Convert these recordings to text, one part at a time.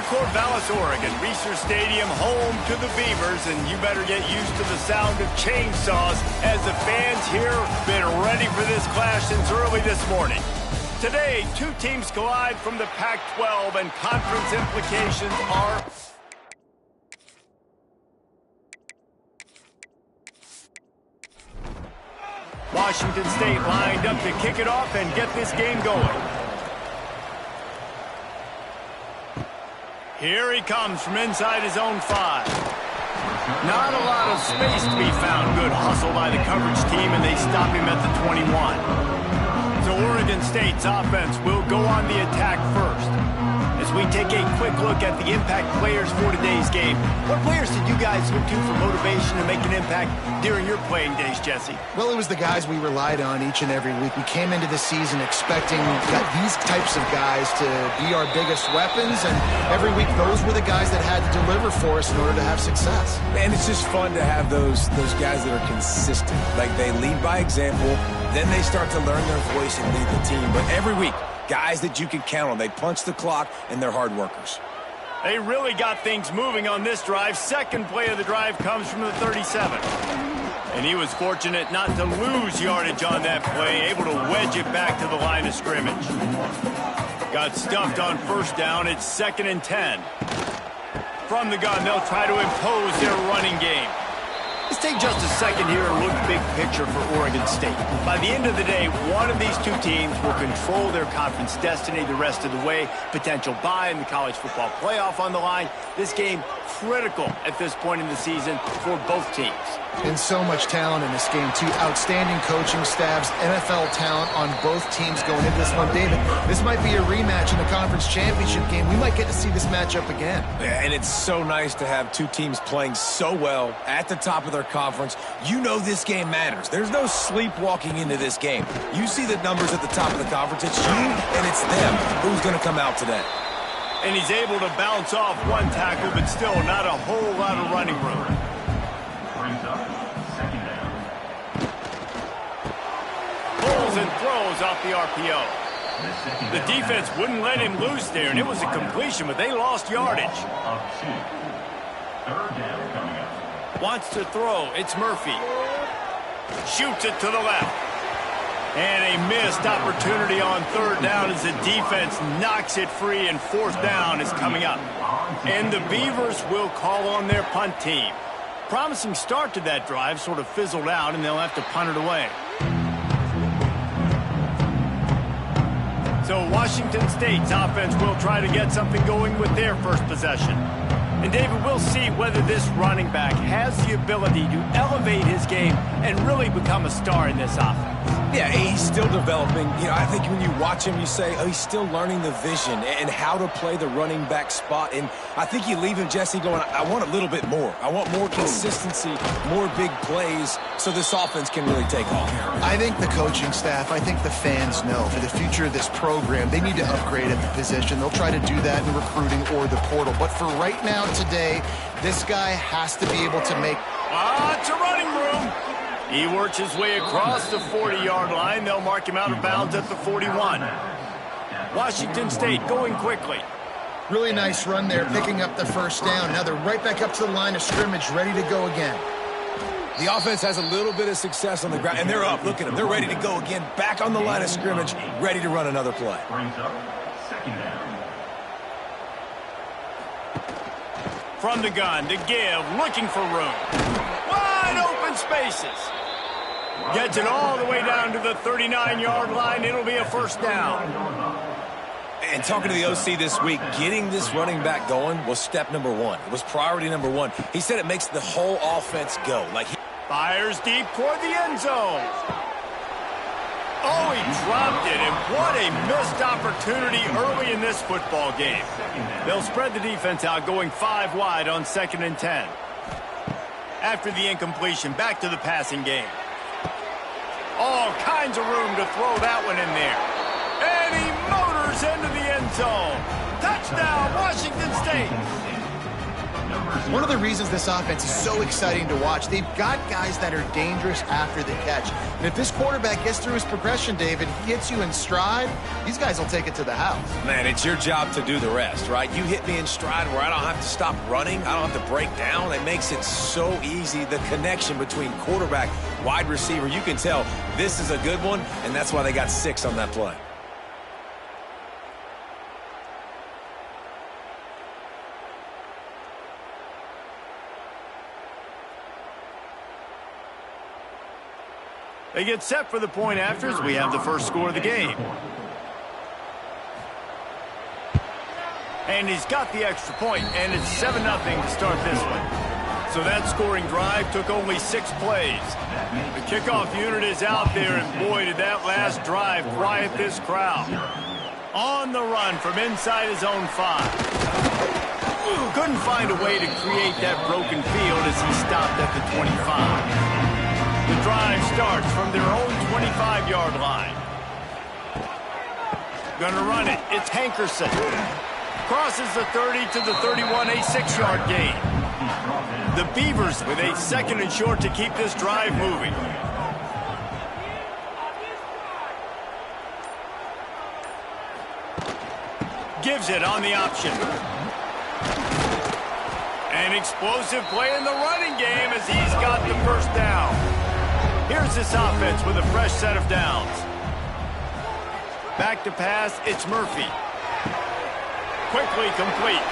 Corvallis, Oregon. Reser Stadium, home to the Beavers, and you better get used to the sound of chainsaws as the fans here have been ready for this clash since early this morning. Today, two teams collide from the Pac-12, and conference implications are... Washington State lined up to kick it off and get this game going. Here he comes from inside his own 5. Not a lot of space to be found. Good hustle by the coverage team, and they stop him at the 21. So Oregon State's offense will go on the attack first. As we take a quick look at the impact players for today's game, what players did you guys look to for motivation to make an impact during your playing days, Jesse? Well, it was the guys we relied on each and every week. We came into the season expecting these types of guys to be our biggest weapons, and every week those were the guys that had to deliver for us in order to have success. And it's just fun to have those guys that are consistent. Like, they lead by example, then they start to learn their voice and lead the team. But every week, guys that you can count on. They punch the clock, and they're hard workers. They really got things moving on this drive. Second play of the drive comes from the 37. And he was fortunate not to lose yardage on that play, able to wedge it back to the line of scrimmage. Got stuffed on first down. It's 2nd and 10. From the gun, they'll try to impose their running game. Let's take just a second here and look big picture for Oregon State. By the end of the day, one of these two teams will control their conference destiny the rest of the way. Potential bye in the college football playoff on the line. This game critical at this point in the season for both teams. And so much talent in this game, too. Outstanding coaching staffs, NFL talent on both teams going into this one. David, this might be a rematch in the conference championship game. We might get to see this matchup again. Yeah, and it's so nice to have two teams playing so well at the top of their conference. You know this game matters. There's no sleepwalking into this game. You see the numbers at the top of the conference. It's you and it's them. Who's going to come out today? And he's able to bounce off one tackle, but still not a whole lot of running room. Pulls and throws off the RPO. The defense wouldn't let him loose there, and it was a completion, but they lost yardage. Wants to throw. It's Murphy. Shoots it to the left. And a missed opportunity on 3rd down as the defense knocks it free, and 4th down is coming up. And the Beavers will call on their punt team. Promising start to that drive, sort of fizzled out, and they'll have to punt it away. So Washington State's offense will try to get something going with their first possession. And David, we'll see whether this running back has the ability to elevate his game and really become a star in this offense. Yeah, he's still developing. You know, I think when you watch him, you say, oh, he's still learning the vision and how to play the running back spot. And I think you leave him, Jesse, going, I want a little bit more. I want more consistency, more big plays, so this offense can really take off. I think the coaching staff, I think the fans know for the future of this program, they need to upgrade at the position. They'll try to do that in recruiting or the portal. But for right now, today, this guy has to be able to make... It's a running room. He works his way across the 40-yard line. They'll mark him out of bounds at the 41. Washington State going quickly. Really nice run there, picking up the first down. Now they're right back up to the line of scrimmage, ready to go again. The offense has a little bit of success on the ground, and they're up. Look at them. They're ready to go again, back on the line of scrimmage, ready to run another play. From the gun to give, looking for room. Wide open spaces. Gets it all the way down to the 39-yard line. It'll be a first down. And talking to the OC this week, getting this running back going was step number one. It was priority number one. He said it makes the whole offense go. Fires deep toward the end zone. Oh, he dropped it, and what a missed opportunity early in this football game. They'll spread the defense out, going 5 wide on 2nd and 10. After the incompletion, back to the passing game. All kinds of room to throw that one in there. And he motors into the end zone. Touchdown, Washington State. one of the reasons this offense is so exciting to watch. They've got guys that are dangerous after the catch. And if this quarterback gets through his progression, David, he hits you in stride, these guys will take it to the house. Man, it's your job to do the rest, right? You hit me in stride where I don't have to stop running. I don't have to break down. It makes it so easy. The connection between quarterback, wide receiver, you can tell this is a good one, and that's why they got 6 on that play. They get set for the point after as we have the first score of the game. And he's got the extra point, and it's 7-0 to start this one. So that scoring drive took only 6 plays. The kickoff unit is out there, and boy, did that last drive quiet this crowd. On the run from inside his own 5. Couldn't find a way to create that broken field as he stopped at the 25. The drive starts from their own 25-yard line. Gonna run it. It's Hankerson. Crosses the 30 to the 31, a 6-yard gain. The Beavers with a 2nd and short to keep this drive moving. Gives it on the option. An explosive play in the running game as he's got the first down. Here's this offense with a fresh set of downs. Back to pass, it's Murphy. Quickly complete.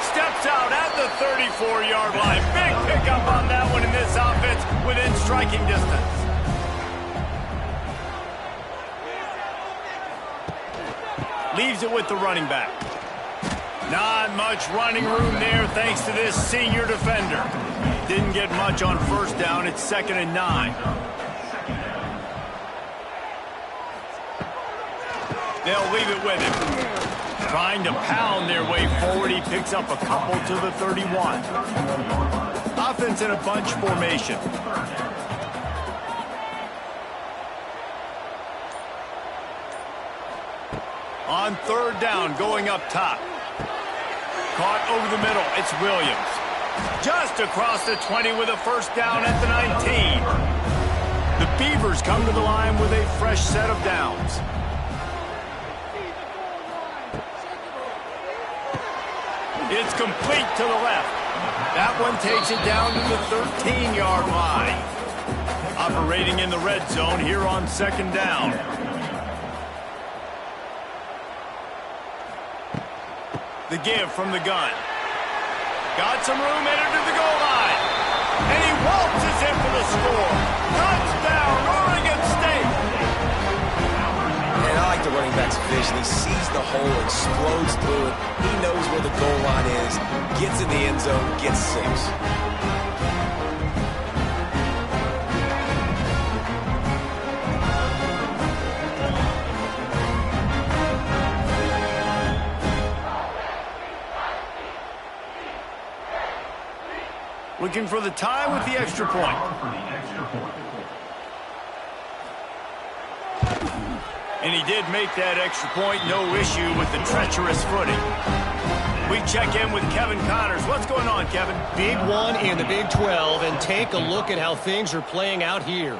Steps out at the 34-yard line. Big pickup on that one in this offense within striking distance. Leaves it with the running back. Not much running room there thanks to this senior defender. Didn't get much on first down. It's 2nd and 9. They'll leave it with him. Trying to pound their way forward. He picks up a couple to the 31. Offense in a bunch formation. On 3rd down, going up top. Caught over the middle. It's Williams. Just across the 20 with a first down at the 19. The Beavers come to the line with a fresh set of downs. It's complete to the left. That one takes it down to the 13-yard line. Operating in the red zone here on 2nd down. The give from the gun. Got some room, headed to the goal line. And he waltzes in for the score. Touchdown, Oregon State. And I like the running back's vision. He sees the hole, explodes through it. He knows where the goal line is, gets in the end zone, gets 6. Looking for the tie with the extra point. And he did make that extra point, no issue with the treacherous footing. We check in with Kevin Connors. What's going on, Kevin? Big one in the Big 12, and take a look at how things are playing out here.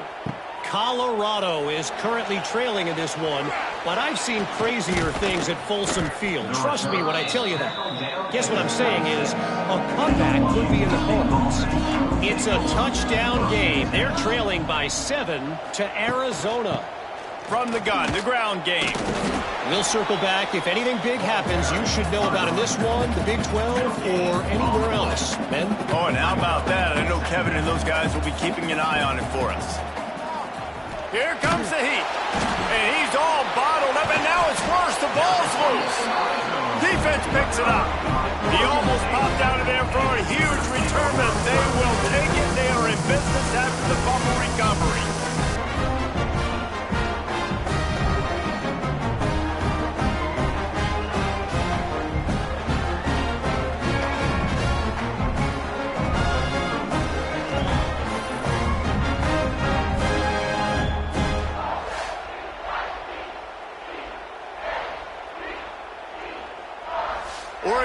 Colorado is currently trailing in this one, but I've seen crazier things at Folsom Field. Trust me when I tell you that. Guess what I'm saying is a comeback could be in the cards. It's a touchdown game. They're trailing by 7 to Arizona. From the gun, the ground game. We'll circle back. If anything big happens, you should know about in this one, the Big 12, or anywhere else. Ben? Oh, and how about that? I know Kevin and those guys will be keeping an eye on it for us. Here comes the heat. And he's all bottled up, and now it's worse. The ball's loose. Defense picks it up. He almost popped out of there for a huge return, but they will take it. They are in business after the fumble recovery.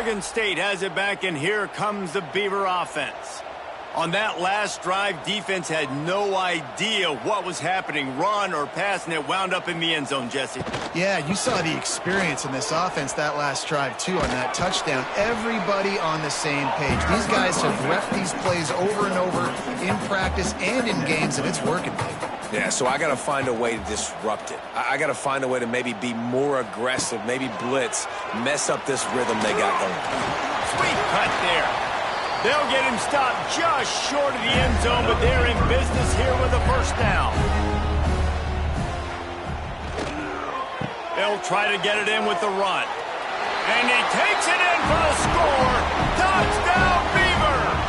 Oregon State has it back, and here comes the Beaver offense. On that last drive, defense had no idea what was happening, run or pass, and it wound up in the end zone, Jesse. Yeah, you saw the experience in this offense that last drive, too, on that touchdown. Everybody on the same page. These guys have repped these plays over and over in practice and in games, and it's working, baby. Yeah, so I got to find a way to disrupt it. I got to find a way to maybe be more aggressive, maybe blitz, mess up this rhythm they got going. Sweet cut there. They'll get him stopped just short of the end zone, but they're in business here with a first down. They'll try to get it in with the run. And he takes it in for the score. Touchdown, Beaver!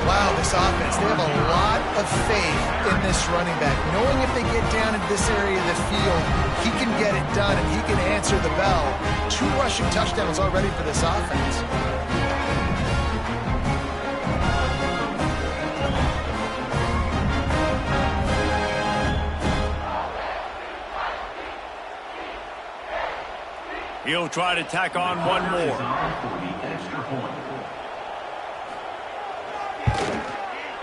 Wow, this offense, they have a lot of faith in this running back. Knowing if they get down into this area of the field, he can get it done and he can answer the bell. 2 rushing touchdowns already for this offense. He'll try to tack on one more.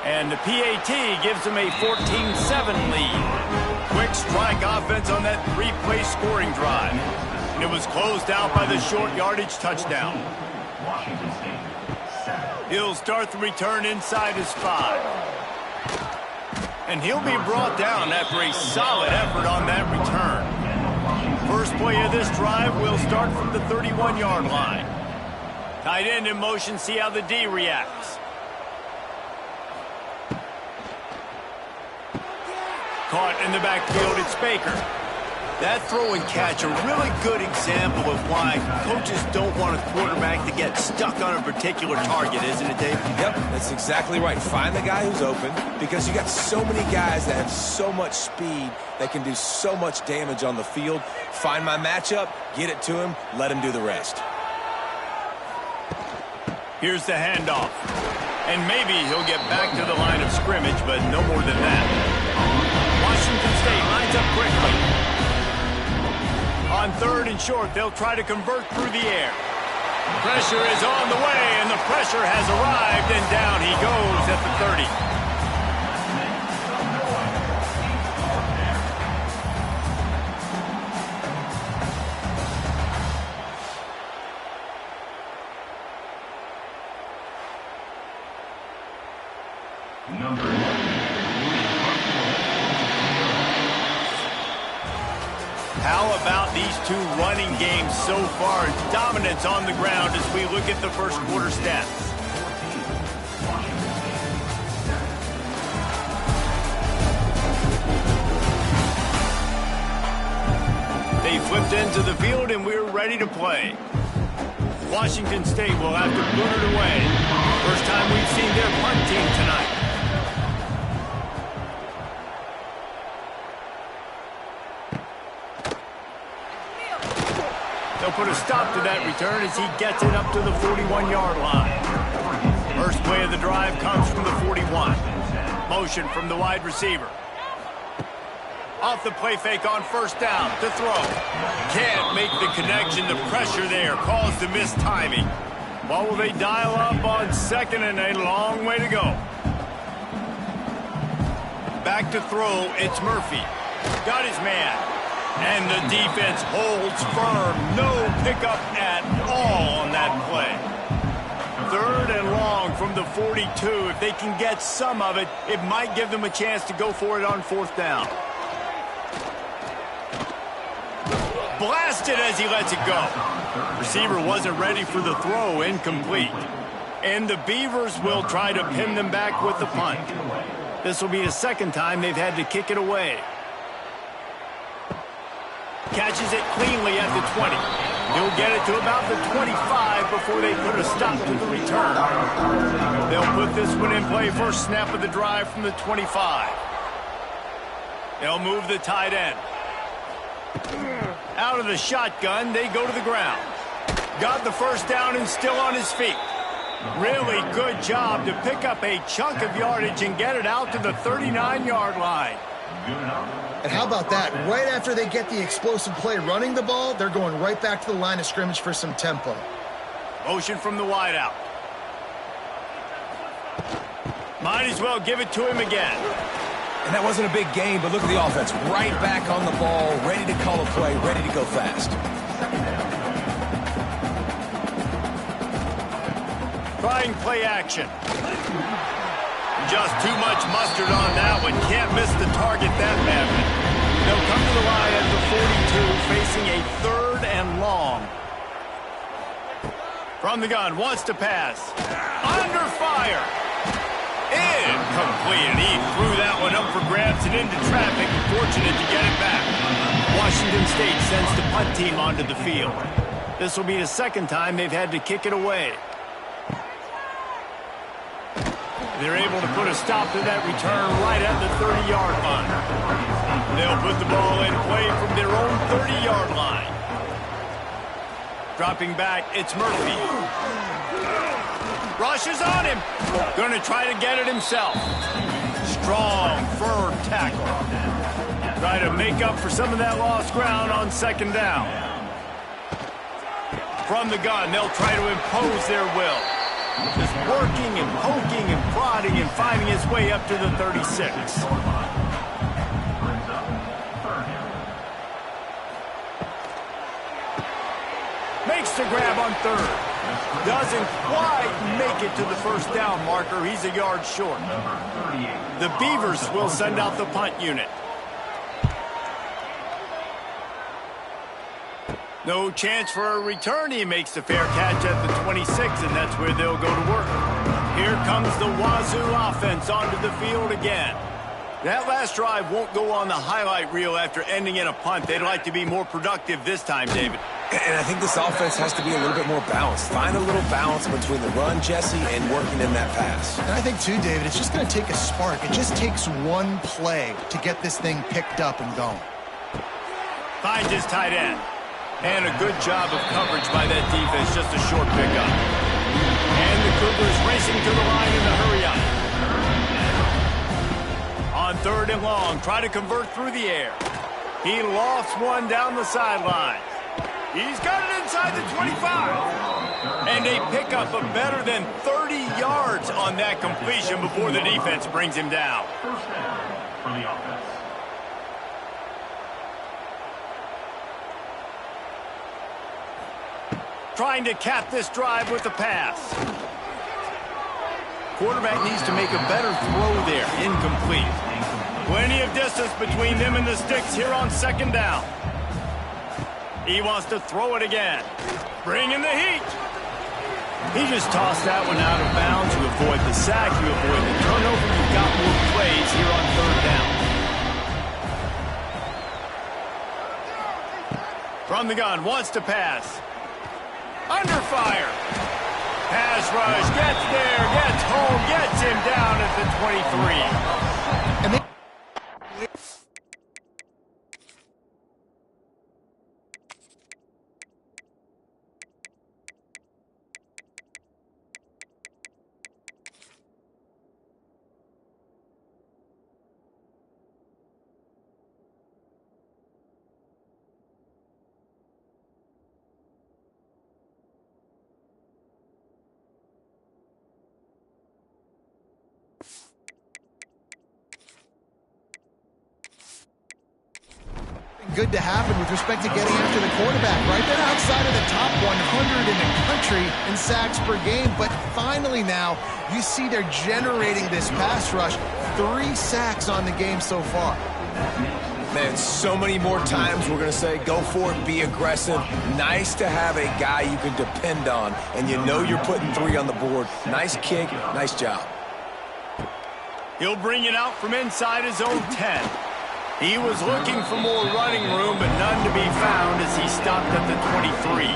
And the PAT gives him a 14-7 lead. Quick strike offense on that 3-play scoring drive. And it was closed out by the short yardage touchdown. He'll start the return inside his 5. And he'll be brought down after a solid effort on that return. First play of this drive will start from the 31-yard line. Tight end in motion, see how the D reacts. Caught in the backfield, it's Baker. That throw and catch, a really good example of why coaches don't want a quarterback to get stuck on a particular target, isn't it, Dave? Yep, that's exactly right. Find the guy who's open, because you got so many guys that have so much speed that can do so much damage on the field. Find my matchup, get it to him, let him do the rest. Here's the handoff. And maybe he'll get back to the line of scrimmage, but no more than that. Washington State lines up quickly. On 3rd and short, they'll try to convert through the air. Pressure is on the way, and the pressure has arrived, and down he goes at the 30. How about these 2 running games so far? Dominance on the ground as we look at the first quarter stats. They flipped into the field and we're ready to play. Washington State will have to boot it away. First time we've seen their punt team tonight. They'll put a stop to that return as he gets it up to the 41-yard line. First play of the drive comes from the 41. Motion from the wide receiver. Off the play fake on first down to throw. Can't make the connection. The pressure there caused the missed timing. What will they dial up on second, and a long way to go? Back to throw, it's Murphy. Got his man. And the defense holds firm. No pickup at all on that play. 3rd and long from the 42. If they can get some of it, it might give them a chance to go for it on 4th down. Blasted as he lets it go. Receiver wasn't ready for the throw, incomplete. And the Beavers will try to pin them back with the punt. This will be the 2nd time they've had to kick it away. Catches it cleanly at the 20. He'll get it to about the 25 before they put a stop to the return. They'll put this one in play first snap of the drive from the 25. They'll move the tight end. Out of the shotgun, they go to the ground. Got the first down and still on his feet. Really good job to pick up a chunk of yardage and get it out to the 39-yard line. And how about that? Right after they get the explosive play running the ball, they're going right back to the line of scrimmage for some tempo. Motion from the wideout. Might as well give it to him again. And that wasn't a big gain, but look at the offense. Right back on the ball, ready to call a play, ready to go fast. Trying play action. Just too much mustard on that one. Can't miss the target that badly. They'll come to the line at the 42, facing a 3rd and long. From the gun, wants to pass. Under fire. Incomplete. And he threw that one up for grabs and into traffic. Fortunate to get it back. Washington State sends the punt team onto the field. This will be the 2nd time they've had to kick it away. They're able to put a stop to that return right at the 30-yard line. They'll put the ball in play from their own 30-yard line. Dropping back, it's Murphy. Rushes on him. Going to try to get it himself. Strong, firm tackle. Try to make up for some of that lost ground on 2nd down. From the gun, they'll try to impose their will. Just working and poking and prodding and finding his way up to the 36. Makes the grab on 3rd. Doesn't quite make it to the 1st down marker. He's a yard short. The Beavers will send out the punt unit. No chance for a return. He makes the fair catch at the 26, and that's where they'll go to work. Here comes the Wazoo offense onto the field again. That last drive won't go on the highlight reel after ending in a punt. They'd like to be more productive this time, David. And I think this offense has to be a little bit more balanced. Find a little balance between the run, Jesse, and working in that pass. And I think, too, David, it's just going to take a spark. It just takes one play to get this thing picked up and going. Finds his tight end. And a good job of coverage by that defense. Just a short pickup. And the Cougars racing to the line in the hurry-up. On 3rd and long, try to convert through the air. He lofts one down the sideline. He's got it inside the 25. And a pickup of better than 30 yards on that completion before the defense brings him down. First down for the offense. Trying to cap this drive with the pass. Quarterback needs to make a better throw there. Incomplete. Plenty of distance between them and the sticks here on 2nd down. He wants to throw it again. Bring in the heat. He just tossed that one out of bounds. You avoid the sack. You avoid the turnover. You've got more plays here on 3rd down. From the gun, wants to pass. Under fire. Pass rush, gets there, gets home, gets him down at the 23. And good to happen with respect to getting after the quarterback, right? They're outside of the top 100 in the country in sacks per game, but finally now you see they're generating this pass rush. 3 sacks on the game so far. Man, so many more times we're going to say, go for it, be aggressive. Nice to have a guy you can depend on, and you know you're putting 3 on the board. Nice kick, nice job. He'll bring it out from inside his own 10. He was looking for more running room, but none to be found as he stopped at the 23.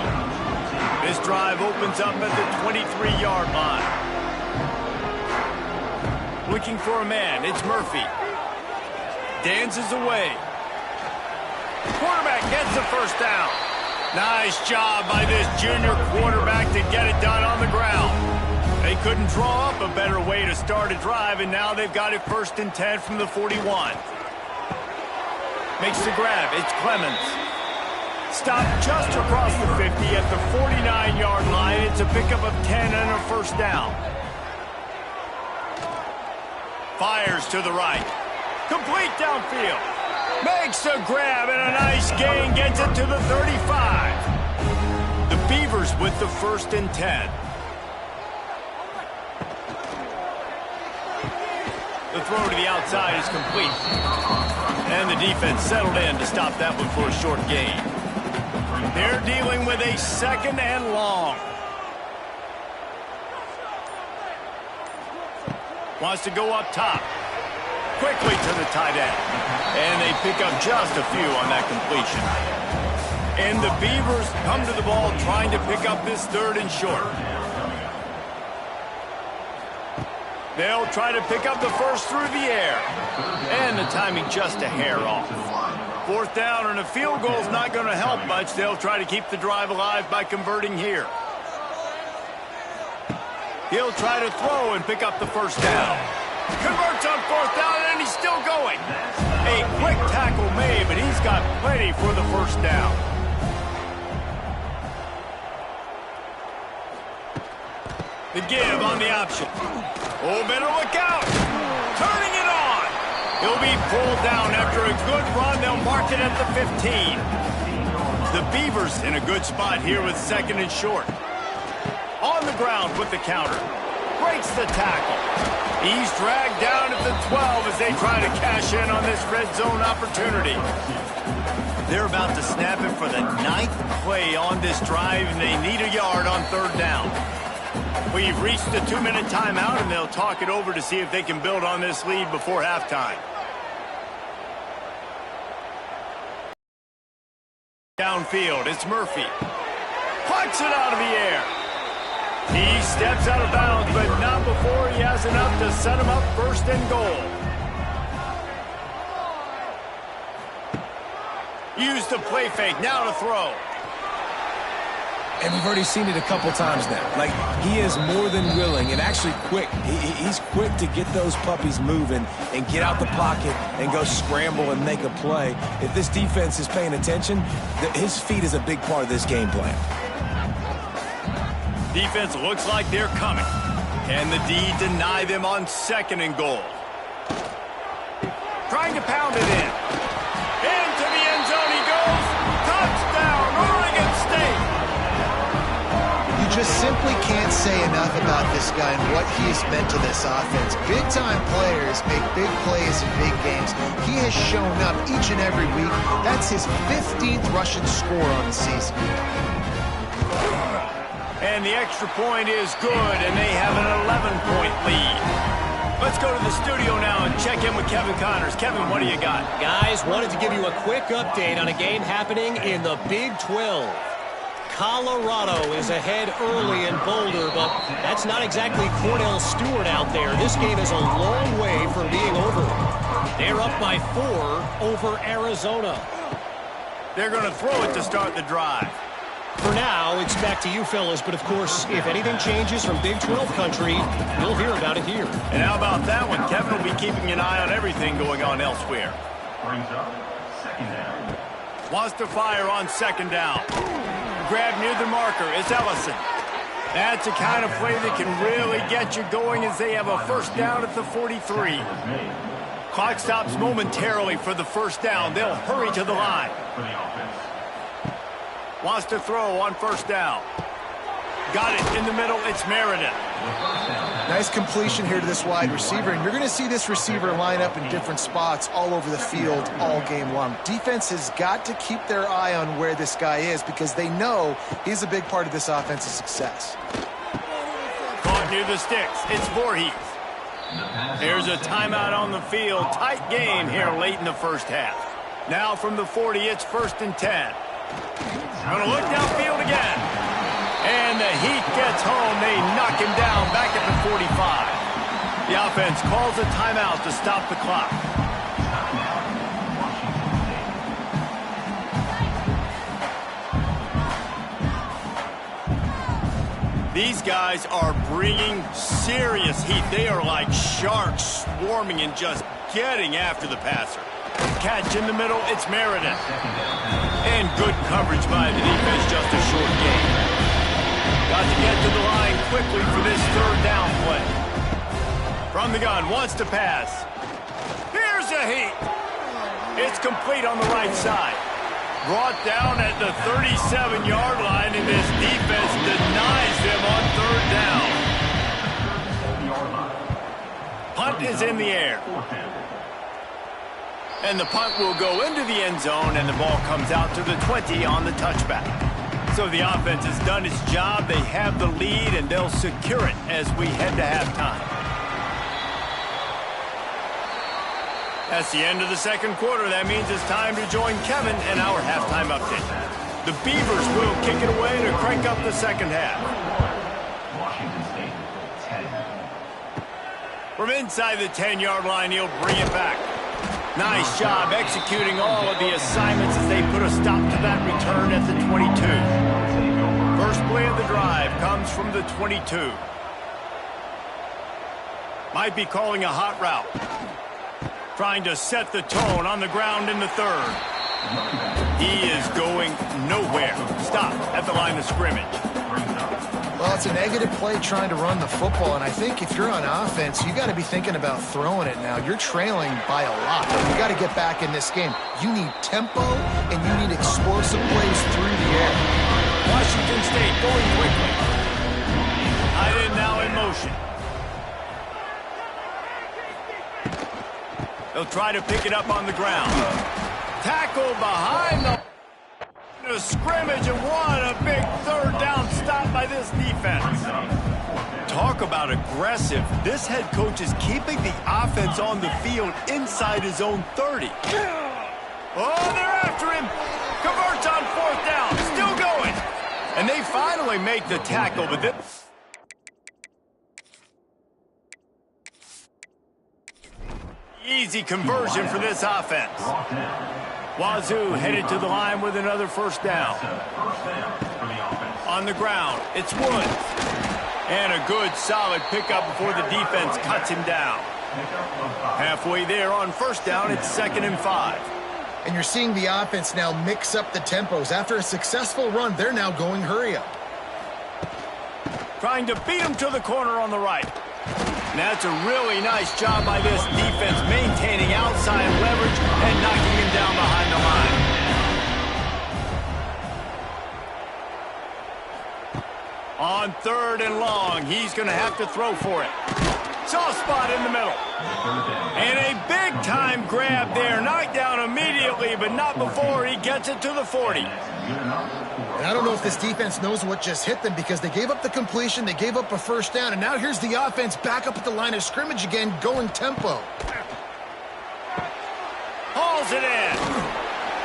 This drive opens up at the 23-yard line. Looking for a man, it's Murphy. Dances away. Quarterback gets the 1st down. Nice job by this junior quarterback to get it done on the ground. They couldn't draw up a better way to start a drive, and now they've got it 1st and 10 from the 41. Makes the grab. It's Clemens. Stopped just across the 50 at the 49-yard line. It's a pickup of 10 and a first down. Fires to the right. Complete downfield. Makes a grab and a nice gain. Gets it to the 35. The Beavers with the 1st and 10. The throw to the outside is complete. And the defense settled in to stop that one for a short gain. They're dealing with a 2nd and long. Wants to go up top. Quickly to the tight end. And they pick up just a few on that completion. And the Beavers come to the ball trying to pick up this 3rd and short. They'll try to pick up the first through the air. And the timing just a hair off. 4th down and a field goal is not going to help much. They'll try to keep the drive alive by converting here. He'll try to throw and pick up the first down. Converts on 4th down, and he's still going. A quick tackle made, but he's got plenty for the first down. The give on the option. Oh, better look out. Turning it on. He'll be pulled down after a good run. They'll mark it at the 15. The Beavers in a good spot here with 2nd and short. On the ground with the counter. Breaks the tackle. He's dragged down at the 12 as they try to cash in on this red zone opportunity. They're about to snap it for the 9th play on this drive, and they need a yard on 3rd down. We've reached the 2-minute timeout, and they'll talk it over to see if they can build on this lead before halftime. Downfield, it's Murphy. Plucks it out of the air. He steps out of bounds, but not before he has enough to set him up 1st and goal. Use the play fake, now to throw. And we've already seen it a couple times now. Like, he is more than willing and actually quick. He's quick to get those puppies moving and get out the pocket and go scramble and make a play. If this defense is paying attention, his feet is a big part of this game plan. Defense looks like they're coming. Can the D deny them on 2nd and goal? Trying to pound it in. Into the end zone he goes. Touchdown, Oregon State. You just simply can't say enough about this guy and what he's meant to this offense. Big-time players make big plays in big games. He has shown up each and every week. That's his 15th rushing score on the season. And the extra point is good, and they have an 11-point lead. Let's go to the studio now and check in with Kevin Connors. Kevin, what do you got? Guys, wanted to give you a quick update on a game happening in the Big 12. Colorado is ahead early in Boulder, but that's not exactly Cornell Stewart out there. This game is a long way from being over. They're up by 4 over Arizona. They're going to throw it to start the drive. For now, it's back to you fellas, but of course, if anything changes from Big 12 country, you'll hear about it here. And how about that one? Kevin will be keeping an eye on everything going on elsewhere. Brings up 2nd down. Wants to fire on 2nd down. Grab near the marker. It's Ellison. That's the kind of play that can really get you going as they have a 1st down at the 43. Clock stops momentarily for the 1st down. They'll hurry to the line. For the offense. Wants to throw on 1st down. Got it in the middle. It's Meredith. Nice completion here to this wide receiver, and you're going to see this receiver line up in different spots all over the field all game long. Defense has got to keep their eye on where this guy is because they know he's a big part of this offense's success. Caught near the sticks. It's Voorhees. There's a timeout on the field. Tight game here late in the 1st half. Now from the 40, it's 1st and 10. Going to look downfield again. And the Heat gets home. They knock him down back at the 45. The offense calls a timeout to stop the clock. These guys are bringing serious heat. They are like sharks swarming and just getting after the passer. catch in the middle. It's Meredith. And good coverage by the defense, just a short gain. Got to get to the line quickly for this third down play. From the gun, wants to pass. Here's a heat. It's complete on the right side. Brought down at the 37-yard line, and this defense denies them on third down. Punt is in the air. And the punt will go into the end zone, and the ball comes out to the 20 on the touchback. So the offense has done its job. They have the lead, and they'll secure it as we head to halftime. That's the end of the second quarter. That means it's time to join Kevin and our halftime update. The Beavers will kick it away to crank up the second half. Washington State, 10. From inside the 10-yard line, he'll bring it back. Nice job executing all of the assignments as they put a stop to that return at the 22. First play of the drive comes from the 22. Might be calling a hot route. Trying to set the tone on the ground in the third. He is going nowhere. Stop at the line of scrimmage. Well, it's a negative play trying to run the football, and I think if you're on offense, you got to be thinking about throwing it now. You're trailing by a lot. You got to get back in this game. You need tempo, and you need explosive plays through the air. Washington State going quickly. Tight end now in motion. They'll try to pick it up on the ground. Tackle behind the scrimmage, and what a big third down stop by this defense. Talk about aggressive. This head coach is keeping the offense on the field inside his own 30. Oh, they're after him. Converts on fourth down. Still going. And they finally make the tackle, but this... Easy conversion for this offense. Wazoo headed to the line with another first down. On the ground, it's Woods. And a good, solid pickup before the defense cuts him down. Halfway there on first down, it's 2nd and 5. And you're seeing the offense now mix up the tempos. After a successful run, they're now going hurry up. Trying to beat him to the corner on the right. And that's a really nice job by this defense, maintaining outside leverage and knocking him down behind the line. On 3rd and long, he's going to have to throw for it. Soft spot in the middle. And a big-time grab there. Knocked down immediately, but not before he gets it to the 40. And I don't know if this defense knows what just hit them, because they gave up the completion, they gave up a first down, and now here's the offense back up at the line of scrimmage again, going tempo. Hauls it in.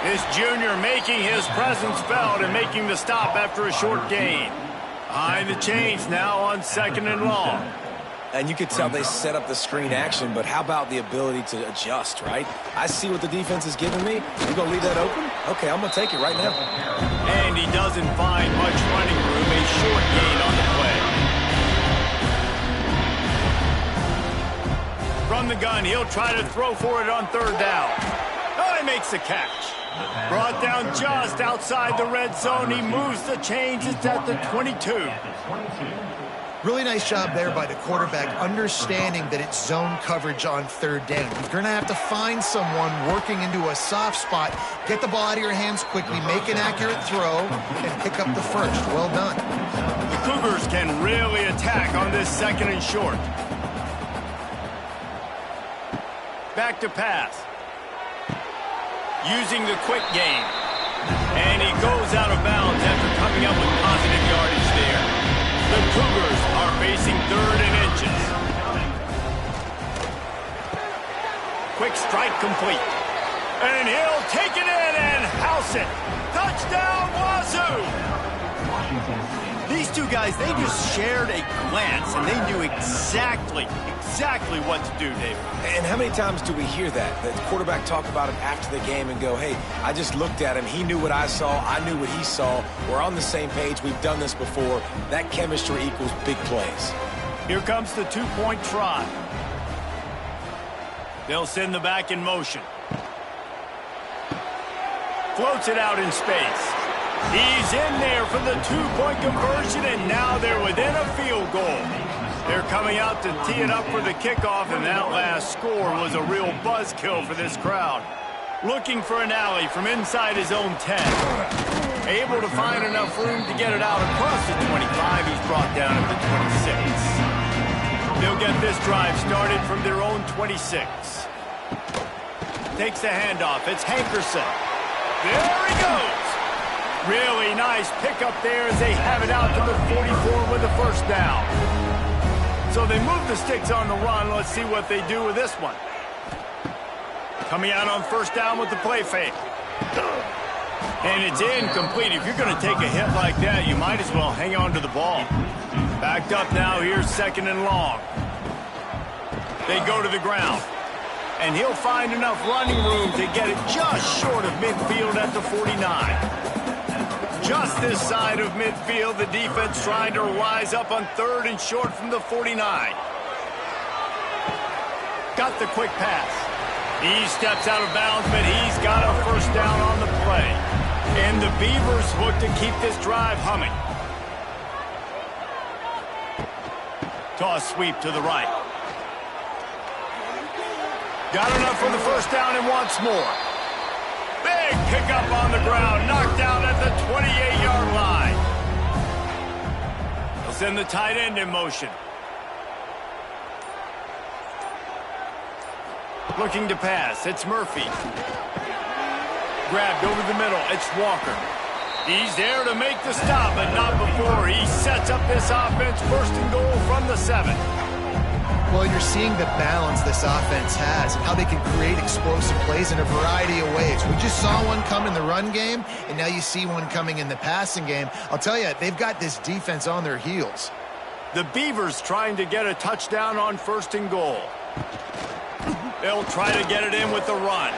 This junior making his presence felt and making the stop after a short gain. Behind the chains now on 2nd and long. And you could tell they set up the screen action, but how about the ability to adjust, right? I see what the defense is giving me. You gonna leave that open? Okay, I'm gonna take it right now. And he doesn't find much running room. A short gain on the play. From the gun, he'll try to throw for it on 3rd down. Oh, he makes the catch. Brought down just outside the red zone. He moves the chains. It's at the 22. Really nice job there by the quarterback, understanding that it's zone coverage on 3rd down. You're going to have to find someone working into a soft spot, get the ball out of your hands quickly, make an accurate throw, and pick up the first. Well done. The Cougars can really attack on this 2nd and short. Back to pass. Using the quick game. And he goes out of bounds after coming up with positive yardage there. The Cougars are facing 3rd and inches. Quick strike complete. And he'll take it in and house it. Touchdown, Wazoo! These two guys, they just shared a glance, and they knew exactly what to do, David. And how many times do we hear that? The quarterback talk about him after the game and go, hey, I just looked at him. He knew what I saw. I knew what he saw. We're on the same page. We've done this before. That chemistry equals big plays. Here comes the 2-point try. They'll send the back in motion. Floats it out in space. He's in there for the two-point conversion, and now they're within a field goal. They're coming out to tee it up for the kickoff, and that last score was a real buzzkill for this crowd. Looking for an alley from inside his own 10. Able to find enough room to get it out across the 25. He's brought down at the 26. They'll get this drive started from their own 26. Takes the handoff. It's Hankerson. There he goes. Really nice pickup there as they have it out to the 44 with a first down. So they move the sticks on the run. Let's see what they do with this one. Coming out on first down with the play fake. And it's incomplete. If you're going to take a hit like that, you might as well hang on to the ball. Backed up now. Here's second and long. They go to the ground. And he'll find enough running room to get it just short of midfield at the 49. Just this side of midfield, the defense trying to rise up on third and short from the 49. Got the quick pass. He steps out of bounds, but he's got a first down on the play. And the Beavers look to keep this drive humming. Toss sweep to the right. Got enough for the first down and wants more. Big pickup on the ground, knocked down at the 28-yard line. They'll send the tight end in motion. Looking to pass, it's Murphy. Grabbed over the middle, it's Walker. He's there to make the stop, but not before. He sets up this offense first and goal from the 7. Well, you're seeing the balance this offense has and how they can create explosive plays in a variety of ways. We just saw one come in the run game, and now you see one coming in the passing game. I'll tell you, they've got this defense on their heels. The Beavers trying to get a touchdown on first and goal. They'll try to get it in with the run.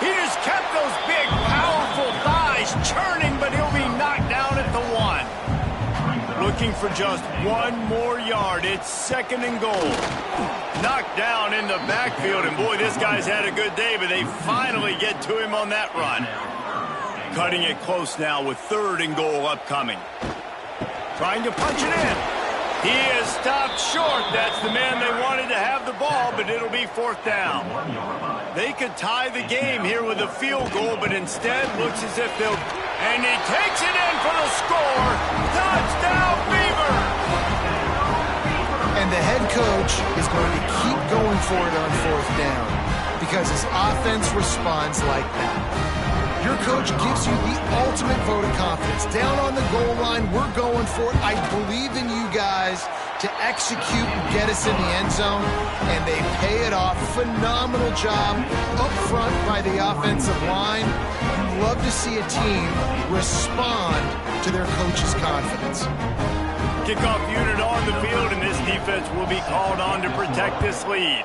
He just kept those big, powerful thighs churning, but he'll be knocked down at the 1. Looking for just one more yard. It's second and goal. Knocked down in the backfield, and boy, this guy's had a good day, but they finally get to him on that run. Cutting it close now with third and goal upcoming. Trying to punch it in. He is stopped short. That's the man they wanted to have the ball, but it'll be fourth down. They could tie the game here with a field goal, but instead looks as if they'll... And he takes it in for the score. Touchdown, Beaver! And the head coach is going to keep going for it on fourth down because his offense responds like that. Your coach gives you the ultimate vote of confidence. Down on the goal line, we're going for it. I believe in you guys to execute and get us in the end zone, and they pay it off. Phenomenal job up front by the offensive line. You love to see a team respond to their coach's confidence. Kickoff unit on the field, and this defense will be called on to protect this lead.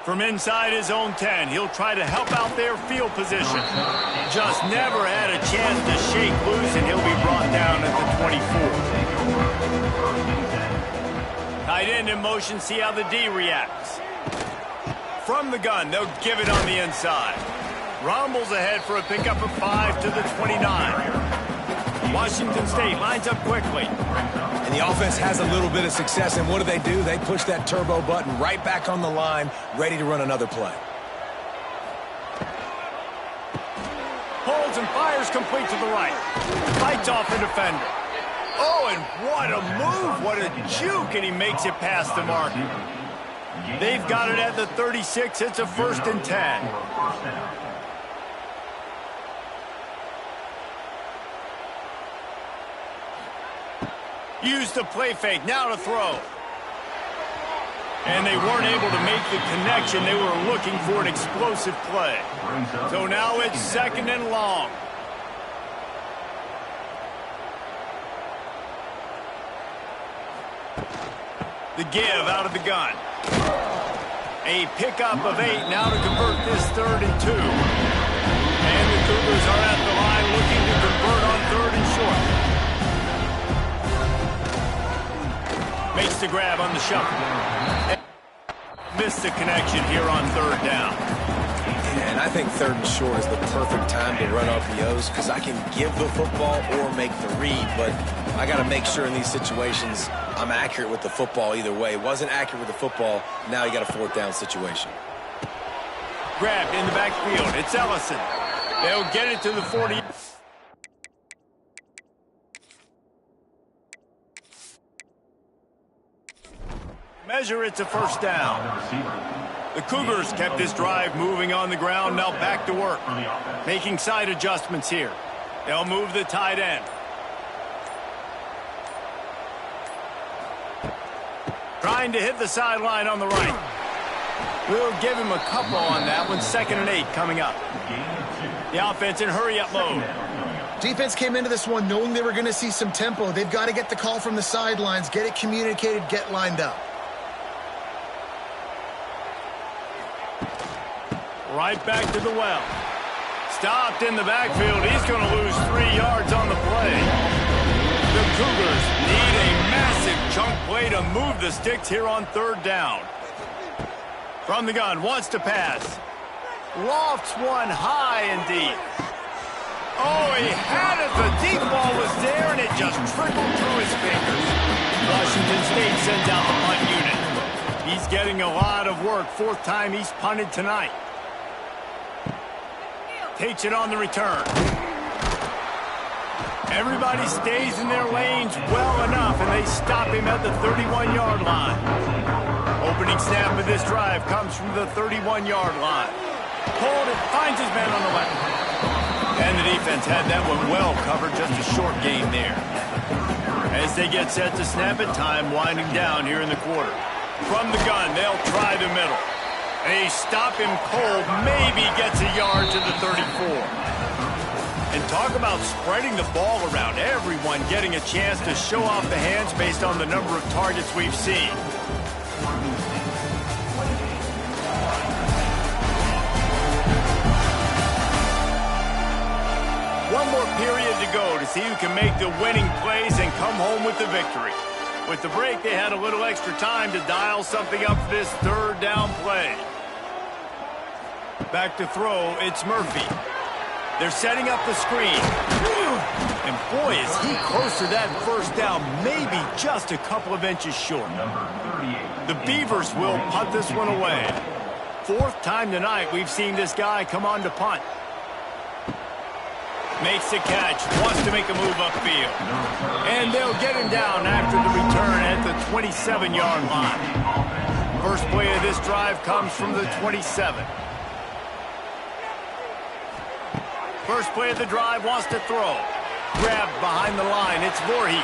From inside his own 10, he'll try to help out their field position. Just never had a chance to shake loose, and he'll be brought down at the 24. Tight end in motion, see how the D reacts. From the gun, they'll give it on the inside. Rumbles ahead for a pickup of 5 to the 29. Washington State lines up quickly. And the offense has a little bit of success, and what do? They push that turbo button right back on the line, ready to run another play. Holds and fires complete to the right. Fights off a defender. Oh, and what a move, what a juke, and he makes it past the marker. They've got it at the 36. It's a first and 10. Use the play fake, now to throw. And they weren't able to make the connection. They were looking for an explosive play. So now it's second and long. The give out of the gun. A pickup of 8 now to convert this third and 2. And the Cougars are at the line looking to convert on third and short. Makes the grab on the shuffle. Missed the connection here on third down. I think 3rd and short is the perfect time to run RPOs because I can give the football or make the read, but I got to make sure in these situations I'm accurate with the football either way. Wasn't accurate with the football, now you got a 4th down situation. Grabbed in the backfield. It's Ellison. They'll get it to the 40. Measure, it's a 1st down. The Cougars kept this drive moving on the ground, now back to work. Making side adjustments here. They'll move the tight end. Trying to hit the sideline on the right. We'll give him a couple on that one. 2nd and 8 coming up. The offense in hurry-up mode. Defense came into this one knowing they were going to see some tempo. They've got to get the call from the sidelines, get it communicated, get lined up. Right back to the well. Stopped in the backfield. He's going to lose 3 yards on the play. The Cougars need a massive chunk play to move the sticks here on 3rd down. From the gun, wants to pass. Lofts one high and deep. Oh, he had it. The deep ball was there, and it just trickled through his fingers. Washington State sends out the punt unit. He's getting a lot of work. 4th time he's punted tonight. Takes it on the return. Everybody stays in their lanes well enough, and they stop him at the 31-yard line. Opening snap of this drive comes from the 31-yard line. Hold it, finds his man on the left. And the defense had that one well covered, just a short game there. As they get set to snap it, time winding down here in the quarter. From the gun, they'll try the middle. They stop him cold, maybe gets a yard to the 34. And talk about spreading the ball around. Everyone getting a chance to show off the hands based on the number of targets we've seen. One more period to go to see who can make the winning plays and come home with the victory. With the break, they had a little extra time to dial something up for this 3rd down play. Back to throw, it's Murphy. They're setting up the screen. And boy, is he close to that 1st down, maybe just a couple of inches short. The Beavers will punt this one away. 4th time tonight we've seen this guy come on to punt. Makes the catch, wants to make a move upfield. And they'll get him down after the return at the 27-yard line. First play of this drive comes from the 27. First play of the drive, wants to throw. Grabbed behind the line, it's Voorhees.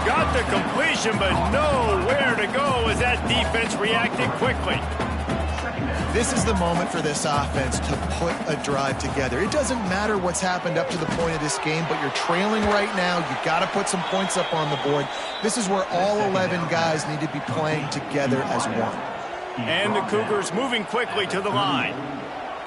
Got the completion, but nowhere to go as that defense reacted quickly. This is the moment for this offense to put a drive together. It doesn't matter what's happened up to the point of this game, but you're trailing right now. You've got to put some points up on the board. This is where all 11 guys need to be playing together as one. And the Cougars moving quickly to the line.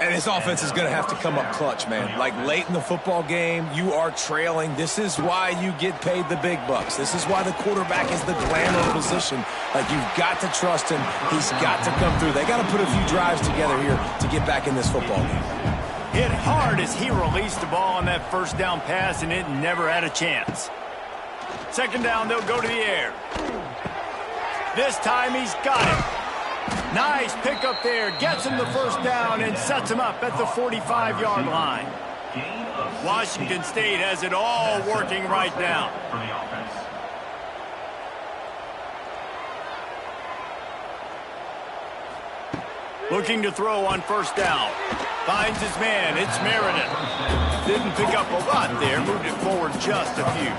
And this offense is going to have to come up clutch, man. Like late in the football game, you are trailing. This is why you get paid the big bucks. This is why the quarterback is the glamour position. Like, you've got to trust him. He's got to come through. They got to put a few drives together here to get back in this football game. Hit hard as he released the ball on that 1st down pass, and it never had a chance. 2nd down, they'll go to the air. This time he's got it. Nice pickup there, gets him the 1st down and sets him up at the 45-yard line. Washington State has it all working right now. Looking to throw on 1st down. Finds his man, it's Meredith. Didn't pick up a lot there, moved it forward just a few.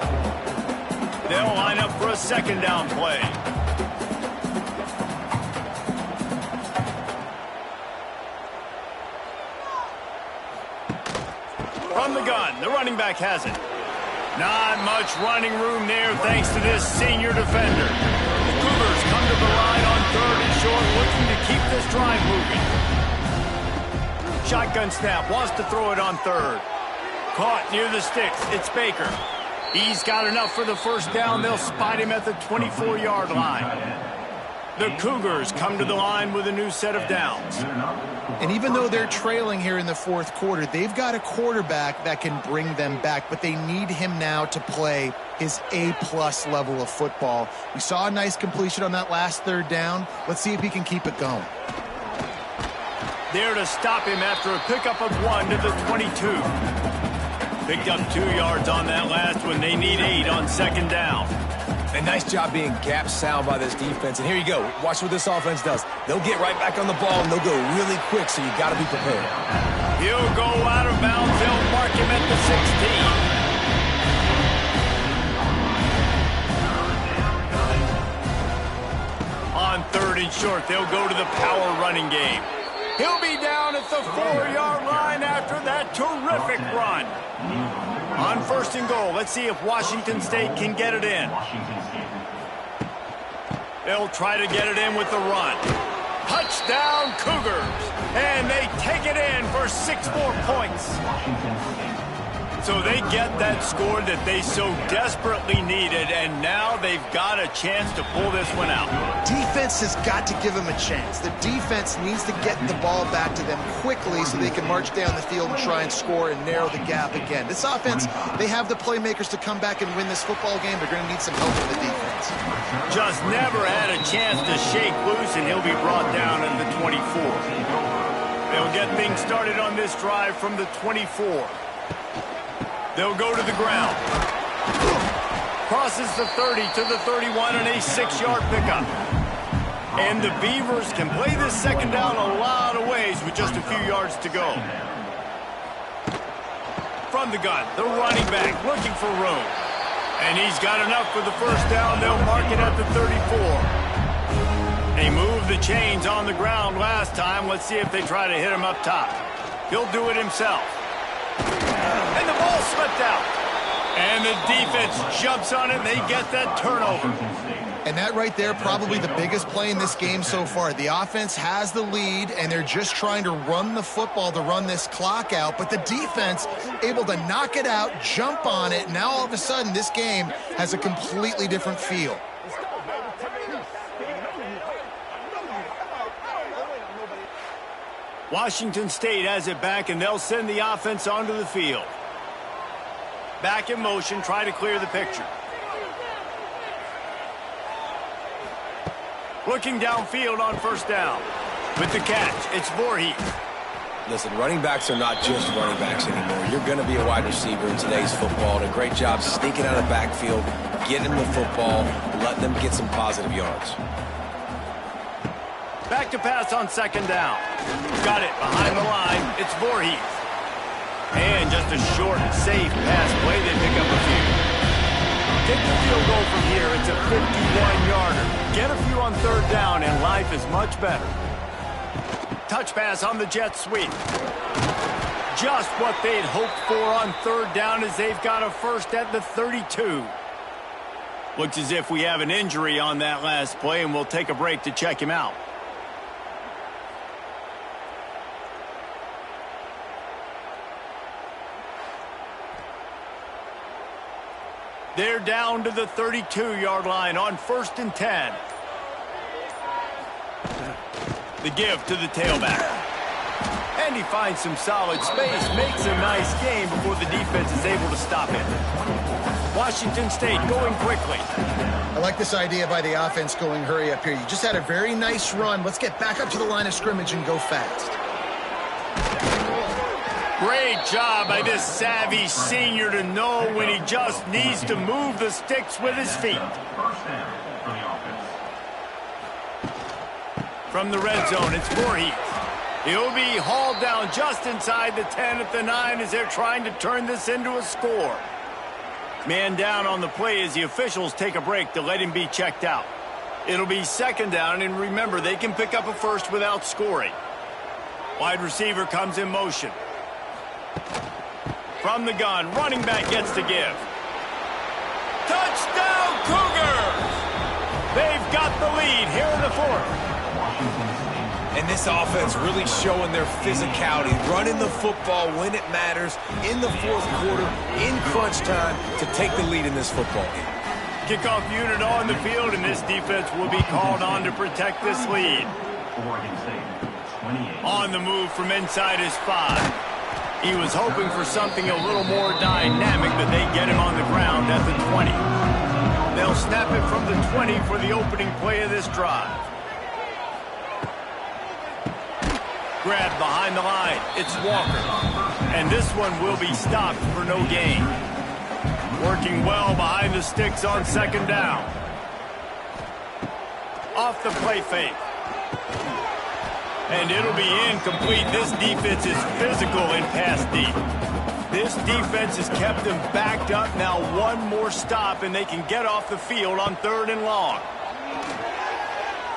They'll line up for a 2nd down play. From the gun, the running back has it. Not much running room there thanks to this senior defender. The Cougars come to the line on 3rd and short, looking to keep this drive moving. Shotgun snap, wants to throw it on 3rd. Caught near the sticks, it's Baker. He's got enough for the 1st down. They'll spot him at the 24-yard line. The Cougars come to the line with a new set of downs. And even though they're trailing here in the fourth quarter, they've got a quarterback that can bring them back, but they need him now to play his A-plus level of football. We saw a nice completion on that last third down. Let's see if he can keep it going. There to stop him after a pickup of 1 to the 22. Picked up 2 yards on that last one. They need 8 on second down. A nice job being gap sound by this defense. And here you go. Watch what this offense does. They'll get right back on the ball, and they'll go really quick, so you got to be prepared. He'll go out of bounds. They'll mark him at the 16. On 3rd and short, they'll go to the power running game. He'll be down at the 4-yard line after that terrific run. On 1st and goal, let's see if Washington State can get it in. They'll try to get it in with the run. Touchdown, Cougars! And they take it in for 6 more points. So they get that score that they so desperately needed, and now they've got a chance to pull this one out. Defense has got to give them a chance. The defense needs to get the ball back to them quickly so they can march down the field and try and score and narrow the gap again. This offense, they have the playmakers to come back and win this football game. They're going to need some help from the defense. Just never had a chance to shake loose, and he'll be brought down at the 24. They'll get things started on this drive from the 24. They'll go to the ground. Crosses the 30 to the 31 and a 6-yard pickup. And the Beavers can play this second down a lot of ways with just a few yards to go. From the gun, the running back looking for room. And he's got enough for the first down. They'll mark it at the 34. They moved the chains on the ground last time. Let's see if they try to hit him up top. He'll do it himself. And the ball slipped out. And the defense jumps on it, and they get that turnover. And that right there, probably the biggest play in this game so far. The offense has the lead, and they're just trying to run the football to run this clock out. But the defense able to knock it out, jump on it. Now all of a sudden, this game has a completely different feel. Washington State has it back, and they'll send the offense onto the field. Back in motion, try to clear the picture. Looking downfield on first down. With the catch, it's Voorhees. Listen, running backs are not just running backs anymore. You're going to be a wide receiver in today's football. And a great job sneaking out of the backfield, getting the football, letting them get some positive yards. Back to pass on second down. Got it behind the line. It's Voorhees. And just a short, safe pass play. They pick up a few. Take the field goal from here. It's a 51-yarder. Get a few on third down, and life is much better. Touch pass on the jet sweep. Just what they'd hoped for on third down as they've got a first at the 32. Looks as if we have an injury on that last play, and we'll take a break to check him out. They're down to the 32-yard line on 1st and 10. The give to the tailback. And he finds some solid space, makes a nice game before the defense is able to stop him. Washington State going quickly. I like this idea by the offense going hurry up here. You just had a very nice run. Let's get back up to the line of scrimmage and go fast. Great job by this savvy senior to know when he just needs to move the sticks with his feet. From the red zone, it's Voorhees. He'll be hauled down just inside the 10 at the 9 as they're trying to turn this into a score. Man down on the play as the officials take a break to let him be checked out. It'll be second down, and remember, they can pick up a first without scoring. Wide receiver comes in motion. From the gun, running back gets the give. Touchdown, Cougars! They've got the lead here in the fourth. And this offense really showing their physicality, running the football when it matters, in the fourth quarter, in crunch time, to take the lead in this football game. Kickoff unit on the field, and this defense will be called on to protect this lead. Oregon State, 28. On the move from inside his 5. He was hoping for something a little more dynamic, but they get him on the ground at the 20. They'll snap it from the 20 for the opening play of this drive. Grab behind the line. It's Walker. And this one will be stopped for no gain. Working well behind the sticks on second down. Off the play fake. And it'll be incomplete. This defense is physical in pass deep. This defense has kept them backed up. Now one more stop, and they can get off the field on 3rd and long.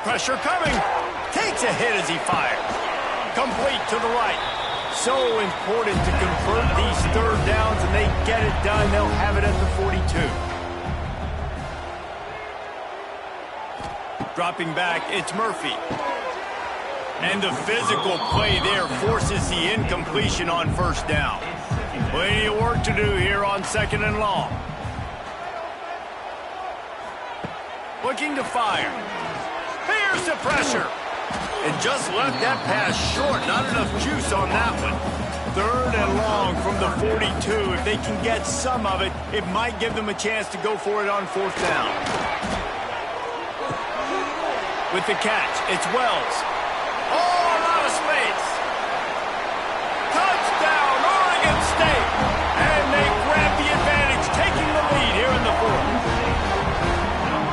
Pressure coming. Takes a hit as he fires. Complete to the right. So important to convert these 3rd downs, and they get it done. They'll have it at the 42. Dropping back, it's Murphy. And the physical play there forces the incompletion on 1st down. Plenty of work to do here on 2nd and long. Looking to fire. Here's the pressure. And just left that pass short. Not enough juice on that one. 3rd and long from the 42. If they can get some of it, it might give them a chance to go for it on 4th down. With the catch, it's Wells. Oh, a lot of space. Touchdown, Oregon State. And they grab the advantage, taking the lead here in the 4th.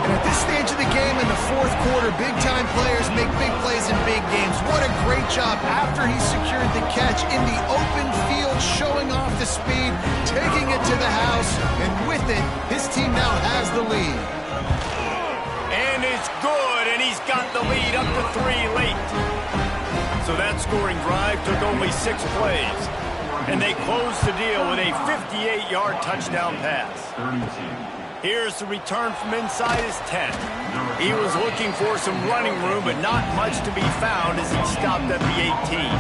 And at this stage of the game in the 4th quarter, big-time players make big plays in big games. What a great job after he secured the catch in the open field, showing off the speed, taking it to the house, and with it, his team now has the lead. And it's good, and he's got the lead up to 3 late. So that scoring drive took only 6 plays. And they closed the deal with a 58-yard touchdown pass. 32. Here's the return from inside his 10. He was looking for some running room, but not much to be found as he stopped at the 18.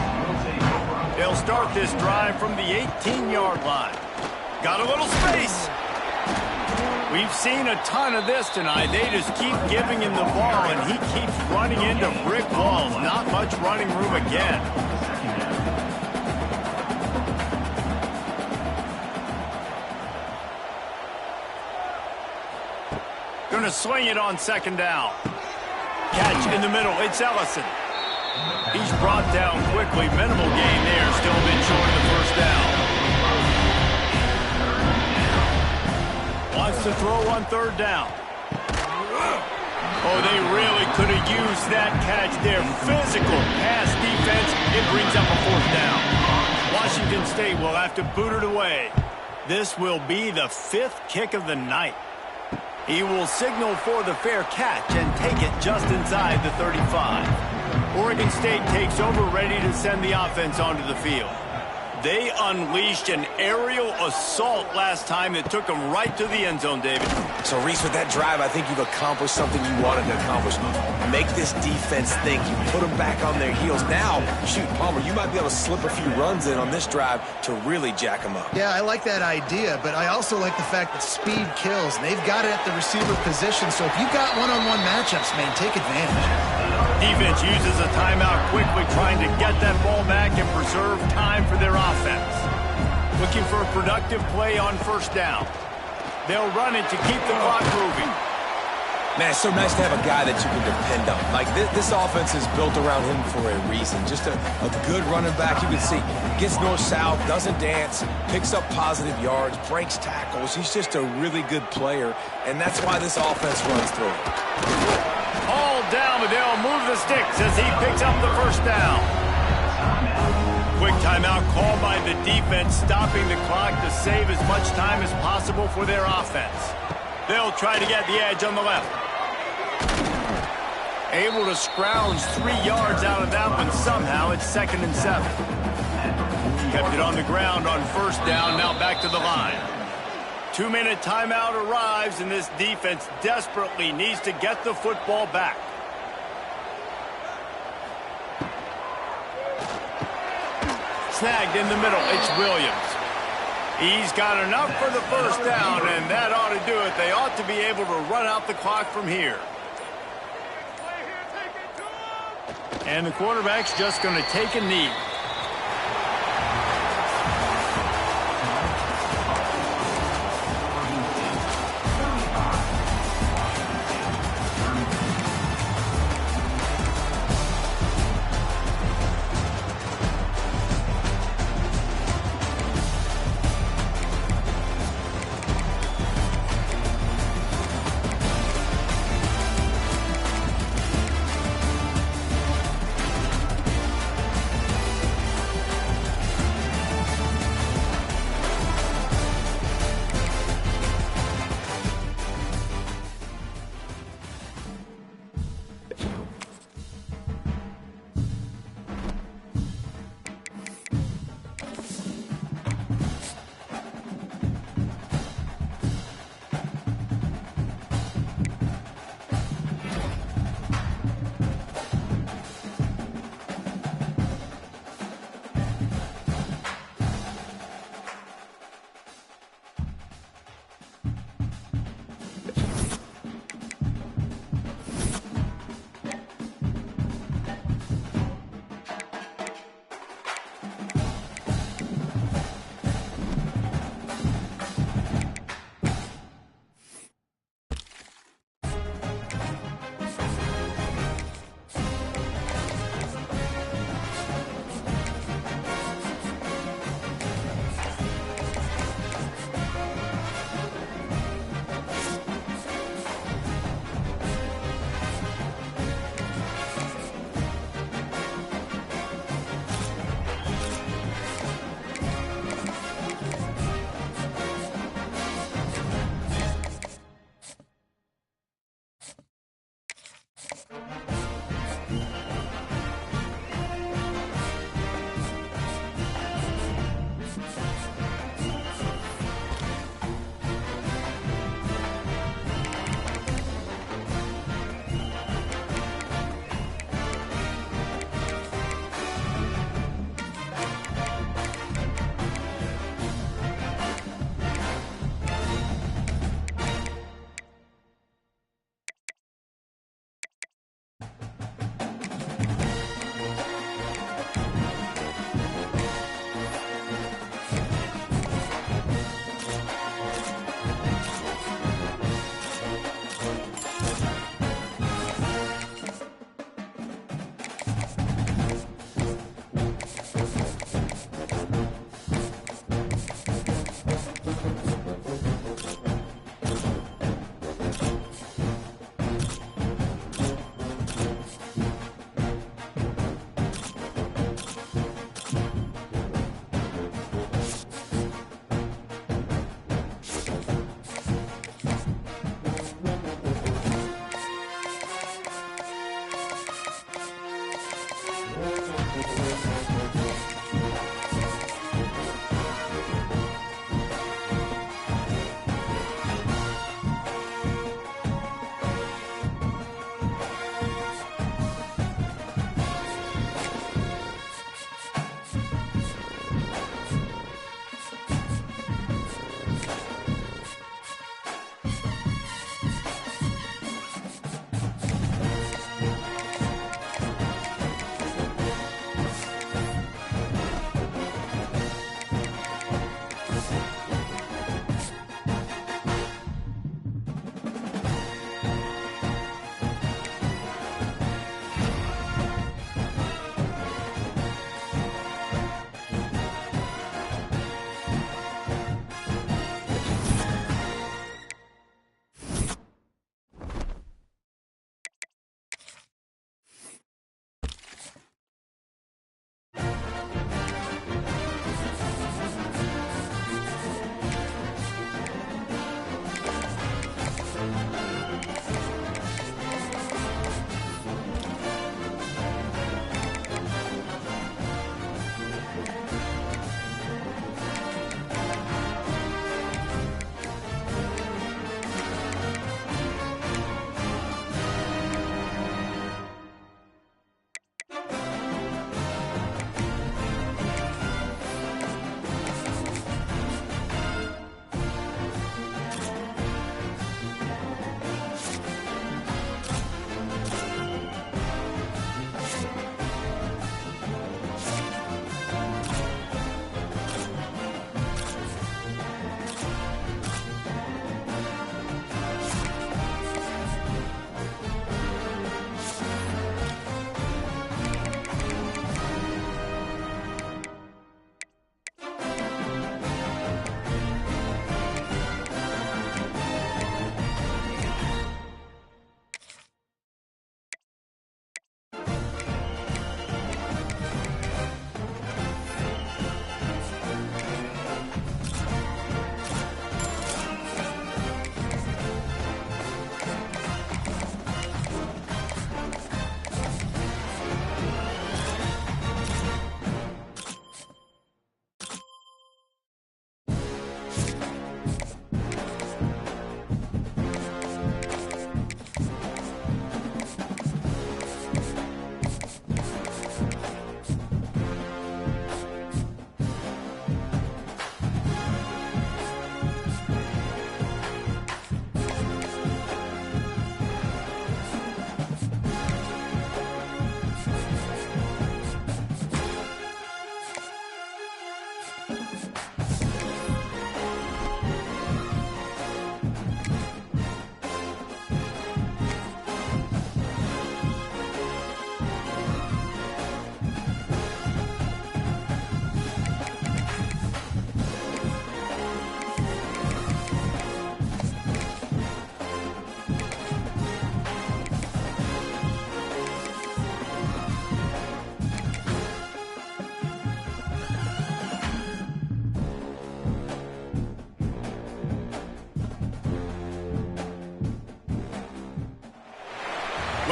They'll start this drive from the 18-yard line. Got a little space. We've seen a ton of this tonight. They just keep giving him the ball, and he keeps running into brick walls. Not much running room again. Going to swing it on 2nd down. Catch in the middle. It's Ellison. He's brought down quickly. Minimal gain there. Still a bit short of the 1st down. Wants to throw on 3rd down. Oh, they really could have used that catch there. Physical pass defense. It brings up a 4th down. Washington State will have to boot it away. This will be the 5th kick of the night. He will signal for the fair catch and take it just inside the 35. Oregon State takes over, ready to send the offense onto the field. They unleashed an aerial assault last time that took them right to the end zone, David. So, Reese, with that drive, I think you've accomplished something you wanted to accomplish. Make this defense think. You put them back on their heels. Now, shoot, Palmer, you might be able to slip a few runs in on this drive to really jack them up. Yeah, I like that idea, but I also like the fact that speed kills, and they've got it at the receiver position, so if you've got one-on-one matchups, man, take advantage. Defense uses a timeout quickly, trying to get that ball back and preserve time for their offense. Looking for a productive play on 1st down. They'll run it to keep the clock moving. Man, it's so nice to have a guy that you can depend on. Like, this offense is built around him for a reason. Just a good running back. You can see, gets north-south, doesn't dance, picks up positive yards, breaks tackles. He's just a really good player, and that's why this offense runs through. All down, but they'll move the sticks as he picks up the 1st down. Quick timeout called by the defense, stopping the clock to save as much time as possible for their offense. They'll try to get the edge on the left. Able to scrounge 3 yards out of that one somehow. It's 2nd and 7. Kept it on the ground on 1st down, now back to the line. 2-minute timeout arrives, and this defense desperately needs to get the football back. Snagged in the middle. It's Williams. He's got enough for the first down, and that ought to do it. They ought to be able to run out the clock from here. And the quarterback's just going to take a knee.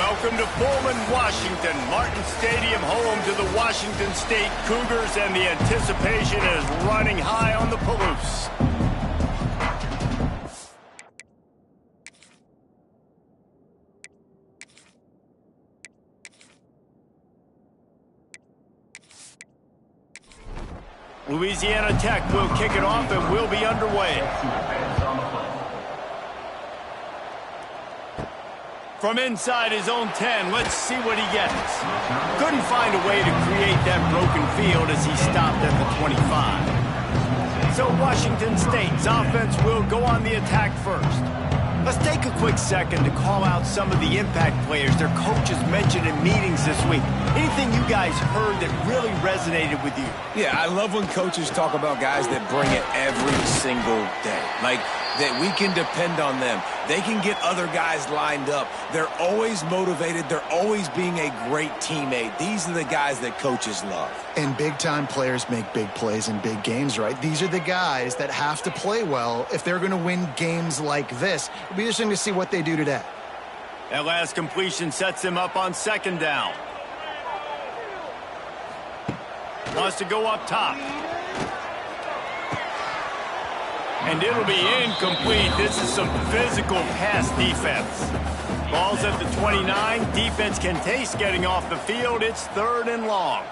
Welcome to Pullman, Washington. Martin Stadium, home to the Washington State Cougars, and the anticipation is running high on the Palouse. Louisiana Tech will kick it off and will be underway. From inside his own 10, let's see what he gets. Couldn't find a way to create that broken field as he stopped at the 25. So Washington State's offense will go on the attack first. Let's take a quick second to call out some of the impact players their coaches mentioned in meetings this week. Anything you guys heard that really resonated with you? Yeah, I love when coaches talk about guys that bring it every single day. Like, that we can depend on them. They can get other guys lined up. They're always motivated. They're always being a great teammate. These are the guys that coaches love. And big-time players make big plays in big games, right? These are the guys that have to play well if they're going to win games like this. It'll be interesting to see what they do today. That last completion sets him up on second down. Wants to go up top. And it'll be incomplete. This is some physical pass defense. Ball's at the 29. Defense can taste getting off the field. It's 3rd and long.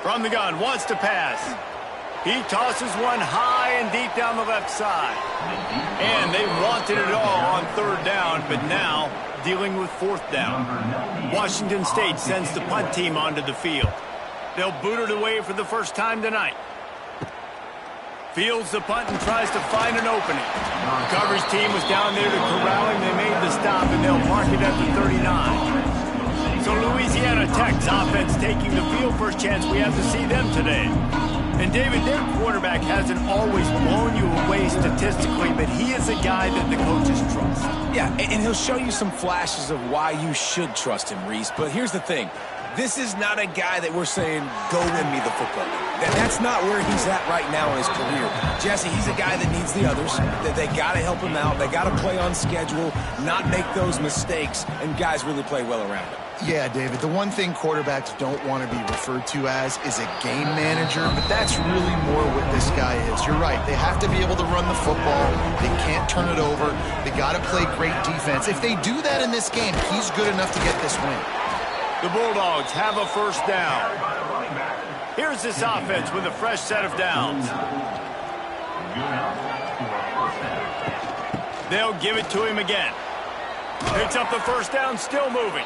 From the gun, wants to pass. He tosses one high and deep down the left side. And they wanted it all on 3rd down, but now dealing with 4th down. Washington State sends the punt team onto the field. They'll boot it away for the first time tonight. Fields the punt and tries to find an opening. The coverage team was down there to corral him. They made the stop, and they'll mark it at the 39. So Louisiana Tech's offense taking the field. First chance we have to see them today. And David, their quarterback hasn't always blown you away statistically, but he is a guy that the coaches trust. Yeah, and he'll show you some flashes of why you should trust him, Reese. But here's the thing. This is not a guy that we're saying, go win me the football game. That's not where he's at right now in his career. Jesse, he's a guy that needs the others. That they got to help him out. They got to play on schedule, not make those mistakes, and guys really play well around him. Yeah, David, the one thing quarterbacks don't want to be referred to as is a game manager, but that's really more what this guy is. You're right. They have to be able to run the football. They can't turn it over. They got to play great defense. If they do that in this game, he's good enough to get this win. The Bulldogs have a first down. Here's this offense with a fresh set of downs. They'll give it to him again. Picks up the first down, still moving.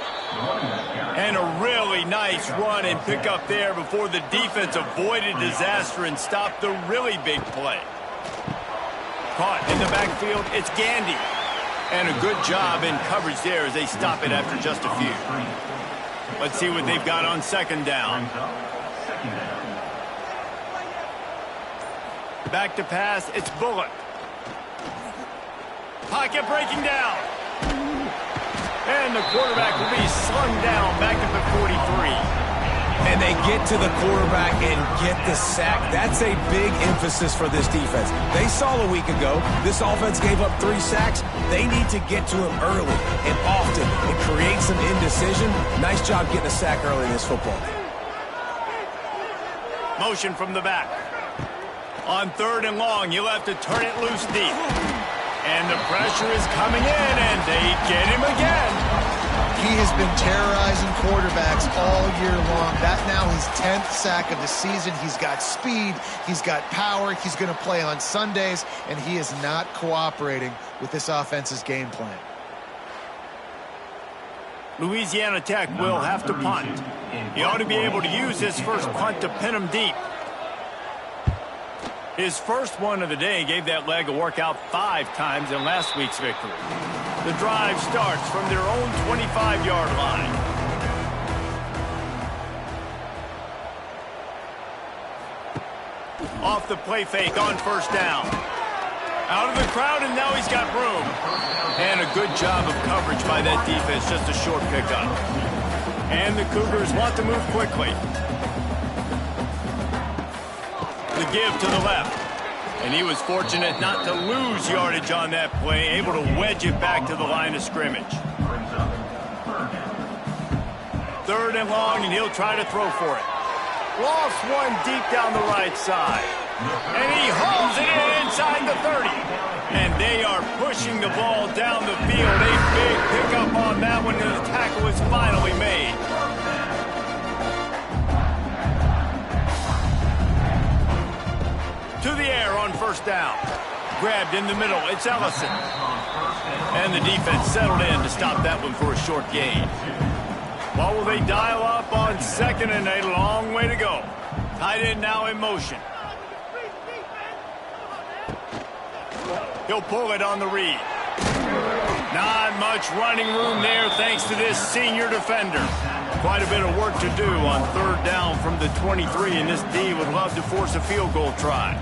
And a really nice run and pick up there before the defense avoided disaster and stopped the really big play. Caught in the backfield, it's Gandy. And a good job in coverage there as they stop it after just a few. Let's see what they've got on second down. Back to pass, it's Bullock. Pocket breaking down. And the quarterback will be slung down back up at 43. And they get to the quarterback and get the sack. That's a big emphasis for this defense. They saw a week ago, this offense gave up 3 sacks. They need to get to him early and often and create some indecision. Nice job getting a sack early in this football game. Motion from the back. On 3rd and long, you'll have to turn it loose deep. And the pressure is coming in, and they get him again. He has been terrorizing quarterbacks all year long. That now his 10th sack of the season. He's got speed. He's got power. He's going to play on Sundays, and he is not cooperating with this offense's game plan. Louisiana Tech will have to punt. He ought to be able to use his first punt to pin him deep. His first one of the day gave that leg a workout 5 times in last week's victory. The drive starts from their own 25-yard line. Off the play fake on first down. Out of the crowd, and now he's got room. And a good job of coverage by that defense, just a short pickup. And the Cougars want to move quickly. The give to the left. And he was fortunate not to lose yardage on that play, able to wedge it back to the line of scrimmage. Third and long, and he'll try to throw for it. Lost one deep down the right side. And he hauls it in inside the 30. And they are pushing the ball down the field. A big pickup on that one, and the tackle is finally made. To the air on first down. Grabbed in the middle. It's Ellison. And the defense settled in to stop that one for a short gain. What will they dial up on second and a long way to go? Tight end now in motion. He'll pull it on the read. Not much running room there thanks to this senior defender. Quite a bit of work to do on third down from the 23, and this D would love to force a field goal try.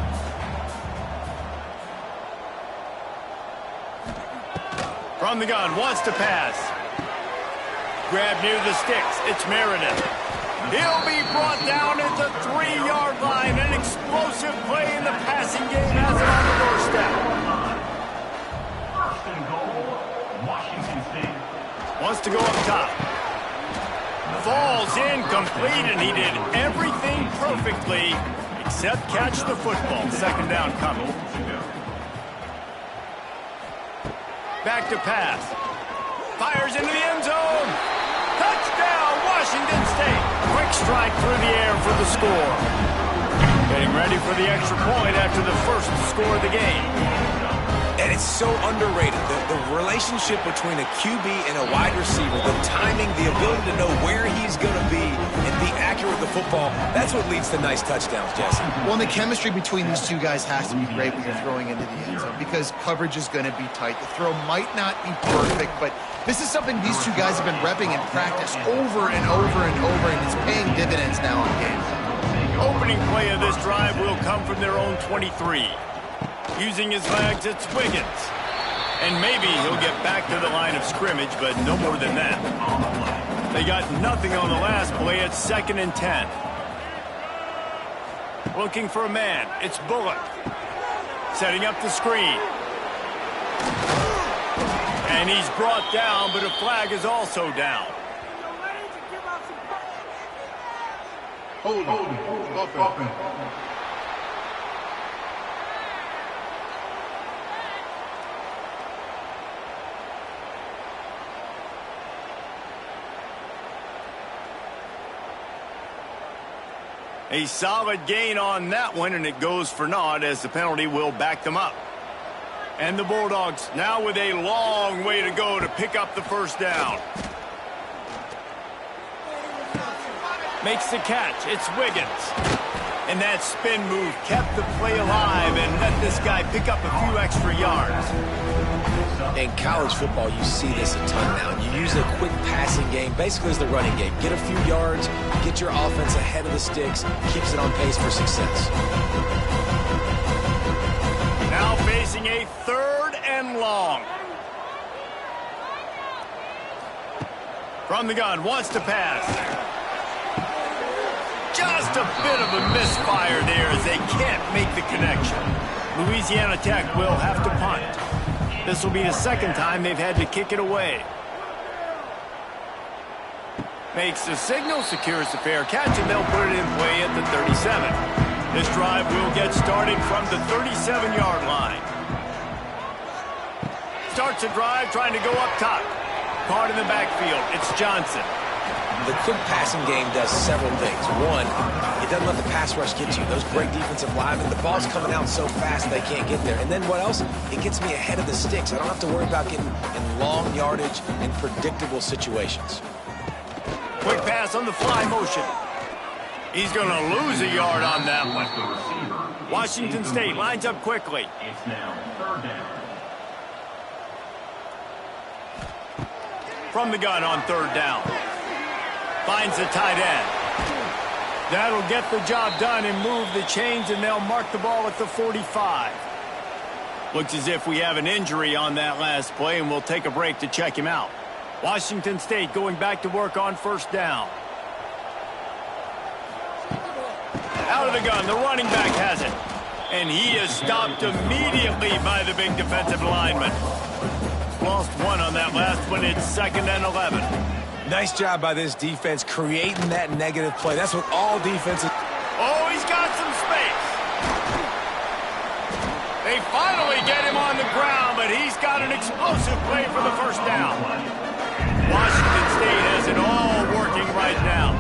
From the gun, wants to pass. Grab near the sticks. It's Meredith. He'll be brought down at the 3-yard line. An explosive play in the passing game has it on the doorstep. First and goal, Washington State. Wants to go up top. Falls incomplete, and he did everything perfectly except catch the football. Second down coming. Back to pass. Fires into the end zone. Touchdown, Washington State. Quick strike through the air for the score. Getting ready for the extra point after the first score of the game. And it's so underrated. The relationship between a QB and a wide receiver, the timing, the ability to know where he's going to be and be accurate with the football, that's what leads to nice touchdowns, Jesse. Well, and the chemistry between these two guys has to be great when you're throwing into the end zone because coverage is going to be tight. The throw might not be perfect, but this is something these two guys have been repping in practice over and over and over, and it's paying dividends now in games. Opening play of this drive will come from their own 23. Using his legs, it's Wiggins. And maybe he'll get back to the line of scrimmage, but no more than that. They got nothing on the last play. It's 2nd and 10. Looking for a man. It's Bullock. Setting up the screen. And he's brought down, but a flag is also down. Hold on. A solid gain on that one, and it goes for naught as the penalty will back them up. And the Bulldogs now with a long way to go to pick up the first down. Makes the catch. It's Wiggins. And that spin move kept the play alive and let this guy pick up a few extra yards. In college football, you see this a ton now. You use a quick passing game, basically as the running game. Get a few yards, get your offense ahead of the sticks, keeps it on pace for success. Now facing a 3rd and long. From the gun, wants to pass. Just a bit of a misfire there as they can't make the connection. Louisiana Tech will have to punt. This will be the 2nd time they've had to kick it away. Makes the signal, secures the fair catch, and they'll put it in play at the 37. This drive will get started from the 37-yard line. Starts a drive trying to go up top. Caught in the backfield. It's Johnson. The quick passing game does several things. One, it doesn't let the pass rush get to you. Those break defensive linemen, the ball's coming out so fast they can't get there. And then what else? It gets me ahead of the sticks. I don't have to worry about getting in long yardage and predictable situations. Quick pass on the fly motion. He's going to lose a yard on that one. Washington State lines up quickly. It's now 3rd down. From the gun on 3rd down. Finds the tight end. That'll get the job done and move the chains, and they'll mark the ball at the 45. Looks as if we have an injury on that last play, and we'll take a break to check him out. Washington State going back to work on 1st down. Out of the gun, the running back has it. And he is stopped immediately by the big defensive lineman. Lost one on that last one. It's 2nd and 11. Nice job by this defense creating that negative play. That's what all defenses... Oh, he's got some space. They finally get him on the ground, but he's got an explosive play for the first down. Washington State has it all working right now.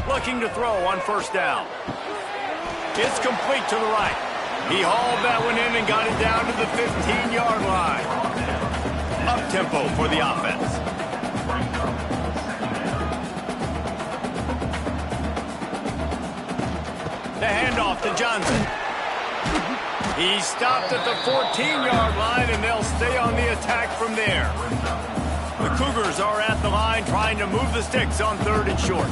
Looking to throw on first down. It's complete to the right. He hauled that one in and got it down to the 15-yard line. Up-tempo for the offense. The handoff to Johnson. He stopped at the 14-yard line, and they'll stay on the attack from there. The Cougars are at the line trying to move the sticks on 3rd and short.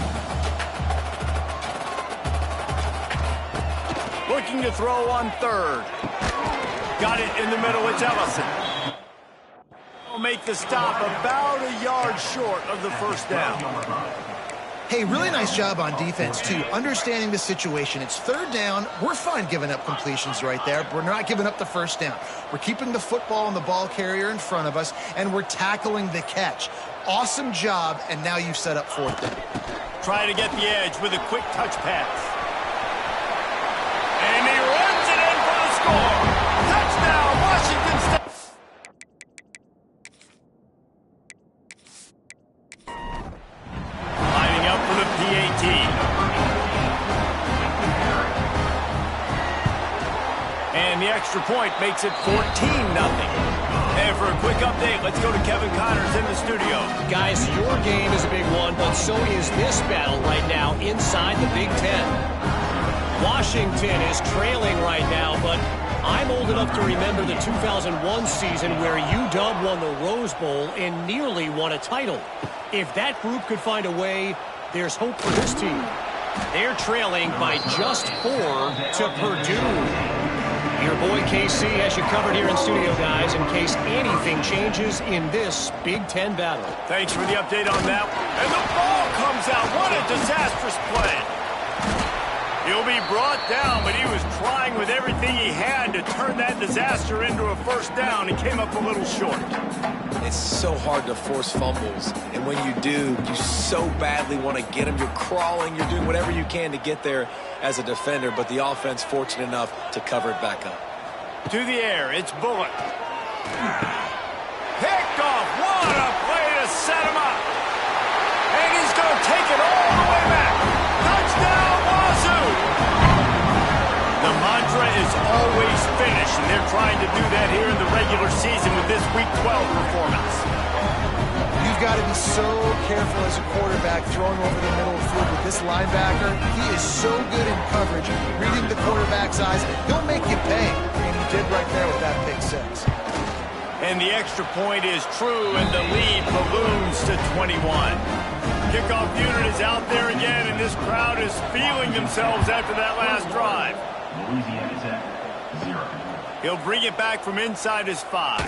Looking to throw on 3rd. Got it in the middle. It's Ellison. Will make the stop about a yard short of the first down. Hey, really nice job on defense, too. Understanding the situation. It's 3rd down. We're fine giving up completions right there. We're not giving up the first down. We're keeping the football and the ball carrier in front of us, and we're tackling the catch. Awesome job, and now you've set up 4th down. Try to get the edge with a quick touch pass. And he runs it in for the score. Touchdown, Washington State. Lining up for the PAT. And the extra point makes it 14-0. And for a quick update, let's go to Kevin Connors in the studio. Guys, your game is a big one, but so is this battle right now inside the Big Ten. Washington is trailing right now, but I'm old enough to remember the 2001 season where UW won the Rose Bowl and nearly won a title. If that group could find a way, there's hope for this team. They're trailing by just 4 to Purdue. Your boy KC has you covered here in studio, guys, in case anything changes in this Big Ten battle. Thanks for the update on that. And the ball comes out. What a disastrous play. He'll be brought down, but he was trying with everything he had to turn that disaster into a first down. He came up a little short. It's so hard to force fumbles, and when you do, you so badly want to get them. You're crawling, you're doing whatever you can to get there as a defender, but the offense fortunate enough to cover it back up. To the air, it's Bullock. Picked off. What a play to set him up. And he's going to take it all the way back. Touchdown, Wazoo! The mantra is always finish, and they're trying to do that here in the regular season with this Week 12 performance. You've got to be so careful as a quarterback throwing over the middle of the field with this linebacker. He is so good in coverage, reading the quarterback's eyes. He'll make you pay, and he did right there with that pick 6. And the extra point is true, and the lead balloons to 21. Kickoff unit is out there again, and this crowd is feeling themselves after that last drive. Louisiana Tech, 0. He'll bring it back from inside his 5.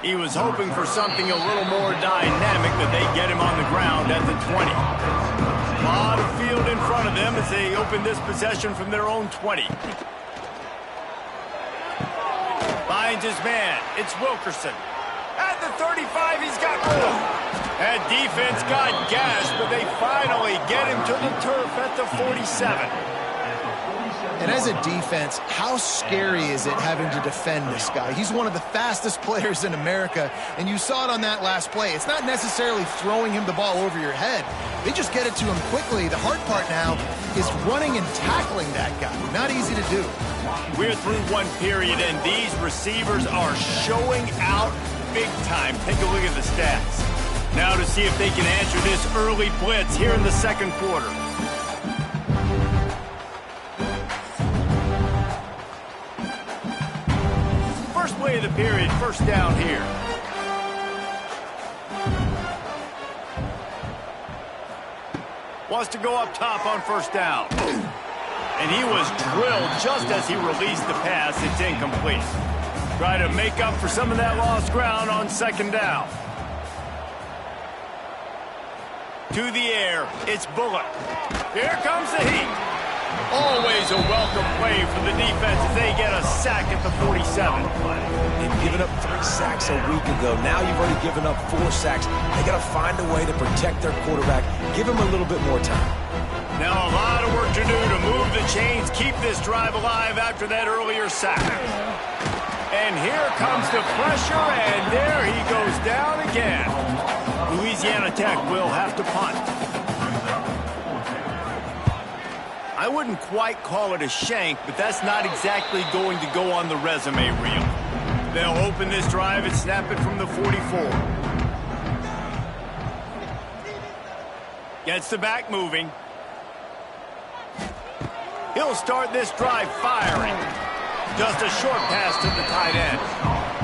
He was hoping for something a little more dynamic, but they get him on the ground at the 20. A lot of field in front of them as they open this possession from their own 20. Finds his man. It's Wilkerson. At the 35, he's got more. That defense got gashed, but they finally get him to the turf at the 47. And as a defense, how scary is it having to defend this guy? He's one of the fastest players in America, and you saw it on that last play. It's not necessarily throwing him the ball over your head. They just get it to him quickly. The hard part now is running and tackling that guy. Not easy to do. We're through one period, and these receivers are showing out big time. Take a look at the stats. Now to see if they can answer this early blitz here in the second quarter. First play of the period, first down here. Wants to go up top on first down. And he was drilled just as he released the pass. It's incomplete. Try to make up for some of that lost ground on second down. To the air, it's Bullock. Here comes the heat. Always a welcome play for the defense as they get a sack at the 47. They've given up 3 sacks a week ago. Now you've already given up 4 sacks. They got to find a way to protect their quarterback. Give him a little bit more time. Now a lot of work to do to move the chains, keep this drive alive after that earlier sack. And here comes the pressure, and there he goes down again. Louisiana Tech will have to punt. I wouldn't quite call it a shank, but that's not exactly going to go on the resume reel. They'll open this drive and snap it from the 44. Gets the back moving. He'll start this drive firing. Just a short pass to the tight end.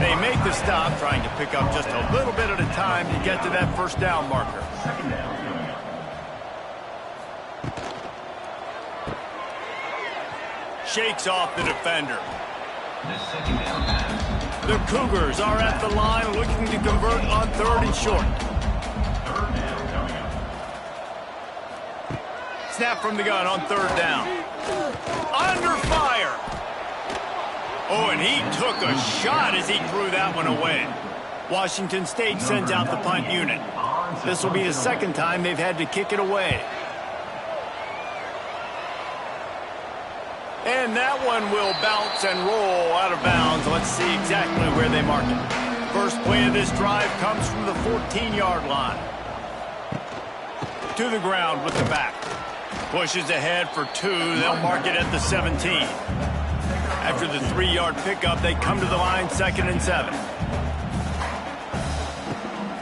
They make the stop, trying to pick up just a little bit at a time to get to that first down marker. Shakes off the defender. The Cougars are at the line looking to convert on 3rd and short. Snap from the gun on 3rd down. Under fire. Oh, and he took a shot as he threw that one away. Washington State sends out the punt unit. This will be the 2nd time they've had to kick it away. And that one will bounce and roll out of bounds. Let's see exactly where they mark it. First play of this drive comes from the 14-yard line. To the ground with the back. Pushes ahead for 2. They'll mark it at the 17. After the 3-yard pickup, they come to the line 2nd and 7.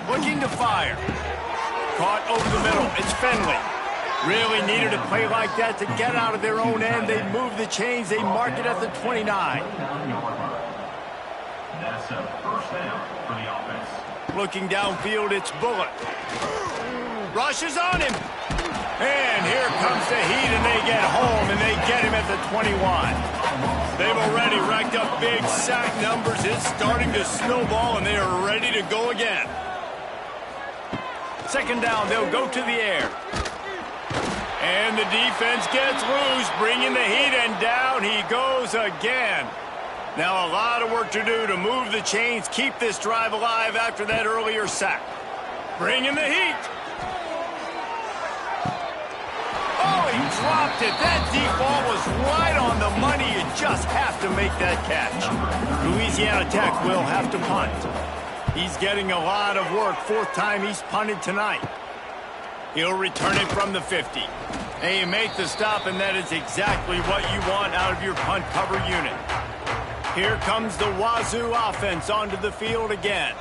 Looking to fire. Caught over the middle. It's Finley. Really needed a play like that to get out of their own end. They move the chains. They mark it at the 29. That's a first down for the offense. Looking downfield, it's Bullock. Rushes on him. And here comes the heat, and they get home, and they get him at the 21. They've already racked up big sack numbers. It's starting to snowball, and they are ready to go again. 2nd down, they'll go to the air. And the defense gets loose, bringing the heat, and down he goes again. Now a lot of work to do to move the chains, keep this drive alive after that earlier sack. Bringing the heat. Oh, he dropped it. That deep ball was right on the money. You just have to make that catch. Louisiana Tech will have to punt. He's getting a lot of work. 4th time he's punted tonight. He'll return it from the 50. And you make the stop, and that is exactly what you want out of your punt cover unit. Here comes the Wazoo offense onto the field again.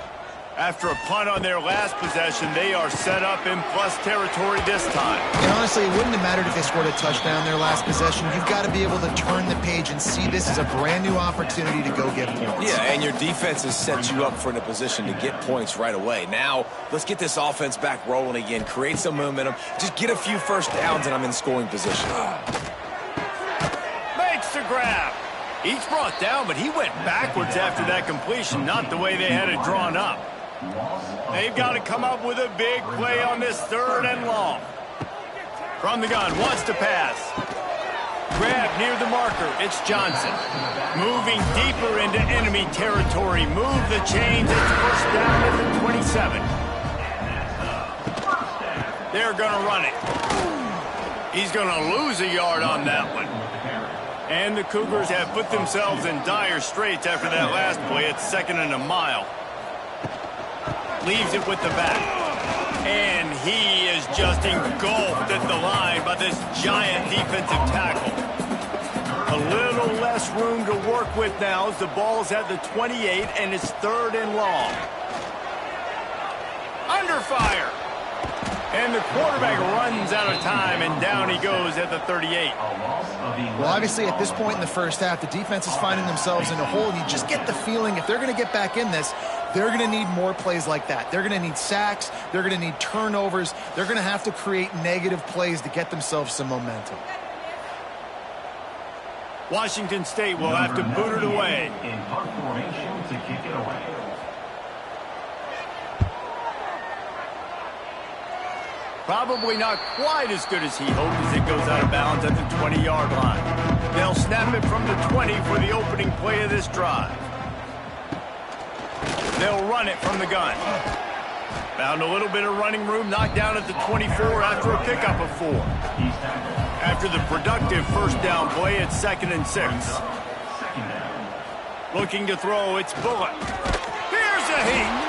After a punt on their last possession, they are set up in plus territory this time. And honestly, it wouldn't have mattered if they scored a touchdown their last possession. You've got to be able to turn the page and see this as a brand new opportunity to go get points. Yeah, and your defense has set you up for a position to get points right away. Now, let's get this offense back rolling again, create some momentum, just get a few first downs, and I'm in scoring position. Makes the grab. He's brought down, but he went backwards after that completion, not the way they had it drawn up. They've got to come up with a big play on this 3rd and long. From the gun, wants to pass. Grab near the marker, it's Johnson. Moving deeper into enemy territory. Move the chains, it's first down at the 27. They're going to run it. He's going to lose a yard on that one. And the Cougars have put themselves in dire straits after that last play. It's 2nd and a mile. Leaves it with the back. And he is just engulfed at the line by this giant defensive tackle. A little less room to work with now as the ball's at the 28 and it's 3rd and long. Under fire. And the quarterback runs out of time, and down he goes at the 38. Well, obviously, at this point in the first half, the defense is finding themselves in a hole. You just get the feeling if they're going to get back in this, they're going to need more plays like that. They're going to need sacks. They're going to need turnovers. They're going to have to create negative plays to get themselves some momentum. Washington State will have to boot it away. In punt formation to kick it away. Probably not quite as good as he hoped as it goes out of bounds at the 20-yard line. They'll snap it from the 20 for the opening play of this drive. They'll run it from the gun. Found a little bit of running room, knocked down at the 24 after a pickup of 4. After the productive first down play, it's 2nd and 6. Looking to throw, it's Bullock. Here's a heat.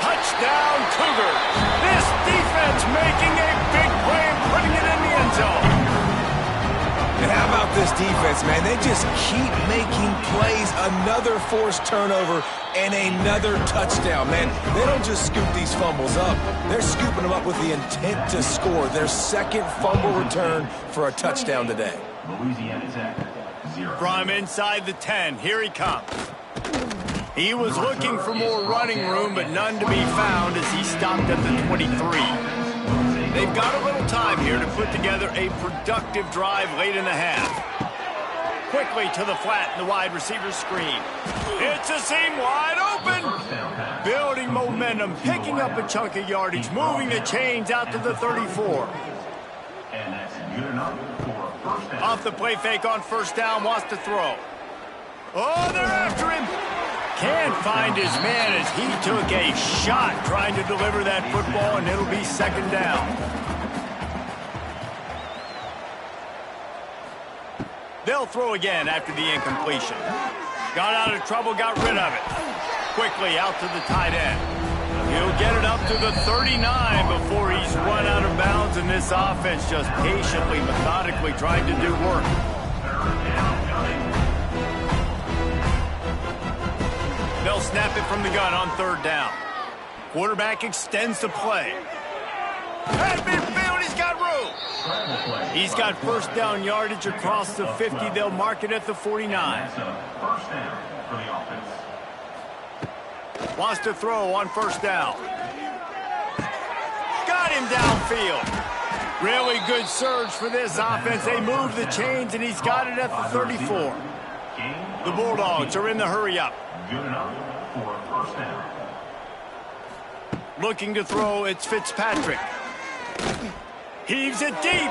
Touchdown, Cougar. This defense making a big play and putting it in the end zone. And how about this defense, man? They just keep making plays. Another forced turnover and another touchdown, man. They don't just scoop these fumbles up. They're scooping them up with the intent to score. Their 2nd fumble return for a touchdown today. Louisiana's at 0. From inside the 10, here he comes. He was looking for more running room, but none to be found as he stopped at the 23. They've got a little time here to put together a productive drive late in the half. Quickly to the flat in the wide receiver screen. It's a seam wide open. Building momentum, picking up a chunk of yardage, moving the chains out to the 34. And that's good enough for a first down. Off the play fake on first down, wants to throw. Oh, they're after him. Can't find his man as he took a shot trying to deliver that football, and it'll be 2nd down. They'll throw again after the incompletion. Got out of trouble, got rid of it. Quickly out to the tight end. He'll get it up to the 39 before he's run out of bounds, and this offense just patiently, methodically trying to do work. They'll snap it from the gun on 3rd down. Quarterback extends the play. At midfield, he's got room. He's got first down yardage across the 50. They'll mark it at the 49. That's a first down for the offense. Wants to throw on first down. Got him downfield. Really good surge for this offense. They move the chains, and he's got it at the 34. The Bulldogs are in the hurry-up. Good enough for a first down. Looking to throw, it's Fitzpatrick. Heaves it deep.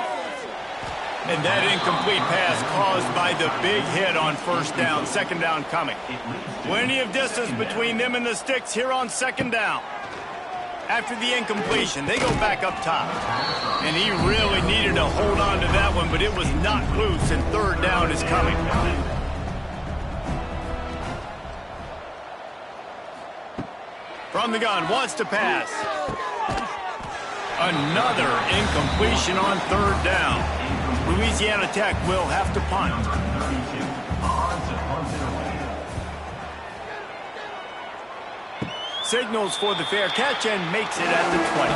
And that incomplete pass caused by the big hit on first down. 2nd down coming. Plenty of distance between them and the sticks here on 2nd down. After the incompletion, they go back up top. And he really needed to hold on to that one, but it was not loose, and 3rd down is coming. From the gun, wants to pass. Another incompletion on 3rd down. Louisiana Tech will have to punt. Signals for the fair catch and makes it at the 20.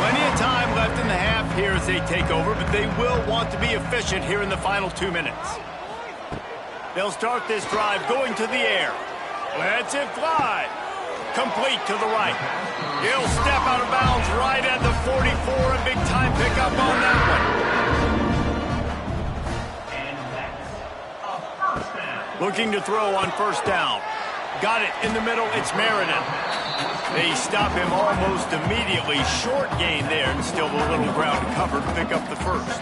Plenty of time left in the half here as they take over, but they will want to be efficient here in the final 2 minutes. They'll start this drive going to the air. Lets it fly. Complete to the right. He'll step out of bounds right at the 44. A big time pickup on that one. Looking to throw on first down. Got it in the middle. It's Meriden. They stop him almost immediately. Short gain there, and still a little ground to cover to pick up the first.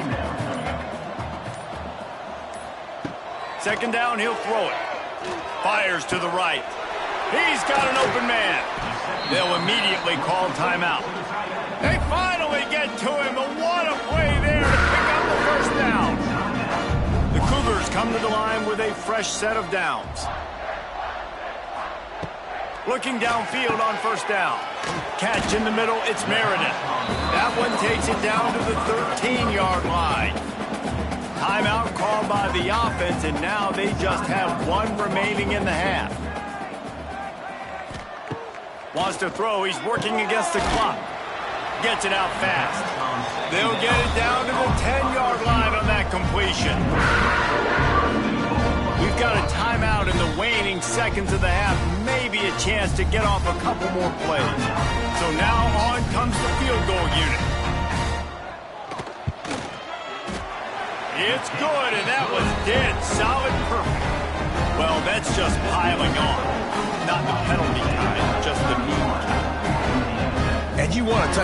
2nd down, he'll throw it. Fires to the right. He's got an open man. They'll immediately call timeout. They finally get to him. What a play there to pick up the first down. The Cougars come to the line with a fresh set of downs. Looking downfield on first down. Catch in the middle, it's Meriden. That one takes it down to the 13-yard line. Timeout called by the offense, and now they just have one remaining in the half. Wants to throw, he's working against the clock. Gets it out fast. They'll get it down to the 10-yard line on that completion. We've got a timeout in the waning seconds of the half. Maybe a chance to get off a couple more plays. So now on comes the field goal unit. It's good, and that was dead solid perfect. Well, that's just piling on. Not the penalty kind, just the mean kind.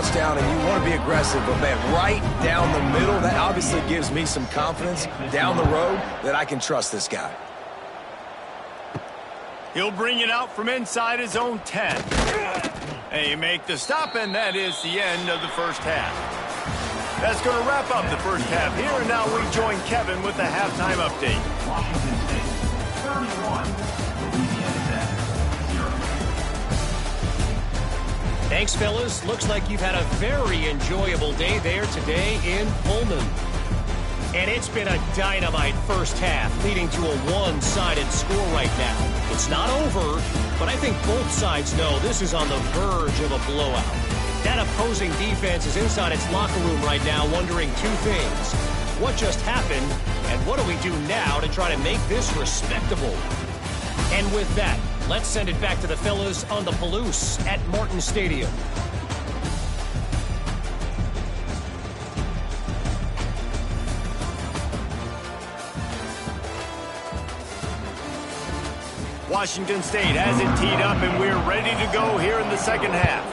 touchdown and you want to be aggressive, but, man, right down the middle, that obviously gives me some confidence down the road that I can trust this guy. He'll bring it out from inside his own 10. They make the stop, and that is the end of the first half. That's going to wrap up the first half here, and now we join Kevin with the halftime update. Washington State, 31, Louisiana Tech, 0. Thanks, fellas. Looks like you've had a very enjoyable day there today in Pullman. And it's been a dynamite first half, leading to a one-sided score right now. It's not over, but I think both sides know this is on the verge of a blowout. That opposing defense is inside its locker room right now wondering two things. What just happened, and what do we do now to try to make this respectable? And with that, let's send it back to the fellas on the Palouse at Martin Stadium. Washington State has it teed up, and we're ready to go here in the second half.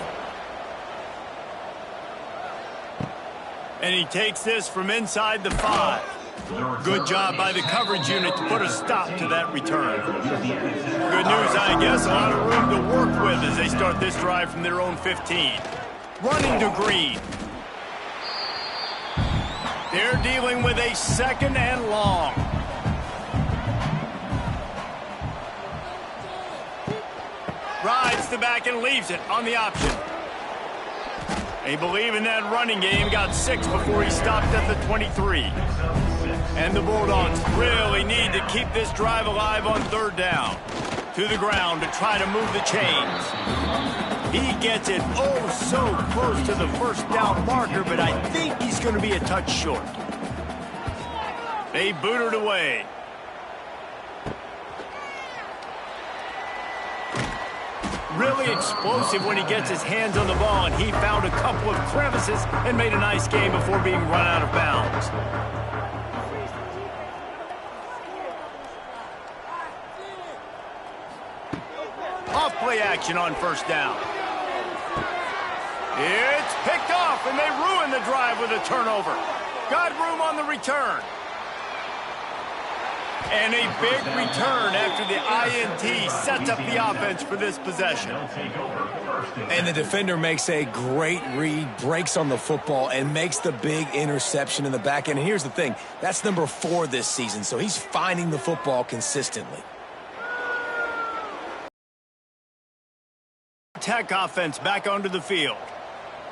And he takes this from inside the 5. Good job by the coverage unit to put a stop to that return. Good news, I guess, a lot of room to work with as they start this drive from their own 15. Running to Green. They're dealing with a second and long. Rides the back and leaves it on the option. They believe in that running game. Got 6 before he stopped at the 23. And the Bulldogs really need to keep this drive alive on third down. To the ground to try to move the chains. He gets it oh so close to the first down marker, but I think he's going to be a touch short. They boot it away. Really explosive when he gets his hands on the ball, and he found a couple of crevices and made a nice game before being run out of bounds. Off-play action on first down. It's picked off, and they ruin the drive with a turnover. Got room on the return. And a big return after the INT sets up the offense for this possession. And the defender makes a great read, breaks on the football, and makes the big interception in the back end. And here's the thing, that's number 4 this season, so he's finding the football consistently. Tech offense back onto the field.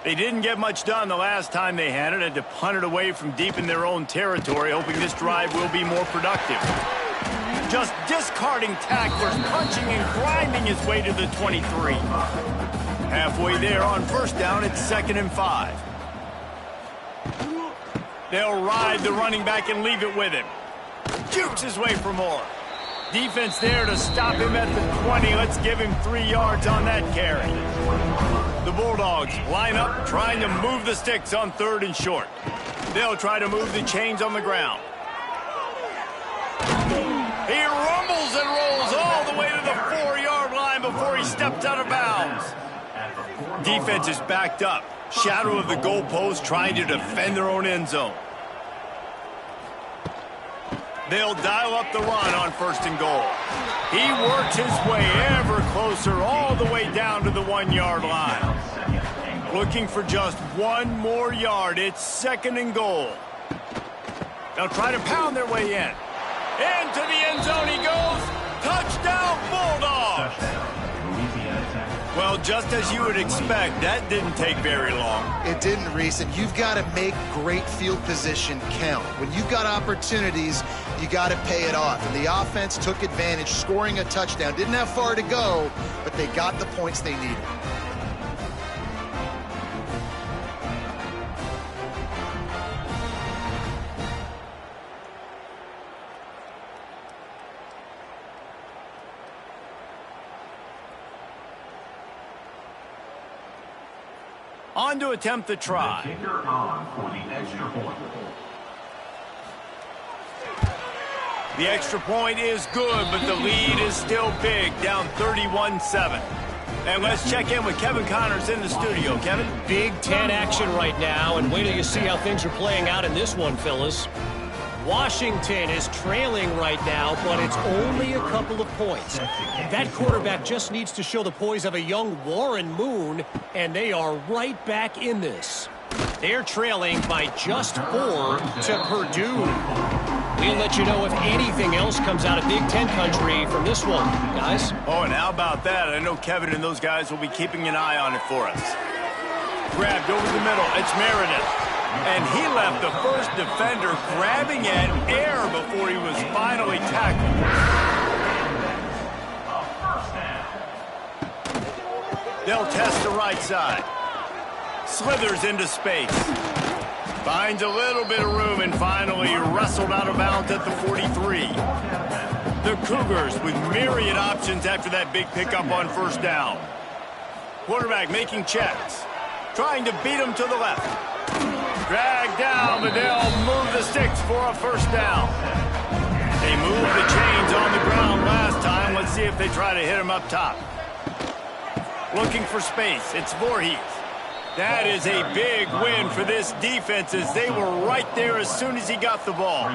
They didn't get much done the last time they had to punt it away from deep in their own territory, hoping this drive will be more productive. Just discarding tacklers, punching and grinding his way to the 23. Halfway there on first down, it's 2nd and 5. They'll ride the running back and leave it with him. Jukes his way for more. Defense there to stop him at the 20. Let's give him 3 yards on that carry. The Bulldogs line up, trying to move the sticks on 3rd and short. They'll try to move the chains on the ground. He rumbles and rolls all the way to the 4-yard line before he steps out of bounds. Defense is backed up. Shadow of the goalpost, trying to defend their own end zone. They'll dial up the run on 1st and goal. He works his way ever closer all the way down to the 1-yard line. Looking for just 1 more yard. It's 2nd and goal. They'll try to pound their way in. Into the end zone he goes. Touchdown, Bulldogs! Well, just as you would expect, that didn't take very long. It didn't, Reese, and you've got to make great field position count. When you've got opportunities, you got to pay it off. And the offense took advantage, scoring a touchdown. Didn't have far to go, but they got the points they needed. On to attempt the try. The kicker on for the extra point. The extra point is good, but the lead is still big, down 31-7. And let's check in with Kevin Connors in the studio. Kevin? Big Ten action right now, and wait till you see how things are playing out in this one, fellas. Washington is trailing right now, but it's only a couple of points. That quarterback just needs to show the poise of a young Warren Moon, and they are right back in this. They're trailing by just 4 to Purdue. We'll let you know if anything else comes out of Big Ten country from this one, guys. Oh, and how about that? I know Kevin and those guys will be keeping an eye on it for us. Grabbed over the middle. It's Meredith. And he left the first defender grabbing at air before he was finally tackled. They'll test the right side. Slithers into space. Finds a little bit of room and finally wrestled out of bounds at the 43. The Cougars with myriad options after that big pickup on first down. Quarterback making checks. Trying to beat him to the left. Dragged down, but they'll move the sticks for a first down. They moved the chains on the ground last time. Let's see if they try to hit him up top. Looking for space. It's Voorhees. That is a big win for this defense as they were right there as soon as he got the ball.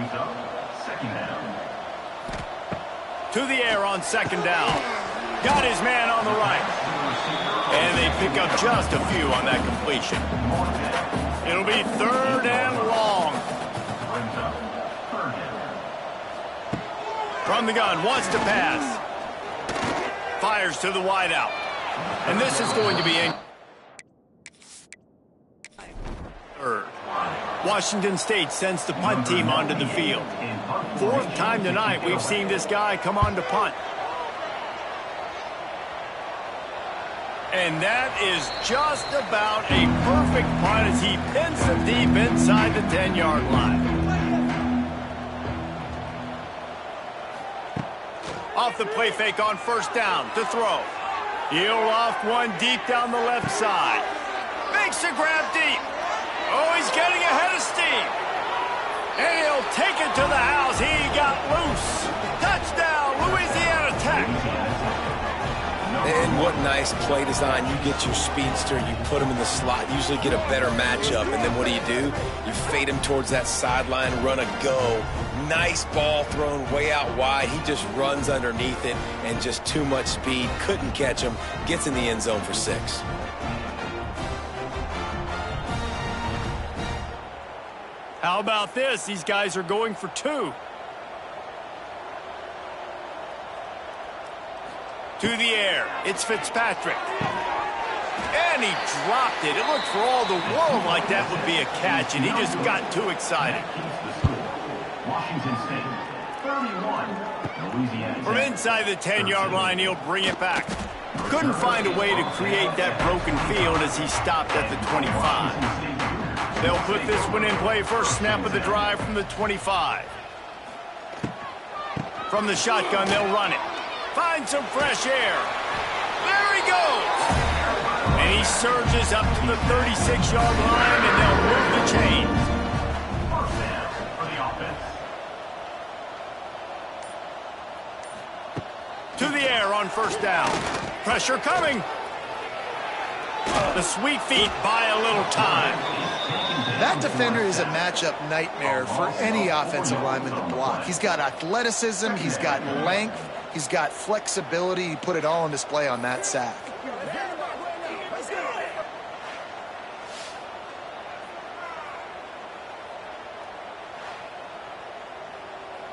To the air on second down. Got his man on the right. And they pick up just a few on that completion. It'll be third and long. From the gun, wants to pass. Fires to the wideout. And this is going to be in third. Washington State sends the punt team onto the field. Fourth time tonight we've seen this guy come on to punt. And that is just about a perfect punt as he pins them deep inside the 10-yard line. Off the play fake on first down to throw. He'll loft one deep down the left side. Makes a grab deep. Oh, he's getting ahead of steam. And he'll take it to the house. He got loose. Touchdown, Louisiana Tech. And what nice play design. You get your speedster, you put him in the slot, usually get a better matchup, and then what do? You fade him towards that sideline, run a go. Nice ball thrown way out wide. He just runs underneath it, and just too much speed. Couldn't catch him. Gets in the end zone for 6. How about this? These guys are going for 2. To the air, it's Fitzpatrick. And he dropped it. It looked for all the world like that would be a catch, and he just got too excited. Washington State, 31, Louisiana. From inside the 10-yard line, he'll bring it back. Couldn't find a way to create that broken field as he stopped at the 25. They'll put this one in play first snap of the drive from the 25. From the shotgun, they'll run it. Find some fresh air. There he goes. And he surges up to the 36-yard line, and they'll move the chains. First down for the offense. To the air on first down. Pressure coming. The sweet feet buy a little time. That defender is a matchup nightmare for any offensive lineman to block. He's got athleticism, he's got length, he's got flexibility. He put it all on display on that sack.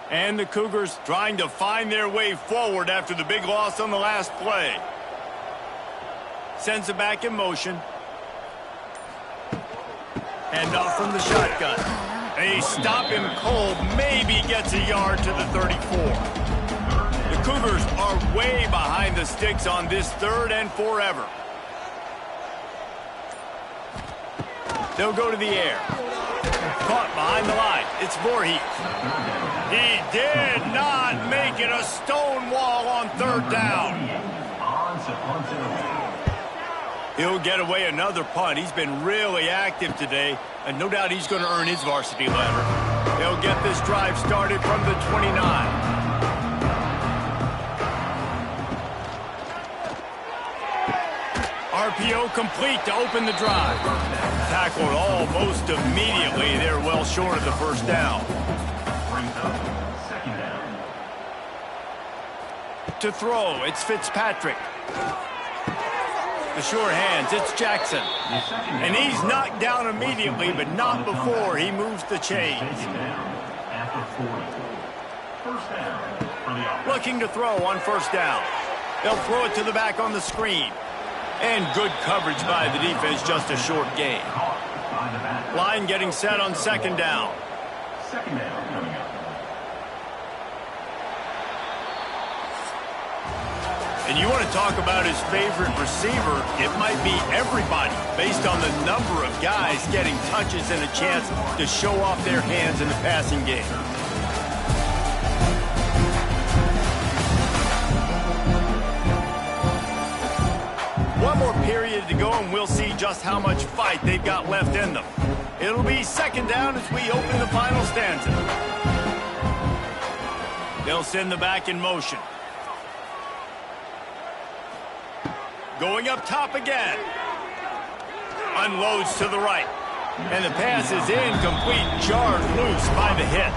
And the Cougars trying to find their way forward after the big loss on the last play. Sends it back in motion. And off from the shotgun. They stop him cold. Maybe gets a yard to the 34. The Cougars are way behind the sticks on this 3rd and forever. They'll go to the air. Caught behind the line. It's Voorhees. He did not make it a stone wall on 3rd down. He'll get away another punt. He's been really active today, and no doubt he's going to earn his varsity letter. They'll get this drive started from the 29. RPO complete to open the drive. Tackled almost immediately. They're well short of the first down. Brings up second down. To throw, it's Fitzpatrick. The sure hands, it's Jackson. And he's knocked down immediately, but not before he moves the chains. Taken down after 40. First down for the offense. Looking to throw on first down. They'll throw it to the back on the screen. And good coverage by the defense, just a short gain. Caught by the back. Line getting set on second down. Second down coming up. And you want to talk about his favorite receiver, it might be everybody, based on the number of guys getting touches and a chance to show off their hands in the passing game. One more period to go, and we'll see just how much fight they've got left in them. It'll be second down as we open the final stanza. They'll send the back in motion. Going up top again. Unloads to the right. And the pass is incomplete, jarred loose by the hit.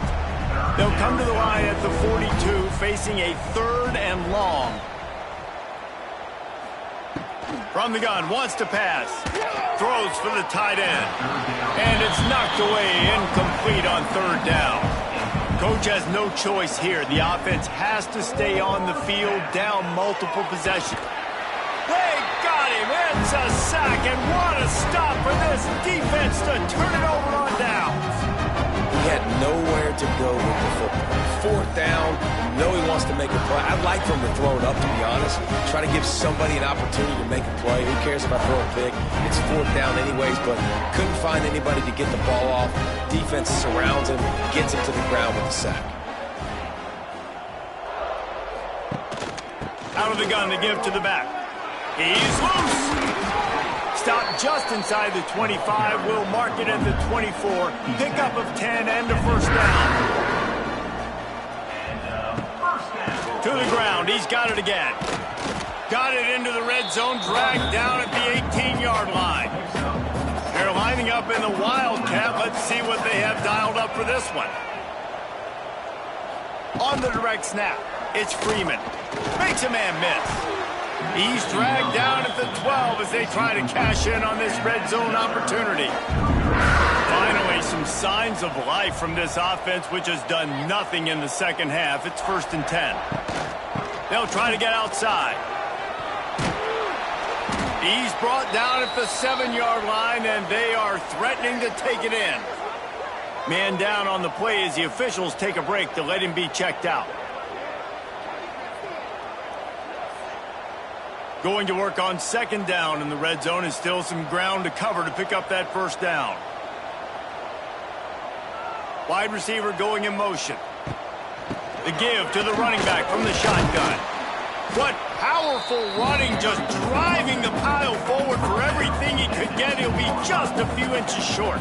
They'll come to the line at the 42, facing a third and long. From the gun, wants to pass. Throws for the tight end. And it's knocked away, incomplete on third down. Coach has no choice here. The offense has to stay on the field, down multiple possessions. They got him. It's a sack, and what a stop for this defense to turn it over on downs. He had nowhere to go with the football. Fourth down, he wants to make a play. I'd like for him to throw it up, to be honest. Try to give somebody an opportunity to make a play. Who cares if I throw a pick? It's fourth down anyways, but couldn't find anybody to get the ball off. Defense surrounds him, gets him to the ground with the sack. Out of the gun, they give to the back. He's loose. Stopped just inside the 25. Will mark it at the 24. Pickup of 10 and a first down. To the ground. He's got it again. Got it into the red zone. Dragged down at the 18-yard line. They're lining up in the Wildcat. Let's see what they have dialed up for this one. On the direct snap, it's Freeman. Makes a man miss. He's dragged down at the 12 as they try to cash in on this red zone opportunity. Finally, some signs of life from this offense, which has done nothing in the second half. It's 1st and 10. They'll try to get outside. He's brought down at the 7-yard line, and they are threatening to take it in. Man down on the play as the officials take a break to let him be checked out. Going to work on second down in the red zone, and still some ground to cover to pick up that first down. Wide receiver going in motion. The give to the running back from the shotgun. What powerful running, just driving the pile forward for everything he could get. He'll be just a few inches short.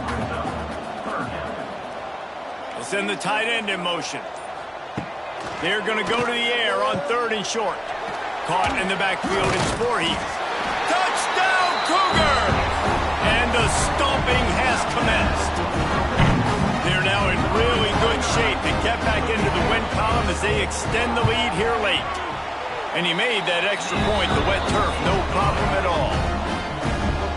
They'll send the tight end in motion. They're going to go to the air on 3rd and short. Caught in the backfield, it's Voorhees. Touchdown, Cougar! And the stomping has commenced. They're now in really good shape to get back into the win column as they extend the lead here late. And he made that extra point, the wet turf, no problem at all.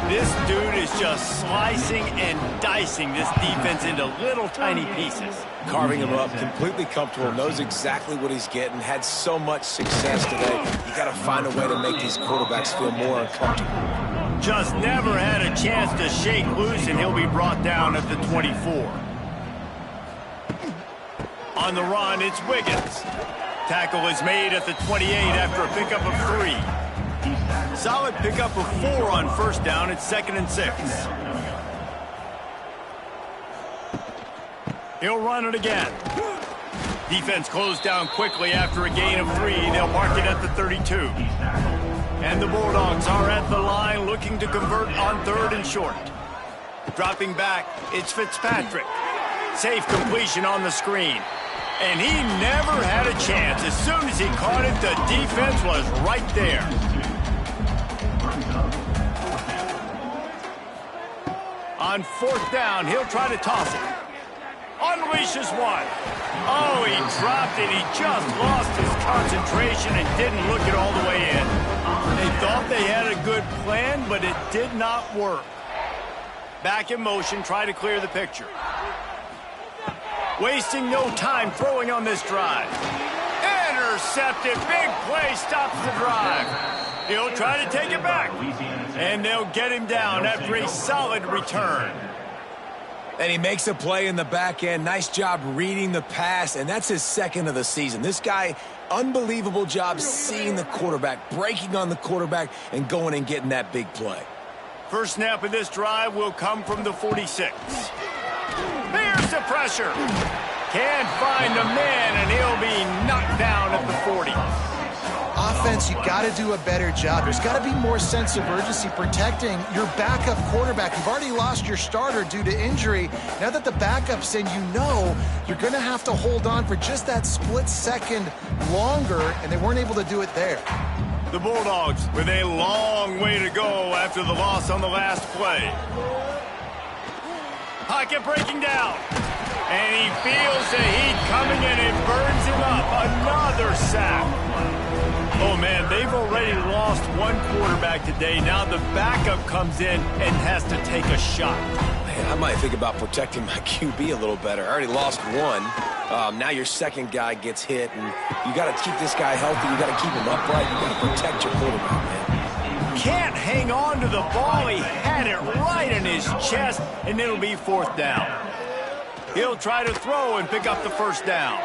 This dude is just slicing and dicing this defense into little tiny pieces. Carving him up, completely comfortable, knows exactly what he's getting, had so much success today. You got to find a way to make these quarterbacks feel more uncomfortable. Just never had a chance to shake loose, and he'll be brought down at the 24. On the run, it's Wiggins. Tackle is made at the 28 after a pickup of 3. Solid pickup of 4 on first down. It's 2nd and 6. He'll run it again. Defense closed down quickly after a gain of 3. They'll mark it at the 32. And the Bulldogs are at the line looking to convert on 3rd and short. Dropping back, it's Fitzpatrick. Safe completion on the screen. And he never had a chance. As soon as he caught it, the defense was right there. On fourth down, he'll try to toss it. Unleashes one. Oh, he dropped it. He just lost his concentration and didn't look it all the way in. They thought they had a good plan, but it did not work. Back in motion, try to clear the picture. Wasting no time throwing on this drive. Intercepted. Big play stops the drive. He'll try to take it back. And they'll get him down after a solid return. And he makes a play in the back end. Nice job reading the pass, and that's his second of the season. This guy, unbelievable job seeing the quarterback, breaking on the quarterback, and going and getting that big play. First snap of this drive will come from the 46. Here's the pressure. Can't find the man, and he'll be knocked down at the 40. Offense, you got to do a better job. There's got to be more sense of urgency protecting your backup quarterback. You've already lost your starter due to injury. Now that the backup's in, you know you're going to have to hold on for just that split second longer, and they weren't able to do it there. The Bulldogs with a long way to go after the loss on the last play. Pocket breaking down. And he feels the heat coming and it burns him up. Another sack. Oh, man, they've already lost one quarterback today. Now the backup comes in and has to take a shot. Man, I might think about protecting my QB a little better. I already lost one. Now your second guy gets hit, and you got to keep this guy healthy. You got to keep him upright. You got to protect your quarterback, man. Can't hang on to the ball. He had it right in his chest, and it'll be fourth down. He'll try to throw and pick up the first down.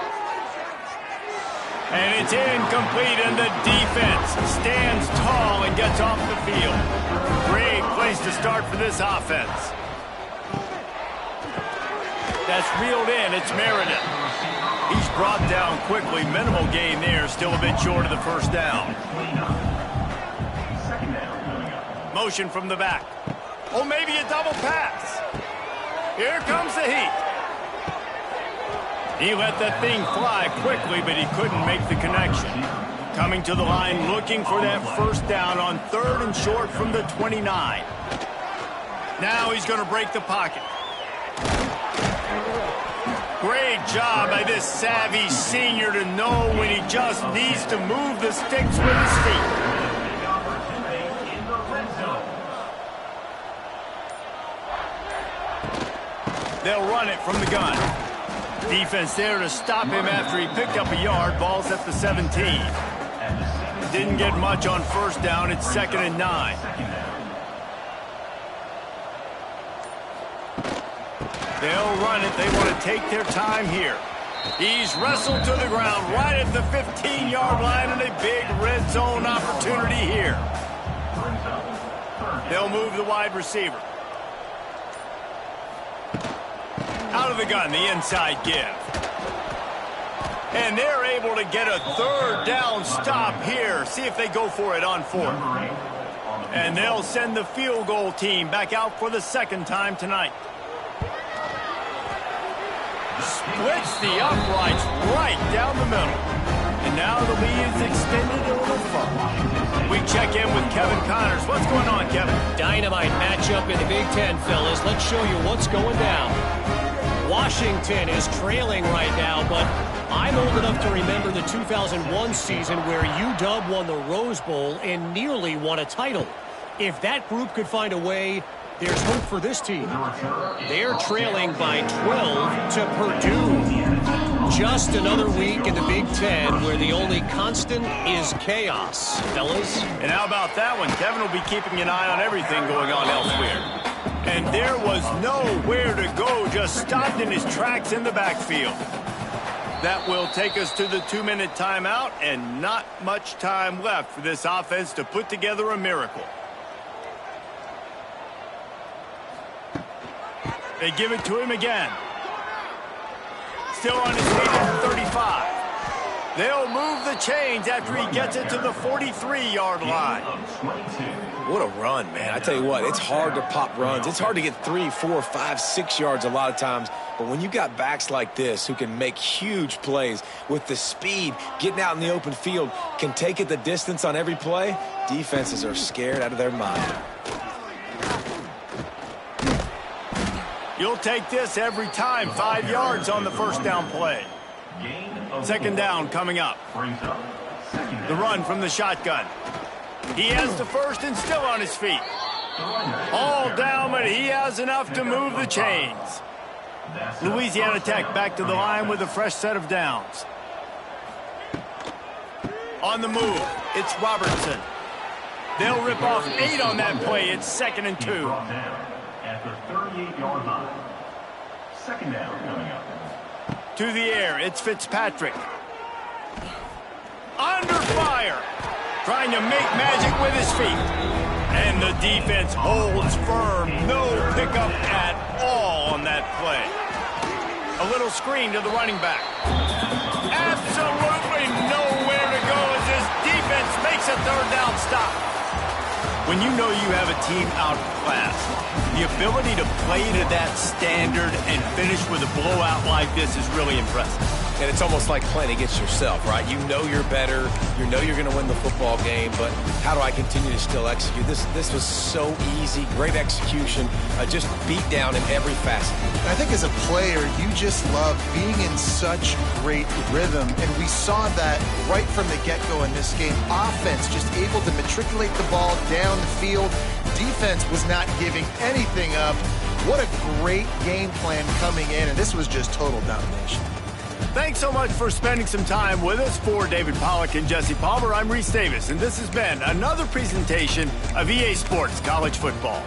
And it's incomplete, and the defense stands tall and gets off the field. Great place to start for this offense. That's reeled in. It's Meredith. He's brought down quickly. Minimal gain there. Still a bit short of the first down. Motion from the back. Oh, maybe a double pass. Here comes the heat. He let that thing fly quickly, but he couldn't make the connection. Coming to the line, looking for that first down on third and short from the 29. Now he's going to break the pocket. Great job by this savvy senior to know when he just needs to move the sticks with his feet. They'll run it from the gun. Defense there to stop him after he picked up a yard. Ball's at the 17. Didn't get much on first down. It's 2nd and 9. They'll run it. They want to take their time here. He's wrestled to the ground right at the 15-yard line, and a big red zone opportunity here. They'll move the wide receiver. Out of the gun, the inside give. And they're able to get a third down stop here. See if they go for it on fourth. And they'll send the field goal team back out for the second time tonight. Splits the uprights right down the middle. And now the lead is extended a little further. We check in with Kevin Connors. What's going on, Kevin? Dynamite matchup in the Big Ten, fellas. Let's show you what's going down. Washington is trailing right now, but I'm old enough to remember the 2001 season where UW won the Rose Bowl and nearly won a title. If that group could find a way, there's hope for this team. They're trailing by 12 to Purdue. Just another week in the Big Ten where the only constant is chaos, fellas. And how about that one? Kevin will be keeping an eye on everything going on elsewhere. And there was nowhere to go, just stopped in his tracks in the backfield. That will take us to the 2-minute timeout, and not much time left for this offense to put together a miracle. They give it to him again. Still on his feet at the 35. They'll move the chains after he gets it to the 43-yard line. What a run, man. I tell you what, it's hard to pop runs. It's hard to get 3, 4, 5, 6 yards a lot of times. But when you got backs like this who can make huge plays with the speed, getting out in the open field, can take it the distance on every play, defenses are scared out of their mind. You'll take this every time. 5 yards on the first down play. Second down coming up. The run from the shotgun. He has the first and still on his feet. All down, but he has enough to move the chains. Louisiana Tech back to the line with a fresh set of downs. On the move, it's Robertson. They'll rip off 8 on that play. It's 2nd and 2. At the 38-yard line. Second down coming up. To the air, it's Fitzpatrick. Under fire. Trying to make magic with his feet. And the defense holds firm. No pickup at all on that play. A little screen to the running back. Absolutely nowhere to go as this defense makes a third down stop. When you know you have a team outclassed, the ability to play to that standard and finish with a blowout like this is really impressive. And it's almost like playing against yourself, right? You know you're better. You know you're going to win the football game, but how do I continue to still execute? This was so easy. Great execution. Just beat down in every facet. I think as a player, you just love being in such great rhythm, and we saw that right from the get-go in this game. Offense just able to matriculate the ball down the field. Defense was not giving anything up. What a great game plan coming in, and this was just total domination. Thanks so much for spending some time with us. For David Pollack and Jesse Palmer, I'm Reese Davis, and this has been another presentation of EA Sports College Football.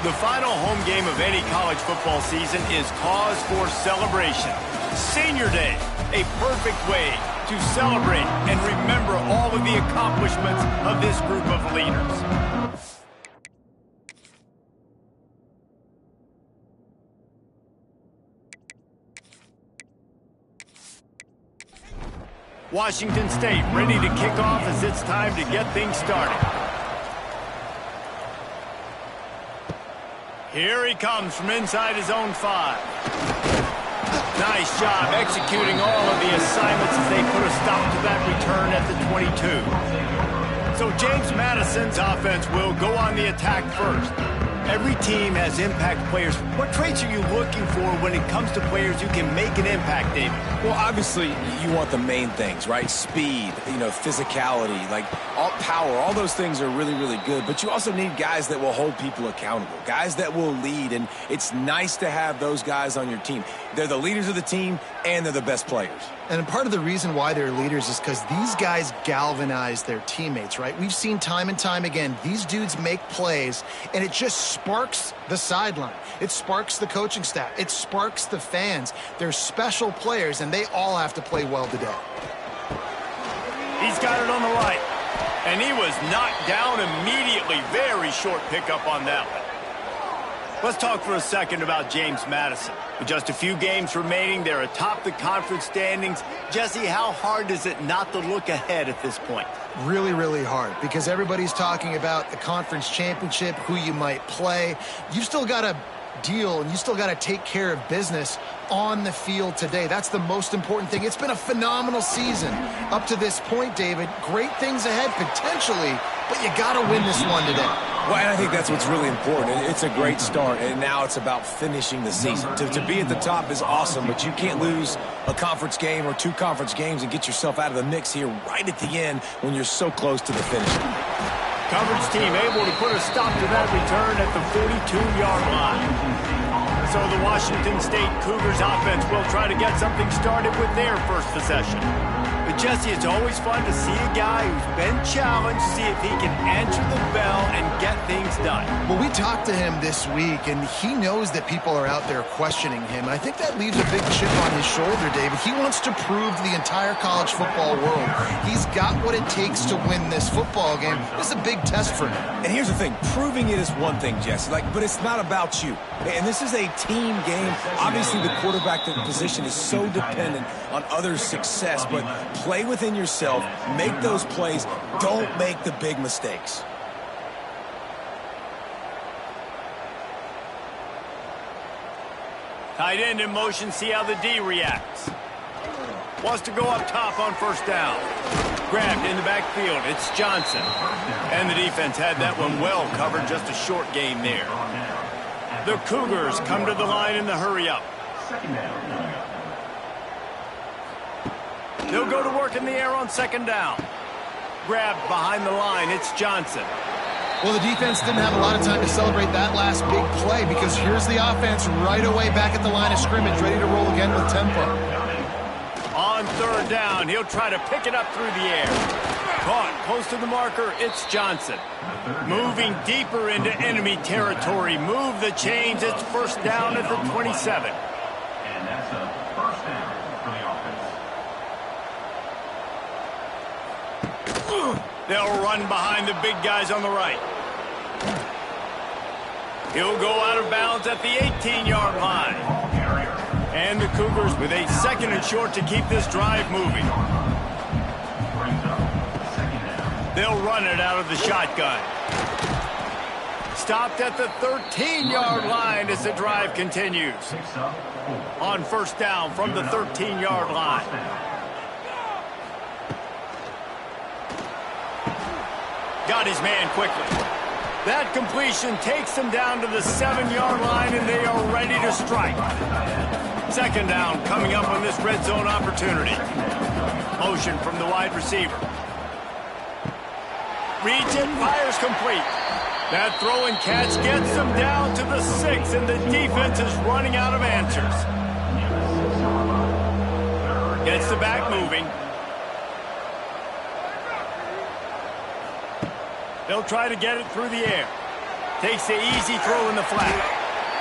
The final home game of any college football season is cause for celebration. Senior Day, a perfect way to celebrate and remember all of the accomplishments of this group of leaders. Washington State ready to kick off as it's time to get things started. Here he comes from inside his own 5. Nice job executing all of the assignments as they put a stop to that return at the 22. So James Madison's offense will go on the attack first. Every team has impact players. What traits are you looking for when it comes to players who can make an impact, David? Well, obviously, you want the main things, right? Speed, physicality, all power. All those things are really, really good. But you also need guys that will hold people accountable, guys that will lead. And it's nice to have those guys on your team. They're the leaders of the team, and they're the best players. And part of the reason why they're leaders is because these guys galvanize their teammates, right? We've seen time and time again, these dudes make plays, and it just sparks the sideline. It sparks the coaching staff. It sparks the fans. They're special players, and they all have to play well today. He's got it on the right, and he was knocked down immediately. Very short pickup on that one. Let's talk for a second about James Madison. With just a few games remaining, they're atop the conference standings. Jesse, how hard is it not to look ahead at this point? Really, really hard, because everybody's talking about the conference championship, who you might play. You've still got to deal, and you still got to take care of business on the field today. That's the most important thing. It's been a phenomenal season up to this point, David. Great things ahead, potentially, but you got to win this one today. Well, and I think that's what's really important. It's a great start, and now it's about finishing the season. To be at the top is awesome, but you can't lose a conference game or 2 conference games and get yourself out of the mix here right at the end when you're so close to the finish. Coverage team able to put a stop to that return at the 42-yard line. So the Washington State Cougars offense will try to get something started with their first possession. But Jesse, it's always fun to see a guy who's been challenged, see if he can answer the bell and get things done. Well, we talked to him this week, and he knows that people are out there questioning him. And I think that leaves a big chip on his shoulder, David. He wants to prove to the entire college football world he's got what it takes to win this football game. This is a big test for him. And here's the thing. Proving it is one thing, Jesse, but it's not about you. And this is a team game. Obviously, the quarterback position is so dependent on others' success, but play within yourself, make those plays, don't make the big mistakes. Tight end in motion, see how the D reacts. Wants to go up top on first down. Grabbed in the backfield, it's Johnson. And the defense had that one well covered, just a short gain there. The Cougars come to the line in the hurry-up. They'll go to work in the air on second down. Grabbed behind the line, it's Johnson. Well, the defense didn't have a lot of time to celebrate that last big play, because here's the offense right away back at the line of scrimmage, ready to roll again with tempo. On third down, he'll try to pick it up through the air. Caught close to the marker, it's Johnson. Moving deeper into enemy territory. Move the chains, it's first down at the 27. And that's a first down for the offense. They'll run behind the big guys on the right. He'll go out of bounds at the 18-yard line. And the Cougars with a second and short to keep this drive moving. They'll run it out of the shotgun. Stopped at the 13-yard line as the drive continues. On first down from the 13-yard line. Got his man quickly. That completion takes them down to the 7-yard line, and they are ready to strike. Second down coming up on this red zone opportunity. Motion from the wide receiver. Reads it, fires complete. That throw and catch gets them down to the 6, and the defense is running out of answers. Gets the back moving. They'll try to get it through the air. Takes the easy throw in the flat.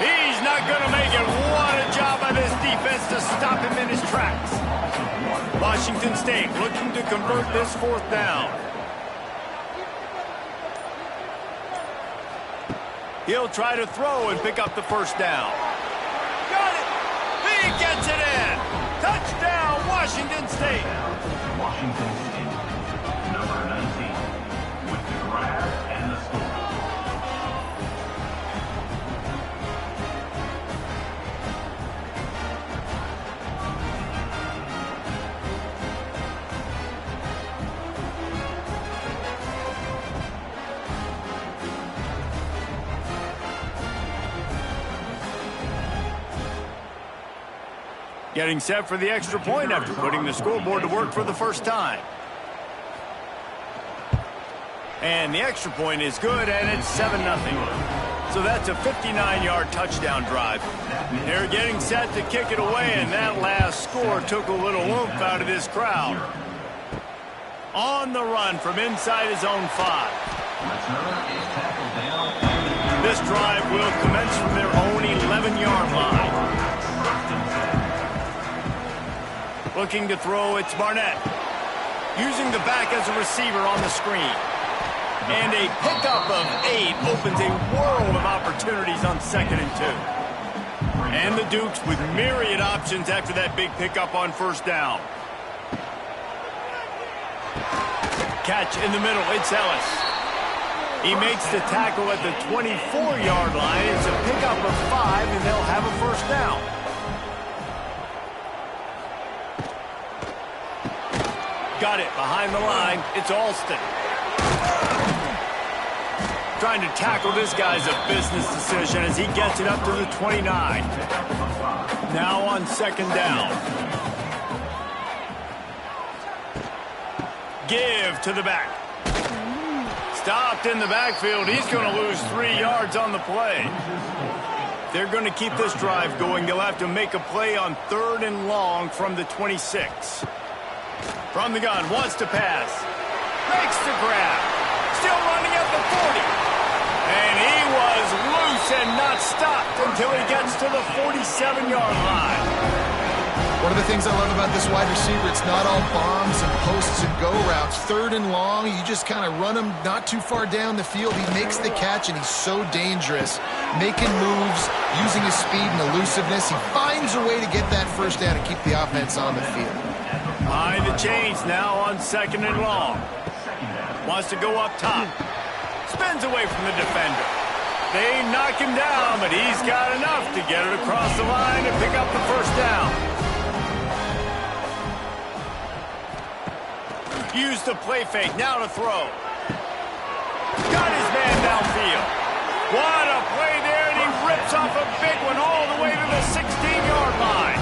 He's not going to make it. What a job by this defense to stop him in his tracks. Washington State looking to convert this 4th down. He'll try to throw and pick up the 1st down. Got it! He gets it in! Touchdown, Washington State! Washington State, number 19, with the grab and the score. Getting set for the extra point after putting the scoreboard to work for the first time. And the extra point is good, and it's 7-0. So that's a 59-yard touchdown drive. They're getting set to kick it away, and that last score took a little oomph out of this crowd. On the run from inside his own 5. This drive will commence from their own 11-yard line. Looking to throw, it's Barnett. Using the back as a receiver on the screen. And a pickup of 8 opens a world of opportunities on 2nd and 2. And the Dukes with myriad options after that big pickup on 1st down. Catch in the middle, it's Ellis. He makes the tackle at the 24-yard line. It's a pickup of 5, and they'll have a 1st down. Got it behind the line. It's Alston. Trying to tackle this guy's a business decision as he gets it up to the 29. Now on 2nd down. Give to the back. Stopped in the backfield. He's going to lose 3 yards on the play. They're going to keep this drive going. They'll have to make a play on 3rd and long from the 26. From the gun, wants to pass. Makes the grab. Still running at the 40. And he was loose and not stopped until he gets to the 47-yard line. One of the things I love about this wide receiver, it's not all bombs and posts and go routes. 3rd and long, you just kind of run him not too far down the field. He makes the catch, and he's so dangerous, making moves, using his speed and elusiveness. He finds a way to get that 1st down and keep the offense on the field. Behind the chains now on 2nd and long. Wants to go up top. Spins away from the defender. They knock him down, but he's got enough to get it across the line and pick up the 1st down. Use the play fake, now to throw. Got his man downfield. What a play there, and he rips off a big one all the way to the 16-yard line.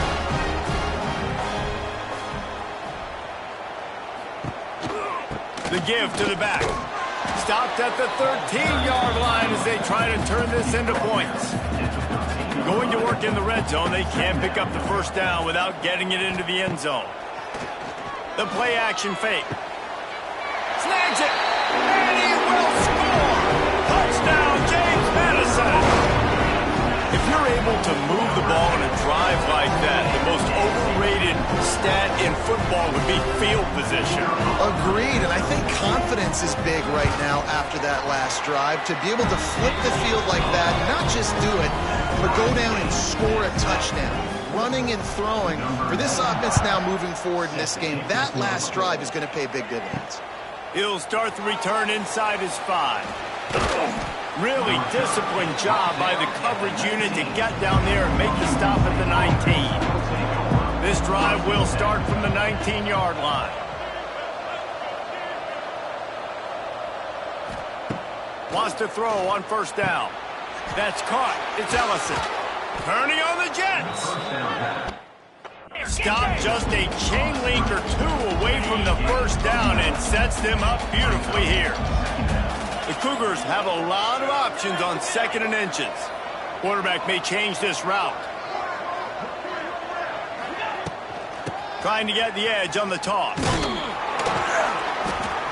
The give to the back. Stopped at the 13-yard line as they try to turn this into points. Going to work in the red zone, they can't pick up the 1st down without getting it into the end zone. The play action fake. Snags it, and he will score! Touchdown, James Madison! If you're able to move the ball in a drive like that, the most overrated stat in football would be field position. Agreed, and I think confidence is big right now after that last drive. To be able to flip the field like that, not just do it, but go down and score a touchdown. Running and throwing. For this offense now moving forward in this game, that last drive is going to pay big dividends. He'll start the return inside his 5. Really disciplined job by the coverage unit to get down there and make the stop at the 19. This drive will start from the 19-yard line. Wants to throw on 1st down. That's caught. It's Ellison. Turning on the Jets. Stop just a chain link or 2 away from the 1st down and sets them up beautifully here. The Cougars have a lot of options on 2nd and inches. Quarterback may change this route. Trying to get the edge on the toss.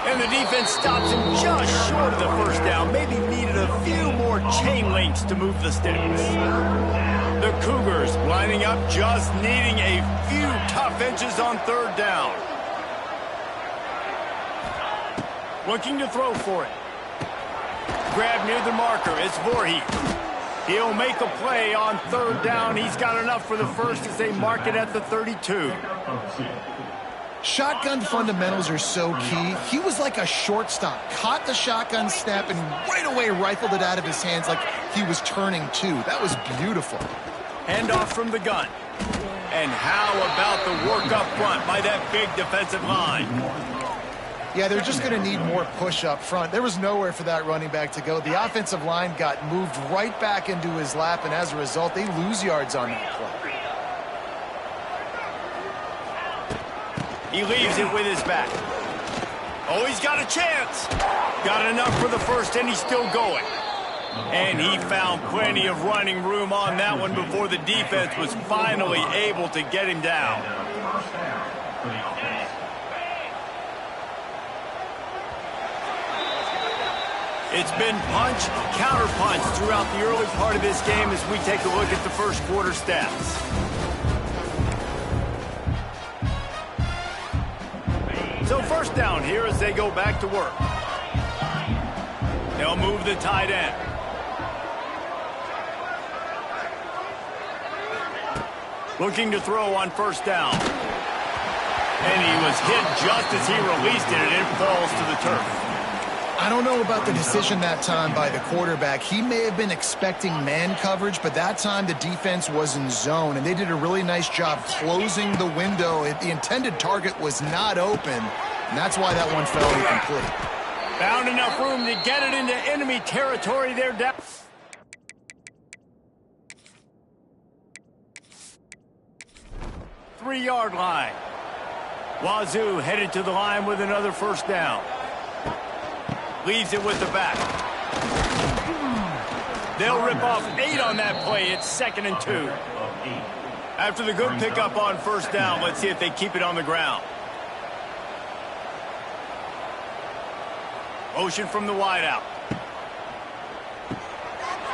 And the defense stops him just short of the first down. Maybe needed a few more chain links to move the sticks. The Cougars lining up, just needing a few tough inches on third down. Looking to throw for it. Grab near the marker. It's Voorhees. He'll make a play on third down. He's got enough for the first as they mark it at the 32. Shotgun fundamentals are so key. He was like a shortstop. Caught the shotgun snap and right away rifled it out of his hands like he was turning two. That was beautiful. Handoff from the gun. And how about the work up front by that big defensive line? Yeah, they're just going to need more push up front. There was nowhere for that running back to go. The offensive line got moved right back into his lap, and as a result, they lose yards on that play. He leaves it with his back. Oh, he's got a chance. Got enough for the first, and he's still going. And he found plenty of running room on that one before the defense was finally able to get him down. It's been punch, counter punch throughout the early part of this game as we take a look at the first quarter stats. So first down here as they go back to work. They'll move the tight end. Looking to throw on first down. And he was hit just as he released it, and it falls to the turf. I don't know about the decision that time by the quarterback. He may have been expecting man coverage, but that time the defense was in zone, and they did a really nice job closing the window. The intended target was not open, and that's why that one fell incomplete. Found enough room to get it into enemy territory there down. Three-yard line. Wazoo headed to the line with another first down. Leaves it with the back. They'll rip off 8 on that play. It's 2nd and 2. After the good pickup on first down, let's see if they keep it on the ground. Motion from the wideout.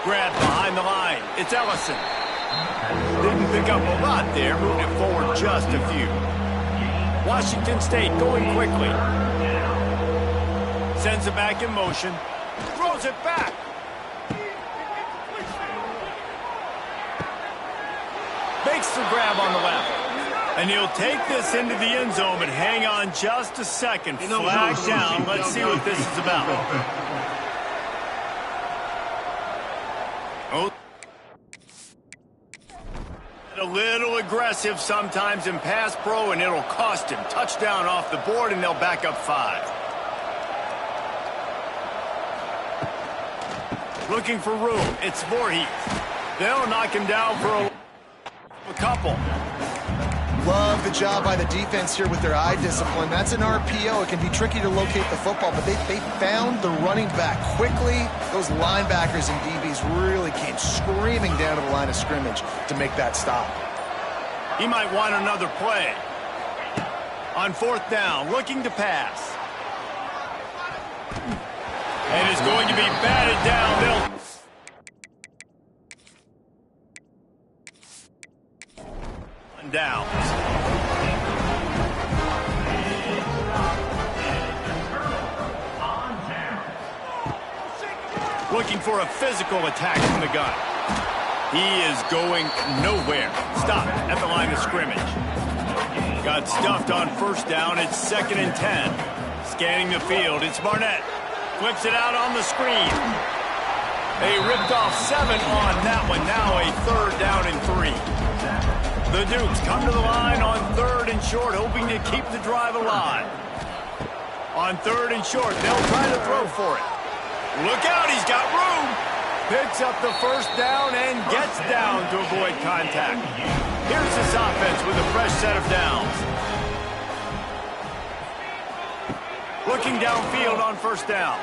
Grab behind the line. It's Ellison. Didn't pick up a lot there, moving it forward just a few. Washington State going quickly. Sends it back in motion. Throws it back. Makes the grab on the left. And he'll take this into the end zone, but hang on just a second. Flag down. Let's see what this is about. Oh. A little aggressive sometimes in pass pro, and it'll cost him. Touchdown off the board, and they'll back up 5. Looking for room. It's Voorhees. They'll knock him down for a couple. Love the job by the defense here with their eye discipline. That's an RPO. It can be tricky to locate the football, but they found the running back quickly. Those linebackers and DBs really came screaming down to the line of scrimmage to make that stop. He might want another play. On fourth down, looking to pass. And it's going to be batted down. Down. Looking for a physical attack from the gun. He is going nowhere. Stopped at the line of scrimmage. Got stuffed on first down. It's 2nd and 10. Scanning the field. It's Barnett. Flips it out on the screen. They ripped off 7 on that one. Now a 3rd down and 3. The Dukes come to the line on 3rd and short, hoping to keep the drive alive. On 3rd and short, they'll try to throw for it. Look out, he's got room. Picks up the first down and gets down to avoid contact. Here's this offense with a fresh set of downs. Looking downfield on first down.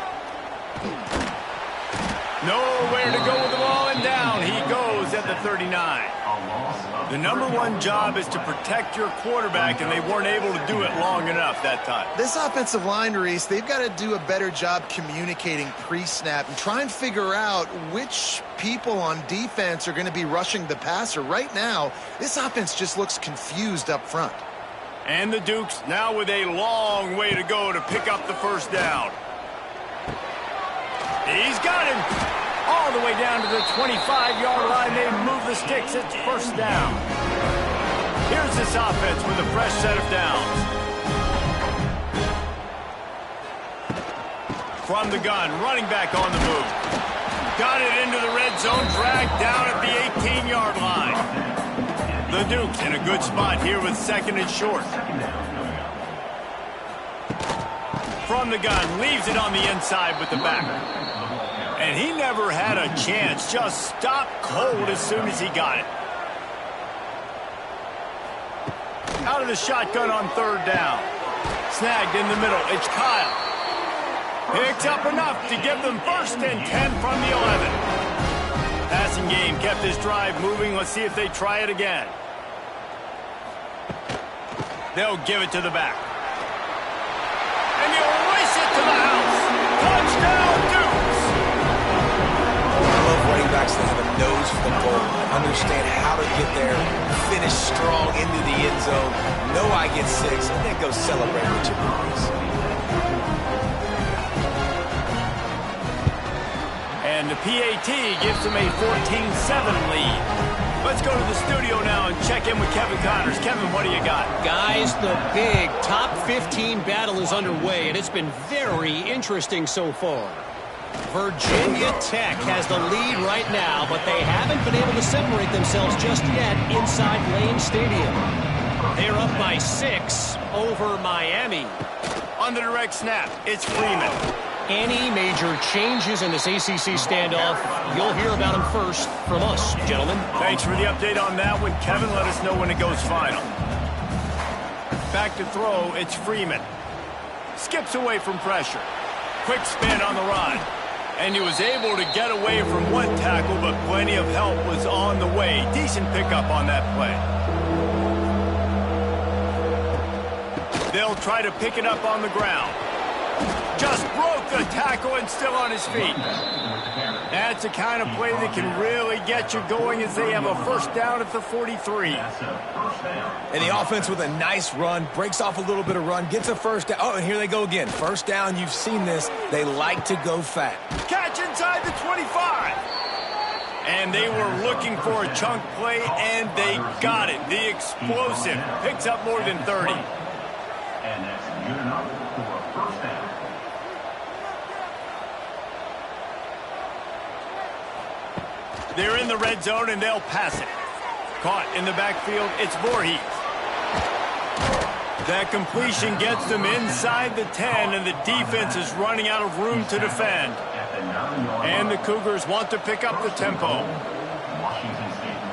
Nowhere to go with the ball, and down he goes at the 39. A loss of The number one job is to protect your quarterback, and they weren't able to do it long enough that time. This offensive line, Reese, they've got to do a better job communicating pre-snap and try and figure out which people on defense are going to be rushing the passer. Right now, this offense just looks confused up front. And the Dukes now with a long way to go to pick up the first down. He's got him all the way down to the 25-yard line. They move the sticks. It's first down. Here's this offense with a fresh set of downs. From the gun, running back on the move. Got it into the red zone, dragged down at the 18-yard line. The Dukes in a good spot here with second and short. From the gun, leaves it on the inside with the back. And he never had a chance, just stopped cold as soon as he got it. Out of the shotgun on third down. Snagged in the middle, it's Kyle. Picks up enough to give them first and 10 from the 11. Passing game kept this drive moving. Let's see if they try it again. They'll give it to the back. And he'll race it to the house. Touchdown, Dukes! I love running backs that have a nose for the goal, understand how to get there, finish strong into the end zone, know I get 6, and then go celebrate with your boys. And the PAT gives them a 14-7 lead. Let's go to the studio now and check in with Kevin Connors. Kevin, what do you got? Guys, the big top 15 battle is underway, and it's been very interesting so far. Virginia Tech has the lead right now, but they haven't been able to separate themselves just yet inside Lane Stadium. They're up by 6 over Miami. On the direct snap, it's Freeman. Any major changes in this ACC standoff, you'll hear about them first from us, gentlemen. Thanks for the update on that one, Kevin. Let us know when it goes final. Back to throw, it's Freeman. Skips away from pressure. Quick spin on the run. And he was able to get away from one tackle, but plenty of help was on the way. Decent pickup on that play. They'll try to pick it up on the ground. Just broke the tackle and still on his feet. That's the kind of play that can really get you going as they have a first down at the 43. And the offense with a nice run, breaks off a little bit of run, gets a first down. Oh, and here they go again. First down, you've seen this. They like to go fat. Catch inside the 25. And they were looking for a chunk play, and they got it. The explosive picks up more than 30. And that's good enough for a first down. They're in the red zone, and they'll pass it. Caught in the backfield, it's Voorhees. That completion gets them inside the 10, and the defense is running out of room to defend. And the Cougars want to pick up the tempo. Washington State.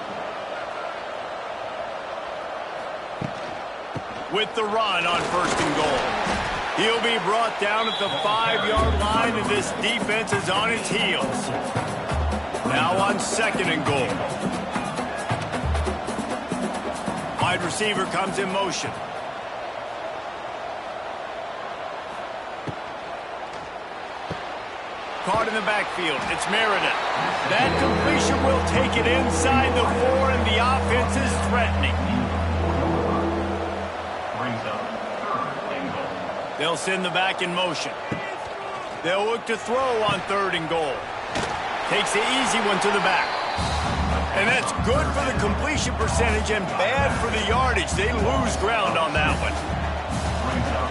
With the run on first and goal. He'll be brought down at the 5-yard line, and this defense is on its heels. Now on second and goal. Wide receiver comes in motion. Caught in the backfield. It's Meredith. That completion will take it inside the 4, and the offense is threatening. Brings up third and goal. They'll send the back in motion. They'll look to throw on third and goal. Takes the easy one to the back. And that's good for the completion percentage and bad for the yardage. They lose ground on that one. Brings up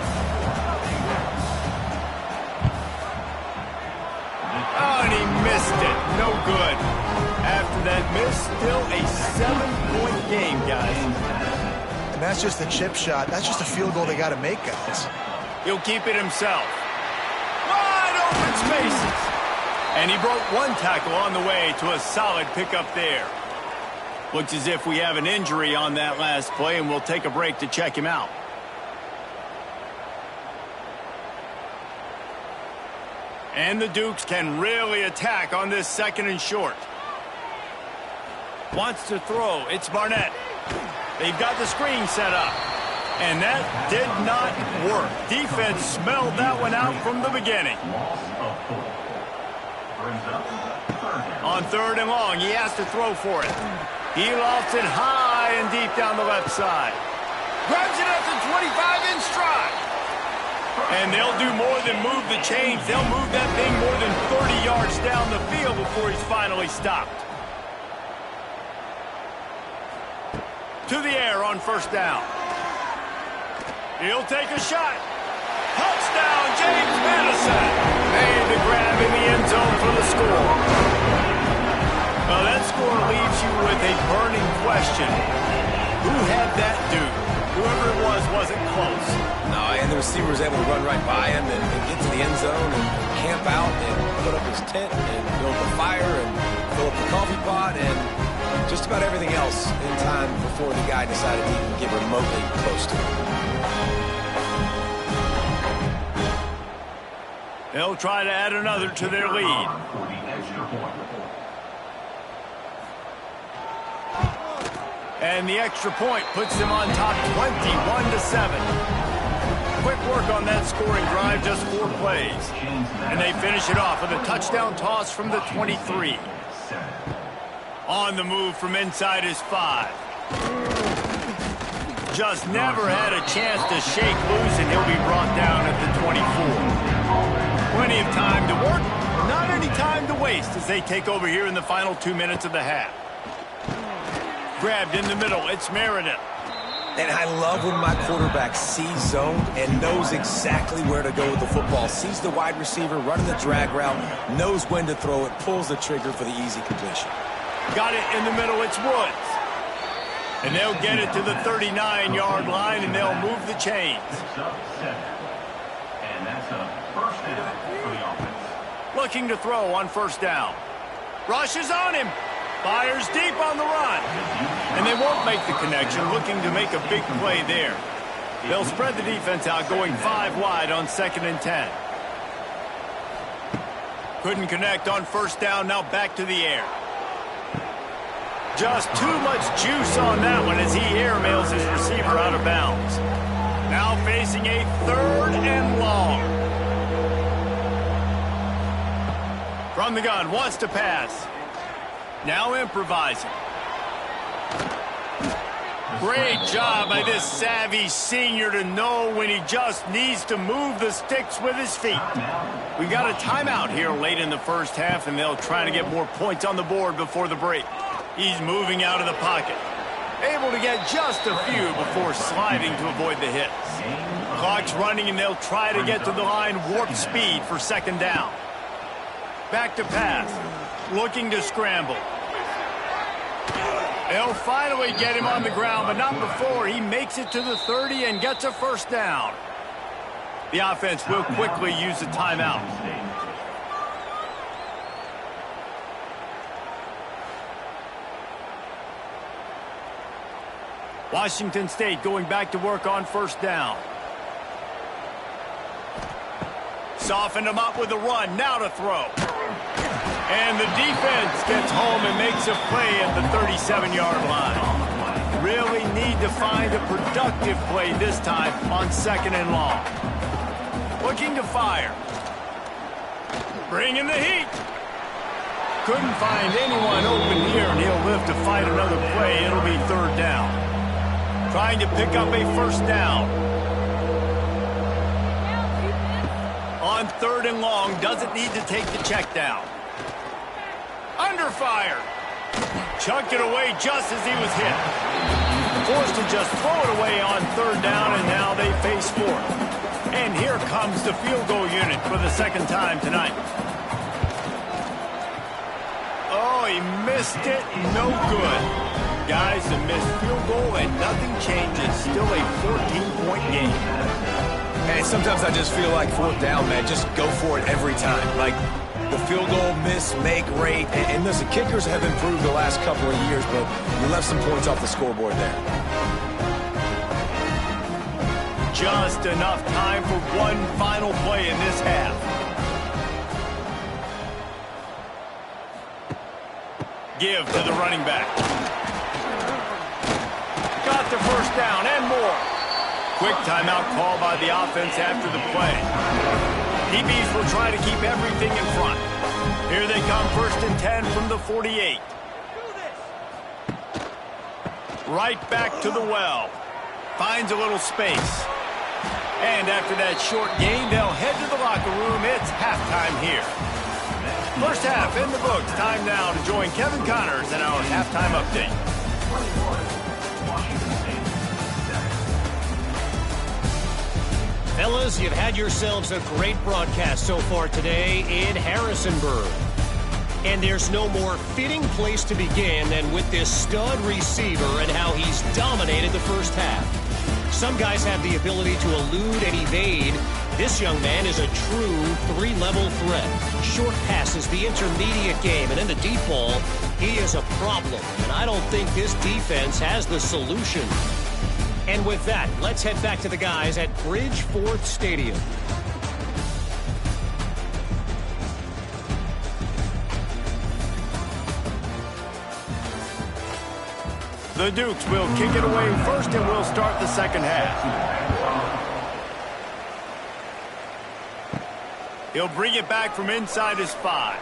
Oh, and he missed it. No good. After that miss, still a 7-point game, guys. And that's just a chip shot. That's just a field goal they got to make, guys. He'll keep it himself. Wide open spaces. And he broke one tackle on the way to a solid pickup there. Looks as if we have an injury on that last play, and we'll take a break to check him out. And the Dukes can really attack on this second and short. Wants to throw. It's Barnett. They've got the screen set up. And that did not work. Defense smelled that one out from the beginning. Loss of 4. Brings up third down. On 3rd and long, he has to throw for it. He lofts it high and deep down the left side. Grabs it at the 25 in stride. And they'll do more than move the chains. They'll move that thing more than 30 yards down the field before he's finally stopped. To the air on 1st down. He'll take a shot. Touchdown, James Madison. Made the grab in the end zone for the score. Well, that score leaves you with a burning question. Who had that dude? Whoever it was wasn't close. No, and the receiver was able to run right by him and get to the end zone and camp out and put up his tent and build the fire and fill up the coffee pot and just about everything else in time before the guy decided to even get remotely close to him. They'll try to add another to their lead. For the extra point. And the extra point puts them on top 21-7. Quick work on that scoring drive, just 4 plays. And they finish it off with a touchdown toss from the 23. On the move from inside his 5. Just never had a chance to shake loose, and he'll be brought down at the 24. Plenty of time to work, not any time to waste as they take over here in the final 2 minutes of the half. Grabbed in the middle, it's Meredith. And I love when my quarterback sees zone and knows exactly where to go with the football. Sees the wide receiver running the drag route, knows when to throw it, pulls the trigger for the easy completion. Got it in the middle, it's Woods. And they'll get it to the 39-yard line, and they'll move the chains. It's up 7. And that's a first down for the offense. Looking to throw on 1st down. Rushes on him. Fires deep on the run. And they won't make the connection, looking to make a big play there. They'll spread the defense out, going 5 wide on 2nd and 10. Couldn't connect on 1st down, now back to the air. Just too much juice on that one as he airmails his receiver out of bounds. Now facing a 3rd and long. From the gun, wants to pass. Now improvising. Great job by this savvy senior to know when he just needs to move the sticks with his feet. We got a timeout here late in the 1st half, and they'll try to get more points on the board before the break. He's moving out of the pocket. Able to get just a few before sliding to avoid the hits. Clock's running, and they'll try to get to the line warp speed for 2nd down. Back to pass. Looking to scramble. They'll finally get him on the ground, but not before he makes it to the 30 and gets a 1st down. The offense will quickly use a timeout. Washington State going back to work on 1st down. Softened him up with a run, now to throw. And the defense gets home and makes a play at the 37-yard line. Really need to find a productive play this time on 2nd and long. Looking to fire. Bringing the heat. Couldn't find anyone open here, and he'll live to fight another play. It'll be 3rd down. Trying to pick up a 1st down. On 3rd and long, doesn't need to take the check down. Under fire. Chucked it away just as he was hit. Forced to just throw it away on 3rd down, and now they face 4th. And here comes the field goal unit for the 2nd time tonight. Oh, he missed it. No good. Guys, a missed field goal and nothing changes. Still a 14-point game. And sometimes I just feel like 4th down, man. Just go for it every time. Like the field goal, miss, make, rate. And listen, kickers have improved the last couple of years, but you left some points off the scoreboard there. Just enough time for one final play in this half. Give to the running back. to first down and more. Quick timeout call by the offense after the play. DBs will try to keep everything in front. Here they come, 1st and 10 from the 48. Right back to the well. Finds a little space. And after that short gain, they'll head to the locker room. It's halftime here. First half in the books. Time now to join Kevin Connors in our halftime update. Fellas, you've had yourselves a great broadcast so far today in Harrisonburg. And there's no more fitting place to begin than with this stud receiver and how he's dominated the first half. Some guys have the ability to elude and evade. This young man is a true three-level threat. Short passes, the intermediate game, and in the deep ball, he is a problem. And I don't think this defense has the solution. And with that, let's head back to the guys at Bridgeforth Stadium. The Dukes will kick it away first, and we'll start the second half. He'll bring it back from inside his 5.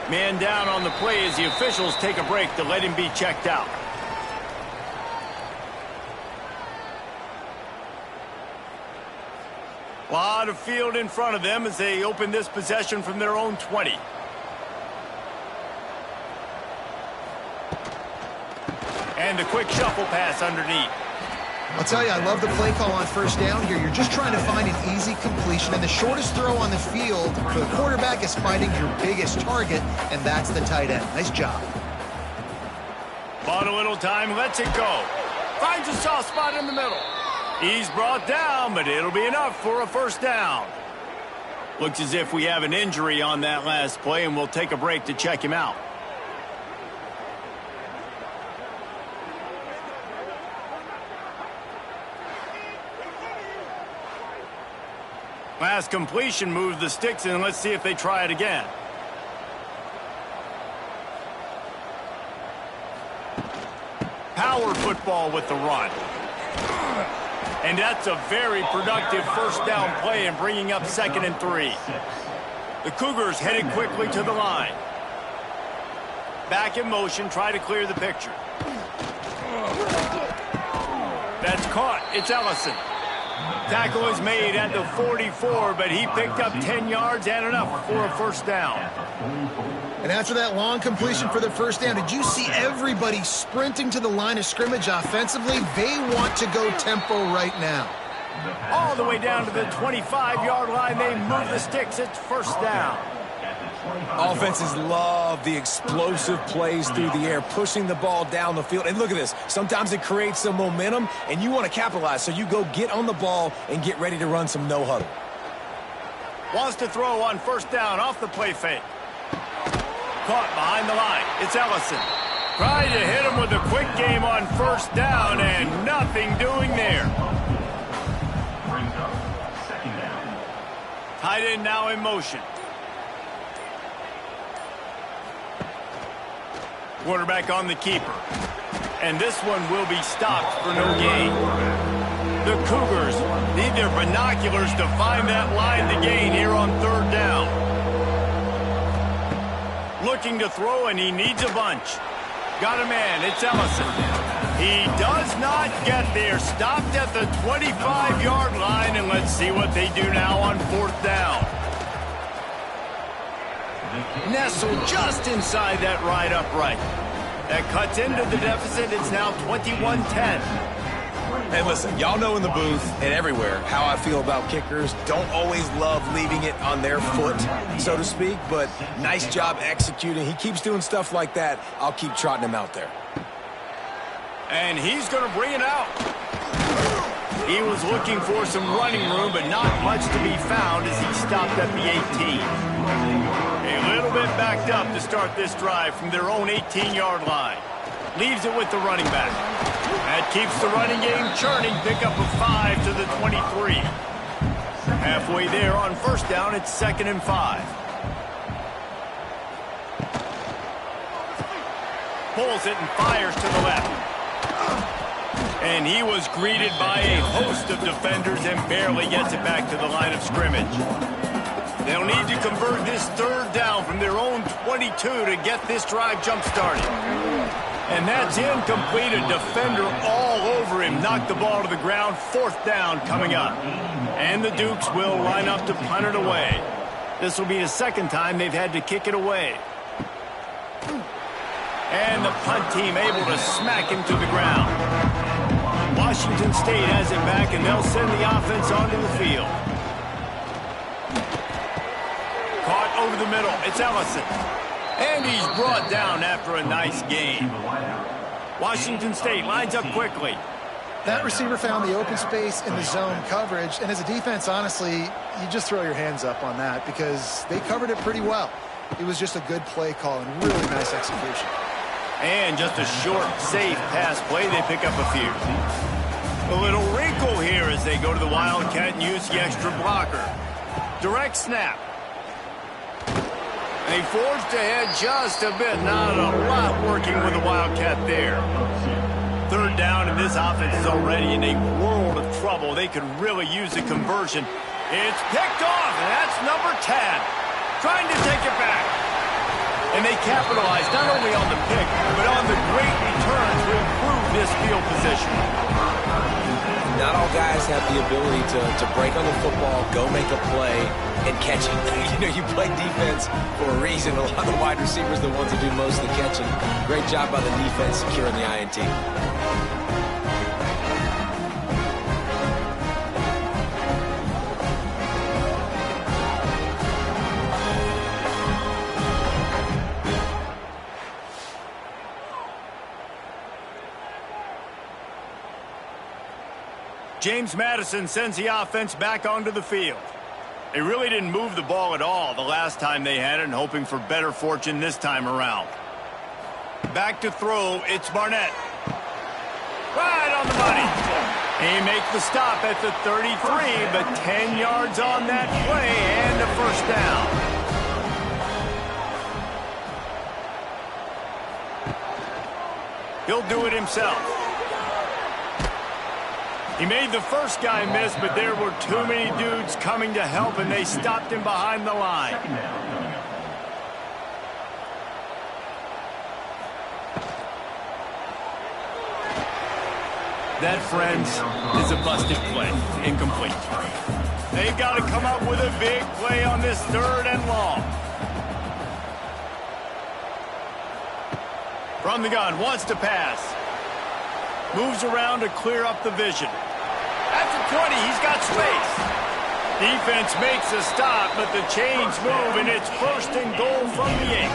Man down on the play as the officials take a break to let him be checked out. A lot of field in front of them as they open this possession from their own 20. And a quick shuffle pass underneath. I'll tell you, I love the play call on first down here. You're just trying to find an easy completion, and the shortest throw on the field for the quarterback is finding your biggest target, and that's the tight end. Nice job. Bought a little time, lets it go. Finds a soft spot in the middle. He's brought down, but it'll be enough for a first down. Looks as if we have an injury on that last play, and we'll take a break to check him out. Last completion moves the sticks, and let's see if they try it again. Power football with the run. And that's a very productive first down play and bringing up 2nd and 3. The Cougars headed quickly to the line. Back in motion, try to clear the picture. That's caught. It's Ellison. Tackle is made at the 44, but he picked up 10 yards and enough for a first down. And after that long completion for the first down, did you see everybody sprinting to the line of scrimmage offensively? They want to go tempo right now. All the way down to the 25-yard line, they move the sticks. It's first down. Offenses love the explosive plays through the air, pushing the ball down the field. And look at this. Sometimes it creates some momentum, and you want to capitalize. So you go get on the ball and get ready to run some no-huddle. Wants to throw on first down off the play fake. Caught behind the line. It's Ellison. Trying to hit him with a quick game on first down, and nothing doing there. Brings up 2nd down. Tight end now in motion. Quarterback on the keeper. And this one will be stopped for no gain. The Cougars need their binoculars to find that line to gain here on 3rd down. Looking to throw, and he needs a bunch. Got a man. It's Ellison. He does not get there. Stopped at the 25-yard line, and let's see what they do now on 4th down. Nestled just inside that right upright. That cuts into the deficit. It's now 21-10. Hey, listen, y'all know in the booth and everywhere how I feel about kickers. Don't always love leaving it on their foot, so to speak, but nice job executing. He keeps doing stuff like that. I'll keep trotting him out there. And he's going to bring it out. He was looking for some running room, but not much to be found as he stopped at the 18. A little bit backed up to start this drive from their own 18-yard line. Leaves it with the running back. That keeps the running game churning. Pick up a 5 to the 23. Halfway there on first down, it's 2nd and 5. Pulls it and fires to the left. And he was greeted by a host of defenders and barely gets it back to the line of scrimmage. They'll need to convert this third down from their own 22 to get this drive jump-started. And that's incomplete. A defender all over him. Knocked the ball to the ground. Fourth down coming up. And the Dukes will line up to punt it away. This will be the second time they've had to kick it away. And the punt team able to smack him to the ground. Washington State has it back, and they'll send the offense onto the field. Caught over the middle. It's Ellison. And he's brought down after a nice gain. Washington State lines up quickly. That receiver found the open space in the zone coverage, and as a defense, honestly, you just throw your hands up on that because they covered it pretty well. It was just a good play call and really nice execution. And just a short, safe pass play. They pick up a few. A little wrinkle here as they go to the Wildcat and use the extra blocker. Direct snap. They forged ahead just a bit. Not a lot working with the Wildcat there. Third down, and this offense is already in a world of trouble. They could really use a conversion. It's picked off, and that's number 10. Trying to take it back. And they capitalized not only on the pick, but on the great return to improve this field position. Not all guys have the ability to break on the football, go make a play, and catch it. You know, you play defense for a reason. A lot of the wide receivers are the ones that do most of the catching. Great job by the defense securing the INT. James Madison sends the offense back onto the field. They really didn't move the ball at all the last time they had it, and hoping for better fortune this time around. Back to throw, it's Barnett. Right on the money. He makes the stop at the 33, but 10 yards on that play and a first down. He'll do it himself. He made the first guy miss, but there were too many dudes coming to help, and they stopped him behind the line. That, friends, is a busted play. Incomplete. They've got to come up with a big play on this third and long. From the gun, wants to pass. Moves around to clear up the vision. At the 20, he's got space. Defense makes a stop, but the chains move, and it's first and goal from the 8.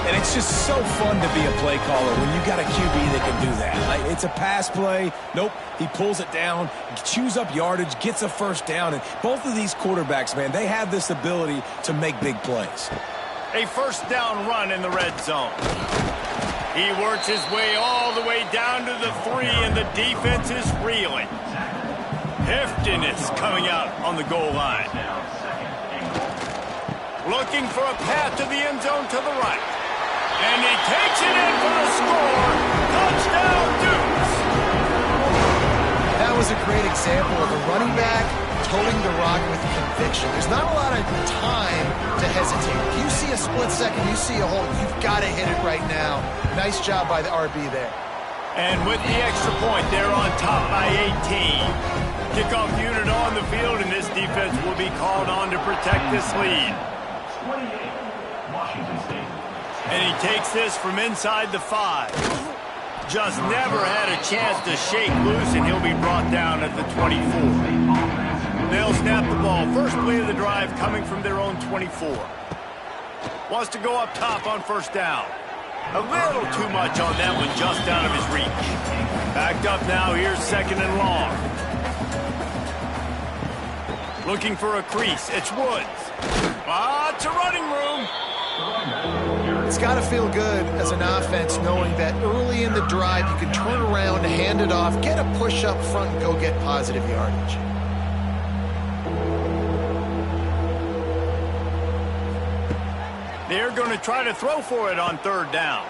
And it's just so fun to be a play caller when you got a QB that can do that. Like, it's a pass play. Nope, he pulls it down, chews up yardage, gets a first down. And both of these quarterbacks, man, they have this ability to make big plays. A first down run in the red zone. He works his way all the way down to the 3, and the defense is reeling. Heftiness coming out on the goal line. Looking for a path to the end zone to the right. And he takes it in for the score. Touchdown, Dukes! That was a great example of a running back toting the rock with conviction. There's not a lot of time to hesitate. If you see a split second, you see a hole, you've got to hit it right now. Nice job by the RB there. And with the extra point, they're on top by 18. Kickoff unit on the field, and this defense will be called on to protect this lead. 28, Washington State. And he takes this from inside the 5. Just never had a chance to shake loose, and he'll be brought down at the 24. They'll snap the ball. First play of the drive coming from their own 24. Wants to go up top on first down. A little too much on that one, just out of his reach. Backed up now, here's second and long. Looking for a crease, it's Woods. Lots of running room. It's got to feel good as an offense knowing that early in the drive you can turn around, hand it off, get a push up front, and go get positive yardage. They're going to try to throw for it on third down.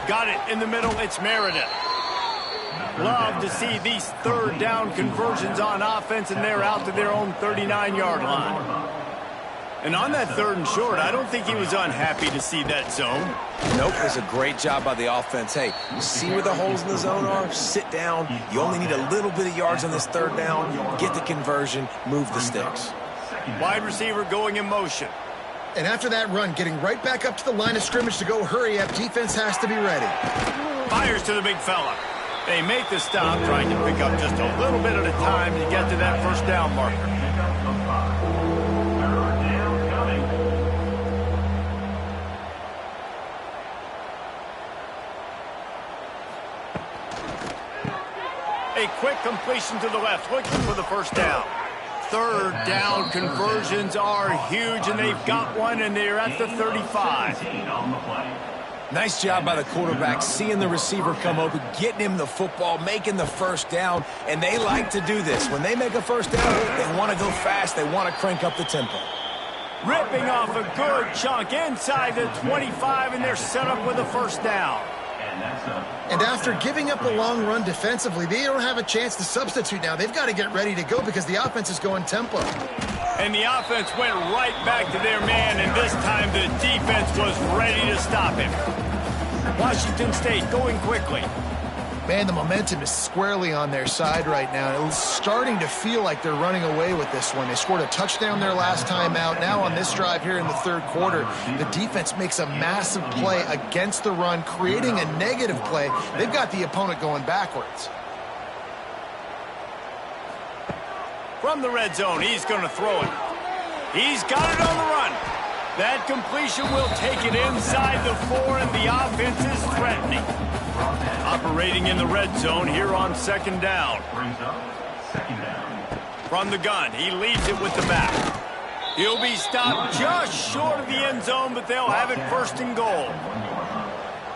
Got it in the middle, it's Meredith. Love to see these third down conversions on offense, and they're out to their own 39-yard line. And on that 3rd and short, I don't think he was unhappy to see that zone. Nope, it was a great job by the offense. Hey, you see where the holes in the zone are? Sit down. You only need a little bit of yards on this 3rd down. Get the conversion, move the sticks. Wide receiver going in motion. And after that run, getting right back up to the line of scrimmage to go hurry up, defense has to be ready. Fires to the big fella. They make the stop, trying to pick up just a little bit at a time to get to that 1st down marker. A quick completion to the left, looking for the 1st down. 3rd down conversions are huge, and they've got one, and they're at the 35. Nice job by the quarterback, seeing the receiver come open, getting him the football, making the 1st down, and they like to do this. When they make a 1st down, they want to go fast, they want to crank up the tempo. Ripping off a good chunk inside the 25, and they're set up with a 1st down. And after giving up a long run defensively, they don't have a chance to substitute now. They've got to get ready to go because the offense is going tempo. And the offense went right back to their man, and this time the defense was ready to stop him. Washington State going quickly. Man, the momentum is squarely on their side right now. It's starting to feel like they're running away with this one. They scored a touchdown their last time out. Now on this drive here in the 3rd quarter, the defense makes a massive play against the run, creating a negative play. They've got the opponent going backwards. From the red zone, he's going to throw it. He's got it on the run. That completion will take it inside the 4, and the offense is threatening. Operating in the red zone here on 2nd down. From the gun, he leads it with the back. He'll be stopped just short of the end zone, but they'll have it 1st and goal.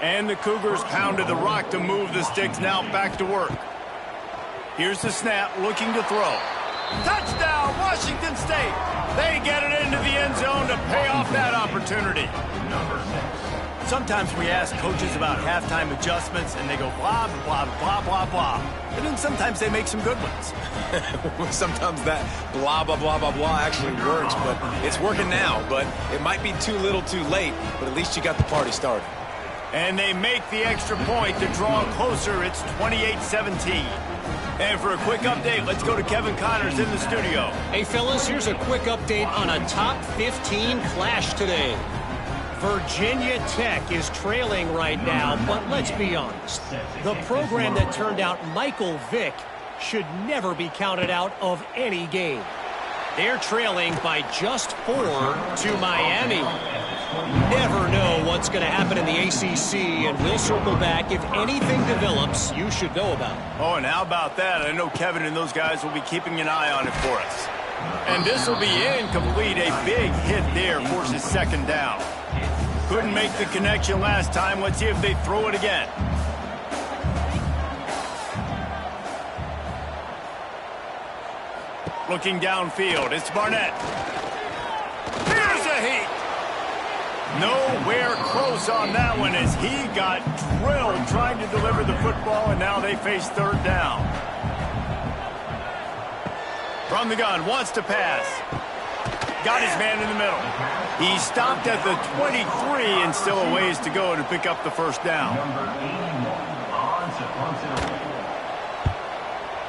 And the Cougars pounded the rock to move the sticks, now back to work. Here's the snap, looking to throw. Touchdown, Washington State! They get it into the end zone to pay off that opportunity. Sometimes we ask coaches about halftime adjustments, and they go blah, blah, blah, blah, blah. And then sometimes they make some good ones. Sometimes that blah, blah, blah, blah, blah actually works, but it's working now. But it might be too little too late, but at least you got the party started. And they make the extra point to draw closer. It's 28-17. And for a quick update, let's go to Kevin Connors in the studio. Hey, fellas, here's a quick update on a top 15 clash today. Virginia Tech is trailing right now, but let's be honest. The program that turned out Michael Vick should never be counted out of any game. They're trailing by just 4 to Miami. Never know what's going to happen in the ACC, and we'll circle back if anything develops you should know about. Oh, and how about that? I know Kevin and those guys will be keeping an eye on it for us. And this will be incomplete. A big hit there forces 2nd down. Couldn't make the connection last time. Let's see if they throw it again. Looking downfield, it's Barnett. Here's a heat. Nowhere close on that one as he got drilled trying to deliver the football, and now they face 3rd down. From the gun, wants to pass. Got his man in the middle. He stopped at the 23 and still a ways to go to pick up the 1st down.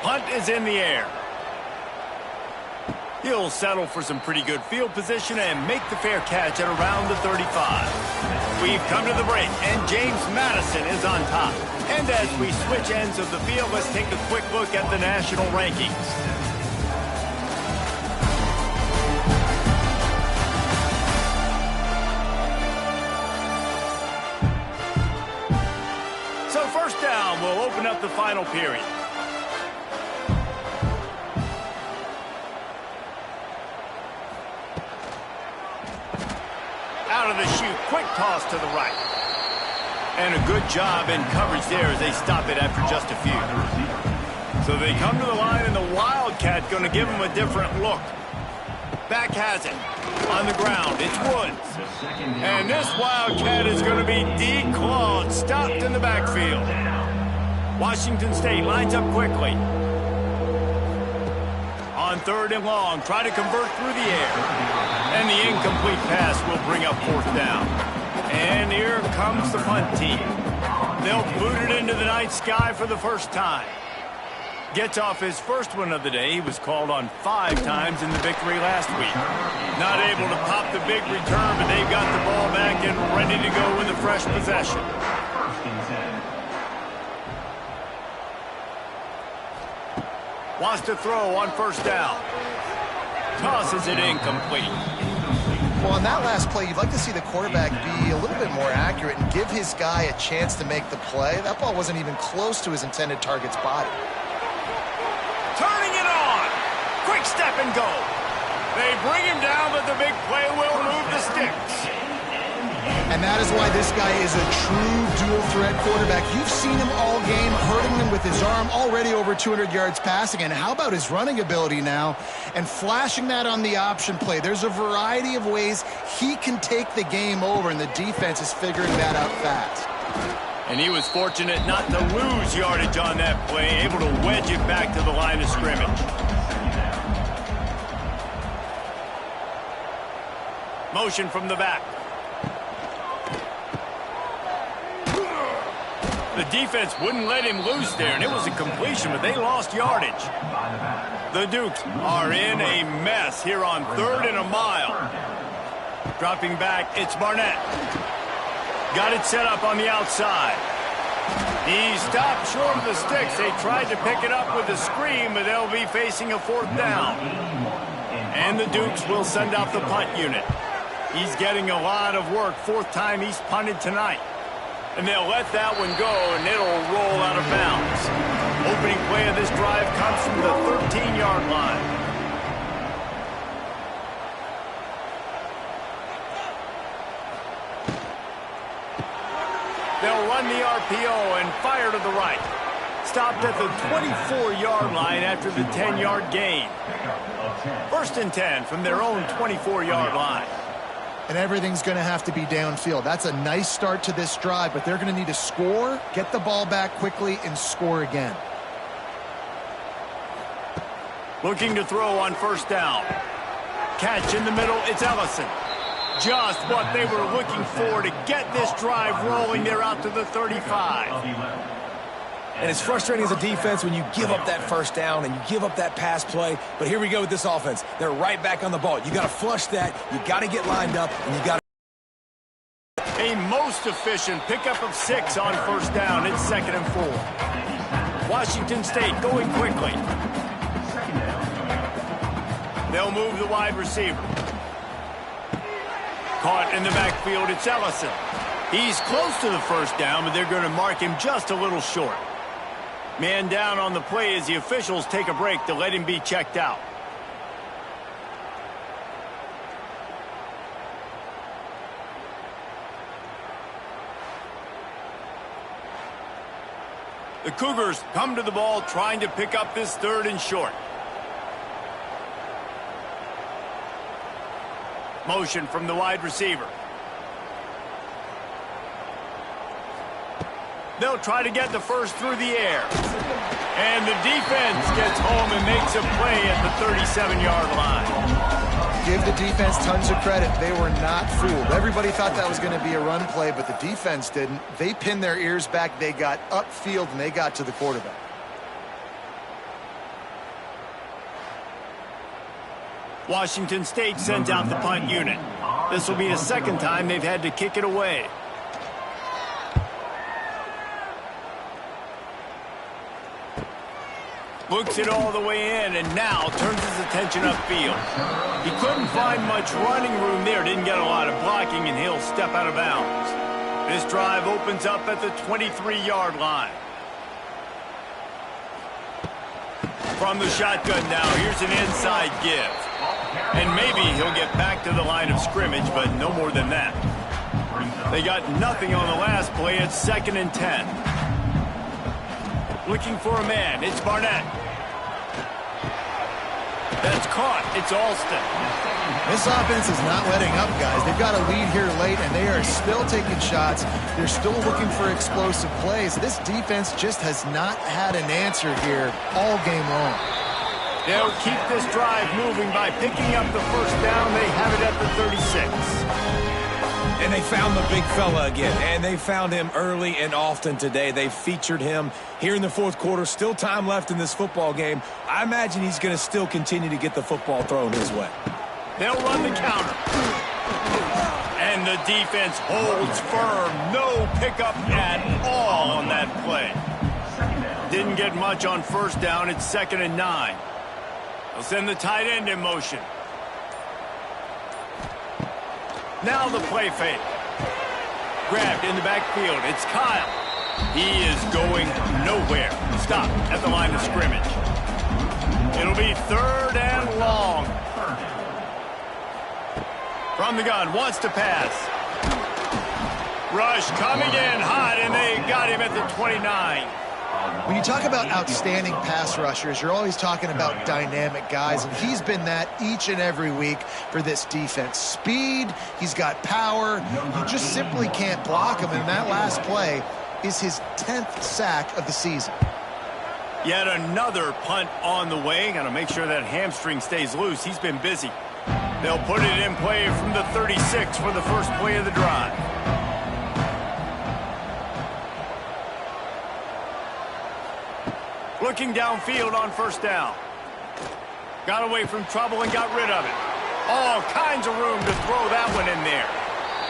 Punt is in the air. He'll settle for some pretty good field position and make the fair catch at around the 35. We've come to the break, and James Madison is on top. And as we switch ends of the field, let's take a quick look at the national rankings. So 1st down will open up the final period. Out of the chute, quick toss to the right. And a good job in coverage there as they stop it after just a few. So they come to the line, and the Wildcat going to give them a different look. Back has it. On the ground, it's Woods. And this Wildcat is going to be declawed, stopped in the backfield. Washington State lines up quickly. On 3rd and long, try to convert through the air. And the incomplete pass will bring up 4th down. And here comes the punt team. They'll boot it into the night sky for the first time. Gets off his first one of the day. He was called on 5 times in the victory last week. Not able to pop the big return, but they've got the ball back and ready to go with a fresh possession. Wants to throw on 1st down. Tosses it incomplete. Well, on that last play, you'd like to see the quarterback be a little bit more accurate and give his guy a chance to make the play. That ball wasn't even close to his intended target's body. Turning it on. Quick step and go. They bring him down, but the big play will move the sticks. And that is why this guy is a true dual-threat quarterback. You've seen him all game, hurting them with his arm, already over 200 yards passing. And how about his running ability now? And flashing that on the option play. There's a variety of ways he can take the game over, and the defense is figuring that out fast. And he was fortunate not to lose yardage on that play, able to wedge it back to the line of scrimmage. Motion from the back. The defense wouldn't let him loose there, and it was a completion, but they lost yardage. The Dukes are in a mess here on 3rd and a mile. Dropping back, it's Barnett. Got it set up on the outside. He stopped short of the sticks. They tried to pick it up with a screen, but they'll be facing a 4th down. And the Dukes will send out the punt unit. He's getting a lot of work. 4th time he's punted tonight. And they'll let that one go, and it'll roll out of bounds. Opening play of this drive comes from the 13-yard line. They'll run the RPO and fire to the right. Stopped at the 24-yard line after the 10-yard gain. 1st and 10 from their own 24-yard line. And everything's going to have to be downfield. That's a nice start to this drive, but they're going to need to score, get the ball back quickly, and score again. Looking to throw on 1st down. Catch in the middle, it's Ellison. Just what they were looking for to get this drive rolling. They're out to the 35. And it's frustrating as a defense when you give up that 1st down and you give up that pass play. But here we go with this offense. They're right back on the ball. You got to flush that. You got to get lined up, and you got to. A most efficient pickup of 6 on 1st down. It's 2nd and 4. Washington State going quickly. They'll move the wide receiver. Caught in the backfield, it's Ellison. He's close to the 1st down, but they're going to mark him just a little short. Man down on the play as the officials take a break to let him be checked out. The Cougars come to the ball trying to pick up this 3rd and short. Motion from the wide receiver. They'll try to get the 1st through the air. And the defense gets home and makes a play at the 37-yard line. Give the defense tons of credit. They were not fooled. Everybody thought that was going to be a run play, but the defense didn't. They pinned their ears back. They got upfield, and they got to the quarterback. Washington State sends out the punt unit. This will be the 2nd time they've had to kick it away. Looks it all the way in, and now turns his attention upfield. He couldn't find much running room there, didn't get a lot of blocking, and he'll step out of bounds. This drive opens up at the 23-yard line. From the shotgun now, here's an inside give. And maybe he'll get back to the line of scrimmage, but no more than that. They got nothing on the last play. It's 2nd and 10. Looking for a man. It's Barnett. That's caught. It's Alston. This offense is not letting up, guys. They've got a lead here late, and they are still taking shots. They're still looking for explosive plays. This defense just has not had an answer here all game long. They'll keep this drive moving by picking up the first down. They have it at the 36. And they found the big fella again, and they found him early and often today. They featured him here in the fourth quarter. Still time left in this football game. I imagine he's going to still continue to get the football thrown his way. They'll run the counter. And the defense holds firm. No pickup at all on that play. Didn't get much on first down. It's 2nd and 9. They'll send the tight end in motion. Now the play fake. Grabbed in the backfield. It's Kyle. He is going nowhere. Stop at the line of scrimmage. It'll be 3rd and long. From the gun, wants to pass. Rush coming in hot, and they got him at the 29. When you talk about outstanding pass rushers, you're always talking about dynamic guys, and he's been that each and every week for this defense. Speed, he's got power. You just simply can't block him, and that last play is his 10th sack of the season. Yet another punt on the way. Got to make sure that hamstring stays loose. He's been busy. They'll put it in play from the 36 for the first play of the drive. Looking downfield on first down. Got away from trouble and got rid of it. All kinds of room to throw that one in there.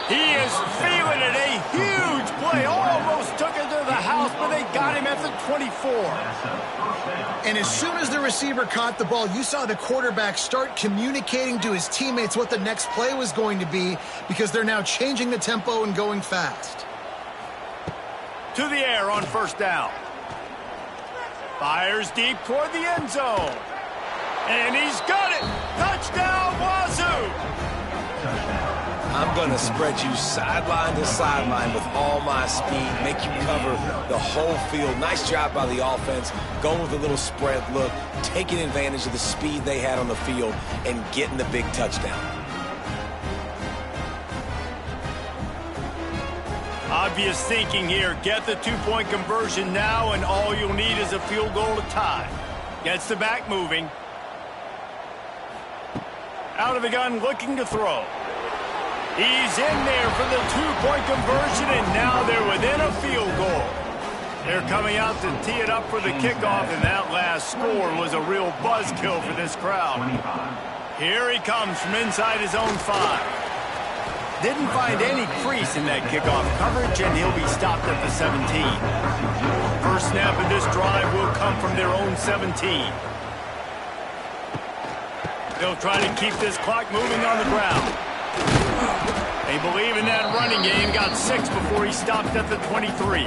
He is feeling it. A huge play. Almost took it to the house, but they got him at the 24. And as soon as the receiver caught the ball, you saw the quarterback start communicating to his teammates what the next play was going to be, because they're now changing the tempo and going fast. To the air on first down. Fires deep toward the end zone. And he's got it. Touchdown, Wazoo. I'm going to spread you sideline to sideline with all my speed, make you cover the whole field. Nice job by the offense, going with a little spread look, taking advantage of the speed they had on the field, and getting the big touchdown. Obvious thinking here. Get the two-point conversion now, and all you'll need is a field goal to tie. Gets the back moving. Out of the gun, looking to throw. He's in there for the two-point conversion, and now they're within a field goal. They're coming out to tee it up for the kickoff, and that last score was a real buzzkill for this crowd. Here he comes from inside his own 5. Didn't find any crease in that kickoff coverage, and he'll be stopped at the 17. First snap of this drive will come from their own 17. They'll try to keep this clock moving on the ground. They believe in that running game. Got 6 before he stopped at the 23.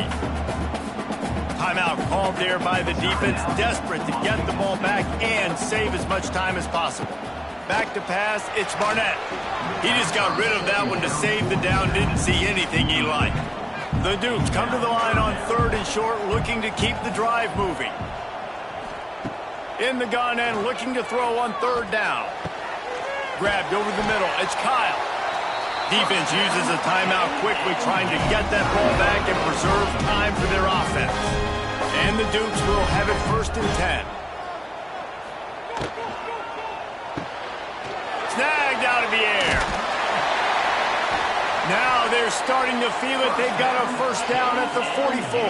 Timeout called there by the defense, desperate to get the ball back and save as much time as possible. Back to pass, it's Barnett. He just got rid of that one to save the down, didn't see anything he liked. The Dukes come to the line on 3rd and short, looking to keep the drive moving. In the gun and looking to throw on 3rd down. Grabbed over the middle, it's Kyle. Defense uses a timeout quickly, trying to get that ball back and preserve time for their offense. And the Dukes will have it 1st and 10. Snagged out of the air. Now they're starting to feel it. They've got a first down at the 44.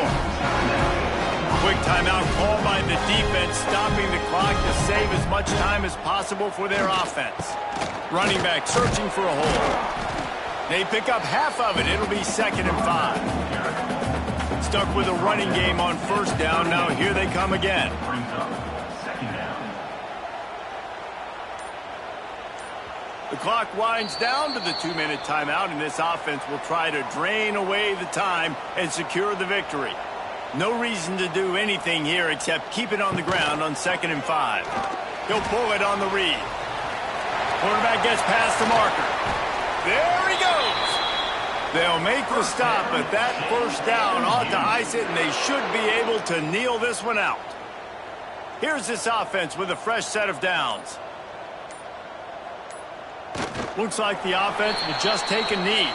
Quick timeout called by the defense, stopping the clock to save as much time as possible for their offense. Running back searching for a hole. They pick up half of it. It'll be 2nd and 5. Stuck with a running game on first down. Now here they come again. The clock winds down to the 2-minute timeout, and this offense will try to drain away the time and secure the victory. No reason to do anything here except keep it on the ground on 2nd and 5. He'll pull it on the read. Quarterback gets past the marker. There he goes. They'll make the stop, but that first down ought to ice it, and they should be able to kneel this one out. Here's this offense with a fresh set of downs. Looks like the offense will just take a knee.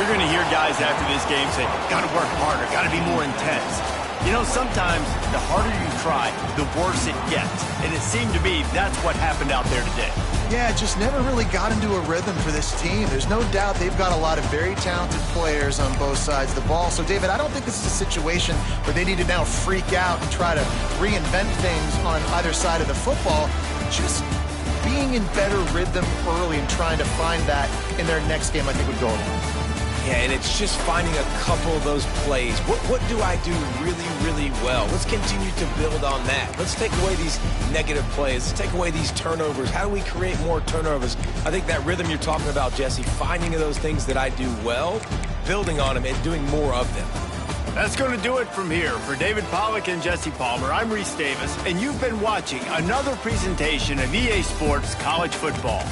You're going to hear guys after this game say, got to work harder, got to be more intense. You know, sometimes the harder you try, the worse it gets. And it seemed to me that's what happened out there today. Yeah, just never really got into a rhythm for this team. There's no doubt they've got a lot of very talented players on both sides of the ball. So, David, I don't think this is a situation where they need to now freak out and try to reinvent things on either side of the football. Just being in better rhythm early and trying to find that in their next game, I think, would go a long way. Yeah, and it's just finding a couple of those plays. What do I do really, really well? Let's continue to build on that. Let's take away these negative plays. Let's take away these turnovers. How do we create more turnovers? I think that rhythm you're talking about, Jesse, finding those things that I do well, building on them, and doing more of them. That's going to do it from here. For David Pollack and Jesse Palmer, I'm Reese Davis, and you've been watching another presentation of EA Sports College Football.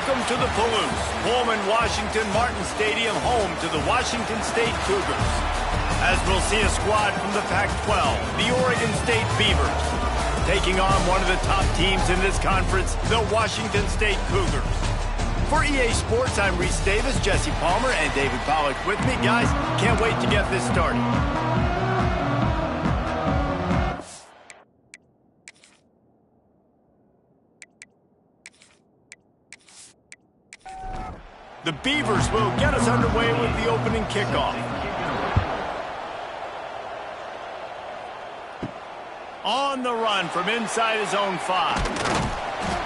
Welcome to the Palouse, Pullman Washington Martin Stadium, home to the Washington State Cougars. As we'll see a squad from the Pac-12, the Oregon State Beavers, taking on one of the top teams in this conference, the Washington State Cougars. For EA Sports, I'm Reese Davis, Jesse Palmer, and David Pollack with me. Guys, can't wait to get this started. The Beavers will get us underway with the opening kickoff. On the run from inside his own 5.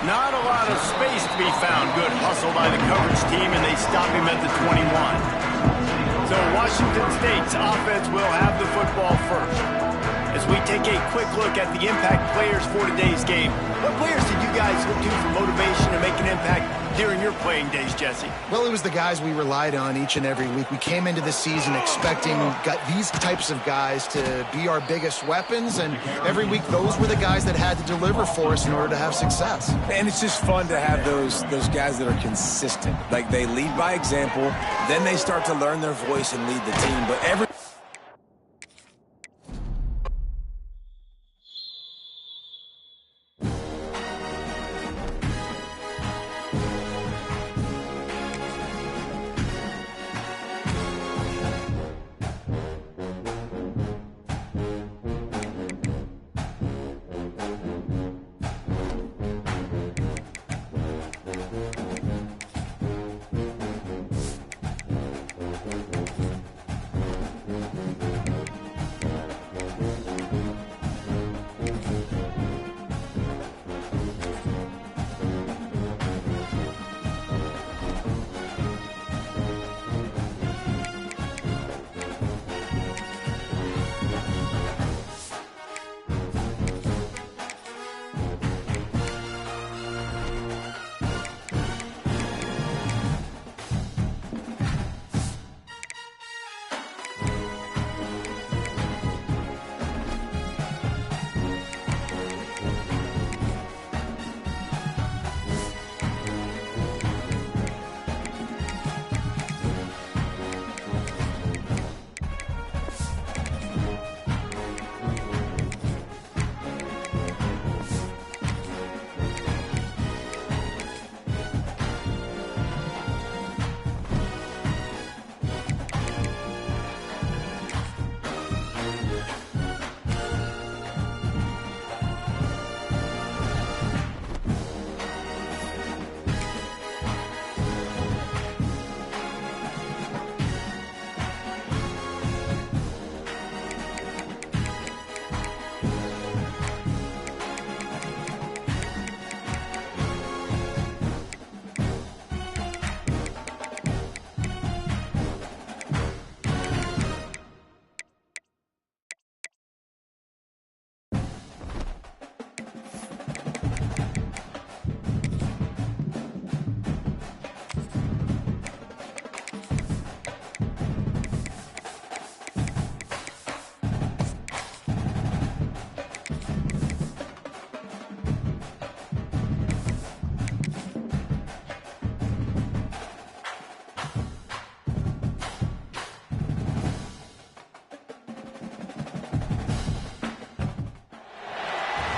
Not a lot of space to be found. Good hustle by the coverage team, and they stop him at the 21. So Washington State's offense will have the football first. As we take a quick look at the impact players for today's game, what players did you guys look to for motivation to make an impact during your playing days, Jesse? Well, it was the guys we relied on each and every week. We came into the season expecting these types of guys to be our biggest weapons, and every week those were the guys that had to deliver for us in order to have success. And it's just fun to have those guys that are consistent. Like, they lead by example, then they start to learn their voice and lead the team. But every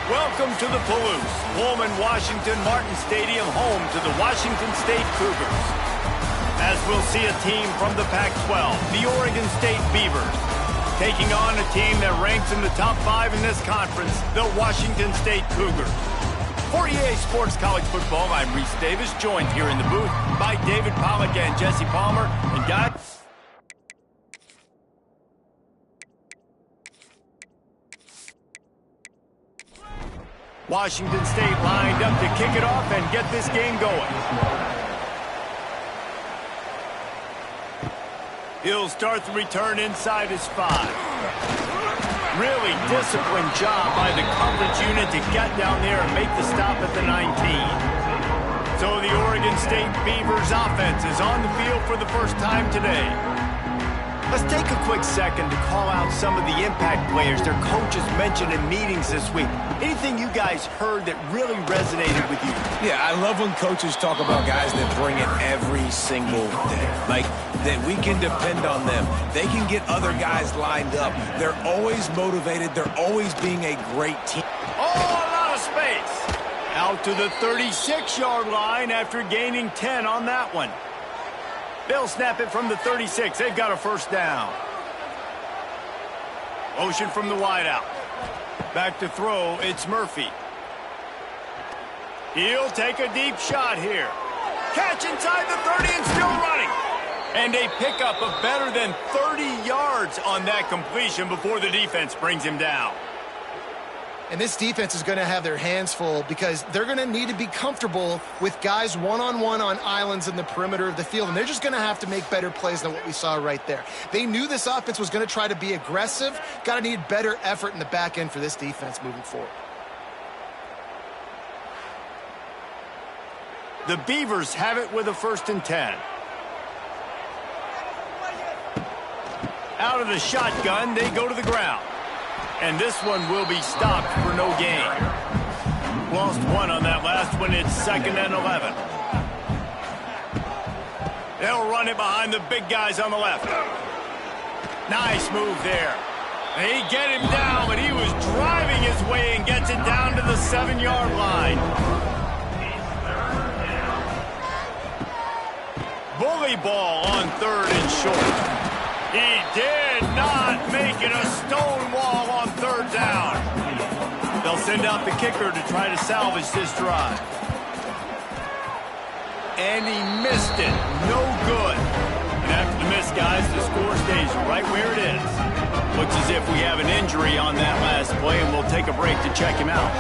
Welcome to the Palouse, Pullman Washington Martin Stadium, home to the Washington State Cougars. As we'll see a team from the Pac-12, the Oregon State Beavers, taking on a team that ranks in the top 5 in this conference, the Washington State Cougars. For EA Sports College Football, I'm Reese Davis, joined here in the booth by David Pollack and Jesse Palmer. And guys, Washington State lined up to kick it off and get this game going. He'll start the return inside his 5. Really disciplined job by the coverage unit to get down there and make the stop at the 19. So the Oregon State Beavers offense is on the field for the first time today. Let's take a quick second to call out some of the impact players their coaches mentioned in meetings this week. Anything you guys heard that really resonated with you? Yeah, I love when coaches talk about guys that bring it every single day. Like, that we can depend on them. They can get other guys lined up. They're always motivated. They're always being a great team. Oh, a lot of space. Out to the 36-yard line after gaining 10 on that one. They'll snap it from the 36. They've got a first down. Motion from the wideout. Back to throw, it's Murphy. He'll take a deep shot here. Catch inside the 30 and still running. And a pickup of better than 30 yards on that completion before the defense brings him down. And this defense is going to have their hands full because they're going to need to be comfortable with guys one-on-one on islands in the perimeter of the field. And they're just going to have to make better plays than what we saw right there. They knew this offense was going to try to be aggressive. Got to need better effort in the back end for this defense moving forward. The Beavers have it with a 1st and 10. Out of the shotgun, they go to the ground. And this one will be stopped for no gain. Lost one on that last one. It's 2nd and 11. They'll run it behind the big guys on the left. Nice move there. They get him down, but he was driving his way and gets it down to the 7-yard line. Bully ball on 3rd and short. He did not make it a stone wall on 3rd down. They'll send out the kicker to try to salvage this drive. And he missed it. No good. And after the miss, guys, the score stays right where it is. Looks as if we have an injury on that last play, and we'll take a break to check him out.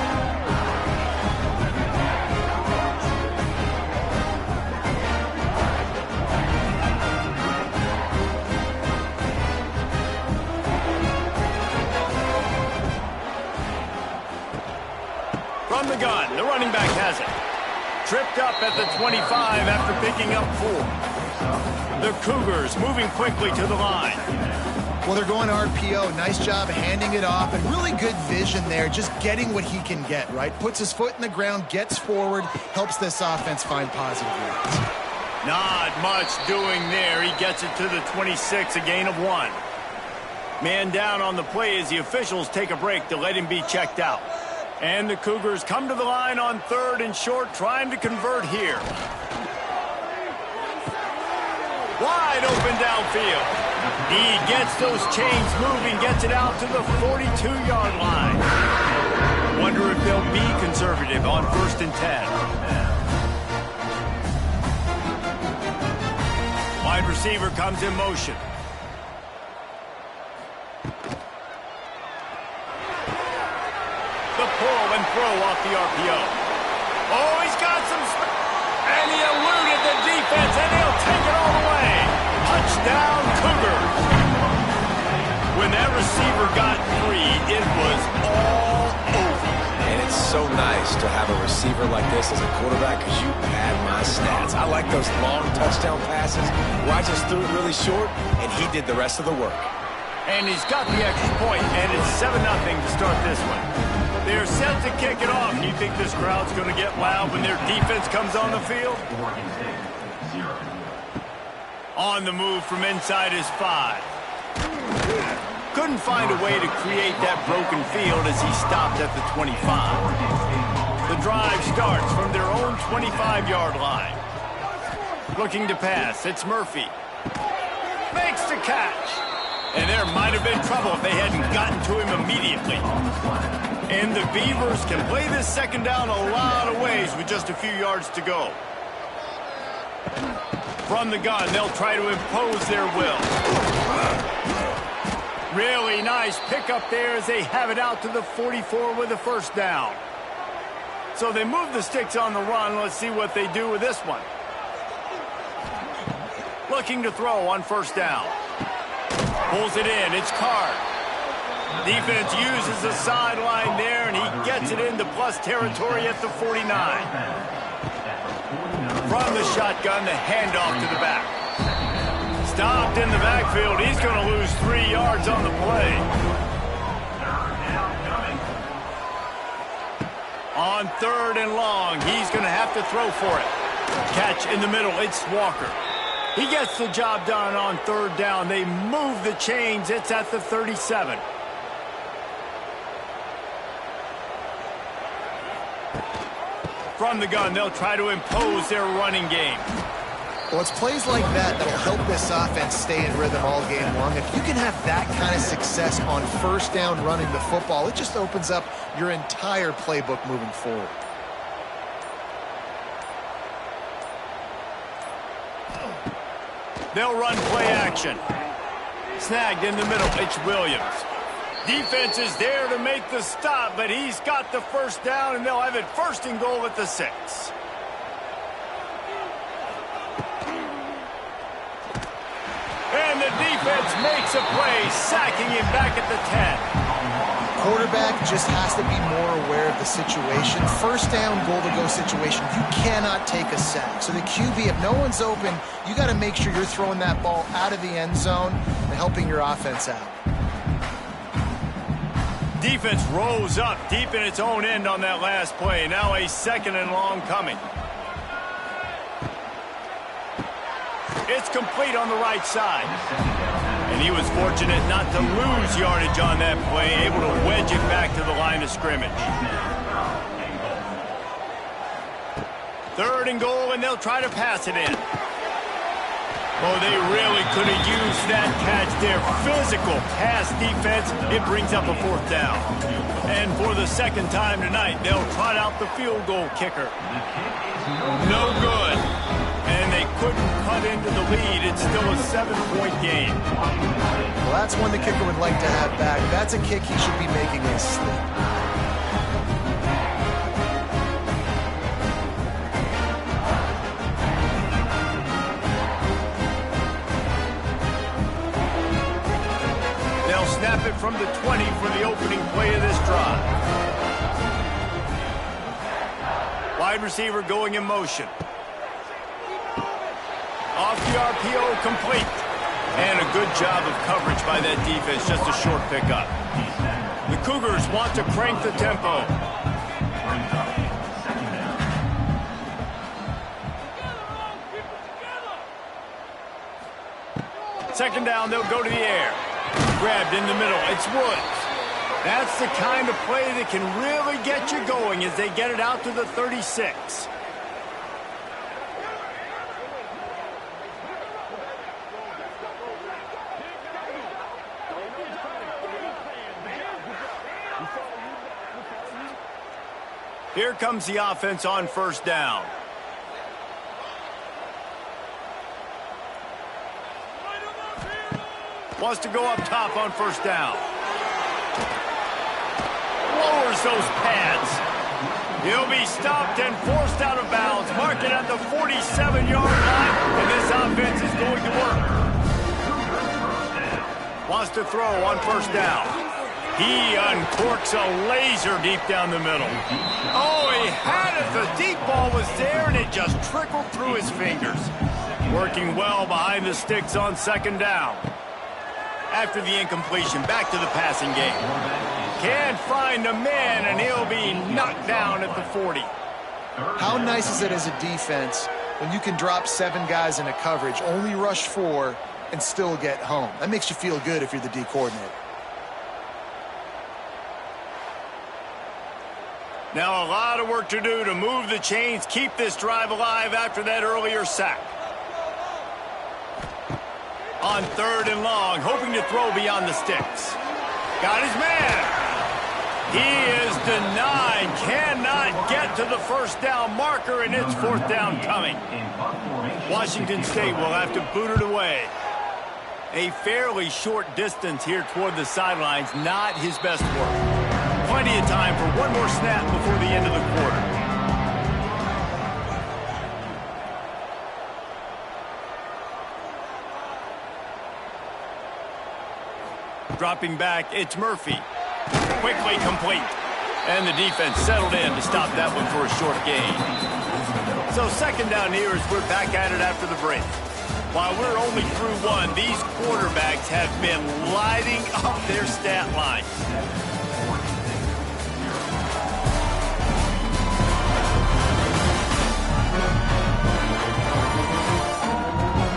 From the gun, the running back has it. Tripped up at the 25 after picking up 4. The Cougars moving quickly to the line. Well, they're going RPO. Nice job handing it off, and really good vision there, just getting what he can get, right? Puts his foot in the ground, gets forward, helps this offense find positive yards. Not much doing there. He gets it to the 26, a gain of 1. Man down on the play as the officials take a break to let him be checked out. And the Cougars come to the line on 3rd and short, trying to convert here. Wide open downfield. He gets those chains moving, gets it out to the 42-yard line. Wonder if they'll be conservative on 1st and 10. Wide receiver comes in motion. The pull and throw off the RPO. Oh, he's got some and he eluded the defense, and he'll take it all the way. Touchdown, Cougars. When that receiver got free, it was all over. And it's so nice to have a receiver like this as a quarterback because you pad my stats. I like those long touchdown passes where I just threw it really short, and he did the rest of the work. And he's got the extra point, and it's 7-0 to start this one. They're set to kick it off. You think this crowd's going to get loud when their defense comes on the field? On the move from inside his 5. Couldn't find a way to create that broken field as he stopped at the 25. The drive starts from their own 25-yard line. Looking to pass, it's Murphy. Makes the catch. And there might have been trouble if they hadn't gotten to him immediately. And the Beavers can play this 2nd down a lot of ways with just a few yards to go. From the gun, they'll try to impose their will. Really nice pickup there as they have it out to the 44 with a 1st down. So they move the sticks on the run. Let's see what they do with this one. Looking to throw on 1st down. Pulls it in. It's Card. Defense uses the sideline there, and he gets it into plus territory at the 49. From the shotgun, the handoff to the back. stopped in the backfield. He's going to lose 3 yards on the play. On 3rd and long, he's going to have to throw for it. Catch in the middle, it's Walker. He gets the job done on 3rd down. They move the chains. It's at the 37. From the gun, they'll try to impose their running game. Well, it's plays like that that'll help this offense stay in rhythm all game long. If you can have that kind of success on 1st down running the football, it just opens up your entire playbook moving forward. They'll run play action. Snagged in the middle, it's Williams. Defense is there to make the stop, but he's got the 1st down, and they'll have it 1st and goal at the 6. And the defense makes a play, sacking him back at the 10. Quarterback just has to be more aware of the situation. 1st down, goal-to-go situation, you cannot take a sack. So the QB, if no one's open, you got to make sure you're throwing that ball out of the end zone and helping your offense out. Defense rolls up deep in its own end on that last play. Now a 2nd and long coming. It's complete on the right side. And he was fortunate not to lose yardage on that play, able to wedge it back to the line of scrimmage. 3rd and goal, and they'll try to pass it in. Oh, they really could have used that catch there. Physical pass defense. It brings up a 4th down. And for the 2nd time tonight, they'll trot out the field goal kicker. No good. And they couldn't cut into the lead. It's still a 7-point game. Well, that's one the kicker would like to have back. That's a kick he should be making in his sleep. Snap it from the 20 for the opening play of this drive. Wide receiver going in motion. Off the RPO, complete. And a good job of coverage by that defense, just a short pickup. The Cougars want to crank the tempo. Second down, they'll go to the air. Grabbed in the middle, it's Woods. That's the kind of play that can really get you going as they get it out to the 36. Here comes the offense on 1st down. Wants to go up top on 1st down. Lowers those pads. He'll be stopped and forced out of bounds. Mark it at the 47-yard line, and this offense is going to work. Wants to throw on 1st down. He uncorks a laser deep down the middle. Oh, he had it. The deep ball was there, and it just trickled through his fingers. Working well behind the sticks on 2nd down. After the incompletion, back to the passing game. Can't find a man, and he'll be knocked down at the 40. How nice is it as a defense when you can drop 7 guys in a coverage, only rush 4, and still get home? That makes you feel good if you're the D coordinator. Now a lot of work to do to move the chains, keep this drive alive after that earlier sack. On 3rd and long, hoping to throw beyond the sticks. Got his man. He is denied. Cannot get to the 1st down marker, and it's 4th down coming. Washington State will have to boot it away. A fairly short distance here toward the sidelines, not his best work. Plenty of time for one more snap before the end of the quarter. Dropping back, it's Murphy. Quickly complete. And the defense settled in to stop that one for a short gain. So 2nd down here as we're back at it after the break. While we're only through one, these quarterbacks have been lighting up their stat line.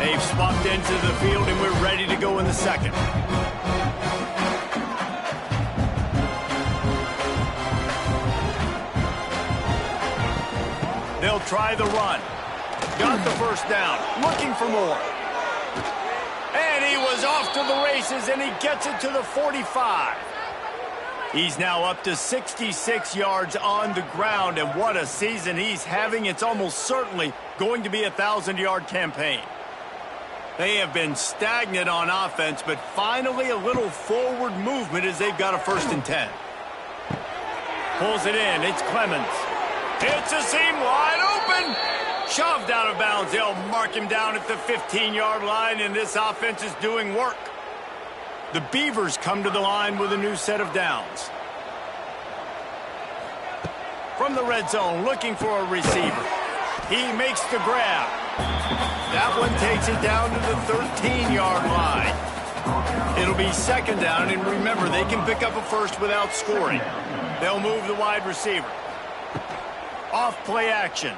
They've swapped into the field, and we're ready to go in the second. They'll try the run. Got the first down. Looking for more. And he was off to the races, and he gets it to the 45. He's now up to 66 yards on the ground, and what a season he's having. It's almost certainly going to be a 1,000-yard campaign. They have been stagnant on offense, but finally a little forward movement as they've got a 1st and 10. Pulls it in. It's Clemens. It's a seam wide open. Shoved out of bounds. They'll mark him down at the 15-yard line, and this offense is doing work. The Beavers come to the line with a new set of downs. From the red zone, looking for a receiver. He makes the grab. That one takes it down to the 13-yard line. It'll be 2nd down, and remember, they can pick up a first without scoring. They'll move the wide receiver. Off play action.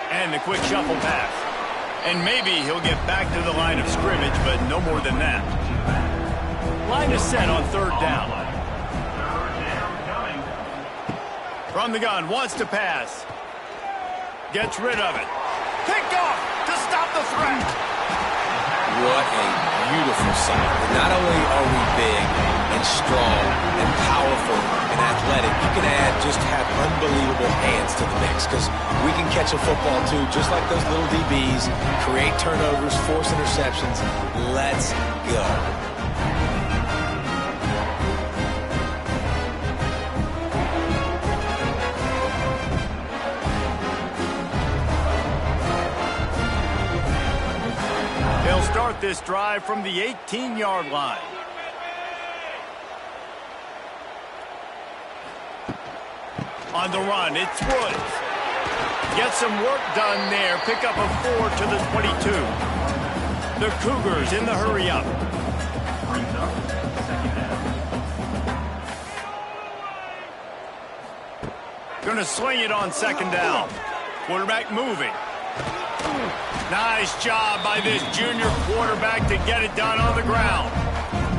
And the quick shuffle pass. And maybe he'll get back to the line of scrimmage, but no more than that. Line is set on 3rd down. From the gun, wants to pass. Gets rid of it. Picked off to stop the threat. What a beautiful sight. Not only are we big and strong and powerful and athletic, you can just have unbelievable hands to the mix, because we can catch a football too, just like those little DBs, create turnovers, force interceptions. Let's go. They'll start this drive from the 18-yard line. On the run, it's Woods. Get some work done there. Pick up a 4 to the 22. The Cougars in the hurry-up. Brings up 2nd down. Going to sling it on 2nd down. Quarterback moving. Nice job by this junior quarterback to get it done on the ground.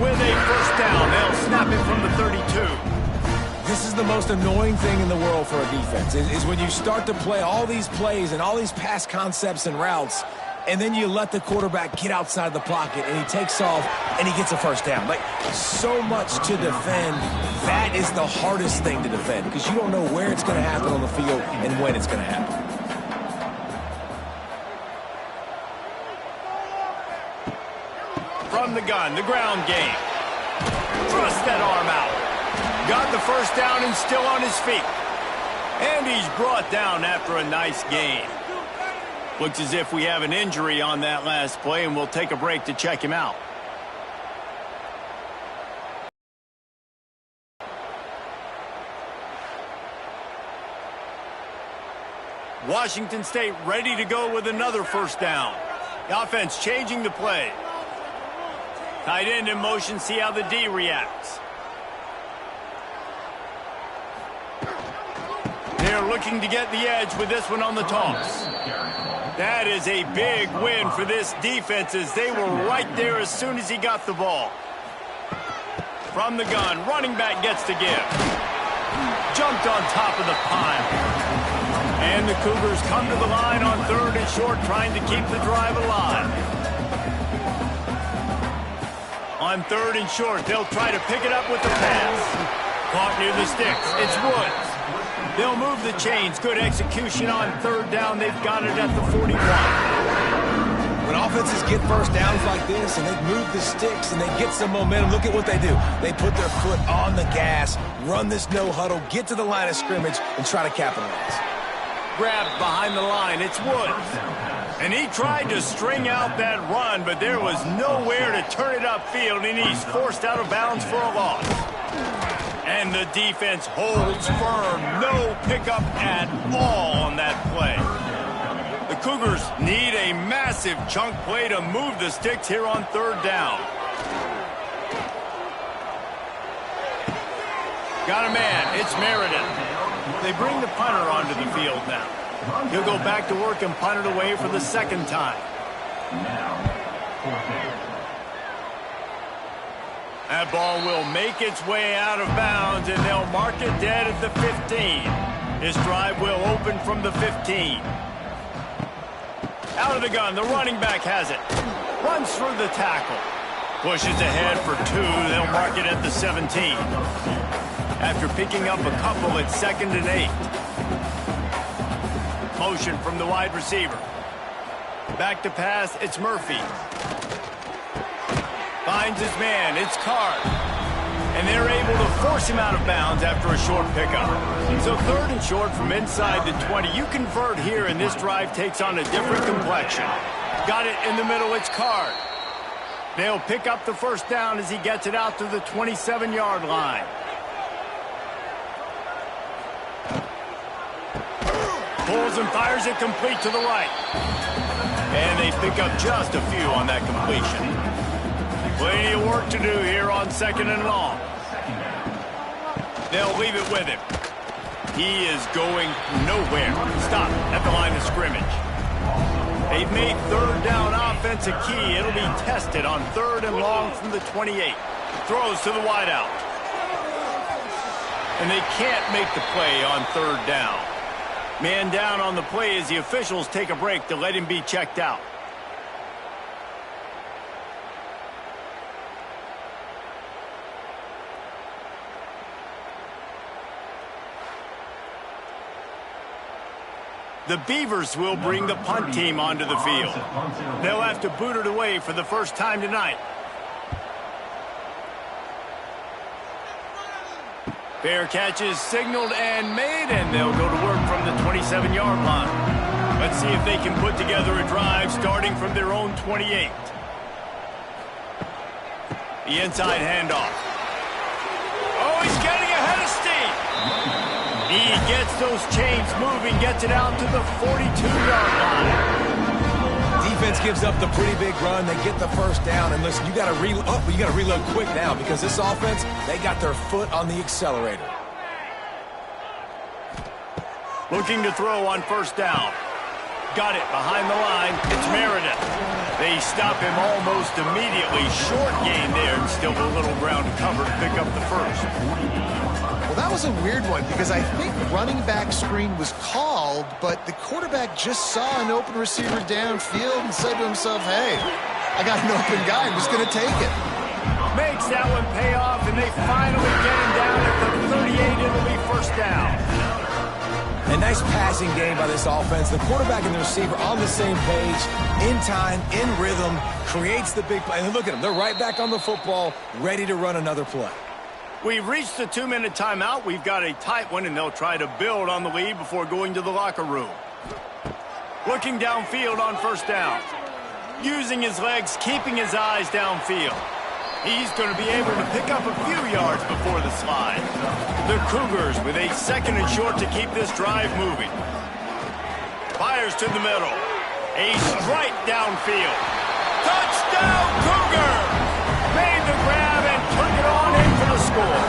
With a 1st down, they'll snap it from the 32. This is the most annoying thing in the world for a defense, is when you start to play all these plays and all these pass concepts and routes, and then you let the quarterback get outside the pocket, and he takes off, and he gets a 1st down. Like, so much to defend. That is the hardest thing to defend, because you don't know where it's going to happen on the field and when it's going to happen. From the gun, the ground game. Thrust that arm out. Got the 1st down and still on his feet. And he's brought down after a nice gain. Looks as if we have an injury on that last play, and we'll take a break to check him out. Washington State ready to go with another 1st down. The offense changing the play. Tight end in motion, see how the D reacts. They're looking to get the edge with this one on the toss. That is a big win for this defense, as they were right there as soon as he got the ball. From the gun, running back gets to give. Jumped on top of the pile. And the Cougars come to the line on 3rd and short, trying to keep the drive alive. On 3rd and short, they'll try to pick it up with the pass. Caught near the sticks. It's Woods. They'll move the chains. Good execution on 3rd down. They've got it at the 41. When offenses get 1st downs like this and they move the sticks and they get some momentum, look at what they do. They put their foot on the gas, run this no huddle, get to the line of scrimmage, and try to capitalize. Grabbed behind the line. It's Woods. And he tried to string out that run, but there was nowhere to turn it upfield, and he's forced out of bounds for a loss. And the defense holds firm. No pickup at all on that play. The Cougars need a massive chunk play to move the sticks here on third down. Got a man. It's Meredith. They bring the punter onto the field now. He'll go back to work and punt it away for the second time. That ball will make its way out of bounds, and they'll mark it dead at the 15. This drive will open from the 15. Out of the gun, the running back has it. Runs through the tackle. Pushes ahead for 2. They'll mark it at the 17. After picking up a couple, it's 2nd and 8. Motion from the wide receiver. Back to pass, it's Murphy. Finds his man, it's Card. And they're able to force him out of bounds after a short pickup. So 3rd and short from inside the 20. You convert here, and this drive takes on a different complexion. Got it in the middle, it's Card. They'll pick up the first down as he gets it out to the 27-yard line. Pulls and fires it complete to the right. And they pick up just a few on that completion. Plenty of work to do here on 2nd and long. They'll leave it with him. He is going nowhere. Stop at the line of scrimmage. They've made third down offense a key. It'll be tested on 3rd and long from the 28. Throws to the wideout. And they can't make the play on 3rd down. Man down on the play as the officials take a break to let him be checked out. The Beavers will bring the punt team onto the field. They'll have to boot it away for the first time tonight. Fair catch is signaled and made, and they'll go to work from the 27-yard line. Let's see if they can put together a drive starting from their own 28. The inside handoff. Oh, he's getting ahead of steam. He gets those chains moving, gets it out to the 42-yard line. Defense gives up the pretty big run. They get the first down. And listen, you got to reload quick now because this offense, they got their foot on the accelerator. Looking to throw on first down. Got it behind the line. It's Meredith. They stop him almost immediately. Short gain there and still a little ground to cover to pick up the first. Well, that was a weird one because I think running back screen was called, but the quarterback just saw an open receiver downfield and said to himself, hey, I got an open guy. I'm just going to take it. Makes that one pay off, and they finally get him down at the 38. It'll be first down. A nice passing game by this offense. The quarterback and the receiver on the same page, in time, in rhythm, creates the big play. And look at them. They're right back on the football, ready to run another play. We've reached the 2-minute timeout. We've got a tight one, and they'll try to build on the lead before going to the locker room. Looking downfield on first down. Using his legs, keeping his eyes downfield. He's going to be able to pick up a few yards before the slide. The Cougars with a 2nd and short to keep this drive moving. Fires to the middle. A strike downfield. Touchdown, Cougar! Made the grab and took it on in for the score.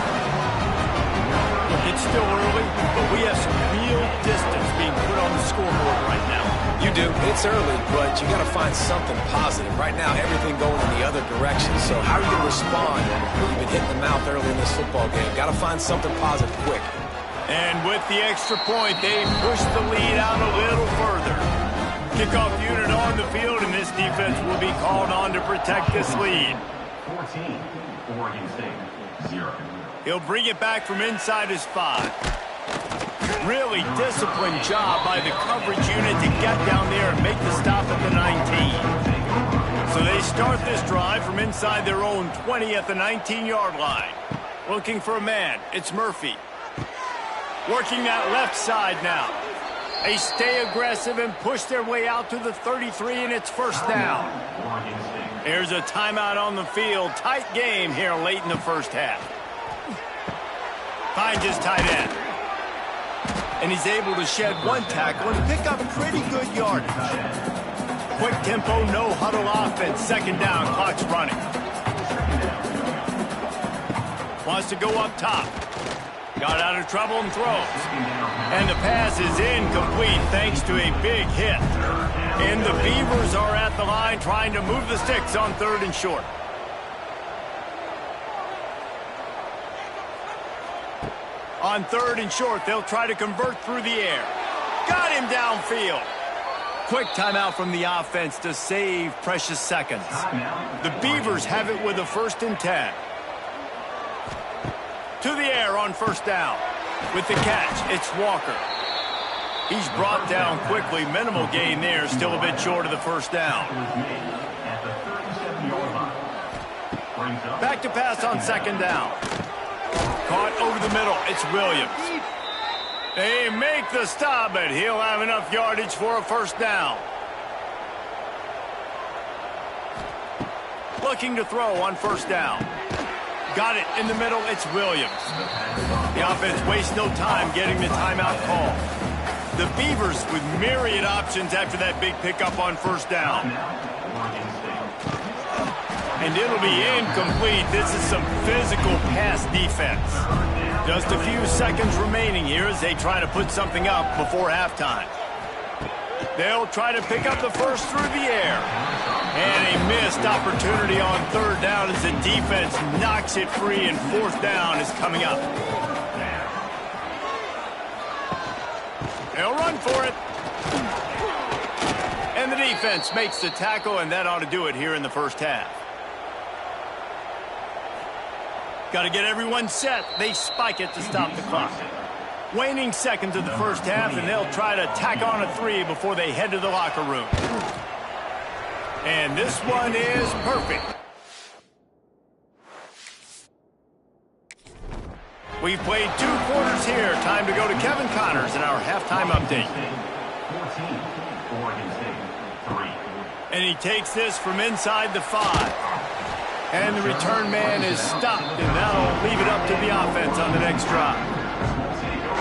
Look, it's still early, but we have some real distance being put on the scoreboard right now. You do. It's early, but you got to find something positive. Right now, everything going in the other direction. So how are you going to respond when you've been hitting the mouth early in this football game? Got to find something positive quick. And with the extra point, they push the lead out a little further. Kickoff unit on the field, and this defense will be called on to protect this lead. 14, Oregon State, 0. He'll bring it back from inside his 5. Really disciplined job by the coverage unit to get down there and make the stop at the 19. So they start this drive from inside their own 20 at the 19-yard line. Looking for a man. It's Murphy. Working that left side now. They stay aggressive and push their way out to the 33, and it's first down. There's a timeout on the field. Tight game here late in the first half. Finds his tight end. And he's able to shed one tackle and pick up pretty good yardage. Quick tempo, no huddle offense. Second down, clock's running. Wants to go up top. Got out of trouble and throws. And the pass is incomplete thanks to a big hit. And the Beavers are at the line trying to move the sticks on 3rd and short. On 3rd and short, they'll try to convert through the air. Got him downfield. Quick timeout from the offense to save precious seconds. The Beavers have it with a 1st and 10. To the air on 1st down. With the catch, it's Walker. He's brought down quickly. Minimal gain there, still a bit short of the 1st down. Back to pass on 2nd down. Caught over the middle. It's Williams. They make the stop, but he'll have enough yardage for a 1st down. Looking to throw on 1st down. Got it in the middle. It's Williams. The offense wastes no time getting the timeout call. The Beavers with myriad options after that big pickup on 1st down. And it'll be incomplete. This is some physical pass defense. Just a few seconds remaining here as they try to put something up before halftime. They'll try to pick up the 1st through the air. And a missed opportunity on 3rd down as the defense knocks it free, and 4th down is coming up. They'll run for it. And the defense makes the tackle, and that ought to do it here in the 1st half. Got to get everyone set. They spike it to stop the clock. Waning seconds of the 1st half, and they'll try to tack on a 3 before they head to the locker room. And this one is perfect. We've played 2 quarters here. Time to go to Kevin Connors in our halftime update. 14, Oregon State, 3. And he takes this from inside the 5. And the return man is stopped, and that'll leave it up to the offense on the next drive.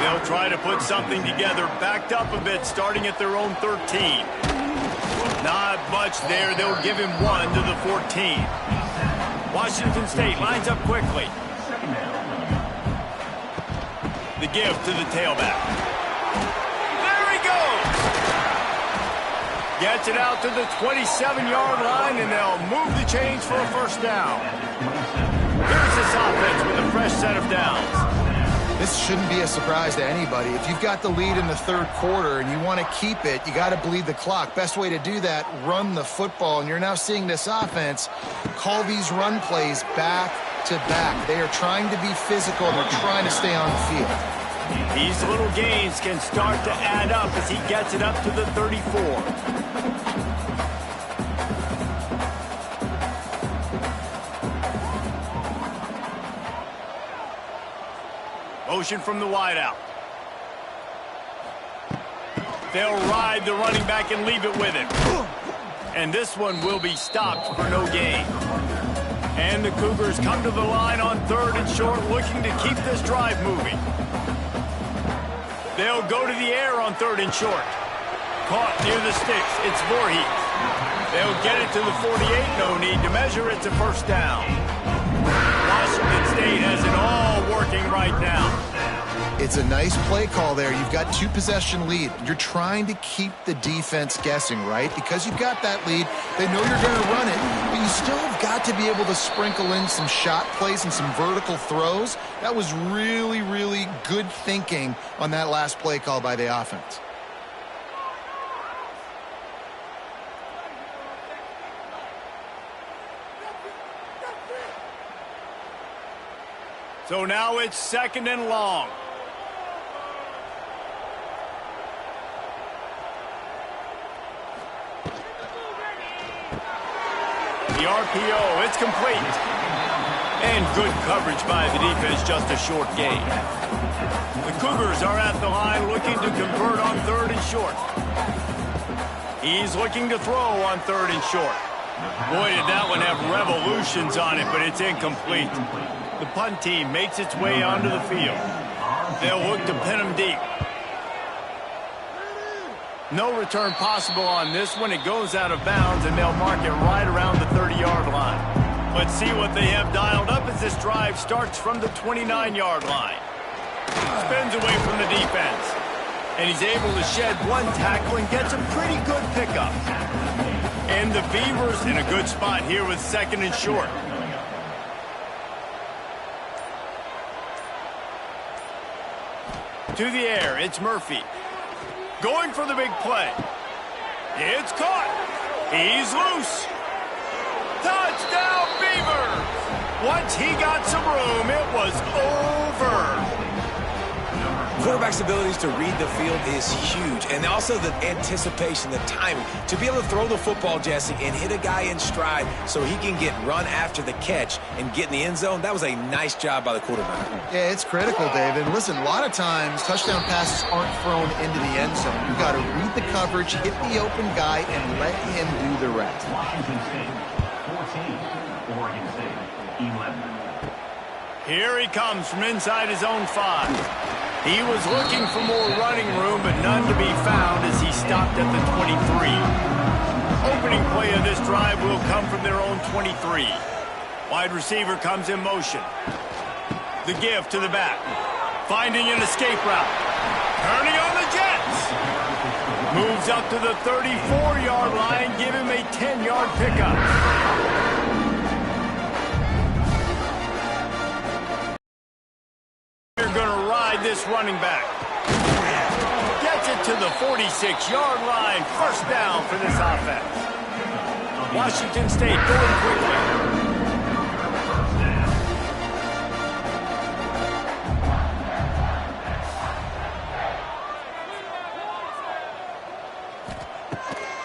They'll try to put something together, backed up a bit, starting at their own 13. Not much there. They'll give him 1 to the 14. Washington State lines up quickly. The give to the tailback. There he goes! Gets it out to the 27-yard line, and they'll move the chains for a 1st down. Here's this offense with a fresh set of downs. This shouldn't be a surprise to anybody. If you've got the lead in the 3rd quarter and you want to keep it, you got to bleed the clock. Best way to do that, run the football. And you're now seeing this offense call these run plays back to back. They are trying to be physical, and they're trying to stay on the field. These little gains can start to add up as he gets it up to the 34. Motion from the wideout. They'll ride the running back and leave it with him. And this one will be stopped for no gain. And the Cougars come to the line on 3rd and short, looking to keep this drive moving. They'll go to the air on 3rd and short. Caught near the sticks. It's Voorhees. They'll get it to the 48. No need to measure. It's a 1st down. Washington State has it all working right now. It's a nice play call there. You've got 2-possession lead. You're trying to keep the defense guessing, right? Because you've got that lead. They know you're going to run it, but you still have got to be able to sprinkle in some shot plays and some vertical throws. That was really, really good thinking on that last play call by the offense. So now it's 2nd and long. The RPO, it's complete. And good coverage by the defense, just a short gain. The Cougars are at the line looking to convert on 3rd and short. He's looking to throw on 3rd and short. Boy, did that one have revolutions on it, but it's incomplete. The punt team makes its way onto the field. They'll look to pin him deep. No return possible on this one. It goes out of bounds, and they'll mark it right around the 30-yard line. Let's see what they have dialed up as this drive starts from the 29-yard line. Spins away from the defense. And he's able to shed one tackle and gets a pretty good pickup. And the Beavers in a good spot here with 2nd and short. To the air, it's Murphy. Going for the big play. It's caught. He's loose. Touchdown, Beavers! Once he got some room, it was over. Quarterback's abilities to read the field is huge, and also the anticipation, the timing. To be able to throw the football, Jesse, and hit a guy in stride so he can get run after the catch and get in the end zone, that was a nice job by the quarterback. Yeah, it's critical, David. Listen, a lot of times touchdown passes aren't thrown into the end zone. You've got to read the coverage, hit the open guy, and let him do the rest. Washington State, 14. Oregon State, 11. Here he comes from inside his own 5. He was looking for more running room, but none to be found as he stopped at the 23. Opening play of this drive will come from their own 23. Wide receiver comes in motion. The give to the back. Finding an escape route. Turning on the Jets. Moves up to the 34-yard line. Give him a 10-yard pickup. This running back gets it to the 46-yard line. First down for this offense. Washington State going quickly.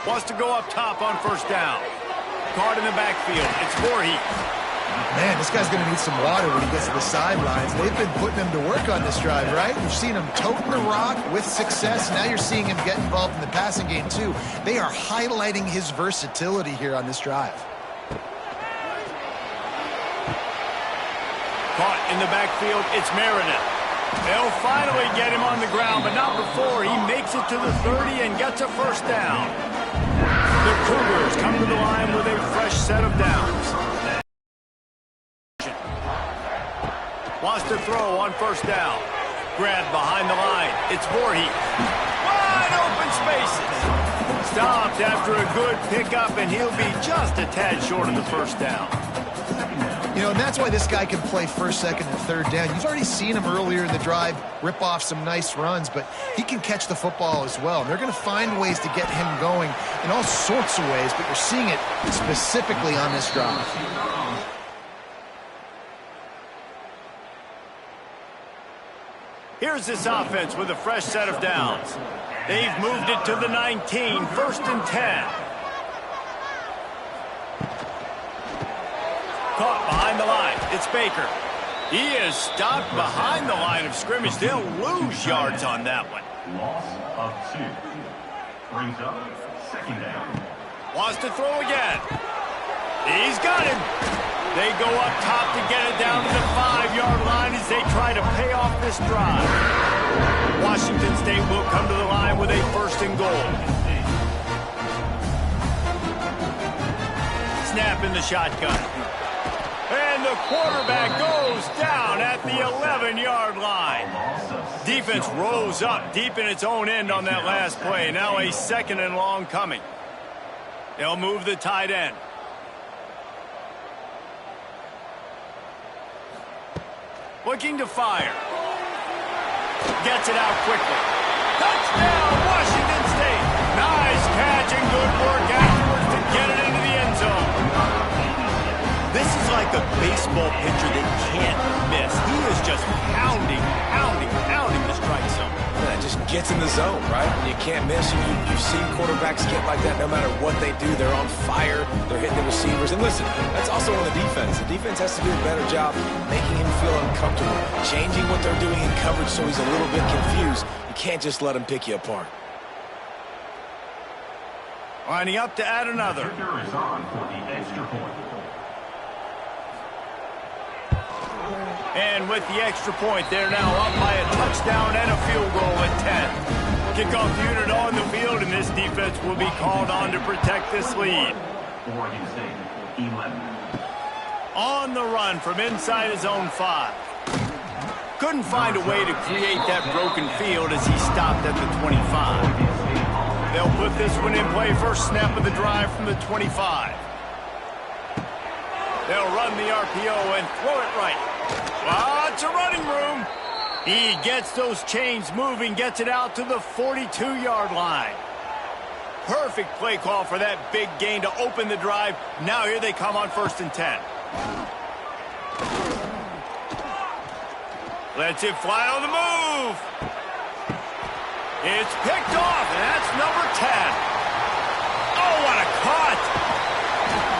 Wants to go up top on first down. Caught in the backfield. It's Voorhees. Man, this guy's going to need some water when he gets to the sidelines. They've been putting him to work on this drive, right? You've seen him toting the rock with success. Now you're seeing him get involved in the passing game, too. They are highlighting his versatility here on this drive. Caught in the backfield, it's Meredith. They'll finally get him on the ground, but not before he makes it to the 30 and gets a first down. The Cougars come to the line with a fresh set of downs. Wants to throw on first down. Grabbed behind the line. It's Voorhees. Wide open spaces. Stopped after a good pickup, and he'll be just a tad short of the first down. You know, and that's why this guy can play first, second, and third down. You've already seen him earlier in the drive rip off some nice runs, but he can catch the football as well. And they're going to find ways to get him going in all sorts of ways, but you're seeing it specifically on this drive. Here's this offense with a fresh set of downs. They've moved it to the 19, 1st and 10. Caught behind the line. It's Baker. He is stopped behind the line of scrimmage. They'll lose yards on that one. Loss of 2. Brings up 2nd down. Wants to throw again. He's got him. They go up top to get it down to the 5-yard line as they try to pay off this drive. Washington State will come to the line with a 1st and goal. Snap in the shotgun. And the quarterback goes down at the 11-yard line. Defense rose up deep in its own end on that last play. Now a 2nd and long coming. They'll move the tight end. Looking to fire. Gets it out quickly. Touchdown, Washington State. Nice catch and good work afterwards to get it into the end zone. This is like a baseball pitcher that can't miss. He is just pounding the strike zone. Yeah, it just gets in the zone, right? And you can't miss. You've seen quarterbacks get like that no matter what they do. They're on fire. They're hitting the receivers. And listen, that's also on the defense. The defense has to do a better job making him feel uncomfortable, changing what they're doing in coverage so he's a little bit confused. You can't just let him pick you apart. Lining up to add another. Kicker is on for the extra point. And with the extra point, they're now up by a touchdown and a field goal at 10. Kickoff unit on the field, and this defense will be called on to protect this lead. Oregon State, 11. On the run from inside his own 5. Couldn't find a way to create that broken field as he stopped at the 25. They'll put this one in play. First snap of the drive from the 25. They'll run the RPO and throw it right. Lots of running room. He gets those chains moving, gets it out to the 42-yard line. Perfect play call for that big gain to open the drive. Now here they come on 1st and 10. Lets it fly on the move. It's picked off, and that's number 10. Oh, what a cut.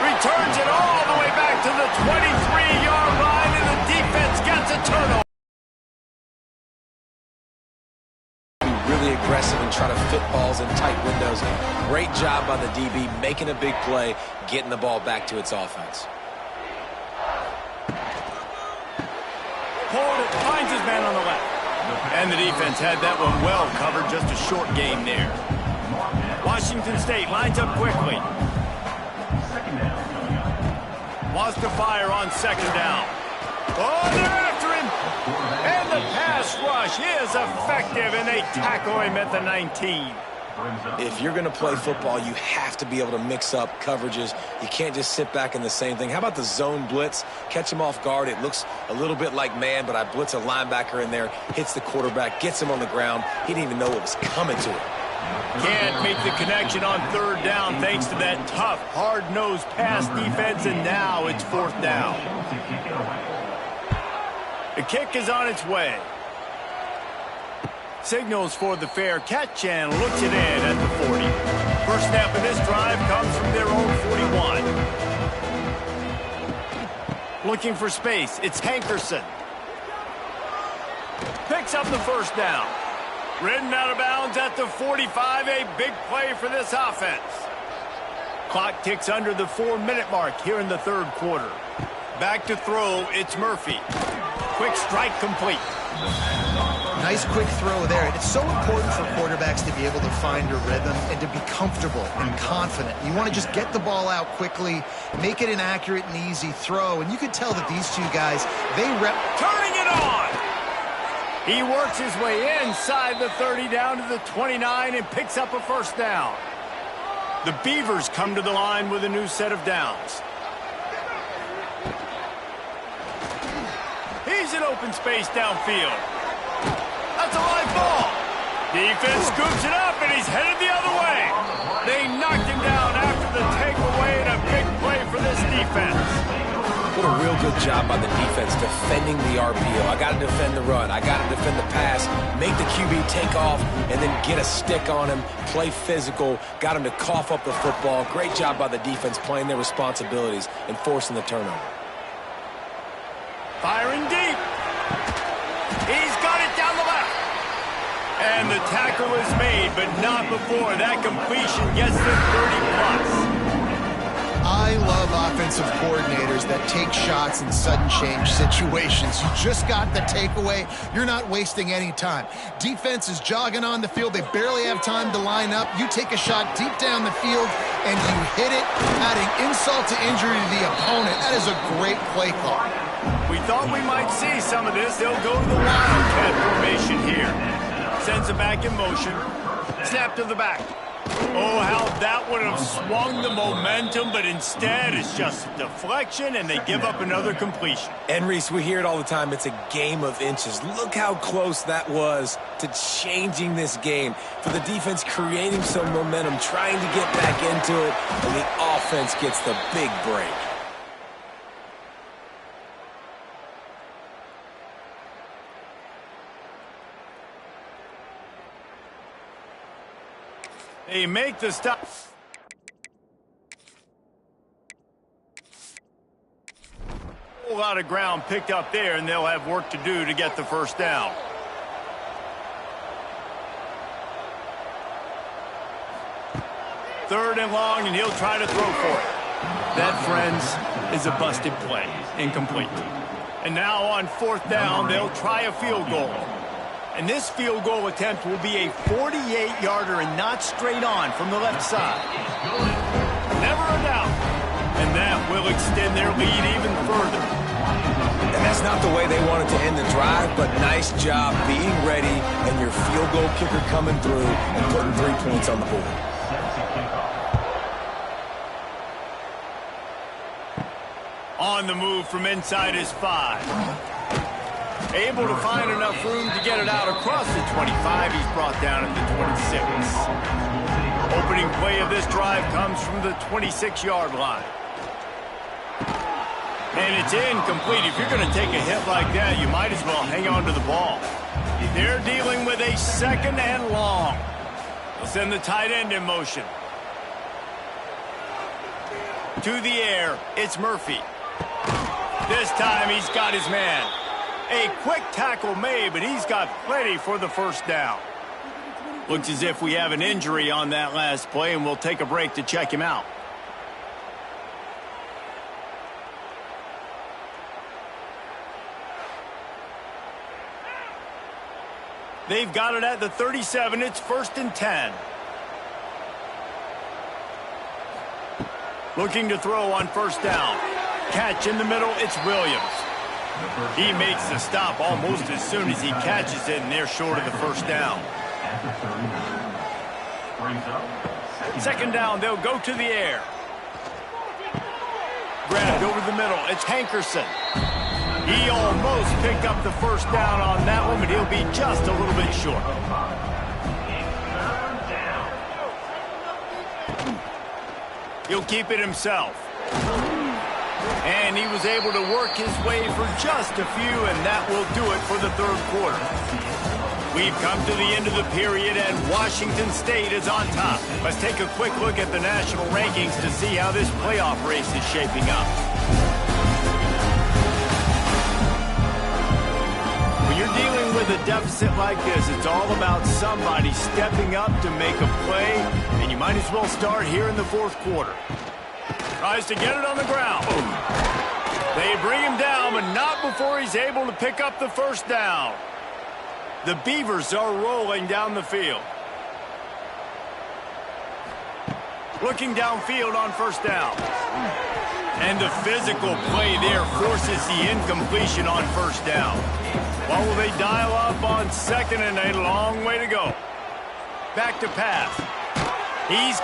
Returns it all the way back to the 23-yard line, and the defense gets a turnover. Really aggressive and try to fit balls in tight windows. Great job by the DB making a big play, getting the ball back to its offense. Pulled it, finds his man on the left. And the defense had that one well covered, just a short game there. Washington State lines up quickly. Wants to fire on 2nd down. Oh, they're after him. And the pass rush is effective, and they tackle him at the 19. If you're going to play football, you have to be able to mix up coverages. You can't just sit back in the same thing. How about the zone blitz? Catch him off guard. It looks a little bit like man, but I blitz a linebacker in there, hits the quarterback, gets him on the ground. He didn't even know what was coming to him. Can't make the connection on 3rd down thanks to that tough, hard-nosed pass defense, and now it's 4th down. The kick is on its way. Signals for the fair catch and looks it in at the 40. First snap of this drive comes from their own 41. Looking for space, it's Hankerson. Picks up the 1st down. Ridden out of bounds at the 45, a big play for this offense. Clock ticks under the 4-minute mark here in the 3rd quarter. Back to throw, it's Murphy. Quick strike complete. Nice quick throw there. It's so important for quarterbacks to be able to find a rhythm and to be comfortable and confident. You want to just get the ball out quickly, make it an accurate and easy throw. And you could tell that these two guys, turning it on. He works his way inside the 30 down to the 29 and picks up a 1st down. The Beavers come to the line with a new set of downs. He's in open space downfield. That's a live ball. Defense scoops it up, and he's headed the other way. They knocked him down after the takeaway, and a big play for this defense. What a real good job by the defense defending the RPO. I got to defend the run. I got to defend the pass, make the QB take off, and then get a stick on him, play physical, got him to cough up the football. Great job by the defense playing their responsibilities and forcing the turnover. Firing deep. He's got it down the left. And the tackle is made, but not before that completion gets to 30+. I love offensive coordinators that take shots in sudden change situations. You just got the takeaway. You're not wasting any time. Defense is jogging on the field. They barely have time to line up. You take a shot deep down the field, and you hit it, adding insult to injury to the opponent. That is a great play call. We thought we might see some of this. They'll go to the Wildcat formation here. Sends it back in motion. Snap to the back. Oh, how that would have swung the momentum, but instead it's just a deflection, and they give up another completion. And, Reese, we hear it all the time. It's a game of inches. Look how close that was to changing this game. For the defense creating some momentum, trying to get back into it, and the offense gets the big break. They make the stop. A whole lot of ground picked up there, and they'll have work to do to get the 1st down. Third and long, and he'll try to throw for it. That, friends, is a busted play. Incomplete. And now on 4th down, they'll try a field goal. And this field goal attempt will be a 48-yarder and not straight on from the left side. Never a doubt. And that will extend their lead even further. And that's not the way they wanted to end the drive, but nice job being ready and your field goal kicker coming through and putting 3 points on the board. On the move from inside his 5. Able to find enough room to get it out across the 25. He's brought down at the 26. Opening play of this drive comes from the 26-yard line. And it's incomplete. If you're going to take a hit like that, you might as well hang on to the ball. They're dealing with a 2nd and long. They'll send the tight end in motion. To the air, it's Murphy. This time he's got his man. A quick tackle made, but he's got plenty for the first down. Looks as if we have an injury on that last play, and we'll take a break to check him out. They've got it at the 37. It's 1st and 10. Looking to throw on 1st down. Catch in the middle, it's Williams. He makes the stop almost as soon as he catches it, and they're short of the 1st down. 2nd down, they'll go to the air. Grabbed over the middle, it's Hankerson. He almost picked up the 1st down on that one, but he'll be just a little bit short. He'll keep it himself. And he was able to work his way for just a few, and that will do it for the 3rd quarter. We've come to the end of the period, and Washington State is on top. Let's take a quick look at the national rankings to see how this playoff race is shaping up. When you're dealing with a deficit like this, it's all about somebody stepping up to make a play, and you might as well start here in the 4th quarter. Tries to get it on the ground. They bring him down, but not before he's able to pick up the 1st down. The Beavers are rolling down the field. Looking downfield on 1st down. And the physical play there forces the incompletion on 1st down. What will they dial up on 2nd and a long way to go? Back to pass. He's...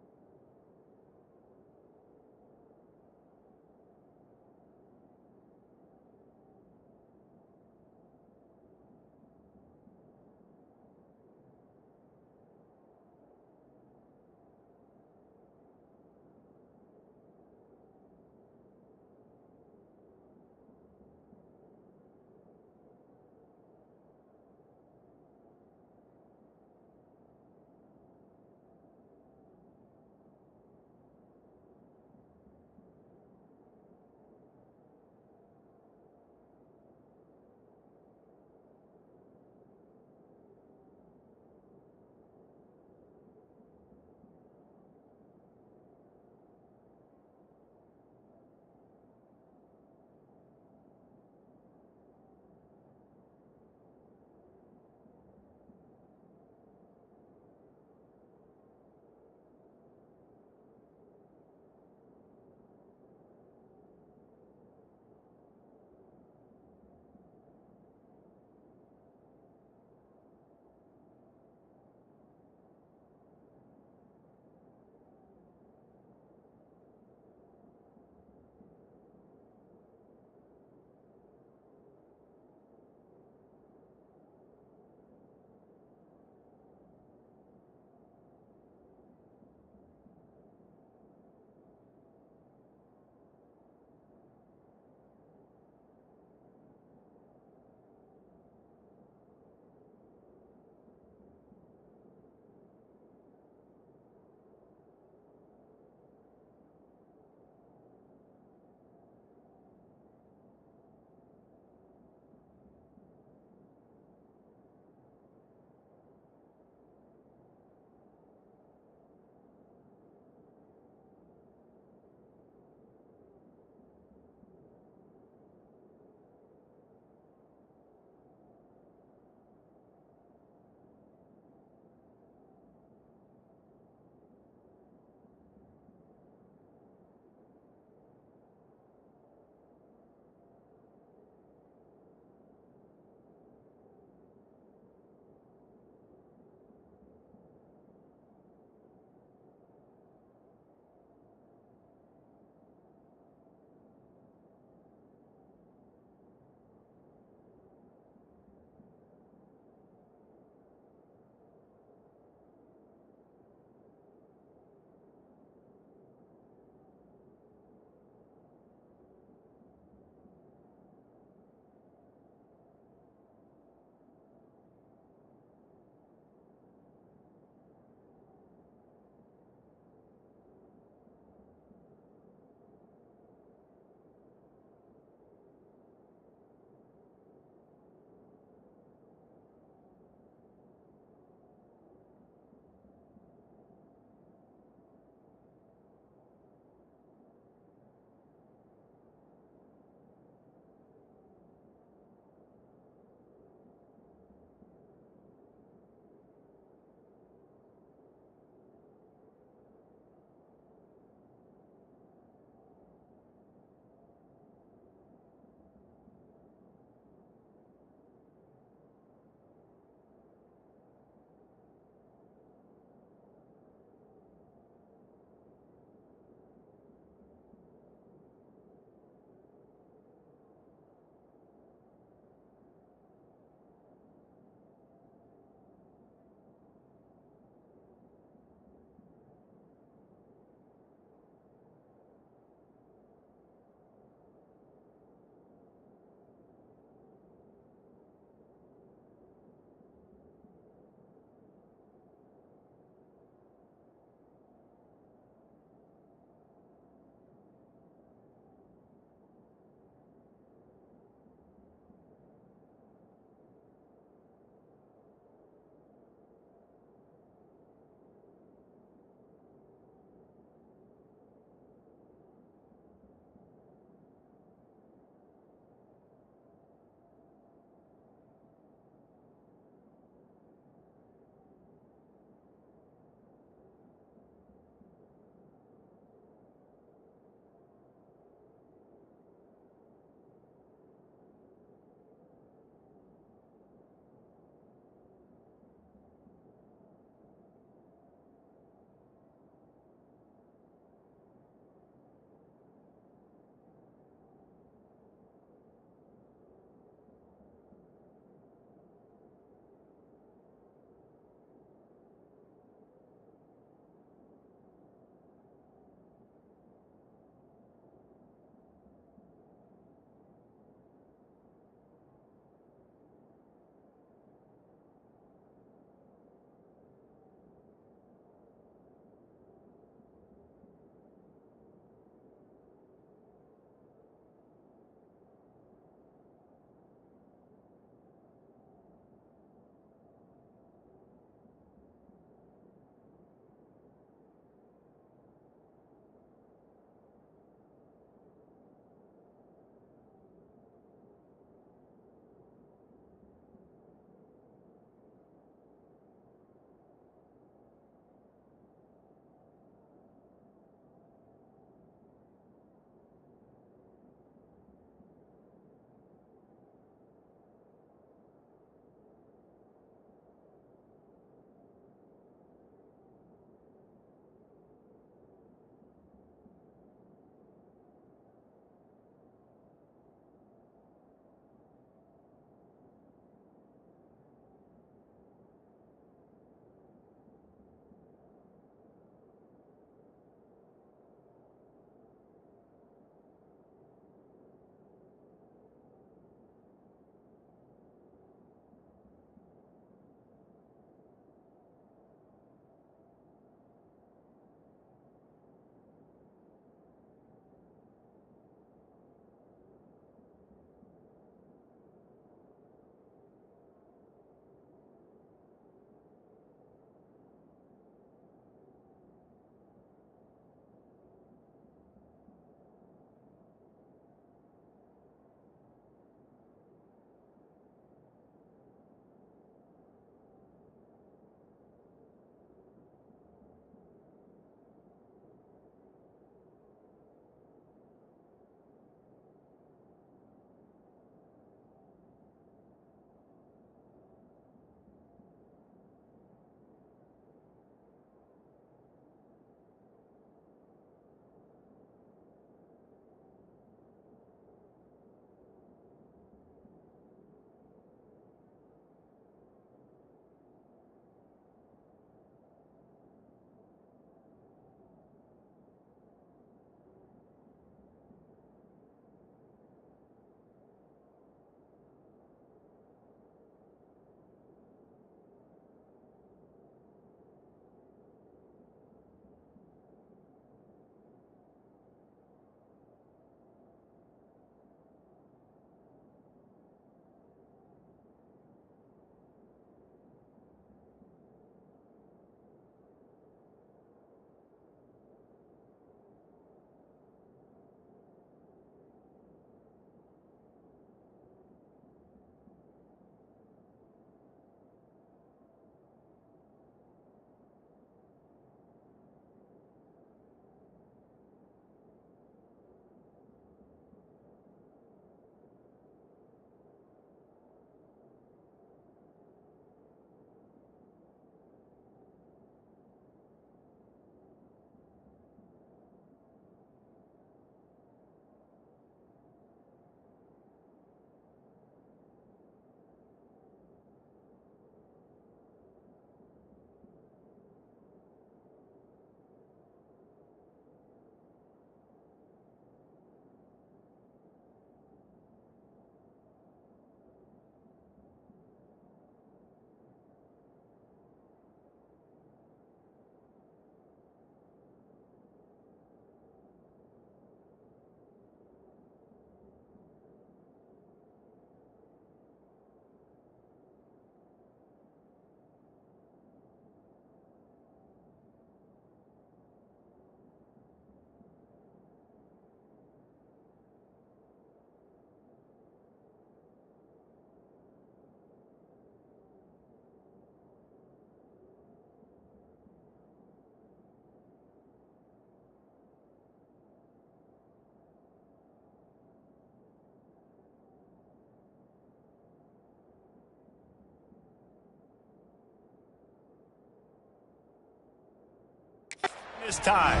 this time.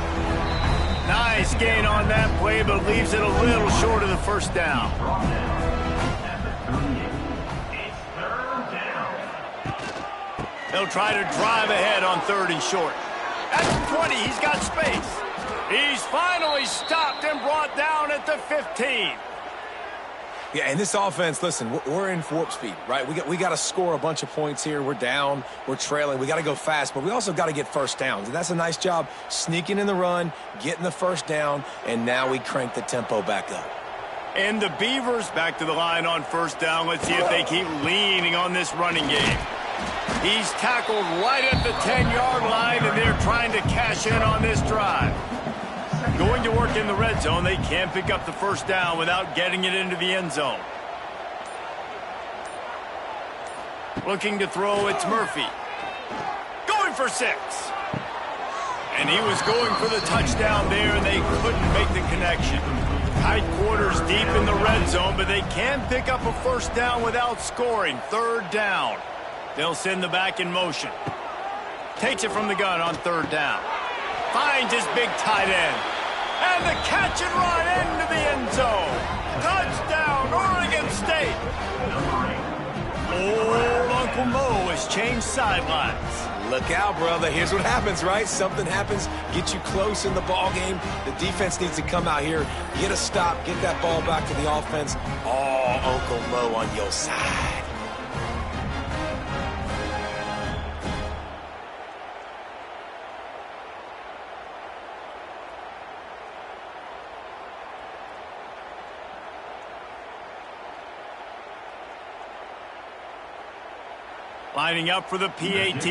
Nice gain on that play, but leaves it a little short of the first down. They'll try to drive ahead on 3rd and short. At the 20, he's got space. He's finally stopped and brought down at the 15. Yeah, and this offense, listen, we're in warp speed, right? We got to score a bunch of points here. We're down, we're trailing. We got to go fast, but we also got to get first downs. And that's a nice job sneaking in the run, getting the first down, and now we crank the tempo back up. And the Beavers back to the line on 1st down. Let's see if they keep leaning on this running game. He's tackled right at the 10-yard line, and they're trying to cash in on this drive. Going to work in the red zone, they can't pick up the first down without getting it into the end zone. Looking to throw, it's Murphy. Going for 6. And he was going for the touchdown there, and they couldn't make the connection. Tight quarters deep in the red zone, but they can pick up a first down without scoring. 3rd down. They'll send the back in motion. Takes it from the gun on 3rd down. Finds his big tight end. And the catch and run into the end zone. Touchdown, Oregon State. Old Uncle Mo has changed sidelines. Look out, brother. Here's what happens, right? Something happens, get you close in the ball game. The defense needs to come out here, get a stop, get that ball back to the offense. Oh, Uncle Mo on your side. Lining up for the PAT.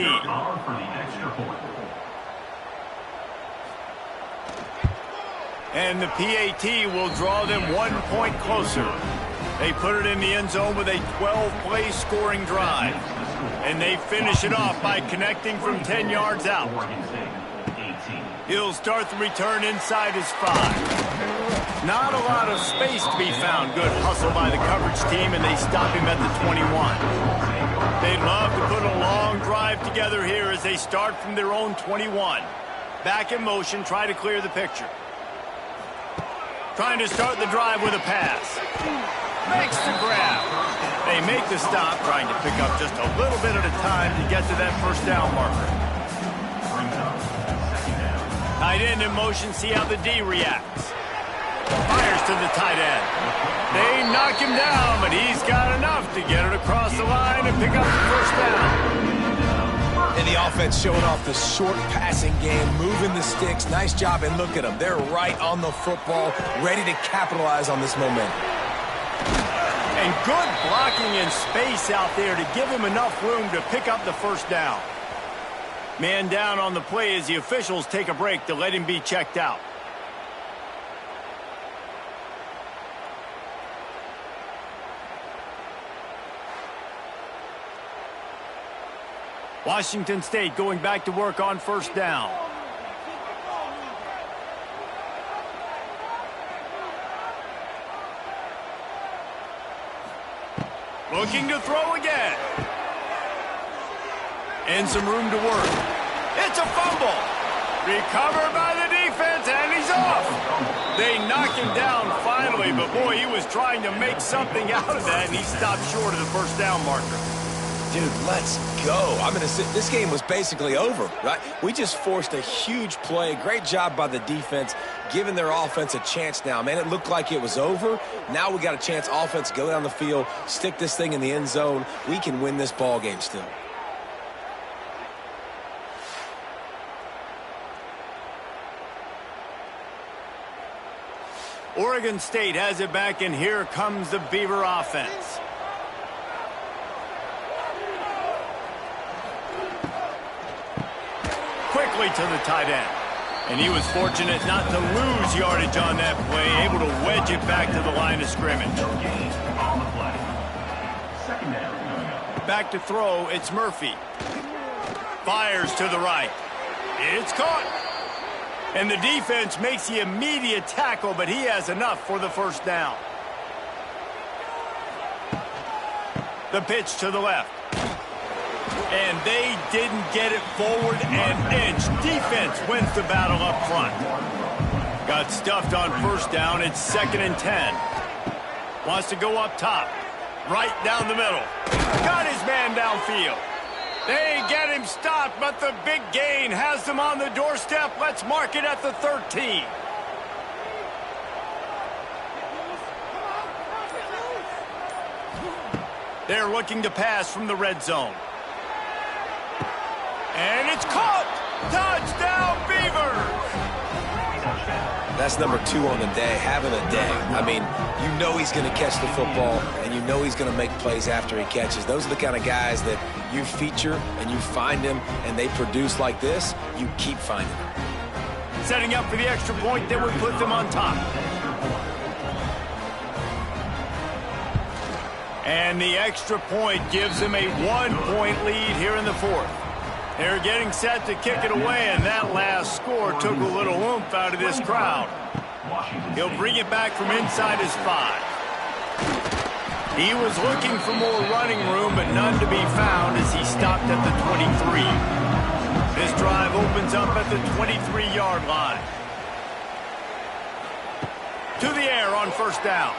And the PAT will draw them 1 point closer. They put it in the end zone with a 12-play scoring drive. And they finish it off by connecting from 10 yards out. He'll start the return inside his 5. Not a lot of space to be found. Good hustle by the coverage team, and they stop him at the 21. They'd love to put a long drive together here as they start from their own 21. Back in motion, try to clear the picture. Trying to start the drive with a pass. Makes the grab. They make the stop, trying to pick up just a little bit at a time to get to that first down marker. Tight end in motion, see how the D reacts. Fires to the tight end. They knock him down, but he's got enough to get it across the line and pick up the first down. And the offense showing off the short passing game, moving the sticks. Nice job, and look at them. They're right on the football, ready to capitalize on this momentum. And good blocking in space out there to give him enough room to pick up the first down. Man down on the play as the officials take a break to let him be checked out. Washington State going back to work on first down. Looking to throw again. And some room to work. It's a fumble. Recovered by the defense, and he's off. They knock him down finally, but boy, he was trying to make something out of that, and he stopped short of the first down marker. Dude, let's go. I'm going to say this game was basically over, right? We just forced a huge play. Great job by the defense, giving their offense a chance now. Man, it looked like it was over. Now we got a chance, offense, go down the field, stick this thing in the end zone. We can win this ball game still. Oregon State has it back, and here comes the Beaver offense. Quickly to the tight end. And he was fortunate not to lose yardage on that play, able to wedge it back to the line of scrimmage. Back to throw, it's Murphy. Fires to the right. It's caught. And the defense makes the immediate tackle, but he has enough for the first down. The pitch to the left. And they didn't get it forward an inch. Defense wins the battle up front. Got stuffed on first down. It's 2nd and 10. Wants to go up top. Right down the middle. Got his man downfield. They get him stopped, but the big gain has them on the doorstep. Let's mark it at the 13. They're looking to pass from the red zone. And it's caught! Touchdown, Beavers! That's number 2 on the day, having a day. I mean, you know he's going to catch the football, and you know he's going to make plays after he catches. Those are the kind of guys that you feature, and you find them, and they produce like this, you keep finding them. Setting up for the extra point that would put them on top. And the extra point gives them a 1-point lead here in the 4th. They're getting set to kick it away, and that last score took a little oomph out of this crowd. He'll bring it back from inside his 5. He was looking for more running room, but none to be found as he stopped at the 23. This drive opens up at the 23-yard line. To the air on first down.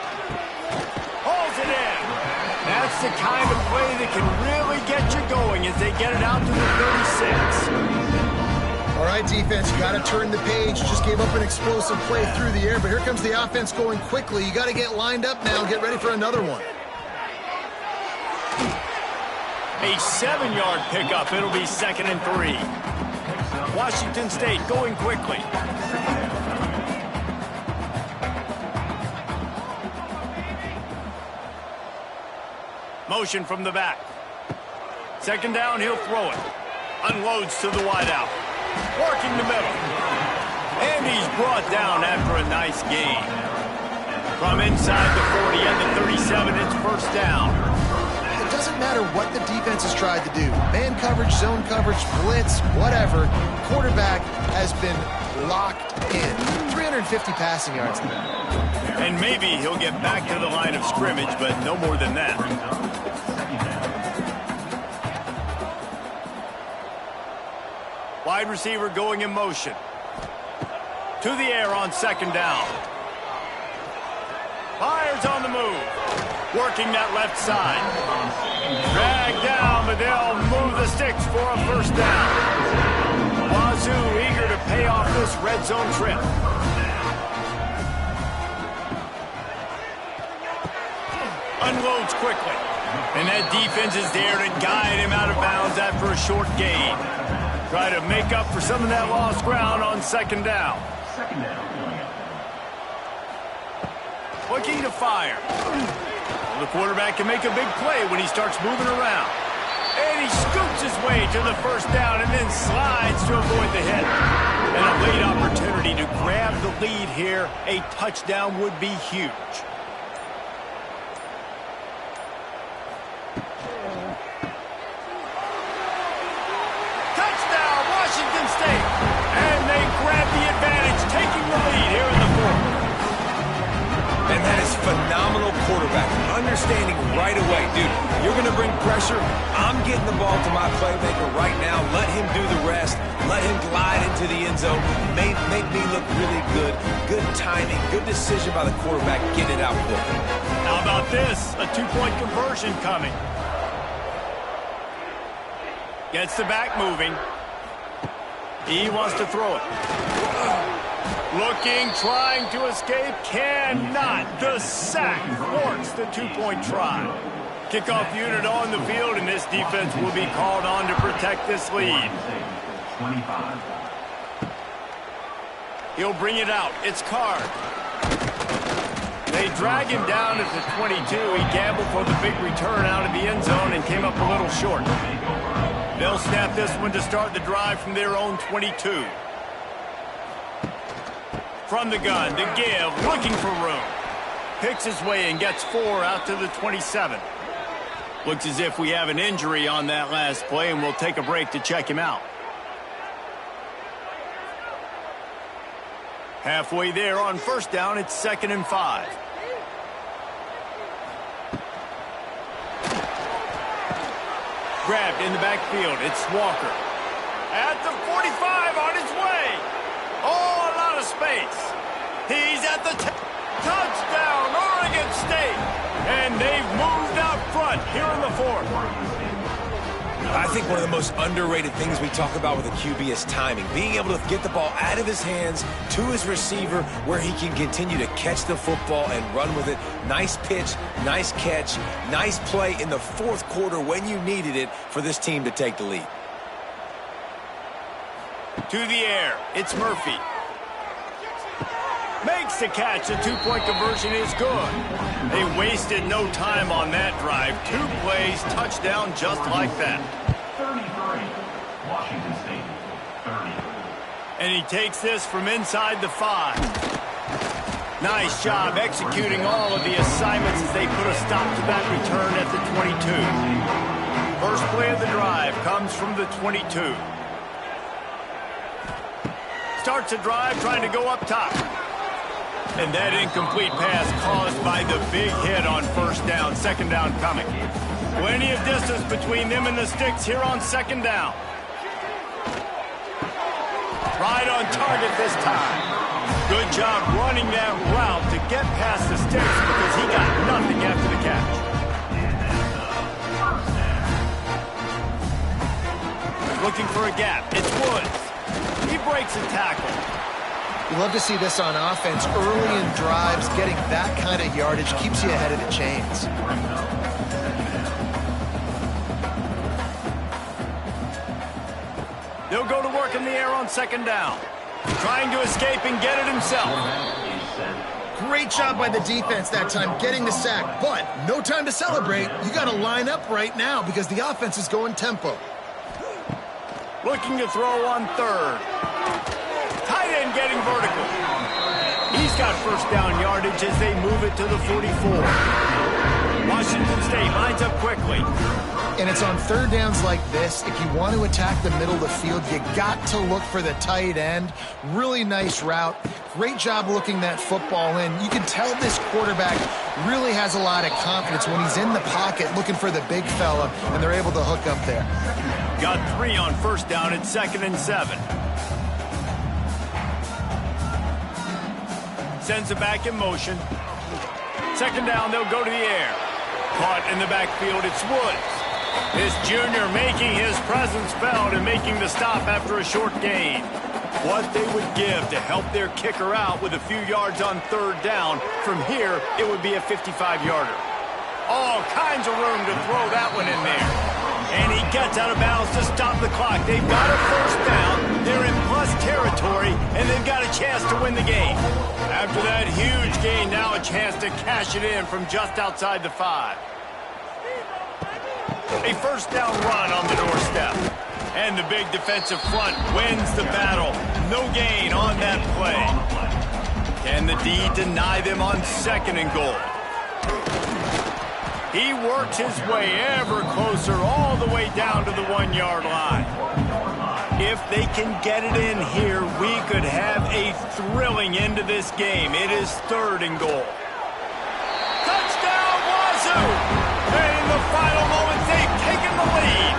Hauls it in. That's the kind of play that can really get you going as they get it out to the 36. All right, defense, you got to turn the page. Just gave up an explosive play through the air, but here comes the offense going quickly. You got to get lined up now and get ready for another one. A 7-yard pickup. It'll be 2nd and 3. Washington State going quickly. Motion from the back. 2nd down, he'll throw it. Unloads to the wideout. Working the middle. And he's brought down after a nice gain. From inside the 40 and the 37, it's first down. It doesn't matter what the defense has tried to do. Man coverage, zone coverage, blitz, whatever. Quarterback has been locked in. 350 passing yards. And maybe he'll get back to the line of scrimmage, but no more than that. Wide receiver going in motion. To the air on 2nd down. Fires on the move. Working that left side. Dragged down, but they'll move the sticks for a first down. Wazoo eager to pay off this red zone trip. Unloads quickly. And that defense is there to guide him out of bounds after a short gain. Try to make up for some of that lost ground on 2nd down. Looking to fire. Well, the quarterback can make a big play when he starts moving around. And he scoops his way to the first down and then slides to avoid the hit. And a late opportunity to grab the lead here. A touchdown would be huge. Washington State, and they grab the advantage, taking the lead here in the 4th. And that is phenomenal quarterback. Understanding right away, dude, you're going to bring pressure. I'm getting the ball to my playmaker right now. Let him do the rest. Let him glide into the end zone. Make me look really good. Good timing. Good decision by the quarterback. Get it out quick. How about this? A 2-point conversion coming. Gets the back moving. He wants to throw it. Looking, trying to escape, cannot. The sack thwarts the 2-point try. Kickoff unit on the field, and this defense will be called on to protect this lead. 25. He'll bring it out. It's Card. They drag him down at the 22. He gambled for the big return out of the end zone and came up a little short. They'll snap this one to start the drive from their own 22. From the gun, to give, looking for room. Picks his way and gets 4 out to the 27. Looks as if we have an injury on that last play, and we'll take a break to check him out. Halfway there on first down, it's 2nd and 5. Grabbed in the backfield. It's Walker. At the 45 on his way. Oh, a lot of space. He's at the touchdown, Oregon State. And they've moved out front here in the fourth. I think one of the most underrated things we talk about with a QB is timing. Being able to get the ball out of his hands to his receiver where he can continue to catch the football and run with it. Nice pitch, nice catch, nice play in the fourth quarter when you needed it for this team to take the lead. To the air, it's Murphy. Makes the catch. The two-point conversion is good. They wasted no time on that drive. 2 plays, touchdown just like that. 33, Washington State, 30. And he takes this from inside the 5. Nice job executing all of the assignments as they put a stop to that return at the 22. First play of the drive comes from the 22. Starts a drive trying to go up top. And that incomplete pass caused by the big hit on first down. Second down coming. Plenty of distance between them and the sticks here on second down. Right on target this time. Good job running that route to get past the sticks because he got nothing after the catch. Looking for a gap. It's Woods. He breaks a tackle. You love to see this on offense. Early in drives, getting that kind of yardage keeps you ahead of the chains. They'll go to work in the air on second down. Trying to escape and get it himself. Great job by the defense that time, getting the sack. But no time to celebrate. You got to line up right now because the offense is going tempo. Looking to throw on third. Tight end getting vertical. He's got first down yardage as they move it to the 44. Washington State lines up quickly. And it's on third downs like this. If you want to attack the middle of the field, you got to look for the tight end. Really nice route. Great job looking that football in. You can tell this quarterback really has a lot of confidence when he's in the pocket looking for the big fella, and they're able to hook up there. Got 3 on first down at 2nd and 7. Sends it back in motion. Second down, they'll go to the air. Caught in the backfield, it's Woods. This junior making his presence felt and making the stop after a short gain. What they would give to help their kicker out with a few yards on third down. From here, it would be a 55-yarder. All kinds of room to throw that one in there. And he gets out of bounds to stop the clock. They've got a first down. They're in plus territory, and they've got a chance to win the game. After that huge gain, now a chance to cash it in from just outside the 5. A first down run on the doorstep. And the big defensive front wins the battle. No gain on that play. Can the D deny them on 2nd and goal? He works his way ever closer all the way down to the 1-yard line. If they can get it in here, we could have a thrilling end to this game. It is 3rd and goal. Touchdown, Wazoo! And in the final moments, they've taken the lead.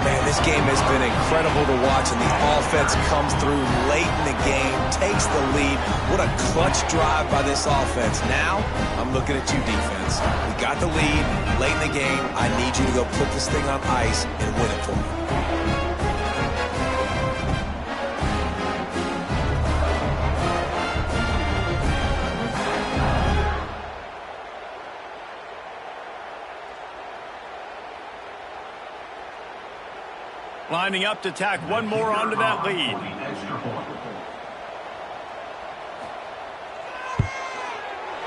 Man, this game has been incredible to watch, and the offense comes through late in the game, takes the lead. What a clutch drive by this offense. Now, I'm looking at you, defense. We got the lead late in the game. I need you to go put this thing on ice and win it for me. Lining up to tack one more onto that lead.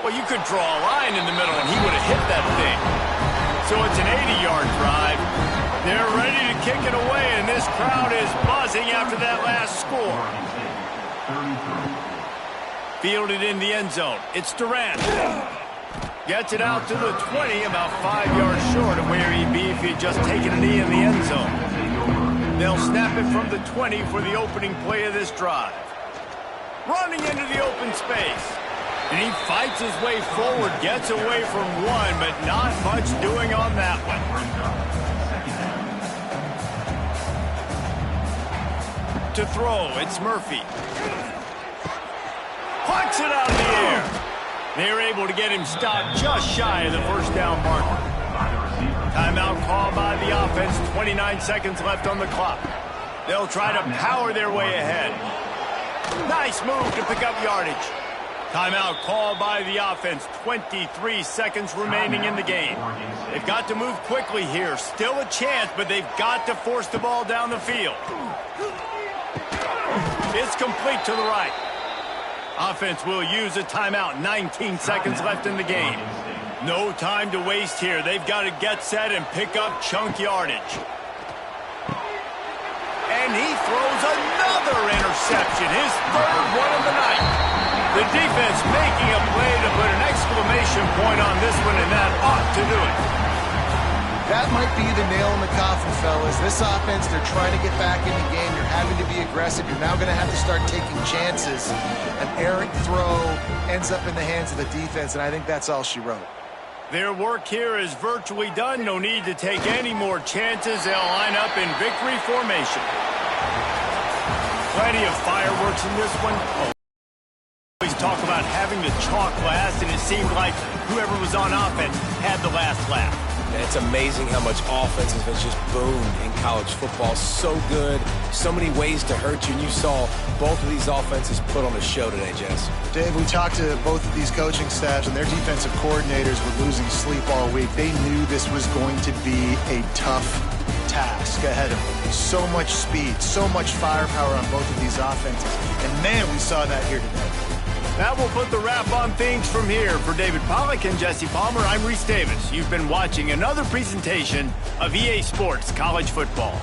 Well, you could draw a line in the middle and he would have hit that thing. So it's an 80-yard drive. They're ready to kick it away, and this crowd is buzzing after that last score. Fielded in the end zone. It's Durant. Gets it out to the 20, about 5 yards short of where he'd be if he'd just taken a knee in the end zone. They'll snap it from the 20 for the opening play of this drive. Running into the open space. And he fights his way forward, gets away from one, but not much doing on that one. To throw, it's Murphy. Plucks it out of the air. They're able to get him stopped just shy of the first down marker. Timeout called by the offense, 29 seconds left on the clock. They'll try to power their way ahead. Nice move to pick up yardage. Timeout called by the offense, 23 seconds remaining in the game. They've got to move quickly here. Still a chance, but they've got to force the ball down the field. It's complete to the right. Offense will use a timeout. 19 seconds left in the game. No time to waste here. They've got to get set and pick up chunk yardage. And he throws another interception, his third one of the night. The defense making a play to put an exclamation point on this one, and that ought to do it. That might be the nail in the coffin, fellas. This offense, they're trying to get back in the game. You're having to be aggressive. You're now going to have to start taking chances. An errant throw ends up in the hands of the defense, and I think that's all she wrote. Their work here is virtually done. No need to take any more chances. They'll line up in victory formation. Plenty of fireworks in this one. Always talk about having the chalk last, and it seemed like whoever was on offense had the last laugh. It's amazing how much offense has just boomed in college football. So good, so many ways to hurt you, and you saw both of these offenses put on a show today, Jess. Dave, we talked to both of these coaching staffs, and their defensive coordinators were losing sleep all week. They knew this was going to be a tough task ahead of them. So much speed, so much firepower on both of these offenses, and man, we saw that here today. That will put the wrap on things from here. For David Pollack and Jesse Palmer, I'm Reese Davis. You've been watching another presentation of EA Sports College Football.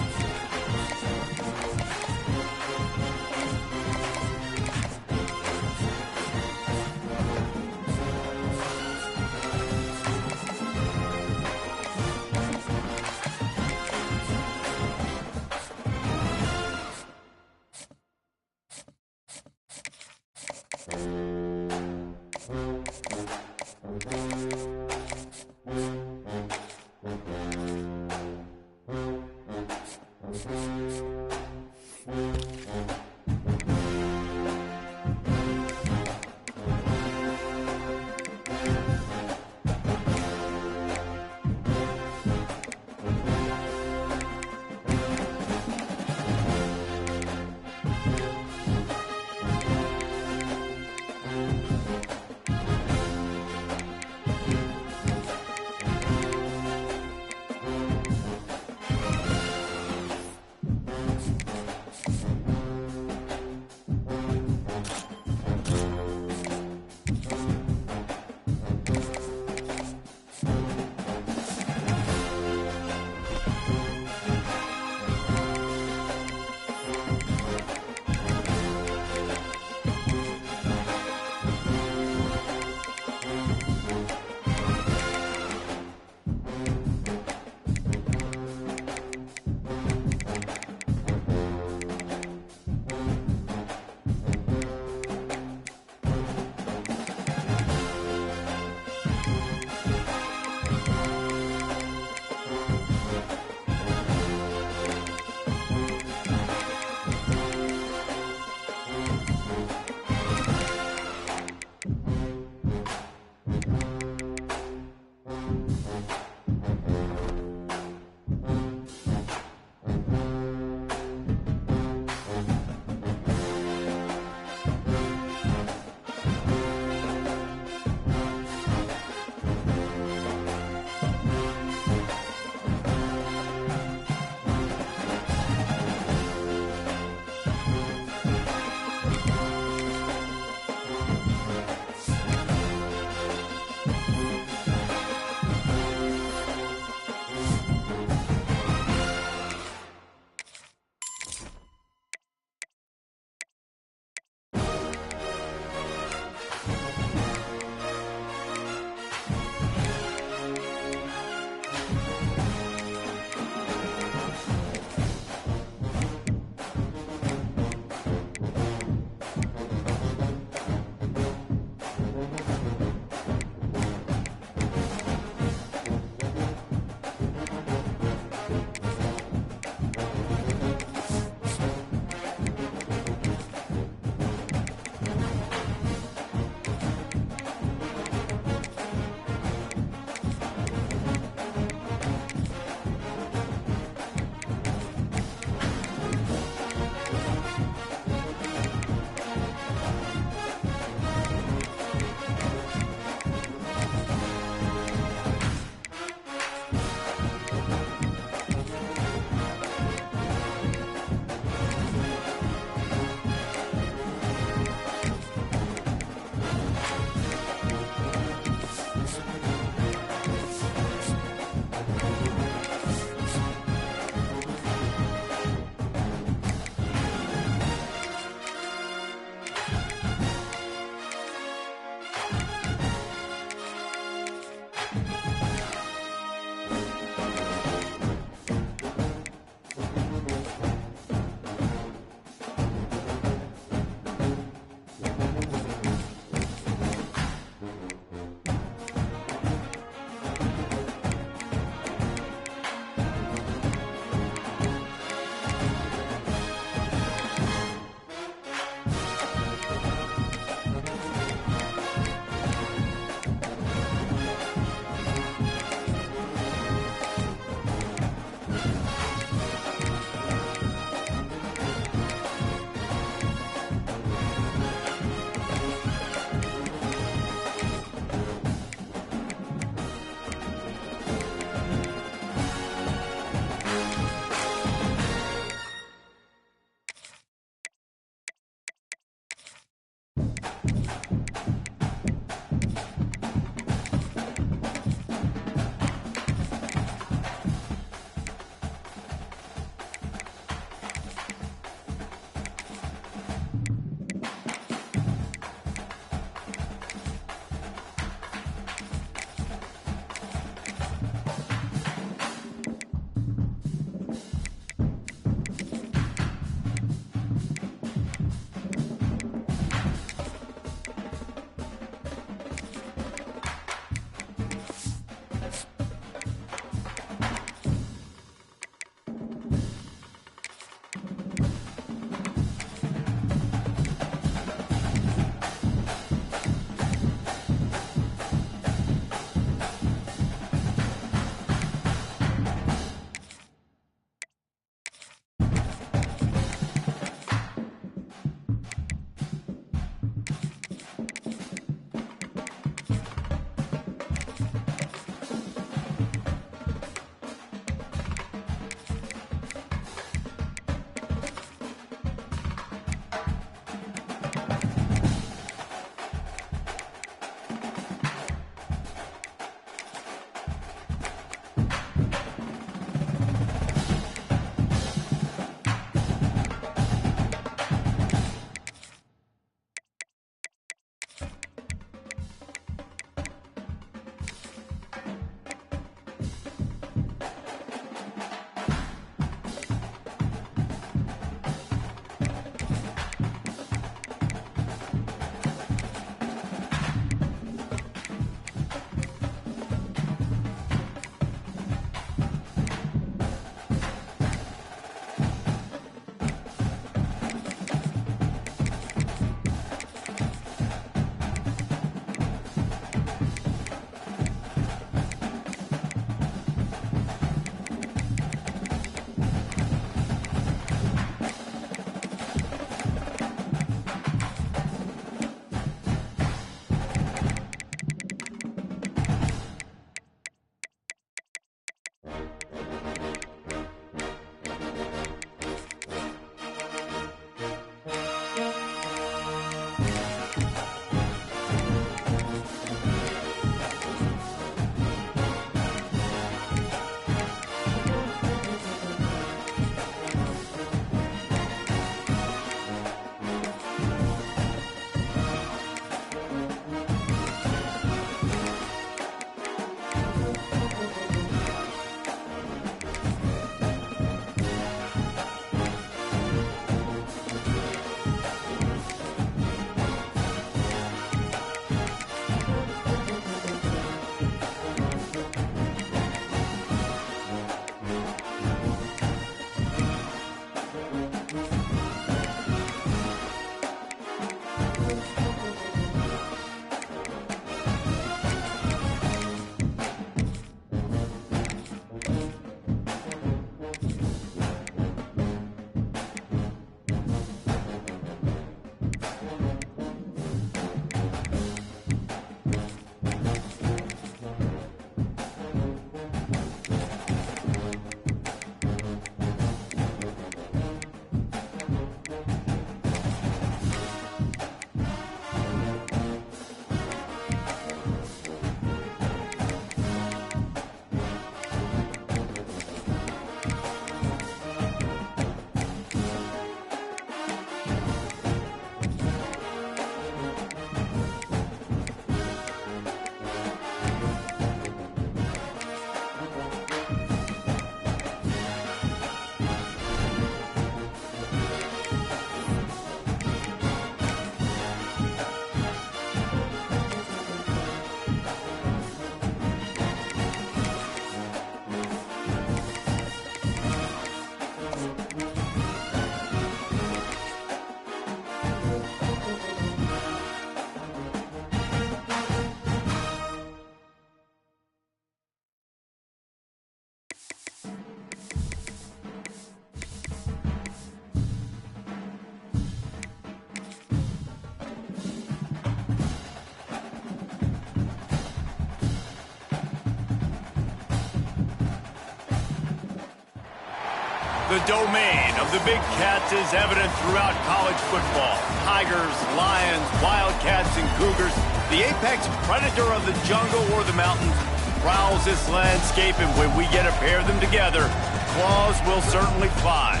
The domain of the Big Cats is evident throughout college football. Tigers, Lions, Wildcats, and Cougars. The apex predator of the jungle or the mountains prowls this landscape, and when we get a pair of them together, claws will certainly fly.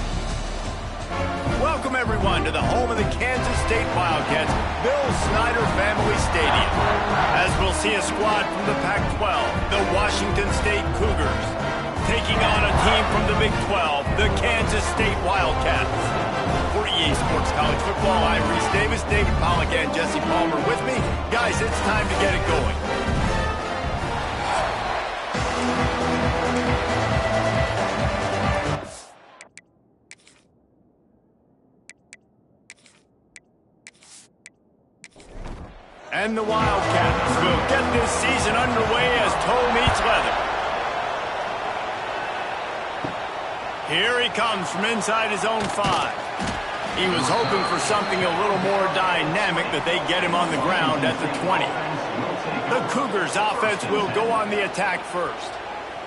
Welcome, everyone, to the home of the Kansas State Wildcats, Bill Snyder Family Stadium. As we'll see a squad from the Pac-12, the Washington State Cougars, taking on a team from the Big 12, the Kansas State Wildcats. For EA Sports College Football, I'm Reese Davis, David Pollack, and Jesse Palmer with me. Guys, it's time to get it going. And the Wildcats will get this season underway as toe meets leather. Here he comes from inside his own 5. He was hoping for something a little more dynamic, that they get him on the ground at the 20. The Cougars offense will go on the attack first.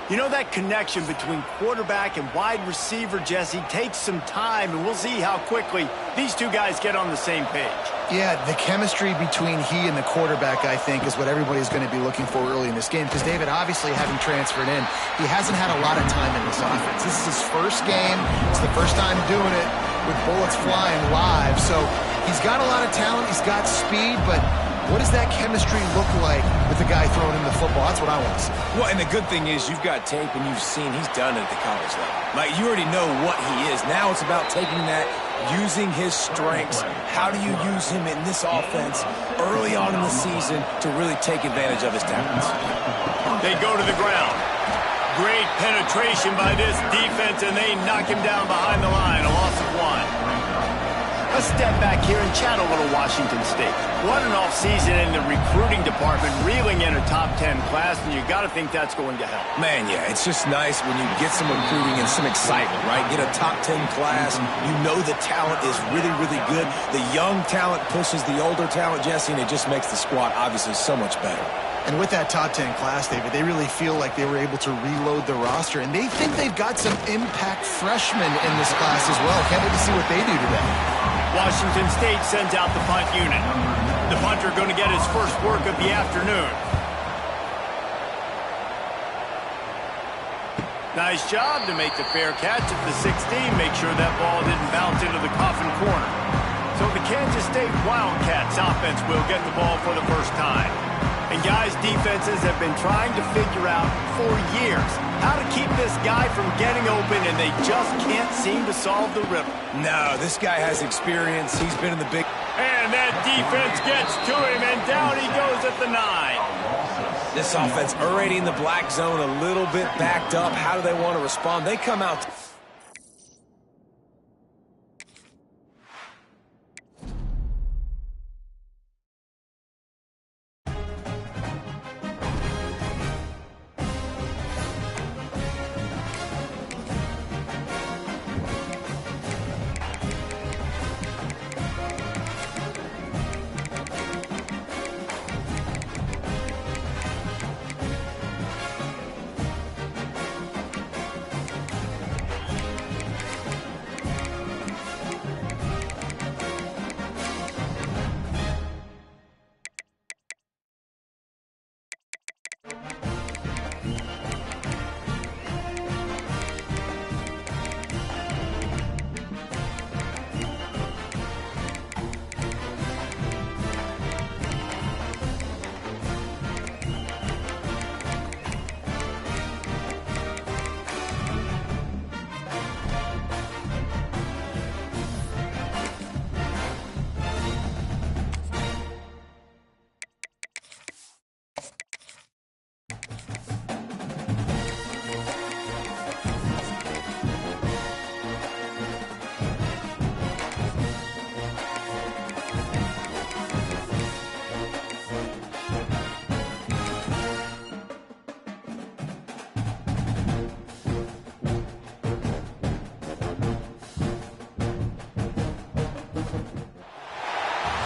You know, that connection between quarterback and wide receiver, Jesse, takes some time, and we'll see how quickly these two guys get on the same page. Yeah, the chemistry between he and the quarterback, I think, is what everybody's going to be looking for early in this game. Because David, obviously, having transferred in, he hasn't had a lot of time in this offense. This is his first game. It's the first time doing it with bullets flying live. So he's got a lot of talent. He's got speed, but what does that chemistry look like with the guy throwing him the football? That's what I want to see. Well, and the good thing is you've got tape and you've seen he's done it at the college level. Like, you already know what he is. Now it's about taking that, using his strengths. How do you use him in this offense early on in the season to really take advantage of his talents? They go to the ground. Great penetration by this defense, and they knock him down behind the line. A loss of 1. Let's step back here and chat a little Washington State. What an offseason in the recruiting department, reeling in a top 10 class, and you got to think that's going to help. Man, yeah, it's just nice when you get some recruiting and some excitement, right? Get a top 10 class. You know the talent is really, really good. The young talent pushes the older talent, Jesse, and it just makes the squad obviously so much better. And with that top 10 class, David, they really feel like they were able to reload the roster, and they think they've got some impact freshmen in this class as well. Can't wait to see what they do today. Washington State sends out the punt unit. The punter going to get his first work of the afternoon. Nice job to make the fair catch at the 16. Make sure that ball didn't bounce into the coffin corner. So the Kansas State Wildcats offense will get the ball for the first time. And guys, defenses have been trying to figure out for years how to keep this guy from getting open, and they just can't seem to solve the riddle. No, this guy has experience. He's been in the big... And that defense gets to him, and down he goes at the 9. This offense already in the black zone, a little bit backed up. How do they want to respond? They come out...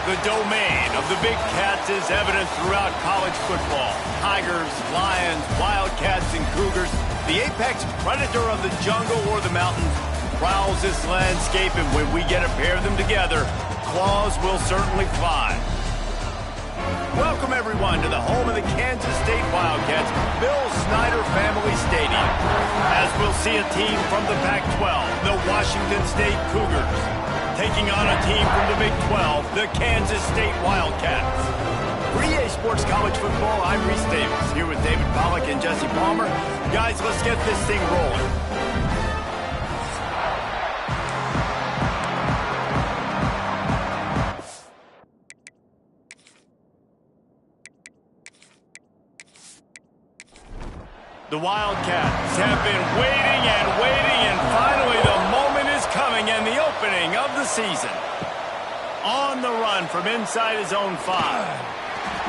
The domain of the Big Cats is evident throughout college football. Tigers, Lions, Wildcats, and Cougars. The apex predator of the jungle or the mountains prowls this landscape, and when we get a pair of them together, claws will certainly fly. Welcome, everyone, to the home of the Kansas State Wildcats, Bill Snyder Family Stadium. As we'll see a team from the Pac-12, the Washington State Cougars, taking on a team from the Big 12, the Kansas State Wildcats. For EA Sports College Football, I'm Reese Davis, here with David Pollack and Jesse Palmer. Guys, let's get this thing rolling. The Wildcats have been waiting and finally the moment is coming and the opening of the season. On the run from inside his own 5.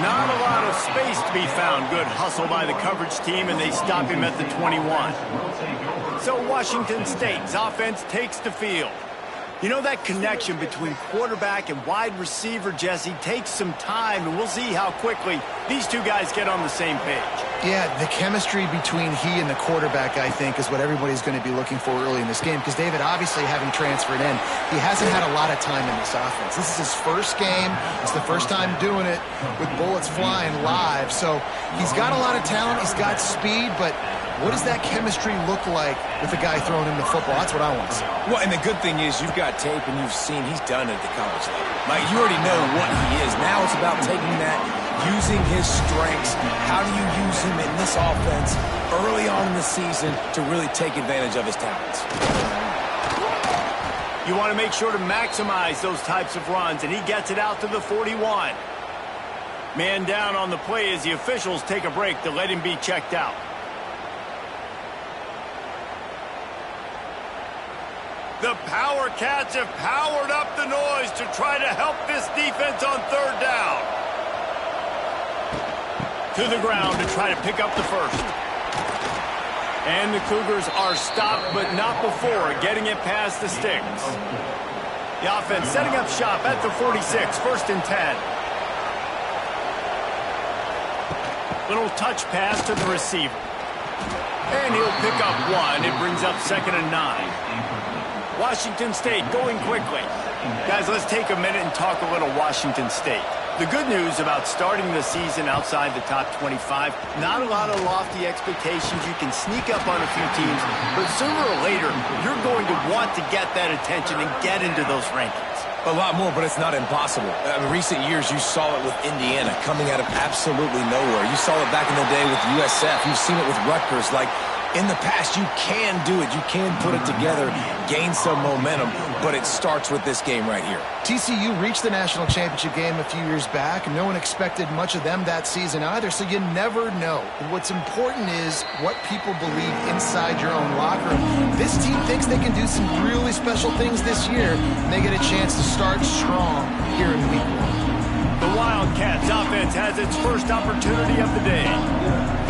Not a lot of space to be found. Good hustle by the coverage team, and they stop him at the 21. So Washington State's offense takes the field. You know, that connection between quarterback and wide receiver, Jesse, takes some time, and we'll see how quickly these two guys get on the same page. Yeah, the chemistry between he and the quarterback, I think, is what everybody's going to be looking for early in this game. Because David, obviously, having transferred in, he hasn't had a lot of time in this offense. This is his first game. It's the first time doing it with bullets flying live. So he's got a lot of talent. He's got speed, but what does that chemistry look like with the guy throwing him the football? That's what I want to see. Well, and the good thing is you've got tape and you've seen he's done it at the college level. Like, you already know what he is. Now it's about taking that, using his strengths. How do you use him in this offense early on in the season to really take advantage of his talents? You want to make sure to maximize those types of runs, and he gets it out to the 41. Man down on the play as the officials take a break to let him be checked out. The Power Cats have powered up the noise to try to help this defense on third down. To the ground to try to pick up the first. And the Cougars are stopped, but not before getting it past the sticks. The offense setting up shop at the 46, 1st and 10. Little touch pass to the receiver. And he'll pick up 1. It brings up 2nd and 9. Washington State going quickly. Guys, let's take a minute and talk a little Washington State. The good news about starting the season outside the top 25, not a lot of lofty expectations. You can sneak up on a few teams, but sooner or later, you're going to want to get that attention and get into those rankings. A lot more, but it's not impossible. In recent years, you saw it with Indiana coming out of absolutely nowhere. You saw it back in the day with USF. You've seen it with Rutgers. Like, in the past, you can do it. You can put it together, gain some momentum, but it starts with this game right here. TCU reached the national championship game a few years back, and no one expected much of them that season either, so you never know. But what's important is what people believe inside your own locker room. This team thinks they can do some really special things this year, and they get a chance to start strong here in week 1. The Wildcats offense has its first opportunity of the day.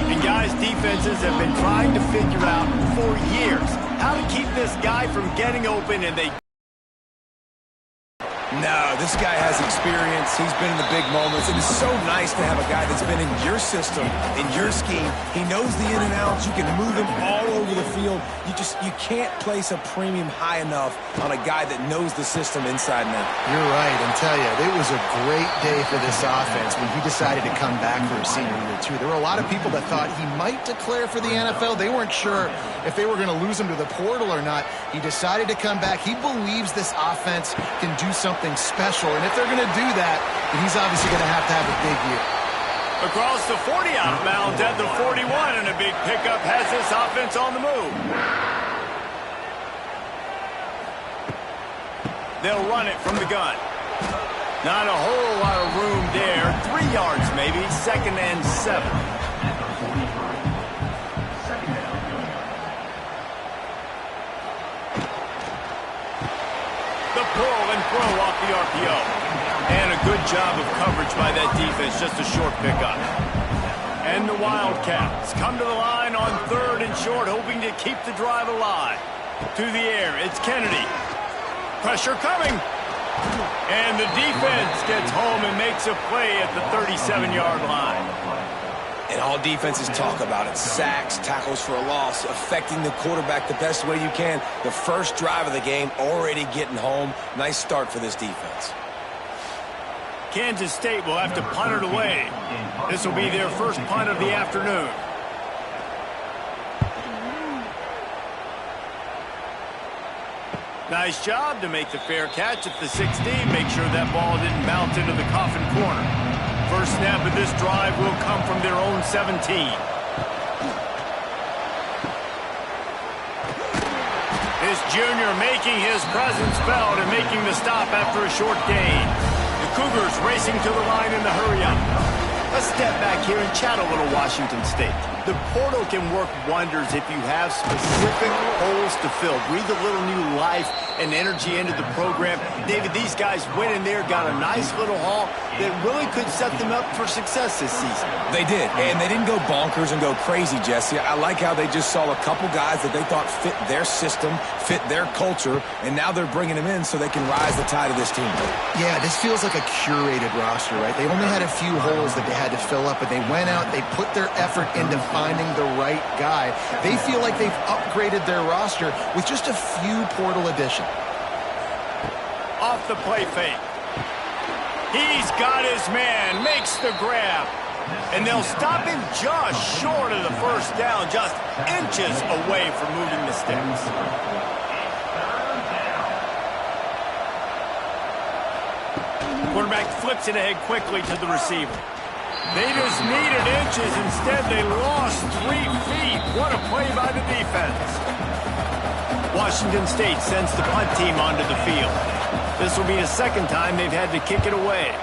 And guys, defenses have been trying to figure out for years how to keep this guy from getting open, and they... No, this guy has experience. He's been in the big moments. It is so nice to have a guy that's been in your system, in your scheme. He knows the in and outs. You can move him all over the field. You can't place a premium high enough on a guy that knows the system inside and out. You're right, and tell you, it was a great day for this offense when he decided to come back for his senior year, too. There were a lot of people that thought he might declare for the NFL. They weren't sure if they were going to lose him to the portal or not. He decided to come back. He believes this offense can do something special, and if they're going to do that, then he's obviously going to have a big year. Across the 40 out of bounds at the 41, and a big pickup has this offense on the move. They'll run it from the gun. Not a whole lot of room there. 3 yards maybe, 2nd and 7. The pull and throw off the RPO. And a good job of coverage by that defense, just a short pickup. And the Wildcats come to the line on 3rd and short, hoping to keep the drive alive. To the air, it's Kennedy. Pressure coming. And the defense gets home and makes a play at the 37-yard line. And all defenses talk about it. Sacks, tackles for a loss, affecting the quarterback the best way you can. The first drive of the game, already getting home. Nice start for this defense. Kansas State will have to punt it away. This will be their first punt of the afternoon. Nice job to make the fair catch at the 16. Make sure that ball didn't bounce into the coffin corner. First snap of this drive will come from their own 17. This junior making his presence felt and making the stop after a short gain. The Cougars racing to the line in the hurry-up. Let's step back here and chat a little Washington State. The portal can work wonders if you have specific holes to fill. Breathe a little new life and energy into the program. David, these guys went in there, got a nice little haul that really could set them up for success this season. They did, and they didn't go bonkers and go crazy, Jesse. I like how they just saw a couple guys that they thought fit their system, fit their culture, and now they're bringing them in so they can rise the tide of this team. Yeah, this feels like a curated roster, right? They only had a few holes that they had to fill up, but they went out, they put their effort into finding the right guy. They feel like they've upgraded their roster with just a few portal additions. Off the play fake. He's got his man, makes the grab. And they'll stop him just short of the first down, just inches away from moving the sticks. Quarterback flips it ahead quickly to the receiver. They just needed inches. Instead, they lost 3 feet. What a play by the defense. Washington State sends the punt team onto the field. This will be the second time they've had to kick it away.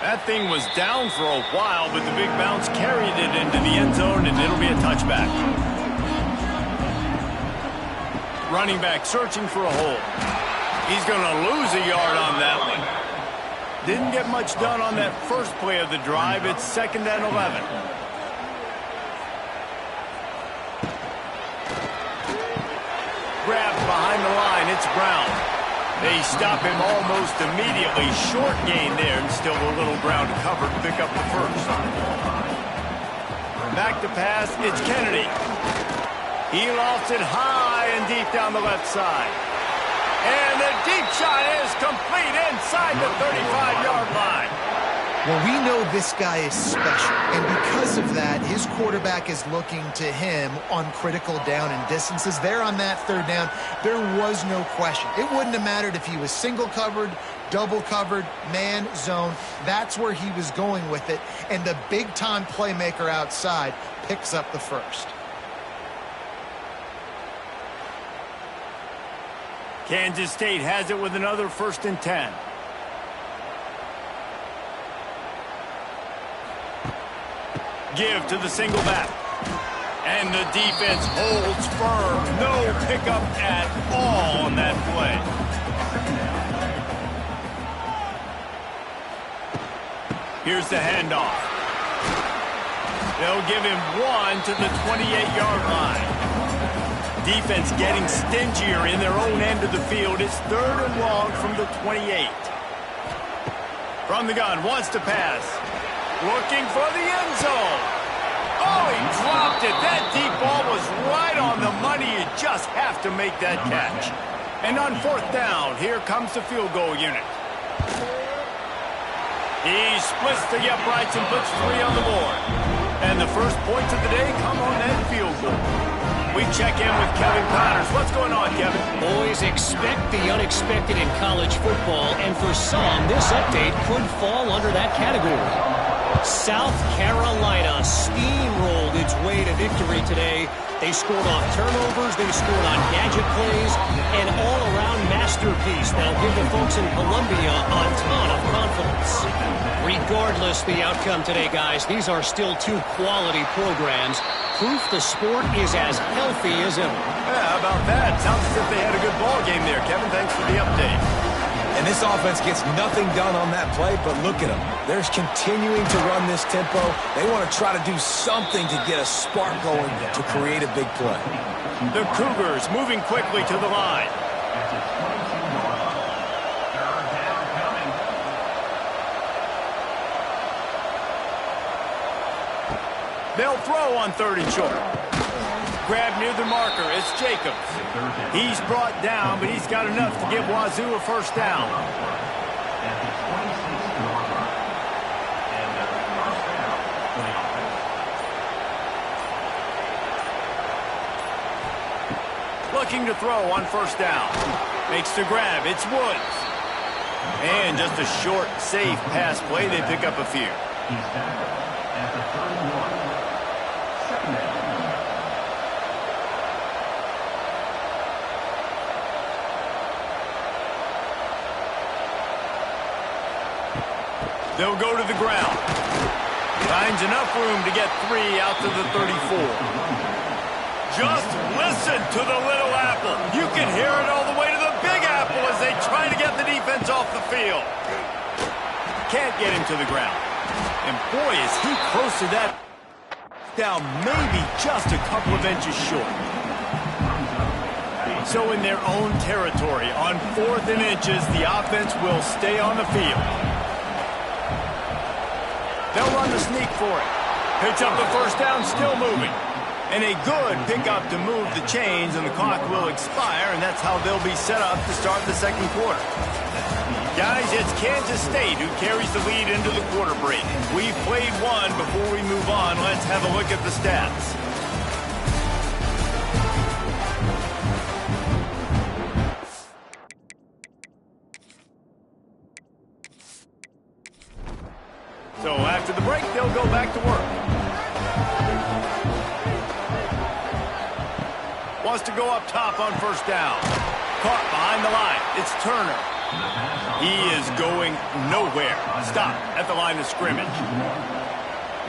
That thing was down for a while, but the big bounce carried it into the end zone, and it'll be a touchback. Running back searching for a hole. He's going to lose a yard on that one. Didn't get much done on that first play of the drive. It's 2nd and 11. Grabbed behind the line. It's Brown. They stop him almost immediately. Short gain there, and still a little ground to cover to pick up the first. Back to pass. It's Kennedy. He lofts it high and deep down the left side. And the deep shot is complete inside the 35-yard line. Well, we know this guy is special, and because of that, his quarterback is looking to him on critical down and distances. There on that third down, there was no question. It wouldn't have mattered if he was single covered, double covered, man, zone. That's where he was going with it, and the big-time playmaker outside picks up the first. Kansas State has it with another 1st and 10. Give to the single back. And the defense holds firm. No pickup at all on that play. Here's the handoff. They'll give him 1 to the 28-yard line. Defense getting stingier in their own end of the field. It's 3rd and long from the 28. From the gun, wants to pass. Looking for the end zone. Oh, he dropped it. That deep ball was right on the money. You just have to make that catch. And on 4th down, here comes the field goal unit. He splits the uprights and puts 3 on the board. And the first points of the day come on that field goal. We check in with Kevin Connors. What's going on, Kevin? Boys, expect the unexpected in college football, and for some, this update could fall under that category. South Carolina steamrolled its way to victory today. They scored off turnovers, they scored on gadget plays, an all-around masterpiece that'll give the folks in Columbia a ton of confidence. Regardless the outcome today, guys, these are still 2 quality programs. Proof the sport is as healthy as ever. Yeah, how about that? Sounds as if they had a good ball game there. Kevin, thanks for the update. And this offense gets nothing done on that play, but look at them. They're continuing to run this tempo. They want to try to do something to get a spark going to create a big play. The Cougars moving quickly to the line. They'll throw on 3rd and short. Grab near the marker. It's Jacobs. He's brought down, but he's got enough to give Wazoo a first down. At the 26-yard line. And first down for the offense. Looking to throw on 1st down. Makes the grab. It's Woods. And just a short, safe pass play. They pick up a few. He's tackled at the 31. Second down. They'll go to the ground. Finds enough room to get 3 out to the 34. Just listen to the little apple. You can hear it all the way to the big apple as they try to get the defense off the field. Can't get him to the ground. And boy, is he close to that. Down maybe just a couple of inches short. So in their own territory, on 4th and inches, the offense will stay on the field. They'll run the sneak for it. Picks up the first down, still moving. And a good pickup to move the chains, and the clock will expire, and that's how they'll be set up to start the second quarter. Guys, it's Kansas State who carries the lead into the quarter break. We've played one. Before we move on, let's have a look at the stats. So after the break, they'll go back to work. Wants to go up top on 1st down. Caught behind the line. It's Turner. He is going nowhere. Stop at the line of scrimmage.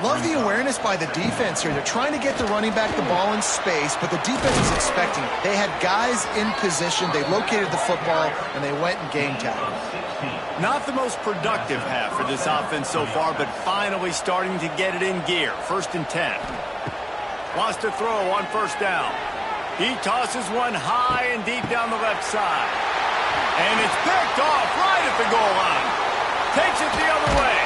Love the awareness by the defense here. They're trying to get the running back the ball in space, but the defense was expecting it. They had guys in position. They located the football, and they went and game tackled. Not the most productive half for this offense so far, but finally starting to get it in gear. 1st and 10. Wants to throw on 1st down. He tosses one high and deep down the left side. And it's picked off right at the goal line. Takes it the other way.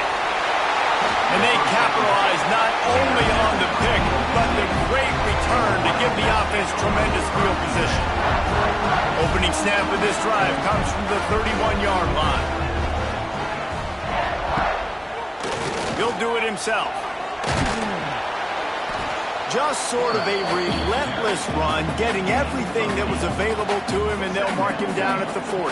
And they capitalize not only on the pick, but the great return to give the offense tremendous field position. Opening snap of this drive comes from the 31-yard line. He'll do it himself. Just sort of a relentless run, getting everything that was available to him, and they'll mark him down at the 40.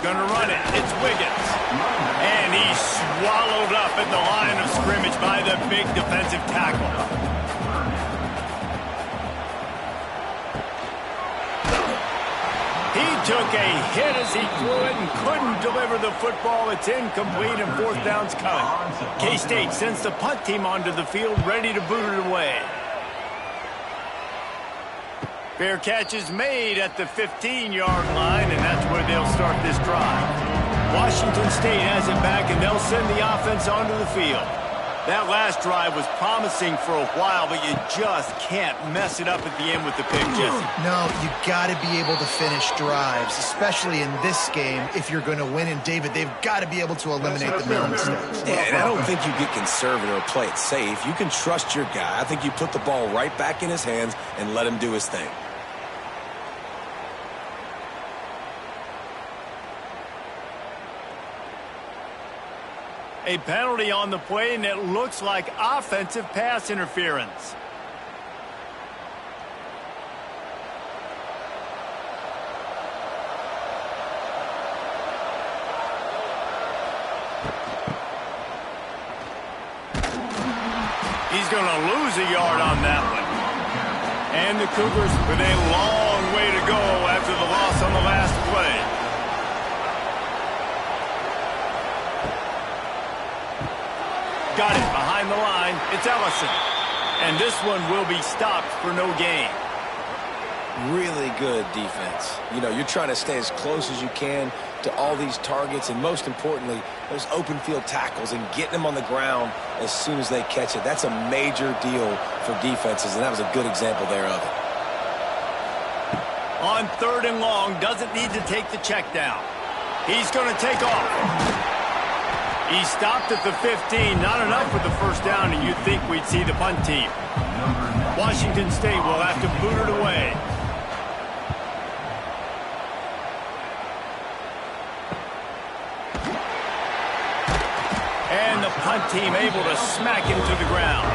Gonna run it. It's Wiggins. And he's swallowed up at the line of scrimmage by the big defensive tackle. He took a hit as he threw it and couldn't deliver the football. It's incomplete and 4th down's coming. K-State sends the punt team onto the field, ready to boot it away. Fair catch is made at the 15-yard line, and that's where they'll start this drive. Washington State has it back, and they'll send the offense onto the field. That last drive was promising for a while, but you just can't mess it up at the end with the pick, Jesse. No, you got to be able to finish drives, especially in this game if you're going to win. And, David, they've got to be able to eliminate the middle mistakes. Yeah, and I don't think you get conservative or play it safe. You can trust your guy. I think you put the ball right back in his hands and let him do his thing. A penalty on the play, and it looks like offensive pass interference. He's going to lose a yard on that one. And the Cougars with a long way to go after the loss on the last play. Got it behind the line. It's Ellison. And this one will be stopped for no gain. Really good defense. You know, you're trying to stay as close as you can to all these targets, and most importantly, those open field tackles and getting them on the ground as soon as they catch it. That's a major deal for defenses, and that was a good example there of it. On 3rd and long, doesn't need to take the check down. He's going to take off. He stopped at the 15. Not enough with the first down, and you'd think we'd see the punt team. Washington State will have to boot it away. And the punt team able to smack him to the ground.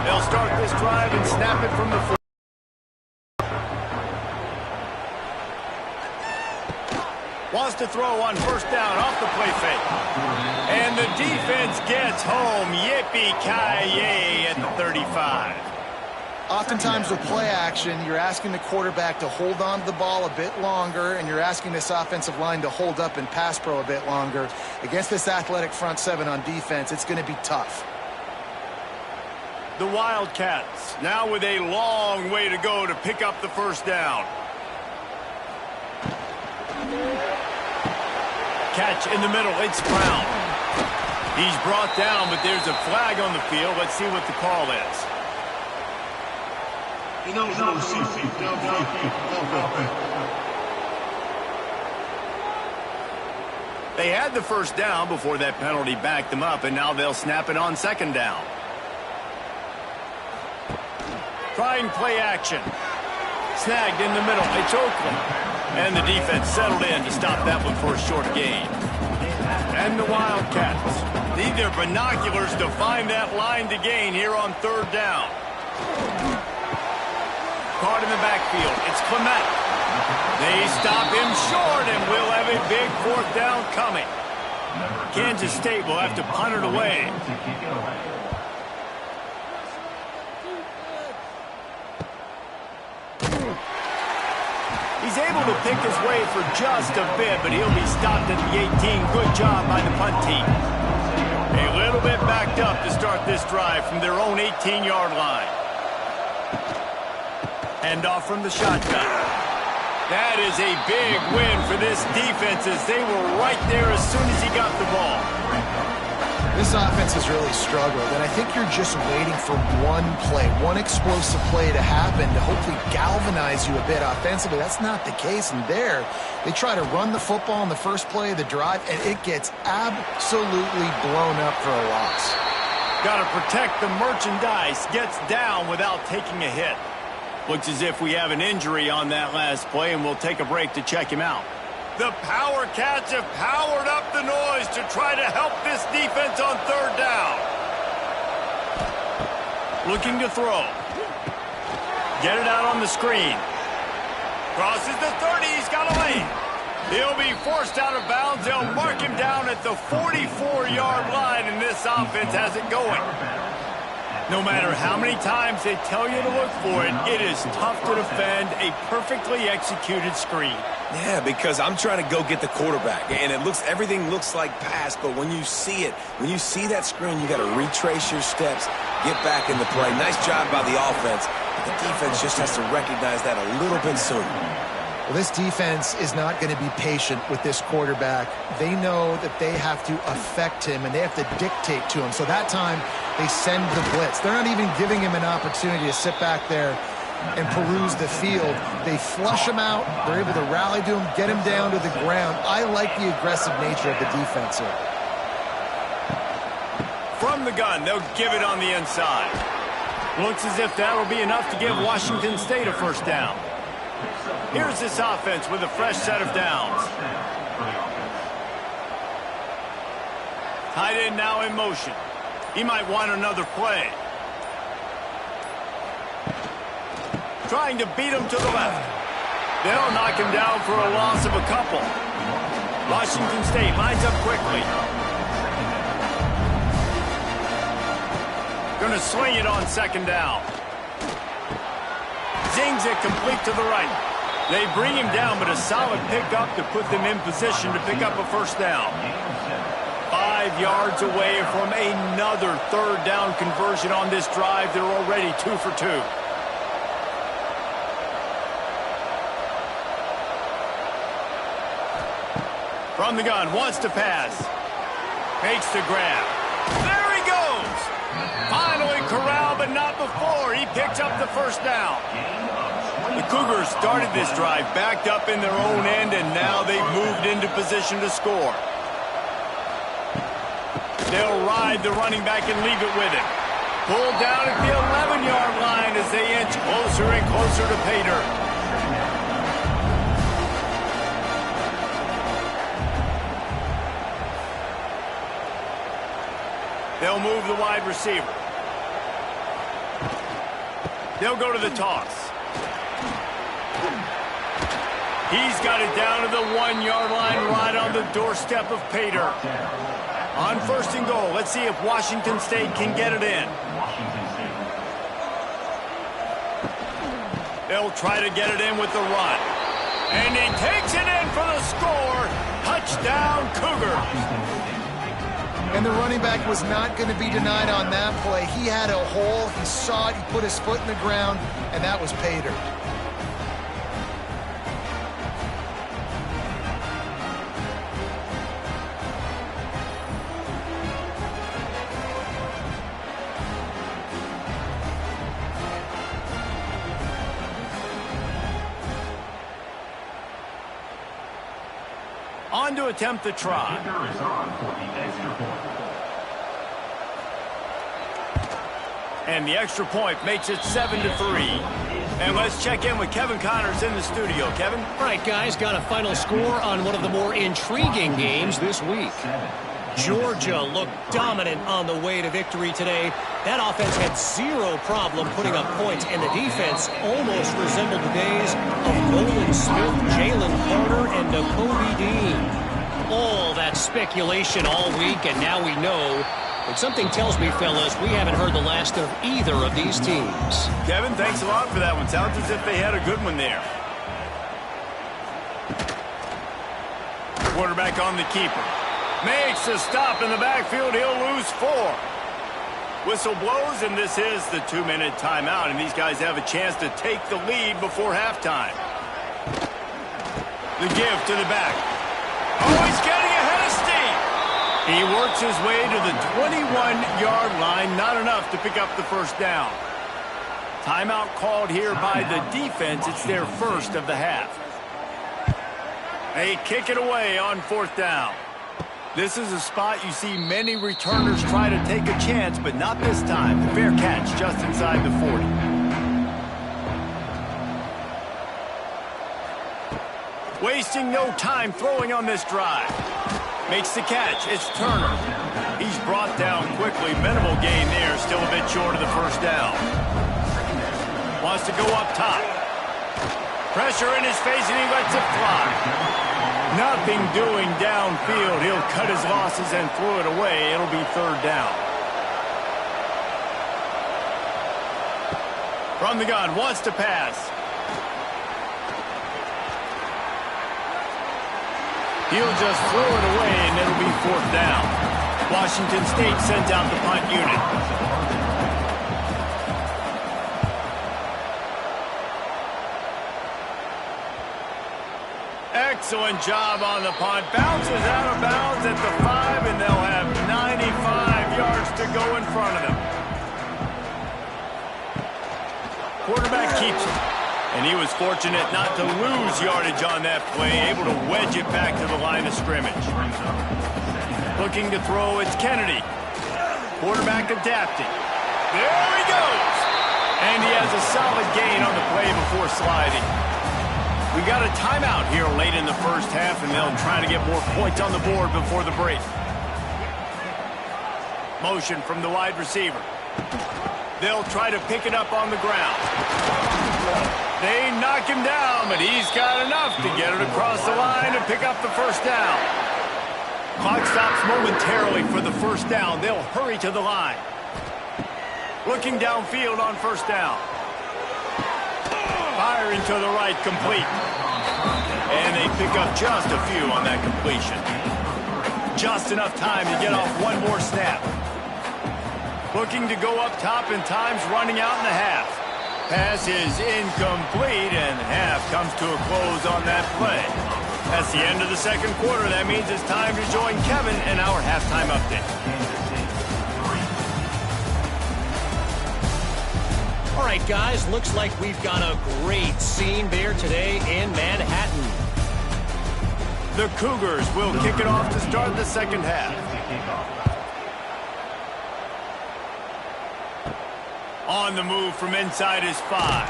They'll start this drive and snap it from the 4. Wants to throw on first down off the play fake. And the defense gets home. Yippee-ki-yay at the 35. Oftentimes with play action, you're asking the quarterback to hold on to the ball a bit longer, and you're asking this offensive line to hold up in pass pro a bit longer. Against this athletic front seven on defense, it's going to be tough. The Wildcats now with a long way to go to pick up the first down. Catch in the middle. It's Brown. He's brought down, but there's a flag on the field. Let's see what the call is. They had the first down before that penalty backed them up, and now they'll snap it on second down. Trying play action. Snagged in the middle. It's Oakland. And the defense settled in to stop that one for a short gain. And the Wildcats need their binoculars to find that line to gain here on third down. Caught in the backfield. It's Clement. They stop him short, and we'll have a big fourth down coming. Kansas State will have to punt it away. He's able to pick his way for just a bit, but he'll be stopped at the 18. Good job by the punt team. A little bit backed up to start this drive from their own 18-yard line. Hand off from the shotgun. That is a big win for this defense as they were right there as soon as he got the ball. This offense has really struggled, and I think you're just waiting for one play, one explosive play to happen to hopefully galvanize you a bit offensively. That's not the case, and there they try to run the football in the first play of the drive, and it gets absolutely blown up for a loss. Got to protect the merchandise. Gets down without taking a hit. Looks as if we have an injury on that last play, and we'll take a break to check him out. The Power Cats have powered up the noise to try to help this defense on third down. Looking to throw. Get it out on the screen. Crosses the 30. He's got a lane. He'll be forced out of bounds. They'll mark him down at the 44-yard line, and this offense has it going. No matter how many times they tell you to look for it, it is tough to defend a perfectly executed screen. Yeah, because I'm trying to go get the quarterback, and everything looks like pass, but when you see it, when you see that screen, you got to retrace your steps, get back in the play. Nice job by the offense, but the defense just has to recognize that a little bit sooner. Well, this defense is not going to be patient with this quarterback. They know that they have to affect him, and they have to dictate to him. So that time, they send the blitz. They're not even giving him an opportunity to sit back there and peruse the field. They flush him out. They're able to rally to him, get him down to the ground. I like the aggressive nature of the defense here. From the gun, they'll give it on the inside. Looks as if that'll be enough to give Washington State a first down. Here's this offense with a fresh set of downs. Tight end now in motion. He might want another play. Trying to beat him to the left. They'll knock him down for a loss of a couple. Washington State lines up quickly. Gonna swing it on second down. Zings it complete to the right. They bring him down, but a solid pickup to put them in position to pick up a first down. 5 yards away from another third down conversion on this drive. They're already 2 for 2. From the gun, wants to pass. Makes the grab. There he goes! Finally corralled, but not before. He picks up the first down. The Cougars started this drive backed up in their own end, and now they've moved into position to score. They'll ride the running back and leave it with him. Pulled down at the 11-yard line as they inch closer and closer to pay dirt. They'll move the wide receiver. They'll go to the toss. He's got it down to the 1-yard line right on the doorstep of pay dirt. On 1st and goal, let's see if Washington State can get it in. They'll try to get it in with the run. And he takes it in for the score. Touchdown, Cougars. And the running back was not going to be denied on that play. He had a hole. He saw it. He put his foot in the ground, and that was pay dirt. On to attempt the try. And the extra point makes it 7-3. And let's check in with Kevin Connors in the studio. Kevin? All right, guys, got a final score on one of the more intriguing games this week. Georgia looked dominant on the way to victory today. That offense had zero problem putting up points, and the defense almost resembled the days of Nolan Smith, Jalen Carter, and Nakobe Dean. All that speculation all week, and now we know. But something tells me, fellas, we haven't heard the last of either of these teams. Kevin, thanks a lot for that one. Sounds as if they had a good one there. Quarterback on the keeper. Makes a stop in the backfield. He'll lose 4. Whistle blows, and this is the 2-minute timeout, and these guys have a chance to take the lead before halftime. The give to the back. Oh, he's getting ahead of steam. He works his way to the 21-yard line. Not enough to pick up the first down. Timeout called here by the defense. It's their first of the half. They kick it away on 4th down. This is a spot you see many returners try to take a chance, but not this time. The fair catch just inside the 40. Wasting no time throwing on this drive. Makes the catch. It's Turner. He's brought down quickly. Minimal gain there. Still a bit short of the first down. Wants to go up top. Pressure in his face, and he lets it fly. Nothing doing downfield. He'll cut his losses and throw it away. It'll be 3rd down. From the gun, wants to pass. He'll just throw it away, and it'll be 4th down. Washington State sends out the punt unit. Excellent job on the punt. Bounces out of bounds at the 5, and they'll have 95 yards to go in front of them. Quarterback keeps it. And he was fortunate not to lose yardage on that play, able to wedge it back to the line of scrimmage. Looking to throw, it's Kennedy. Quarterback adapting. There he goes. And he has a solid gain on the play before sliding. We got a timeout here late in the first half, and they'll try to get more points on the board before the break. Motion from the wide receiver. They'll try to pick it up on the ground. They knock him down, but he's got enough to get it across the line and pick up the first down. Clock stops momentarily for the first down. They'll hurry to the line. Looking downfield on 1st down. Firing to the right, complete. And they pick up just a few on that completion. Just enough time to get off one more snap. Looking to go up top, and time's running out in the half. Pass is incomplete, and half comes to a close on that play. That's the end of the second quarter. That means it's time to join Kevin in our halftime update. All right, guys, looks like we've got a great scene there today in Manhattan. The Cougars will kick it off to start the second half. On the move from inside his 5.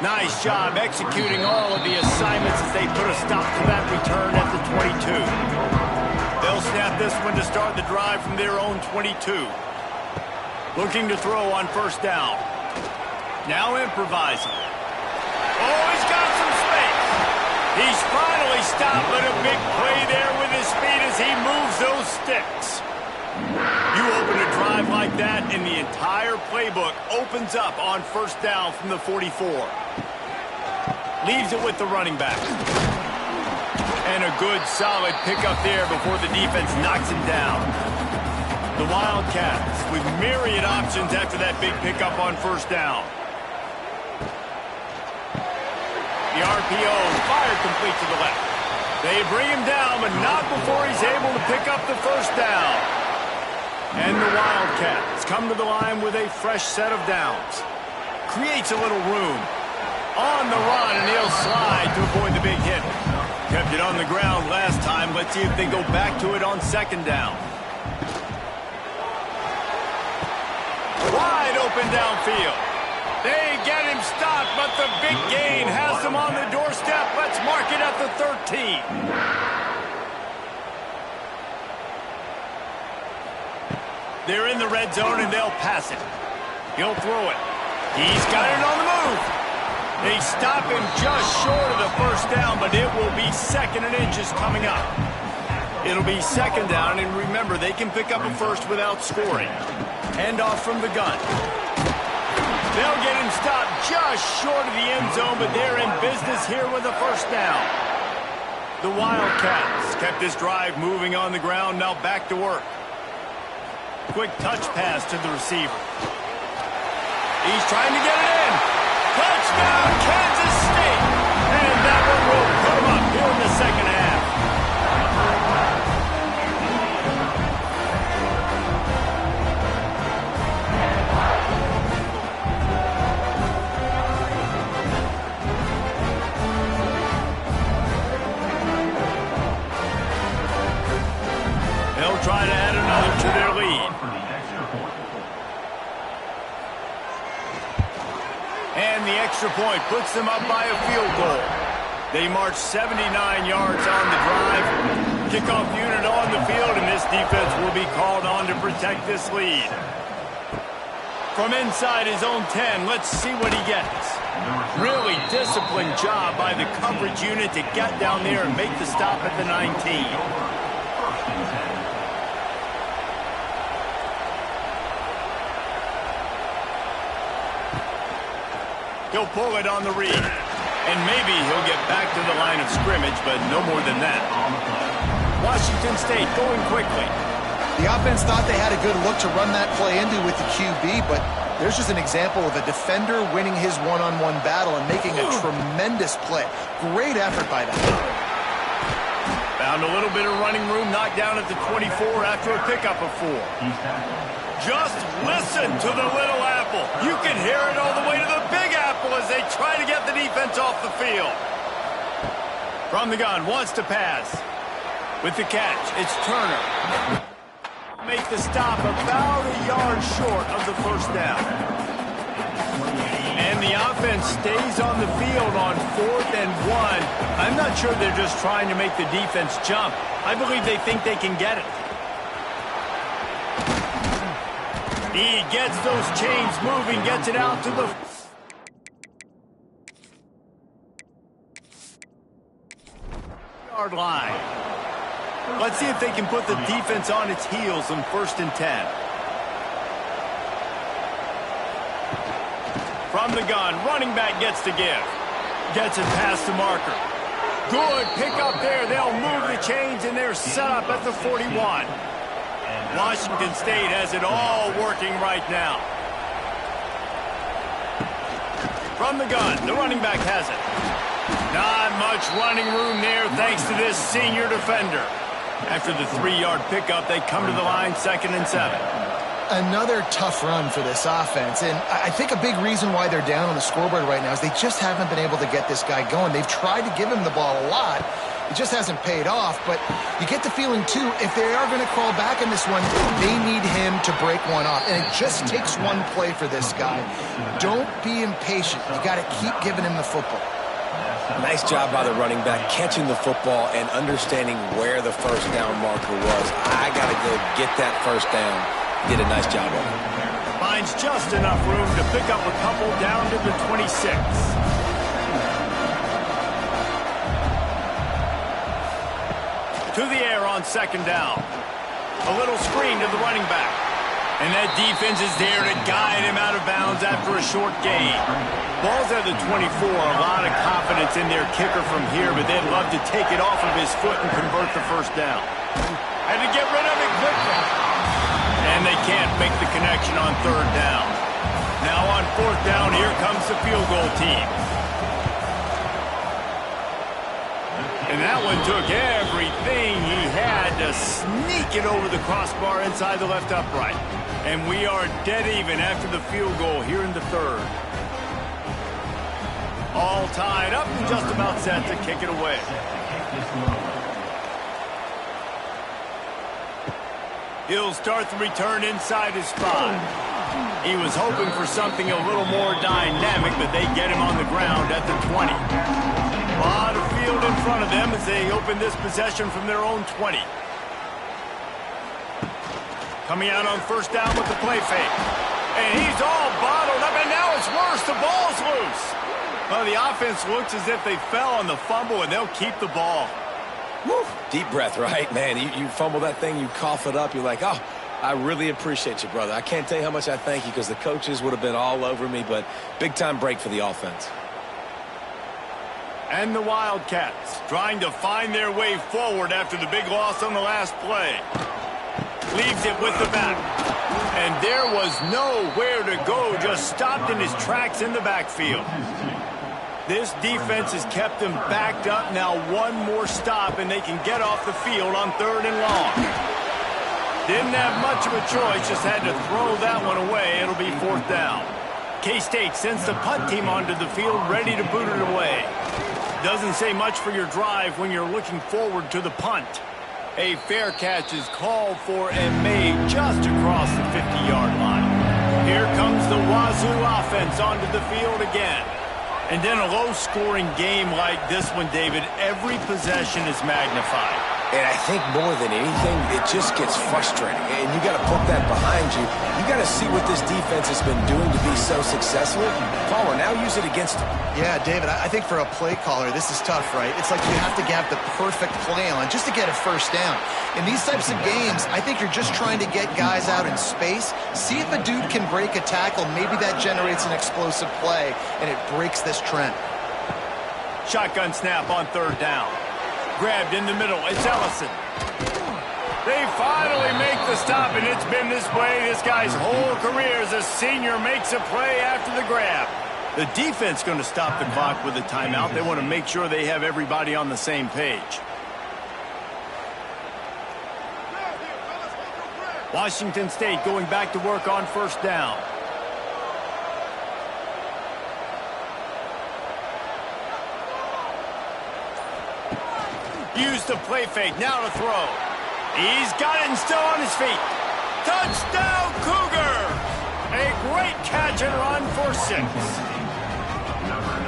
Nice job executing all of the assignments as they put a stop to that return at the 22. They'll snap this one to start the drive from their own 22. Looking to throw on first down. Now improvising. Oh, he's got some space. He's finally stopped, but a big play there with his feet as he moves those sticks. You open a drive like that, and the entire playbook opens up on first down from the 44. Leaves it with the running back. And a good, solid pickup there before the defense knocks him down. The Wildcats with myriad options after that big pickup on first down. The RPO fired complete to the left. They bring him down, but not before he's able to pick up the first down. And the Wildcats come to the line with a fresh set of downs. Creates a little room. On the run, and he'll slide to avoid the big hit. Kept it on the ground last time. Let's see if they go back to it on second down. Wide open downfield. They get him stopped, but the big gain has them on the doorstep. Let's mark it at the 13. They're in the red zone, and they'll pass it. He'll throw it. He's got it on the move. They stop him just short of the first down, but it will be 2nd and inches coming up. It'll be 2nd down, and remember, they can pick up a first without scoring. Hand off from the gun. They'll get him stopped just short of the end zone, but they're in business here with a first down. The Wildcats kept this drive moving on the ground, now back to work. Quick touch pass to the receiver. He's trying to get it in. Touchdown, Kansas State! And that one will put them up here in the second half. They'll try to add another to their lead. And the extra point puts them up by a field goal. They march 79 yards on the drive. Kickoff unit on the field, and this defense will be called on to protect this lead. From inside his own 10, let's see what he gets. Really disciplined job by the coverage unit to get down there and make the stop at the 19. He'll pull it on the read. And maybe he'll get back to the line of scrimmage, but no more than that. Washington State going quickly. The offense thought they had a good look to run that play into with the QB, but there's just an example of a defender winning his one-on-one battle and making a tremendous play. Great effort by them. Found a little bit of running room, knocked down at the 24 after a pickup of 4. Just listen to the little apple. You can hear it all the way to the big apple as they try to get the defense off the field. From the gun, wants to pass. With the catch, it's Turner. Make the stop about a yard short of the first down. And the offense stays on the field on 4th and 1. I'm not sure they're just trying to make the defense jump. I believe they think they can get it. He gets those chains moving, gets it out to the yard line. Let's see if they can put the defense on its heels on 1st and 10. From the gun, running back gets to give. Gets it past the marker. Good pick up there. They'll move the chains, and they're set up at the 41. Washington State has it all working right now. From the gun, the running back has it. Not much running room there thanks to this senior defender. After the 3-yard pickup, they come to the line 2nd and 7. Another tough run for this offense, and I think a big reason why they're down on the scoreboard right now is they just haven't been able to get this guy going. They've tried to give him the ball a lot, It just hasn't paid off, but you get the feeling, too, if they are going to crawl back in this one, they need him to break one off. And it just takes one play for this guy. Don't be impatient. You got to keep giving him the football. Nice job by the running back, catching the football and understanding where the first down marker was. I got to go get that first down. Did a nice job of it. Finds just enough room to pick up a couple down to the 26. To the air on second down. A little screen to the running back. And that defense is there to guide him out of bounds after a short gain. Ball's at the 24. A lot of confidence in their kicker from here, but they'd love to take it off of his foot and convert the first down. Had to get rid of it quickly. And they can't make the connection on third down. Now on fourth down, here comes the field goal team. And that one took everything he had to sneak it over the crossbar inside the left upright. And we are dead even after the field goal here in the third. All tied up and just about set to kick it away. He'll start the return inside his spot. He was hoping for something a little more dynamic, but they get him on the ground at the 20. A lot of field in front of them as they open this possession from their own 20. Coming out on first down with the play fake. And he's all bottled up, and now it's worse. The ball's loose. Well, the offense looks as if they fell on the fumble, and they'll keep the ball. Woo. Deep breath, right? Man, you fumble that thing, you cough it up, you're like, oh, I really appreciate you, brother. I can't tell you how much I thank you because the coaches would have been all over me, but big-time break for the offense. And the Wildcats trying to find their way forward after the big loss on the last play. Leaves it with the back. And there was nowhere to go, just stopped in his tracks in the backfield. This defense has kept them backed up. Now one more stop, and they can get off the field on third and long. Didn't have much of a choice, just had to throw that one away. It'll be fourth down. K-State sends the punt team onto the field, ready to boot it away. Doesn't say much for your drive when you're looking forward to the punt. A fair catch is called for and made just across the 50-yard line. Here comes the Wazoo offense onto the field again. And in a low-scoring game like this one, David, every possession is magnified. And I think more than anything, it just gets frustrating. And you got to put that behind you. You got to see what this defense has been doing to be so successful. Palmer, now use it against them. Yeah, David, I think for a play caller, this is tough, right? It's like you have to have the perfect play on just to get a first down. In these types of games, I think you're just trying to get guys out in space, see if a dude can break a tackle. Maybe that generates an explosive play, and it breaks this trend. Shotgun snap on third down. Grabbed in the middle. It's Ellison. They finally make the stop, and it's been this way this guy's whole career as a senior makes a play after the grab. The defense going to stop the clock with a timeout. They want to make sure they have everybody on the same page. Washington State going back to work on first down. Use the play fake, now to throw. He's got it and still on his feet. Touchdown, Cougar! A great catch and run for 6.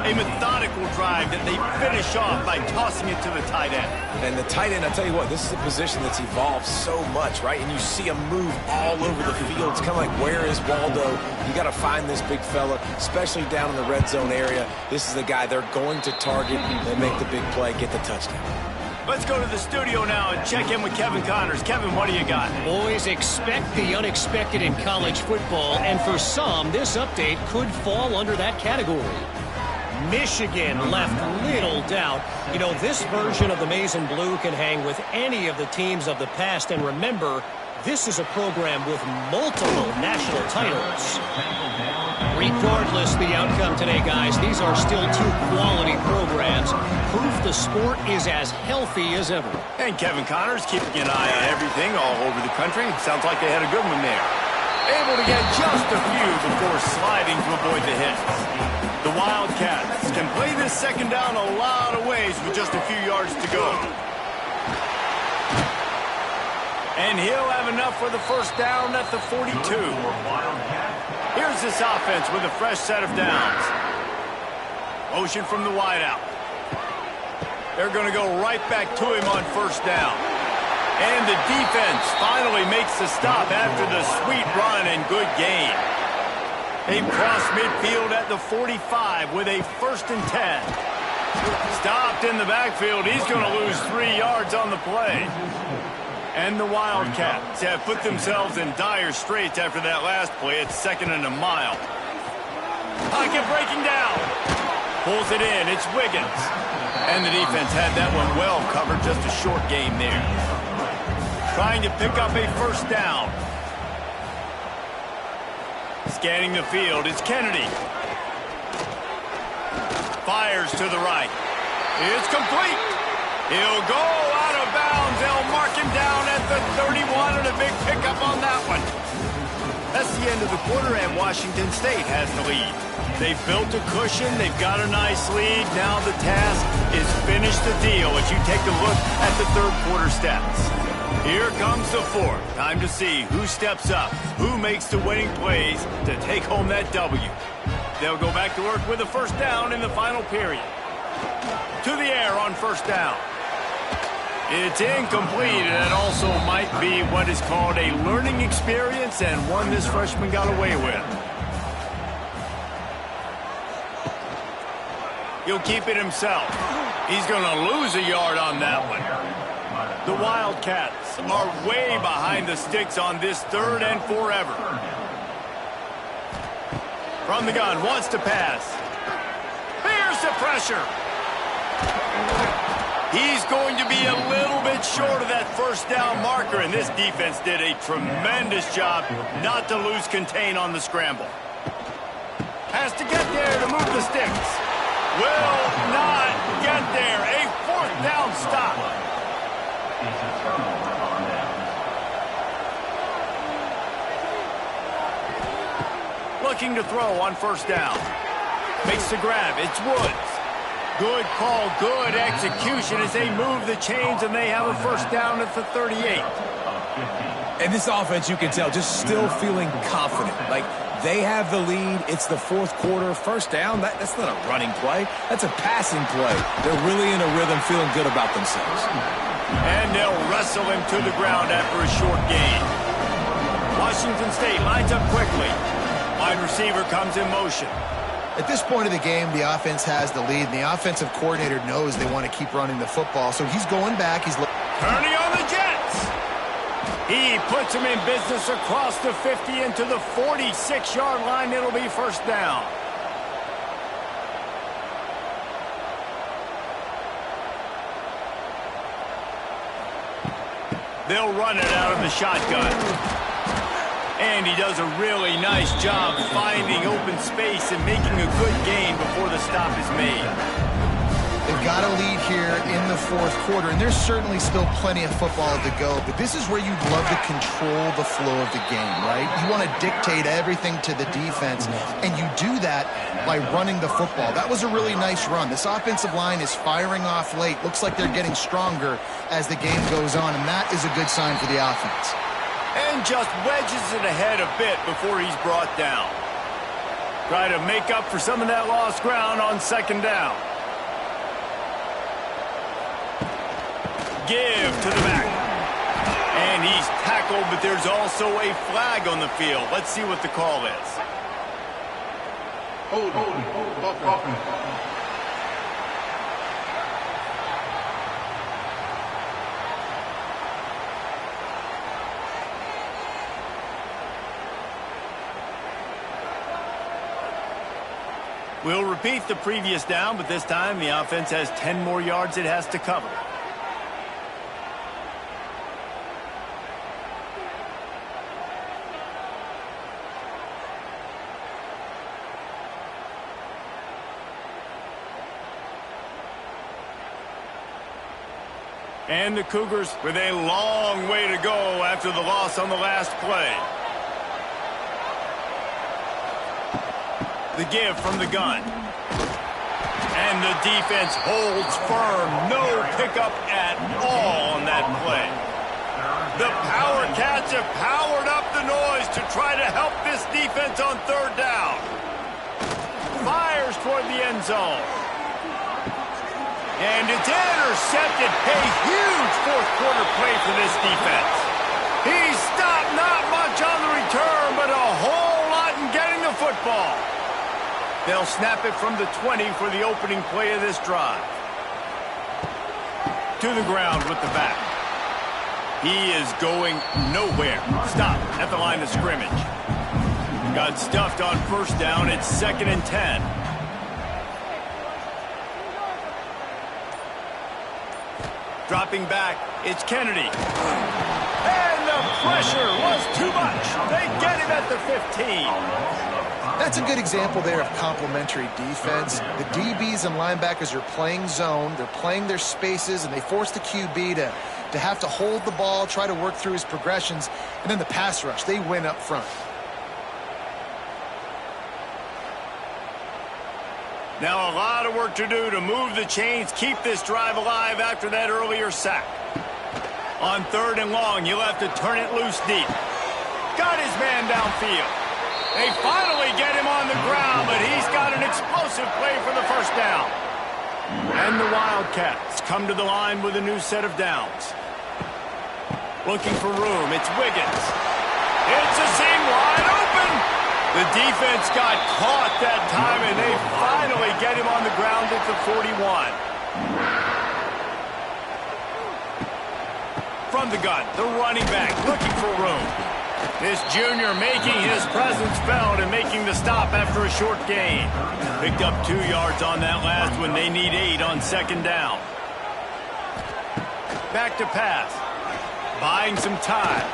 A methodical drive that they finish off by tossing it to the tight end. And the tight end, I tell you what, this is a position that's evolved so much, right? And you see him move all over the field. It's kind of like, where is Waldo? You got to find this big fella, especially down in the red zone area. This is the guy they're going to target and make the big play, get the touchdown. Let's go to the studio now and check in with Kevin Connors. Kevin, what do you got? Boys, expect the unexpected in college football, and for some, this update could fall under that category. Michigan left little doubt. You know, this version of the Maize and Blue can hang with any of the teams of the past, and remember, this is a program with multiple national titles. Regardless the outcome today, guys, these are still 2 quality programs. Proof the sport is as healthy as ever. And Kevin Connors keeping an eye on everything all over the country. Sounds like they had a good one there. Able to get just a few before sliding to avoid the hits. The Wildcats can play this this second down a lot of ways with just a few yards to go. And he'll have enough for the first down at the 42. Here's this offense with a fresh set of downs. Motion from the wideout. They're going to go right back to him on first down. And the defense finally makes the stop after the sweet run and good gain. They've crossed midfield at the 45 with a 1st and 10. Stopped in the backfield. He's going to lose 3 yards on the play. And the Wildcats have put themselves in dire straits after that last play. It's 2nd and a mile. Pocket breaking down. Pulls it in. It's Wiggins. And the defense had that one well covered. Just a short game there. Trying to pick up a first down. Scanning the field. It's Kennedy. Fires to the right. It's complete. He'll go out of bounds. They'll mark him down at the 31 and a big pickup on that one. That's the end of the quarter, and Washington State has the lead. They've built a cushion. They've got a nice lead. Now the task is finish the deal as you take a look at the third quarter stats. Here comes the fourth. Time to see who steps up, who makes the winning plays to take home that W. They'll go back to work with a first down in the final period. To the air on first down. It's incomplete, and it also might be what is called a learning experience and one this freshman got away with. He'll keep it himself. He's going to lose a yard on that one. The Wildcats are way behind the sticks on this 3rd and forever. From the gun, wants to pass. Here's the pressure. He's going to be a little bit short of that first down marker, and this defense did a tremendous job not to lose contain on the scramble. Has to get there to move the sticks. Will not get there. A 4th down stop. Looking to throw on first down. Makes the grab. It's Woods. Good call, good execution as they move the chains, and they have a first down at the 38. And this offense, you can tell, just still feeling confident. Like, they have the lead. It's the 4th quarter. First down, that's not a running play. That's a passing play. They're really in a rhythm, feeling good about themselves. And they'll wrestle him to the ground after a short gain. Washington State lines up quickly. Wide receiver comes in motion. At this point of the game, the offense has the lead, and the offensive coordinator knows they want to keep running the football, so he's going back. He's turning on the Jets. He puts him in business across the 50 into the 46-yard line. It'll be first down. They'll run it out of the shotgun. And he does a really nice job finding open space and making a good gain before the stop is made. They've got a lead here in the 4th quarter, and there's certainly still plenty of football to go, but this is where you'd love to control the flow of the game, right? You want to dictate everything to the defense, and you do that by running the football. That was a really nice run. This offensive line is firing off late. Looks like they're getting stronger as the game goes on, and that is a good sign for the offense. And just wedges it ahead a bit before he's brought down. Try to make up for some of that lost ground on second down. Give to the back. And he's tackled, but there's also a flag on the field. Let's see what the call is. Hold. We'll repeat the previous down, but this time the offense has 10 more yards it has to cover. And the Cougars with a long way to go after the loss on the last play. The give from the gun. And the the defense holds firm. No pickup at all on that play. The Power Cats have powered up the noise to try to help this defense on third down. Fires toward the end zone. And it's intercepted. A huge fourth quarter play for this defense. He stopped not much on the return, but a whole lot in getting the football. They'll snap it from the 20 for the opening play of this drive. To the ground with the back. He is going nowhere. Stop at the line of scrimmage. Got stuffed on first down. It's 2nd and 10. Dropping back, it's Kennedy. And the pressure was too much. They get him at the 15. That's a good example there of complementary defense. The DBs and linebackers are playing zone. They're playing their spaces, and they force the QB to have to hold the ball, try to work through his progressions, and then the pass rush. They win up front. Now a lot of work to do to move the chains, keep this drive alive after that earlier sack. On 3rd and long, you'll have to turn it loose deep. Got his man downfield. They finally get him on the ground, but he's got an explosive play for the first down. And the Wildcats come to the line with a new set of downs. Looking for room, it's Wiggins. It's a seam wide open. The defense got caught that time, and they finally get him on the ground at the 41. From the gun, the running back looking for room. This junior making his presence felt and making the stop after a short gain. Picked up 2 yards on that last one. They need 8 on 2nd down. Back to pass. Buying some time.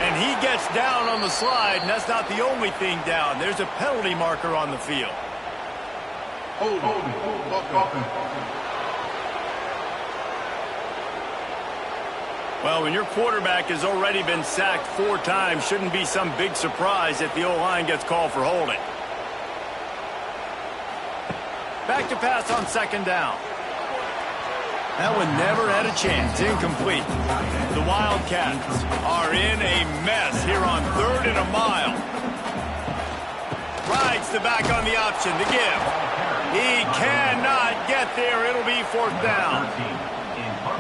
And he gets down on the slide, and that's not the only thing down. There's a penalty marker on the field. Well, when your quarterback has already been sacked 4 times, shouldn't be some big surprise if the O-line gets called for holding. Back to pass on 2nd down. That one never had a chance. Incomplete. The Wildcats are in a mess here on 3rd and a mile. Rides the back on the option to give. He cannot get there. It'll be 4th down.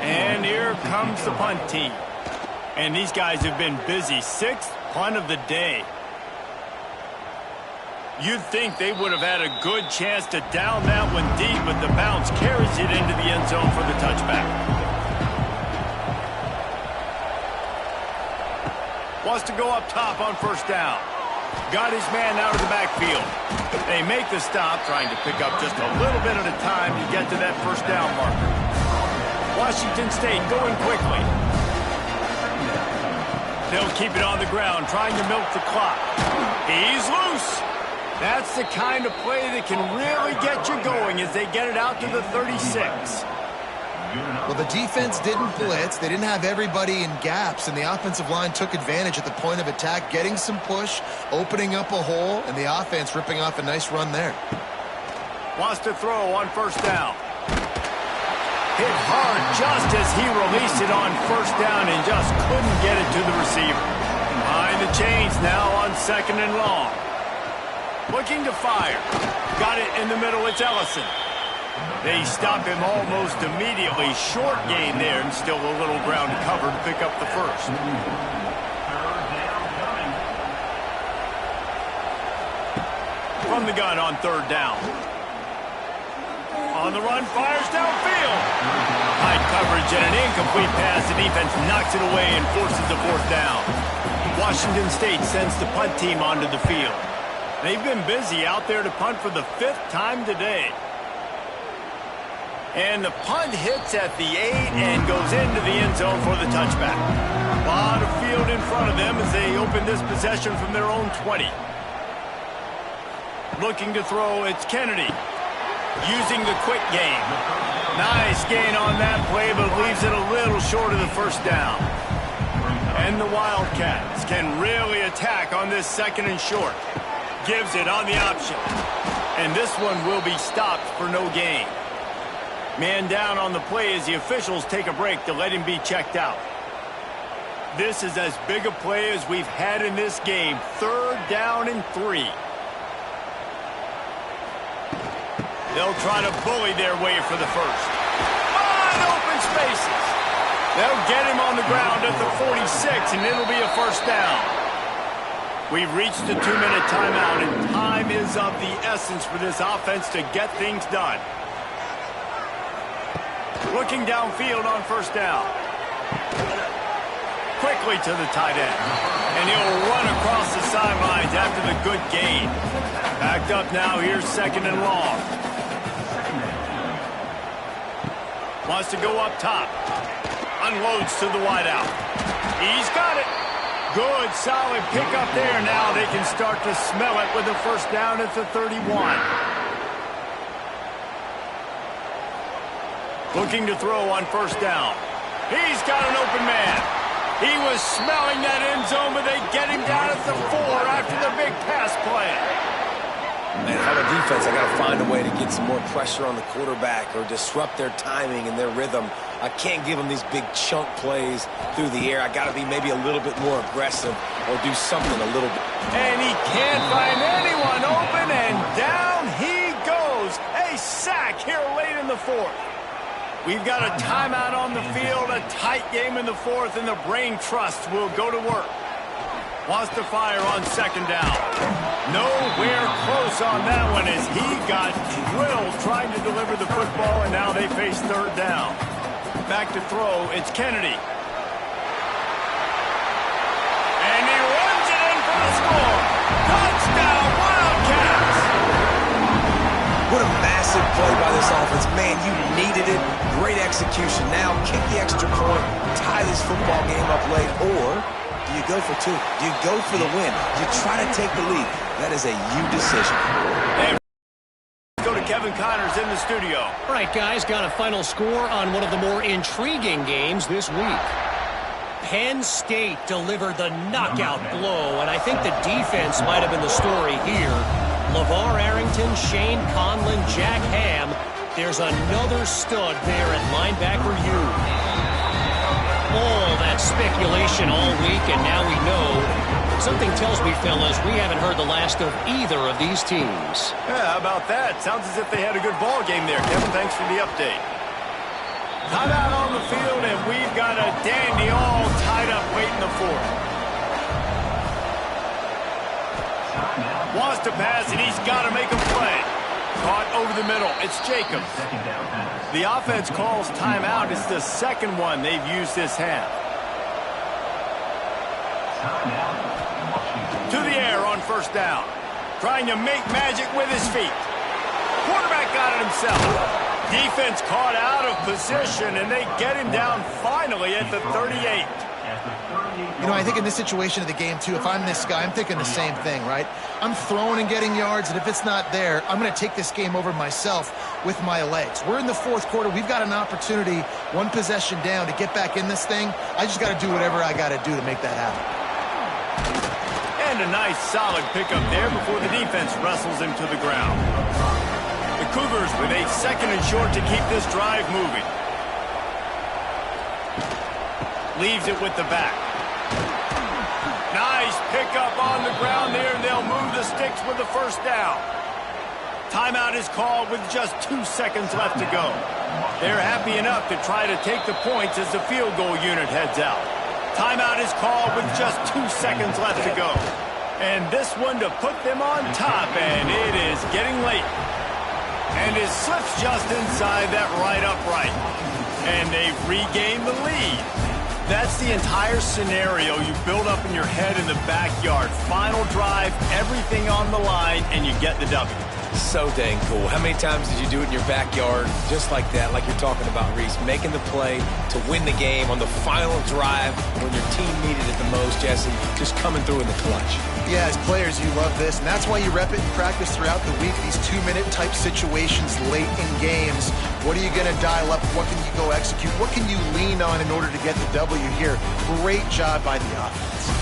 And here comes the punt team. And these guys have been busy. 6th punt of the day. You'd think they would have had a good chance to down that one deep, but the bounce carries it into the end zone for the touchback. Wants to go up top on 1st down. Got his man out of the backfield. They make the stop, trying to pick up just a little bit at a time to get to that 1st down marker. Washington State going quickly. They'll keep it on the ground, trying to milk the clock. He's loose. That's the kind of play that can really get you going as they get it out to the 36. Well, the defense didn't blitz. They didn't have everybody in gaps, and the offensive line took advantage at the point of attack, getting some push, opening up a hole, and the offense ripping off a nice run there. Wants to throw on 1st down. Hit hard just as he released it on 1st down and just couldn't get it to the receiver. Behind the chains now on 2nd and long. Looking to fire. Got it in the middle. It's Ellison. They stop him almost immediately. Short gain there and still a little ground to cover to pick up the 1st. From the gun on 3rd down. On the run, fires downfield. High coverage and an incomplete pass. The defense knocks it away and forces the 4th down. Washington State sends the punt team onto the field. They've been busy out there to punt for the 5th time today. And the punt hits at the 8 and goes into the end zone for the touchback. A lot of field in front of them as they open this possession from their own 20. Looking to throw, it's Kennedy. Using the quick game. Nice gain on that play, but leaves it a little short of the 1st down. And the Wildcats can really attack on this 2nd and short. Gives it on the option. And this one will be stopped for no gain. Man down on the play as the officials take a break to let him be checked out. This is as big a play as we've had in this game. 3rd down and 3. They'll try to bully their way for the first. Wide open spaces. They'll get him on the ground at the 46, and it'll be a first down. We've reached the 2-minute timeout, and time is of the essence for this offense to get things done. Looking downfield on first down. Quickly to the tight end. And he'll run across the sidelines after the good gain. Backed up now, here's 2nd and long. Wants to go up top. Unloads to the wideout. He's got it. Good, solid pickup there. Now they can start to smell it with a first down at the 31. Looking to throw on first down. He's got an open man. He was smelling that end zone, but they get him down at the 4 after the big pass play. Man, if I'm a defense, I got to find a way to get some more pressure on the quarterback or disrupt their timing and their rhythm. I can't give them these big chunk plays through the air. I got to be maybe a little bit more aggressive or do something a little bit. And he can't find anyone open, and down he goes. A sack here late in the 4th. We've got a timeout on the field, a tight game in the 4th, and the brain trust will go to work. Wants to fire on 2nd down. Nowhere close on that one as he got drilled trying to deliver the football, and now they face 3rd down. Back to throw, it's Kennedy. And he runs it in for the score. Touchdown, Wildcats! What a massive play by this offense. Man, you needed it. Great execution. Now kick the extra point, tie this football game up late, or do you go for 2? Do you go for the win? Do you try to take the lead? That is a you decision. Hey, go to Kevin Connors in the studio. All right, guys, got a final score on one of the more intriguing games this week. Penn State delivered the knockout blow, and I think the defense might have been the story here. LeVar Arrington, Shane Conlon, Jack Ham. There's another stud there at linebacker U. All that speculation all week, and now we know. Something tells me, fellas, we haven't heard the last of either of these teams. Yeah, how about that? Sounds as if they had a good ball game there, Kevin. Thanks for the update. Timeout on the field, and we've got a dandy all tied up late in the 4th. Wants to pass, and he's got to make a play. Caught over the middle. It's Jacobs. The offense calls timeout. It's the 2nd one they've used this half. To the air on first down. Trying to make magic with his feet. Quarterback got it himself. Defense caught out of position, and they get him down finally at the 38. You know, I think in this situation of the game, too, if I'm this guy, I'm thinking the same thing, right? I'm throwing and getting yards, and if it's not there, I'm going to take this game over myself with my legs. We're in the 4th quarter. We've got an opportunity, 1 possession down, to get back in this thing. I just got to do whatever I got to do to make that happen. And a nice, solid pickup there before the defense wrestles him to the ground. The Cougars with a 2nd and short to keep this drive moving. Leaves it with the back. Nice pickup on the ground there, and they'll move the sticks with the first down. Timeout is called with just 2 seconds left to go. They're happy enough to try to take the points as the field goal unit heads out. Timeout is called with just 2 seconds left to go. And this one to put them on top, and it is getting late. And it slips just inside that right upright. And they've regained the lead. That's the entire scenario you build up in your head in the backyard. Final drive, everything on the line, and you get the W. So dang cool. How many times did you do it in your backyard just like that, like you're talking about, Reese? Making the play to win the game on the final drive when your team needed it the most, Jesse. Just coming through in the clutch. Yeah, as players, you love this, and that's why you rep it and practice throughout the week, these 2-minute type situations late in games. What are you going to dial up? What can you go execute? What can you lean on in order to get the W here? Great job by the offense.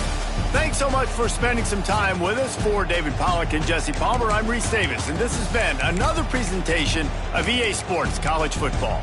Thanks so much for spending some time with us. For David Pollack and Jesse Palmer, I'm Reese Davis, and this has been another presentation of EA Sports College Football.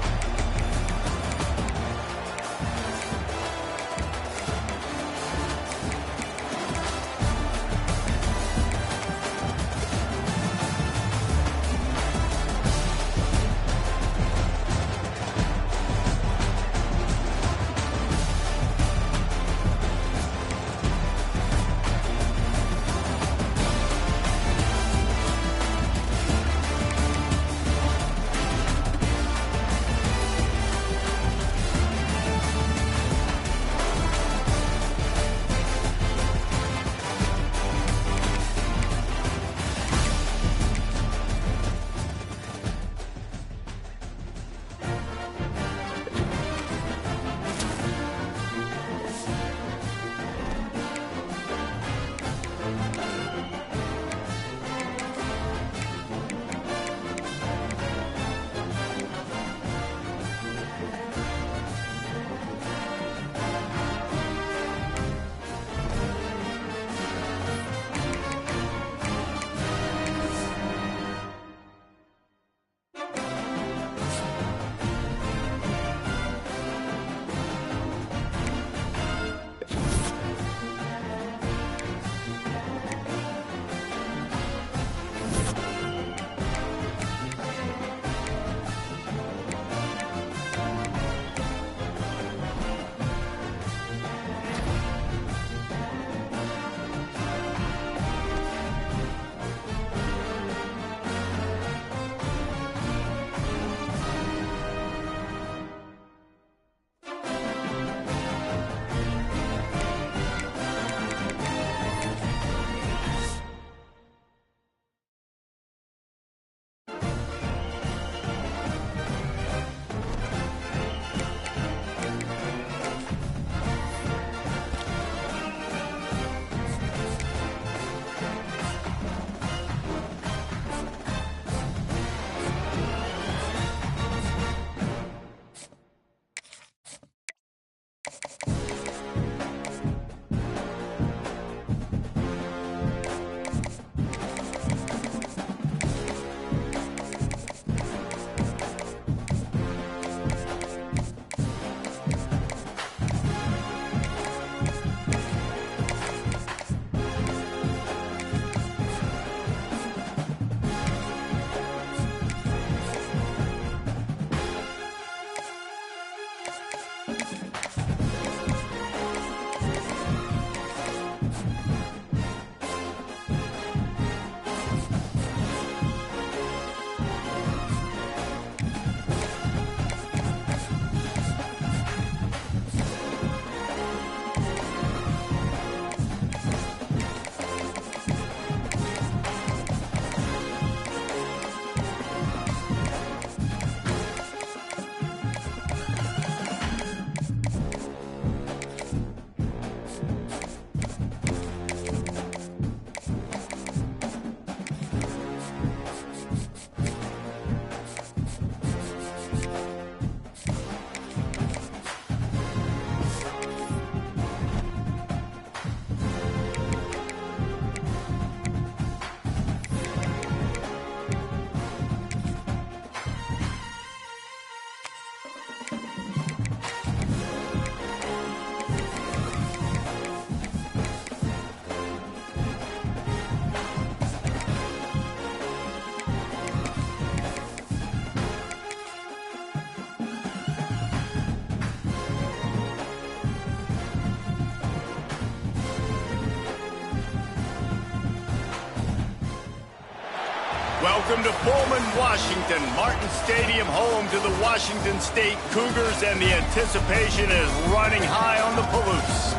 Welcome to Pullman, Washington. Martin Stadium, home to the Washington State Cougars, and the anticipation is running high on the Palouse.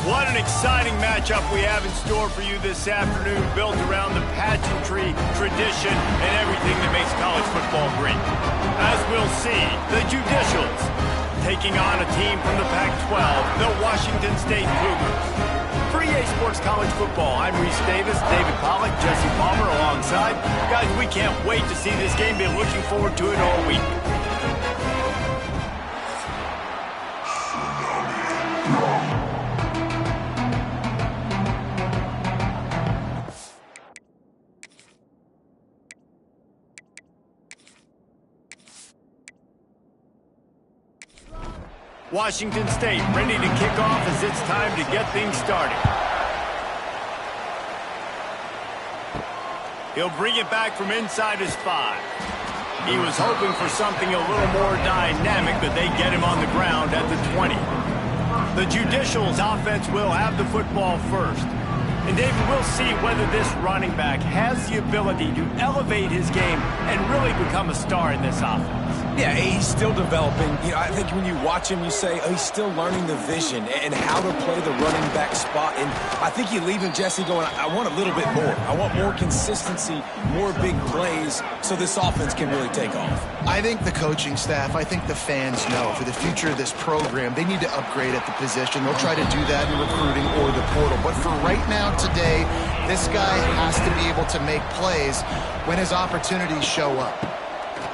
What an exciting matchup we have in store for you this afternoon, built around the pageantry, tradition, and everything that makes college football great. As we'll see, the Judicials taking on a team from the Pac-12, the Washington State Cougars. For EA Sports College Football, I'm Reese Davis, David Pollack, Jesse Palmer alongside. Guys, we can't wait to see this game. Been looking forward to it all week. Washington State ready to kick off as it's time to get things started. He'll bring it back from inside his 5. He was hoping for something a little more dynamic, but they get him on the ground at the 20. The Judicials offense will have the football first. And David, we'll see whether this running back has the ability to elevate his game and really become a star in this offense. Yeah, he's still developing. I think when you watch him, you say, oh, he's still learning the vision and how to play the running back spot. And I think you leave him, Jesse, going, I want a little bit more. I want more consistency, more big plays, so this offense can really take off. I think the coaching staff, I think the fans know for the future of this program, they need to upgrade at the position. They'll try to do that in recruiting or the portal. But for right now, today, this guy has to be able to make plays when his opportunities show up.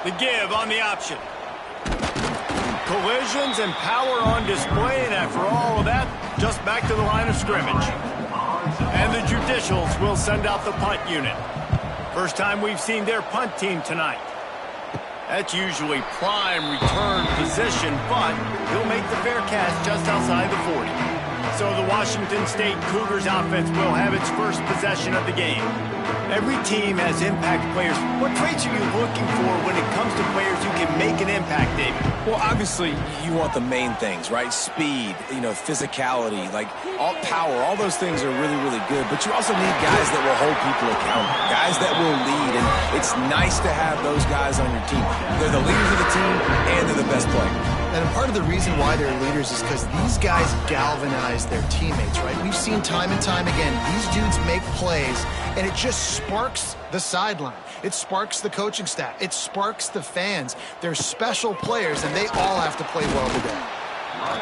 The give on the option. Collisions and power on display, and after all of that, just back to the line of scrimmage. And the Judicials will send out the punt unit. First time we've seen their punt team tonight. That's usually prime return position, but he'll make the fair catch just outside the 40. So the Washington State Cougars offense will have its first possession of the game. Every team has impact players. What traits are you looking for when it comes to players who can make an impact, David? Well, obviously, you want the main things, right? Speed, physicality, like all power. All those things are really, really good. But you also need guys that will hold people accountable, guys that will lead. And it's nice to have those guys on your team. They're the leaders of the team, and they're the best players. And part of the reason why they're leaders is because these guys galvanize their teammates, right? We've seen time and time again, these dudes make plays, and it just sparks the sideline. It sparks the coaching staff. It sparks the fans. They're special players, and they all have to play well today.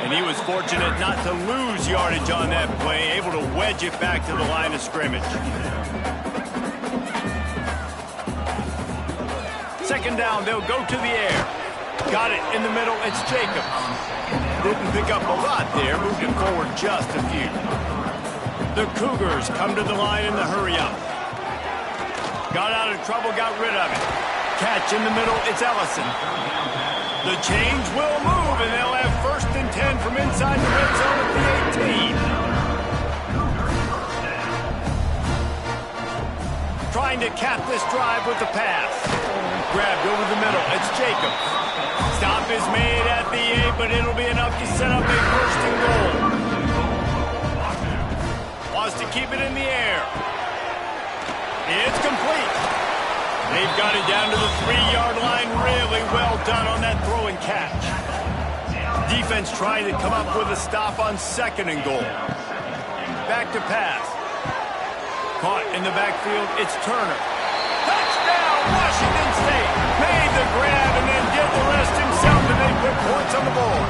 And he was fortunate not to lose yardage on that play, able to wedge it back to the line of scrimmage. Second down, they'll go to the air. Got it in the middle, it's Jacobs. Didn't pick up a lot there, moved it forward just a few. The Cougars come to the line in the hurry-up. Got out of trouble, got rid of it. Catch in the middle, it's Ellison. The change will move, and they'll have 1st and 10 from inside the red zone at the 18. Trying to cap this drive with the pass. Grabbed over the middle, it's Jacobs. Stop is made at the 8, but it'll be enough to set up a 1st and goal. Wants to keep it in the air. It's complete. They've got it down to the 3-yard line. Really well done on that throw and catch. Defense trying to come up with a stop on 2nd and goal. Back to pass. Caught in the backfield, it's Turner. Touchdown, Washington State. Made the grab and then did the rest himself, and they put points on the board.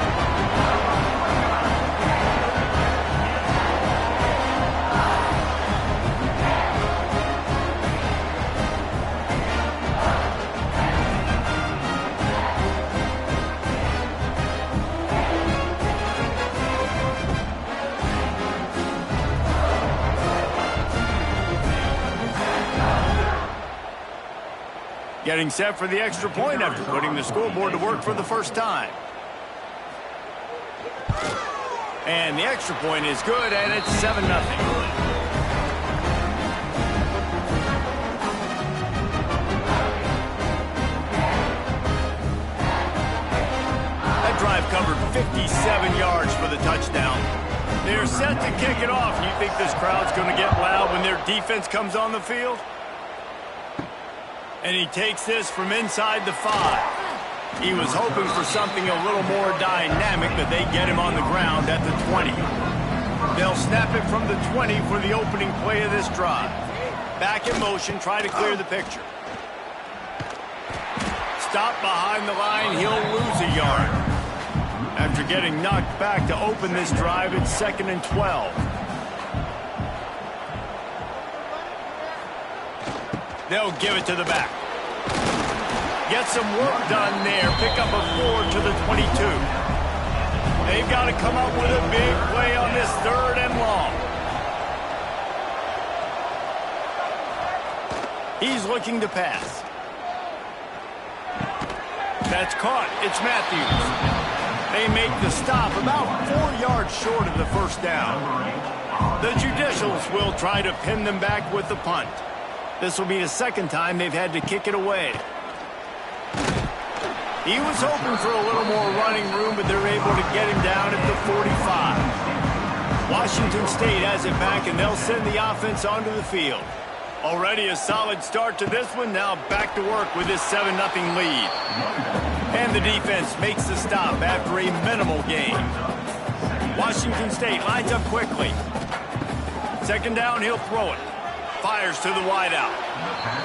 Getting set for the extra point after putting the scoreboard to work for the first time. And the extra point is good, and it's 7-0. That drive covered 57 yards for the touchdown. They're set to kick it off. You think this crowd's going to get loud when their defense comes on the field? And he takes this from inside the 5. He was hoping for something a little more dynamic, but they get him on the ground at the 20. They'll snap it from the 20 for the opening play of this drive. Back in motion, try to clear the picture. Stop behind the line, he'll lose a yard. After getting knocked back to open this drive, it's 2nd and 12. They'll give it to the back. Get some work done there. Pick up a 4 to the 22. They've got to come up with a big play on this 3rd and long. He's looking to pass. That's caught. It's Matthews. They make the stop about 4 yards short of the first down. The Judicials will try to pin them back with the punt. This will be the second time they've had to kick it away. He was hoping for a little more running room, but they're able to get him down at the 45. Washington State has it back, and they'll send the offense onto the field. Already a solid start to this one. Now back to work with this 7-0 lead. And the defense makes the stop after a minimal gain. Washington State lines up quickly. Second down, he'll throw it. Fires to the wideout.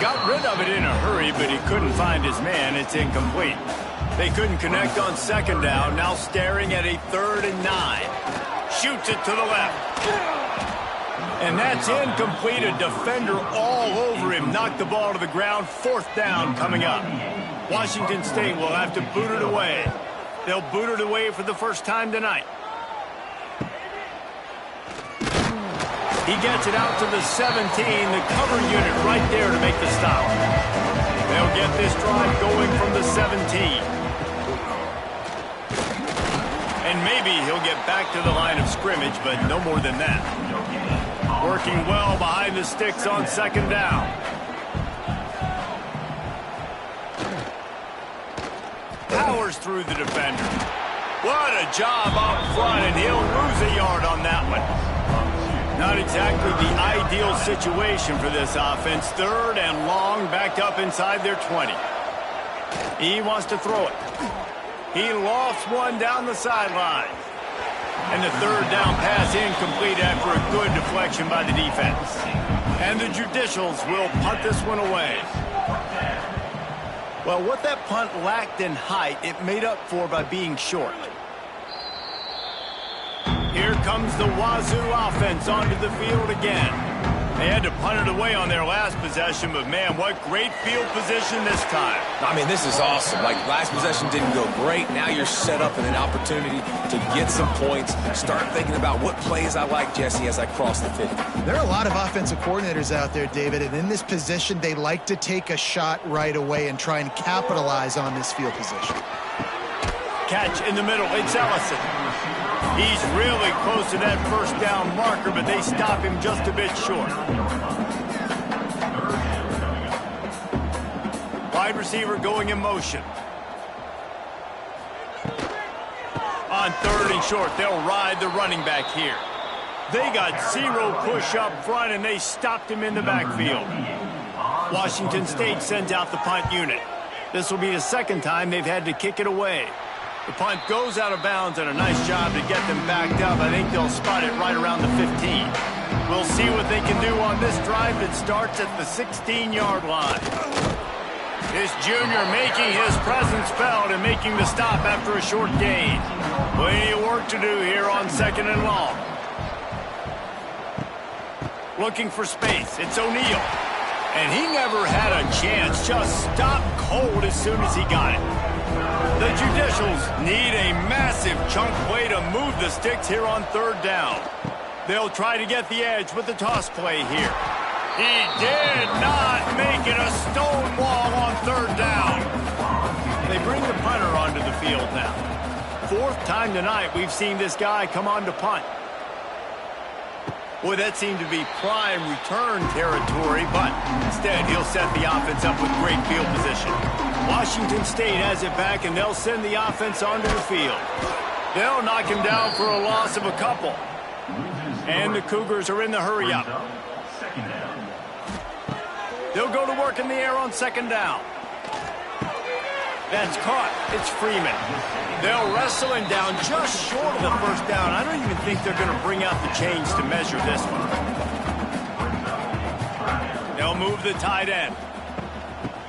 Got rid of it in a hurry, but he couldn't find his man. It's incomplete. They couldn't connect on second down. Now staring at a 3rd and 9. Shoots it to the left. And that's incomplete. A defender all over him. Knocked the ball to the ground. 4th down coming up. Washington State will have to boot it away. They'll boot it away for the first time tonight. He gets it out to the 17. The cover unit right there to make the stop. They'll get this drive going from the 17. And maybe he'll get back to the line of scrimmage, but no more than that. Working well behind the sticks on second down. Powers through the defender. What a job up front, and he'll lose a yard on that one. Not exactly the ideal situation for this offense. 3rd and long, backed up inside their 20. He wants to throw it. He lofts one down the sideline. And the 3rd down pass incomplete after a good deflection by the defense. And the Judicials will punt this one away. Well, what that punt lacked in height, it made up for by being short. Here comes the Wazoo offense onto the field again. They had to punt it away on their last possession, but man, what great field position this time. I mean, this is awesome. Like, last possession didn't go great. Now you're set up in an opportunity to get some points. Start thinking about what plays I like, Jesse, as I cross the 50. There are a lot of offensive coordinators out there, David, and in this position, they like to take a shot right away and try and capitalize on this field position. Catch in the middle. It's Ellison. He's really close to that first down marker, but they stop him just a bit short. Wide receiver going in motion. On 3rd and short, they'll ride the running back here. They got 0 push up front, and they stopped him in the backfield. Washington State sends out the punt unit. This will be the second time they've had to kick it away. The punt goes out of bounds, and a nice job to get them backed up. I think they'll spot it right around the 15. We'll see what they can do on this drive that starts at the 16-yard line. This junior making his presence felt and making the stop after a short gain. Plenty of work to do here on 2nd and long. Looking for space. It's O'Neal. And he never had a chance. Just stopped cold as soon as he got it. The Judicials need a massive chunk play to move the sticks here on 3rd down. They'll try to get the edge with the toss play here. He did not make it a stone wall on 3rd down. They bring the punter onto the field now. 4th time tonight we've seen this guy come on to punt. Boy, that seemed to be prime return territory, but instead he'll set the offense up with great field position. Washington State has it back, and they'll send the offense onto the field. They'll knock him down for a loss of a couple. And the Cougars are in the hurry-up. They'll go to work in the air on 2nd down. That's caught. It's Freeman. They'll wrestle him down just short of the first down. I don't even think they're going to bring out the chains to measure this one. They'll move the tight end.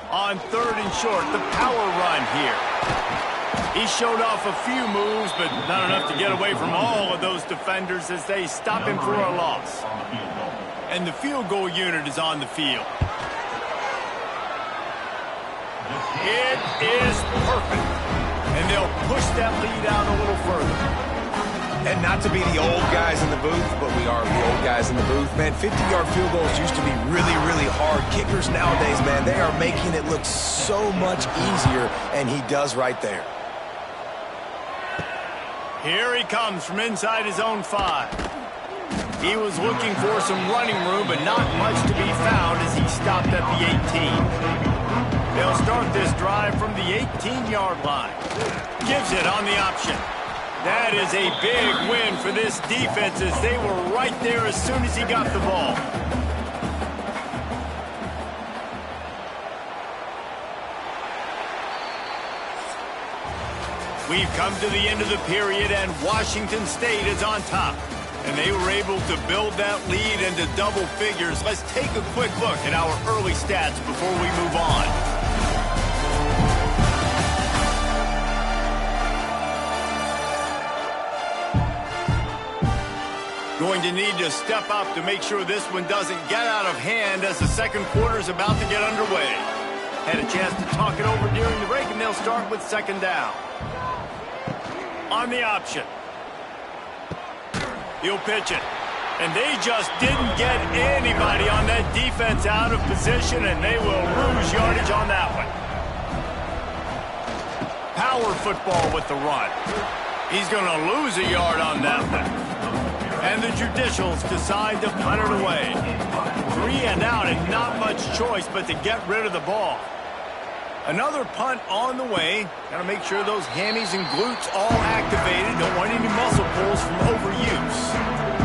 On 3rd and short, the power run here. He showed off a few moves, but not enough to get away from all of those defenders as they stop him for a loss. And the field goal unit is on the field. It is perfect. And they'll push that lead out a little further. And not to be the old guys in the booth, but we are the old guys in the booth. Man, 50-yard field goals used to be really, really hard. Kickers nowadays, man, they are making it look so much easier, and he does right there. Here he comes from inside his own 5. He was looking for some running room, but not much to be found as he stopped at the 18. They'll start this drive from the 18-yard line. Gives it on the option. That is a big win for this defense as they were right there as soon as he got the ball. We've come to the end of the period, and Washington State is on top. And they were able to build that lead into double figures. Let's take a quick look at our early stats before we move on. Going to need to step up to make sure this one doesn't get out of hand as the second quarter is about to get underway. Had a chance to talk it over during the break, and they'll start with second down. On the option. He'll pitch it. And they just didn't get anybody on that defense out of position, and they will lose yardage on that one. Power football with the run. He's going to lose a yard on that one. And the Judicials decide to punt it away. 3 and out, and not much choice but to get rid of the ball. Another punt on the way. Got to make sure those hammies and glutes all activated. Don't want any muscle pulls from overuse.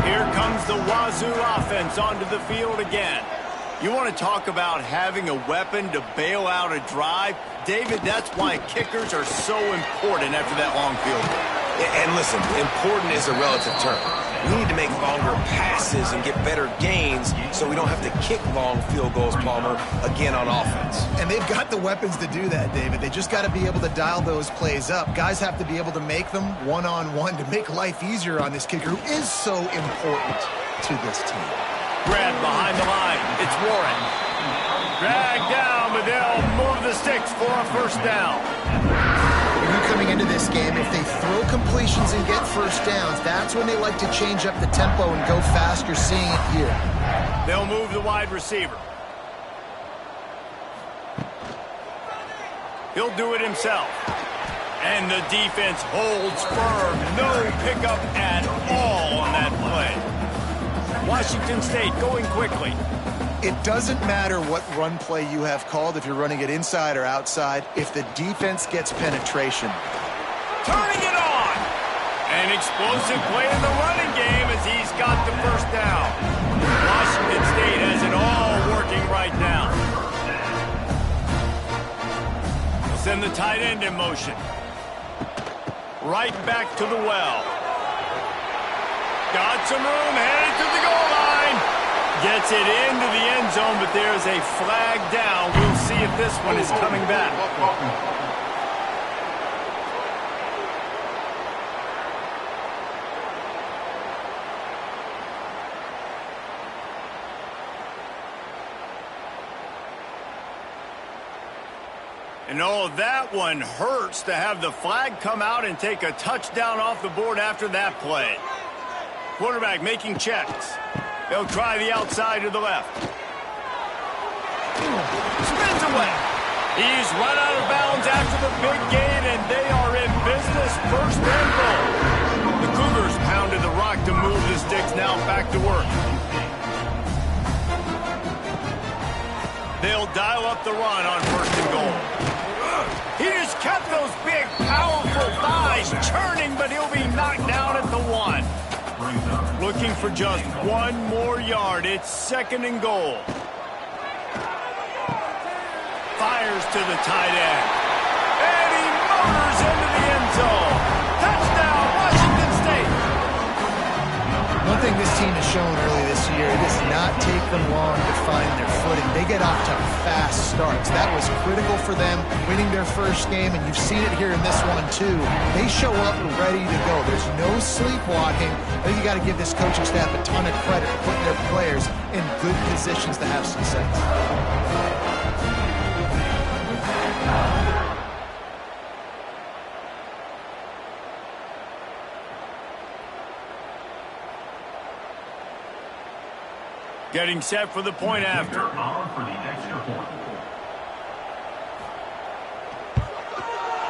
Here comes the Wazoo offense onto the field again. You want to talk about having a weapon to bail out a drive? David, that's why kickers are so important after that long field goal. And listen, important is a relative term. We need to make longer passes and get better gains so we don't have to kick long field goals, Palmer, again on offense. And they've got the weapons to do that, David. They just got to be able to dial those plays up. Guys have to be able to make them one-on-one to make life easier on this kicker, who is so important to this team. Grab behind the line. It's Warren. Dragged down, but they'll move the sticks for a first down. Coming into this game, if they throw completions and get first downs, that's when they like to change up the tempo and go fast. You're seeing it here. They'll move the wide receiver. He'll do it himself. And the defense holds firm. No pickup at all on that play. Washington State going quickly. It doesn't matter what run play you have called, if you're running it inside or outside, if the defense gets penetration. Turning it on! An explosive play in the running game as he's got the first down. Washington State has it all working right now. They'll send the tight end in motion. Right back to the well. Got some room, headed to the goal line. Gets it into the end zone, but there's a flag down. We'll see if this one is coming back. And oh, that one hurts to have the flag come out and take a touchdown off the board after that play. Quarterback making checks. They'll try the outside to the left. Spins away. He's run out of bounds after the big gain, and they are in business, first and goal. The Cougars pounded the rock to move the sticks, now back to work. They'll dial up the run on first and goal. He just kept those big, powerful thighs churning, but he'll be knocked down at the 1. Looking for just one more yard. It's second and goal. Fires to the tight end. And he motors into the end zone. Touchdown, Washington State. One thing this team has shown early this year, it does not take them long to find their footing. They get off to fast starts. That was critical for them, winning their first game, and you've seen it here in this one too. They show up ready to go. There's no sleepwalking. I think you got to give this coaching staff a ton of credit for putting their players in good positions to have success. Getting set for the point after.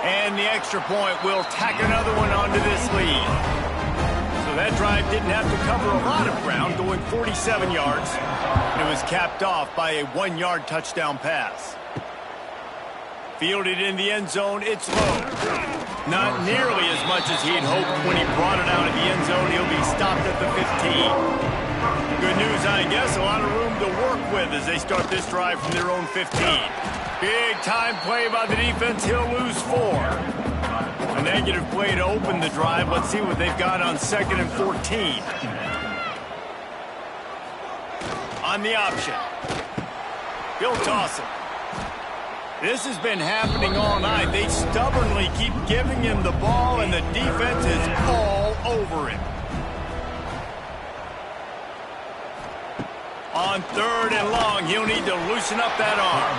And the extra point will tack another one onto this lead. So that drive didn't have to cover a lot of ground, going 47 yards. And it was capped off by a 1-yard touchdown pass. Fielded in the end zone, it's low. Not nearly as much as he'd hoped when he brought it out of the end zone. He'll be stopped at the 15. Good news, I guess, a lot of room to work with as they start this drive from their own 15. Big time play by the defense. He'll lose 4. A negative play to open the drive. Let's see what they've got on 2nd and 14. On the option. He'll toss it. This has been happening all night. They stubbornly keep giving him the ball, and the defense is all over him. On 3rd and long, he'll need to loosen up that arm.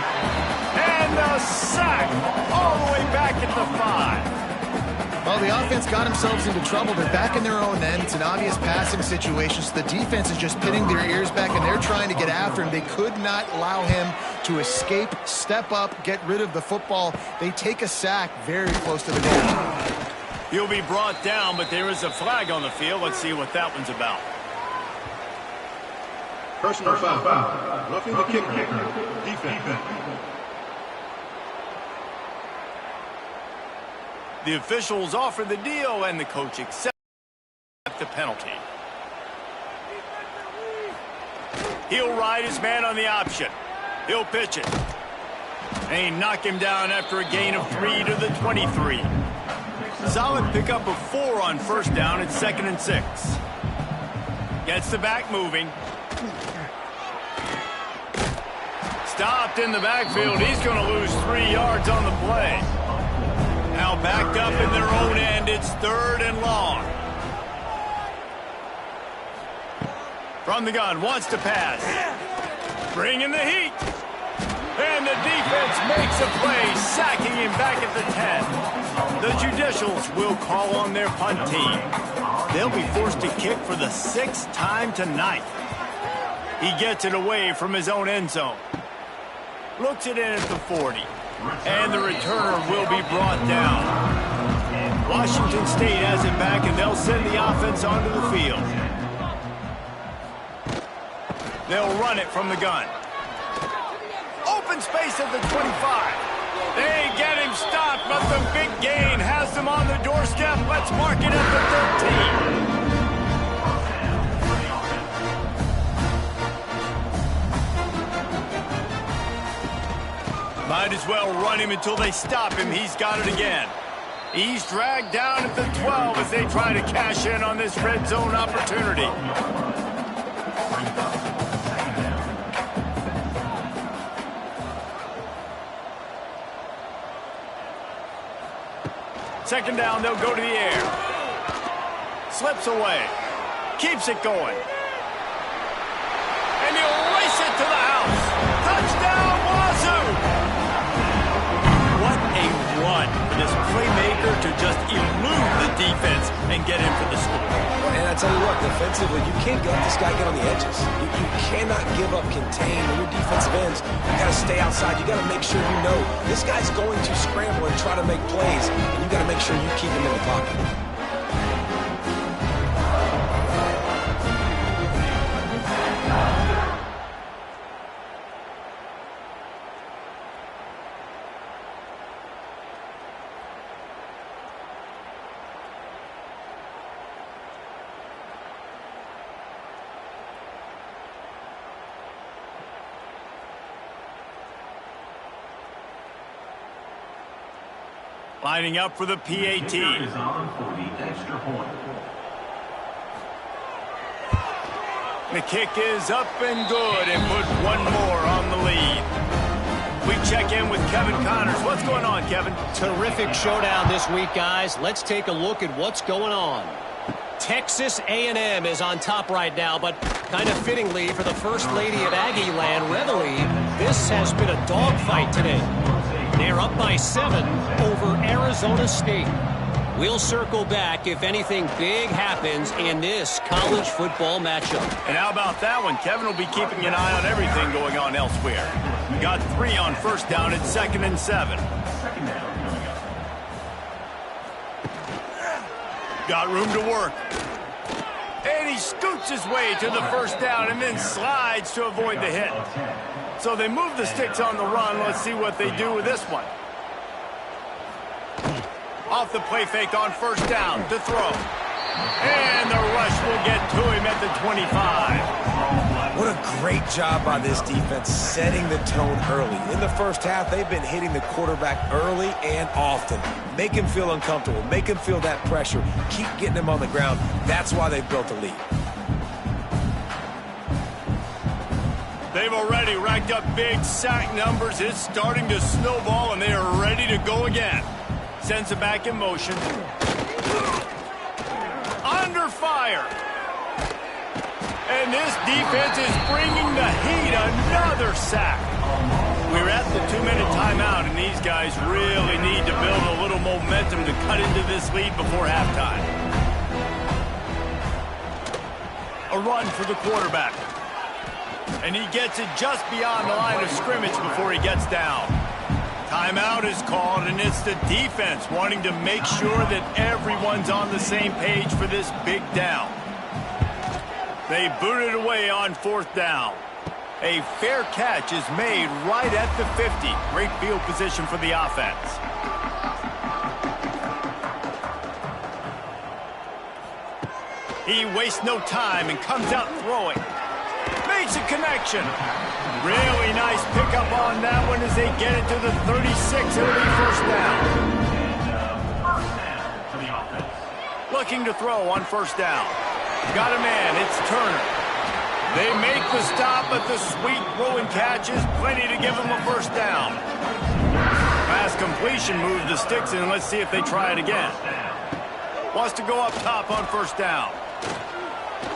And a sack all the way back at the 5. Well, the offense got themselves into trouble. They're back in their own end. It's an obvious passing situation. So the defense is just pinning their ears back, and they're trying to get after him. They could not allow him to escape, step up, get rid of the football. They take a sack very close to the goal. He'll be brought down, but there is a flag on the field. Let's see what that one's about. Personal foul. Roughing the kicker. Defense. The officials offer the deal, and the coach accepts the penalty. He'll ride his man on the option. He'll pitch it. And he knock him down after a gain of 3 to the 23. Solid pickup of 4 on 1st down at 2nd and 6. Gets the back moving. Stopped in the backfield. He's going to lose 3 yards on the play. Now backed up in their own end. It's 3rd and long. From the gun, wants to pass. Bringing the heat. And the defense makes a play, sacking him back at the 10. The Judicials will call on their punt team. They'll be forced to kick for the 6th time tonight. He gets it away from his own end zone. Looks it in at the 40. And the returner will be brought down. Washington State has it back, and they'll send the offense onto the field. They'll run it from the gun. Open space at the 25. They get him stopped, but the big gain has them on the doorstep. Let's mark it at the 13. Might as well run him until they stop him. He's got it again. He's dragged down at the 12 as they try to cash in on this red zone opportunity. Second down, they'll go to the air. Slips away. Keeps it going. And he'll race it to the house. Touchdown, Wazoo! What a run for this playmaker to just elude the defense and get in for the score. And I tell you what, defensively, you can't let this guy get on the edges. You cannot give up contain on your defensive ends. You got to stay outside. You got to make sure you know this guy's going to scramble and try to make plays, and you got to make sure you keep him in the pocket. Lining up for the PAT. Is on for the extra point. The kick is up and good, and put one more on the lead. We check in with Kevin Connors. What's going on, Kevin? Terrific showdown this week, guys. Let's take a look at what's going on. Texas A&M is on top right now, but kind of fittingly for the First Lady of Aggie Land, Reveille, this has been a dogfight today. They're up by 7 over Arizona State. We'll circle back if anything big happens in this college football matchup. And how about that one? Kevin will be keeping an eye on everything going on elsewhere. Got 3 on 1st down at 2nd and 7. Got room to work. And he scoots his way to the first down and then slides to avoid the hit. So they move the sticks on the run. Let's see what they do with this one. Off the play fake on first down to throw. And the rush will get to him at the 25. What a great job by this defense setting the tone early. In the first half, they've been hitting the quarterback early and often. Make him feel uncomfortable. Make him feel that pressure. Keep getting him on the ground. That's why they've built a lead. They've already racked up big sack numbers. It's starting to snowball, and they are ready to go again. Sends it back in motion. Under fire. And this defense is bringing the heat. Another sack. We're at the 2-minute timeout, and these guys really need to build a little momentum to cut into this lead before halftime. A run for the quarterback. And he gets it just beyond the line of scrimmage before he gets down. Timeout is called, and it's the defense wanting to make sure that everyone's on the same page for this big down. They boot it away on fourth down. A fair catch is made right at the 50. Great field position for the offense. He wastes no time and comes out throwing. Makes a connection. Really nice pickup on that one as they get it to the 36. It'll be first down. Looking to throw on first down. Got a man. It's Turner. They make the stop, but the sweet throwing catch is plenty to give them a first down. Pass completion moved the sticks in. Let's see if they try it again. Wants to go up top on first down.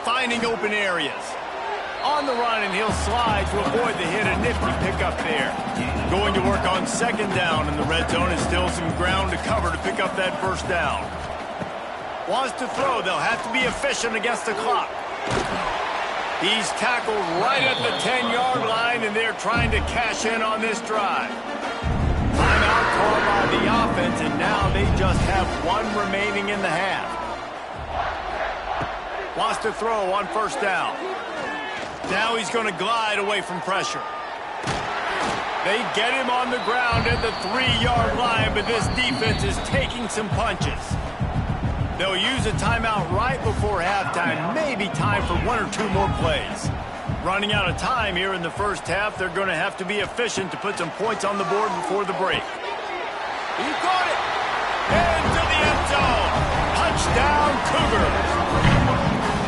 Finding open areas. On the run, and he'll slide to avoid the hit. A nifty pickup there. Going to work on second down in the red zone, and still some ground to cover to pick up that first down. Wants to throw. They'll have to be efficient against the clock. He's tackled right at the 10-yard line, and they're trying to cash in on this drive. Timeout called by the offense, and now they just have one remaining in the half. Wants to throw on first down. Now he's going to glide away from pressure. They get him on the ground at the 3-yard line, but this defense is taking some punches. They'll use a timeout right before halftime. Maybe time for one or two more plays. Running out of time here in the first half, they're going to have to be efficient to put some points on the board before the break. He caught it! Into the end zone! Touchdown, Cougars!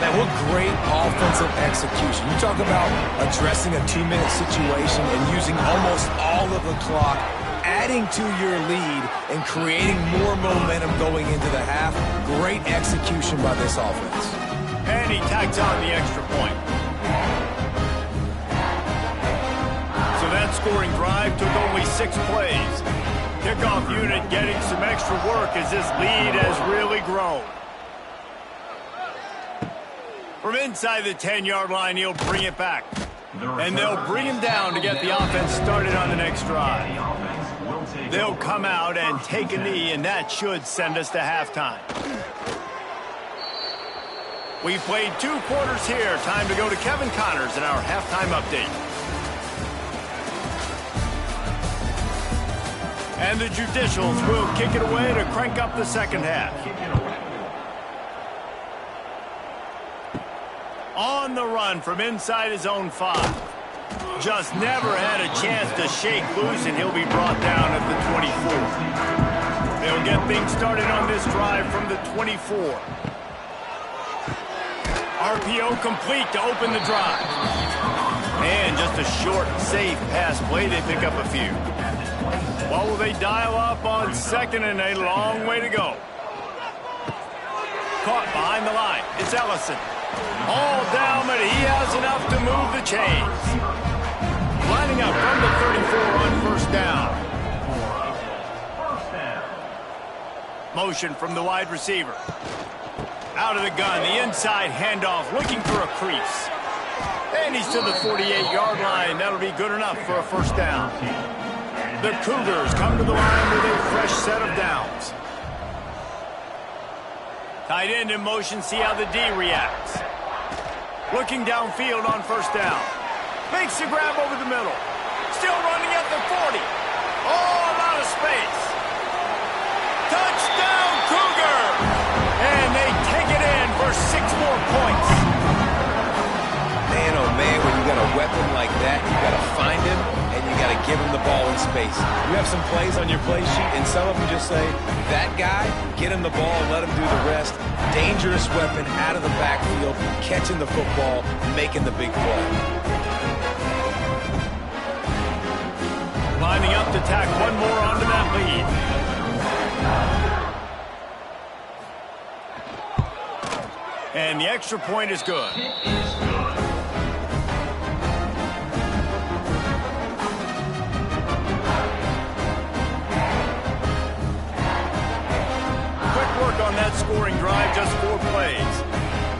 Man, what great offensive execution. You talk about addressing a 2-minute situation and using almost all of the clock, adding to your lead and creating more momentum going into the half. Great execution by this offense. And he tacks on the extra point. So that scoring drive took only 6 plays. Kickoff unit getting some extra work as this lead has really grown. From inside the 10-yard line, he'll bring it back. And they'll bring him down to get the offense started on the next drive. They'll come out and take a knee, and that should send us to halftime. We played 2 quarters here. Time to go to Kevin Connors in our halftime update. And the Judicials will kick it away to crank up the second half. On the run from inside his own 5. Just never had a chance to shake loose, and he'll be brought down at the 24. They'll get things started on this drive from the 24. RPO complete to open the drive. And just a short, safe pass play. They pick up a few. What will they dial up on second, and a long way to go? Caught behind the line. It's Ellison. All down, but he has enough to move the chains. Lining up from the 34 on first down. Motion from the wide receiver. Out of the gun, the inside handoff, looking for a crease. And he's to the 48-yard line. That'll be good enough for a first down. The Cougars come to the line with a fresh set of downs. Tight end in motion, see how the D reacts. Looking downfield on first down. Makes the grab over the middle. Still running at the 40. Oh, a lot of space. Touchdown, Cougar! And they take it in for 6 more points. Man, oh man, when you got a weapon like that, you got to find him and you got to give him the ball in space. You have some plays on your play sheet, and some of them just say, that guy, get him the ball, let him do the rest. Dangerous weapon out of the backfield, catching the football, making the big play. Lining up to tack one more onto that lead. And the extra point is good. On that scoring drive, just 4 plays.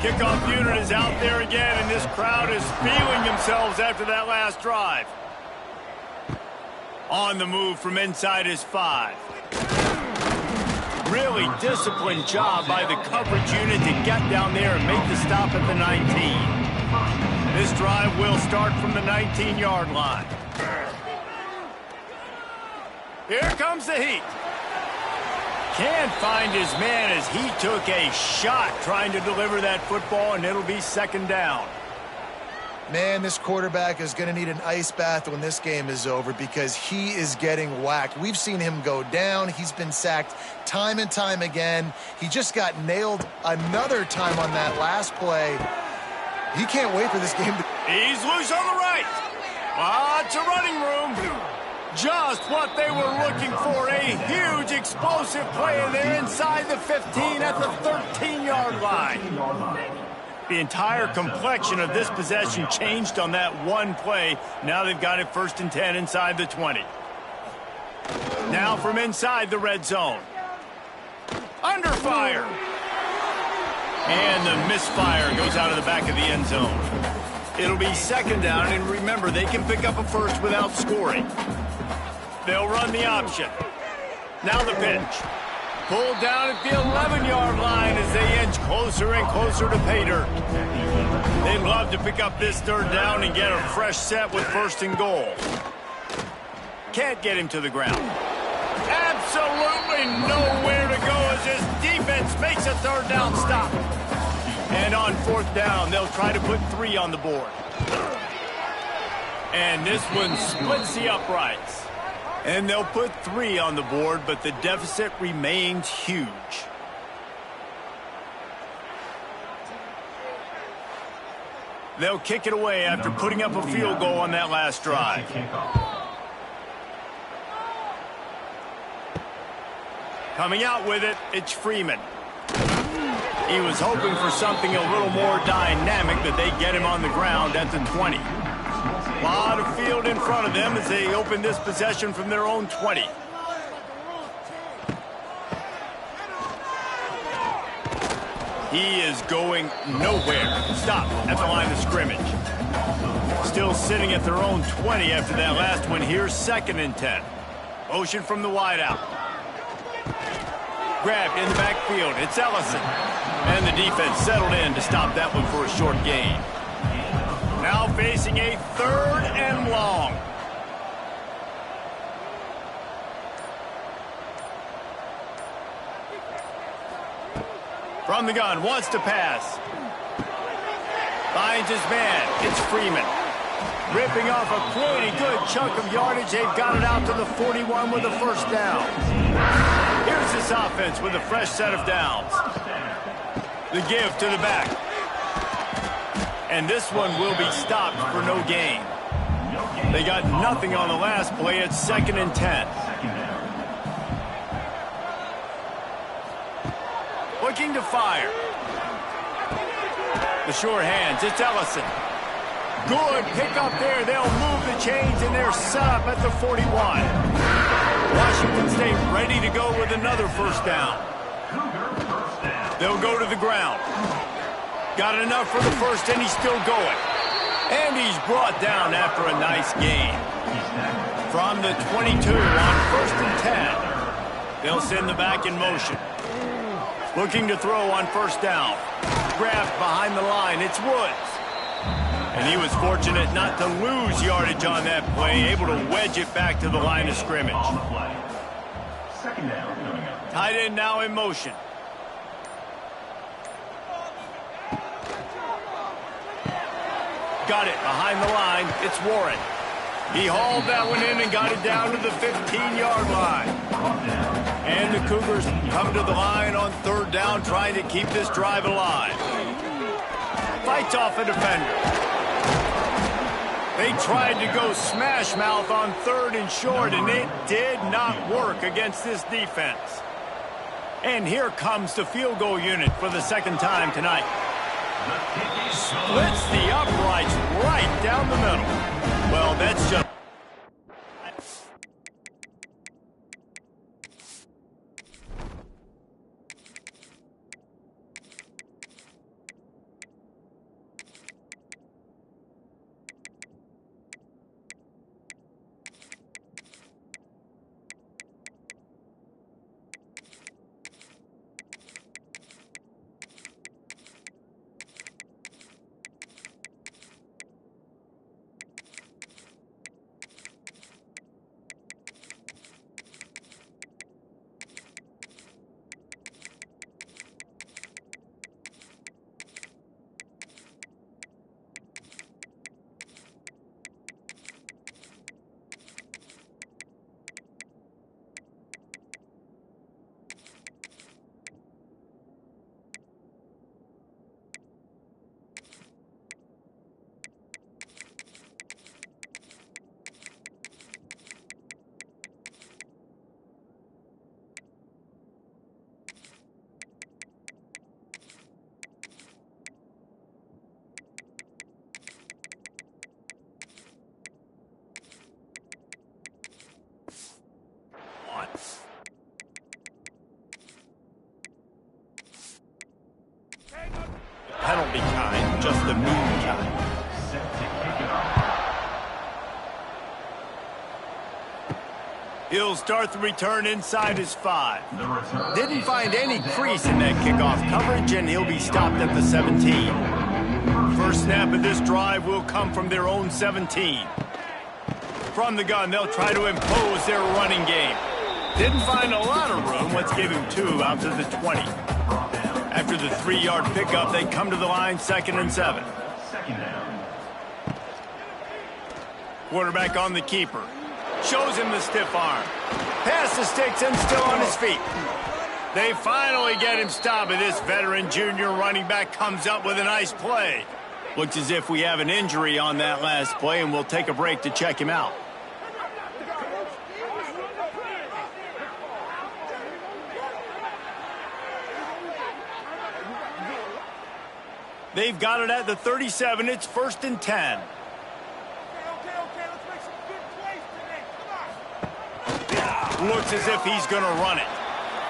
Kickoff unit is out there again, and this crowd is feeling themselves after that last drive. On the move from inside his 5. Really disciplined job by the coverage unit to get down there and make the stop at the 19. This drive will start from the 19-yard line. Here comes the heat. Can't find his man as he took a shot trying to deliver that football, and it'll be second down. Man, this quarterback is going to need an ice bath when this game is over because he is getting whacked. We've seen him go down. He's been sacked time and time again. He just got nailed another time on that last play. He can't wait for this game to... He's loose on the right. Lots of running room. Just what they were looking for. A huge explosive play there inside the 15 at the 13-yard line. The entire complexion of this possession changed on that one play. Now they've got it 1st and 10 inside the 20. Now from inside the red zone. Under fire. And the misfire goes out of the back of the end zone. It'll be second down, and remember, they can pick up a first without scoring. They'll run the option. Now the pitch. Pulled down at the 11-yard line as they inch closer and closer to pay dirt. They'd love to pick up this third down and get a fresh set with 1st and goal. Can't get him to the ground. Absolutely nowhere to go as this defense makes a third down stop. And on 4th down, they'll try to put 3 on the board. And this one splits the uprights. And they'll put 3 on the board, but the deficit remains huge. They'll kick it away after putting up a field goal on that last drive. Coming out with it, it's Freeman. He was hoping for something a little more dynamic, but they get him on the ground at the 20. A lot of field in front of them as they open this possession from their own 20. He is going nowhere. Stop at the line of scrimmage. Still sitting at their own 20 after that last one. Here's 2nd and 10. Motion from the wideout. Grabbed in the backfield. It's Ellison. And the defense settled in to stop that one for a short gain. Now facing a 3rd and long. From the gun, wants to pass. Finds his man. It's Freeman. Ripping off a pretty good chunk of yardage. They've got it out to the 41 with a 1st down. Here's this offense with a fresh set of downs. The give to the back. And this one will be stopped for no gain. They got nothing on the last play. It's 2nd and 10. Looking to fire. The sure hands. It's Ellison. Good pick up there. They'll move the chains, and they're set up at the 41. Washington State ready to go with another 1st down. They'll go to the ground. Got enough for the 1st, and he's still going. And he's brought down after a nice gain. From the 22 on 1st and 10. They'll send the back in motion. Looking to throw on first down. Grabbed behind the line. It's Woods. And he was fortunate not to lose yardage on that play, able to wedge it back to the line of scrimmage. On the play. Second down coming up. Tight end now in motion. Got it behind the line. It's Warren. He hauled that one in and got it down to the 15-yard line. And the Cougars come to the line on third down, trying to keep this drive alive. Fights off a defender. They tried to go smash mouth on third and short, and it did not work against this defense. And here comes the field goal unit for the second time tonight. Splits the uprights right down the middle. Well, that's just... penalty kind, just the mean kind. Set to kick it off. He'll start the return inside his 5. The return Didn't find any crease in that kickoff coverage, and he'll be stopped at the 17. First snap of this drive will come from their own 17. From the gun, they'll try to impose their running game. Didn't find a lot of room. Let's give him 2 out to the 20. After the 3-yard pickup, they come to the line, 2nd and 7. Second down. Quarterback on the keeper. Shows him the stiff arm. Pass the sticks and still on his feet. They finally get him stopped, and this veteran junior running back comes up with a nice play. Looks as if we have an injury on that last play, and we'll take a break to check him out. They've got it at the 37. It's 1st and 10. Looks as if he's going to run it.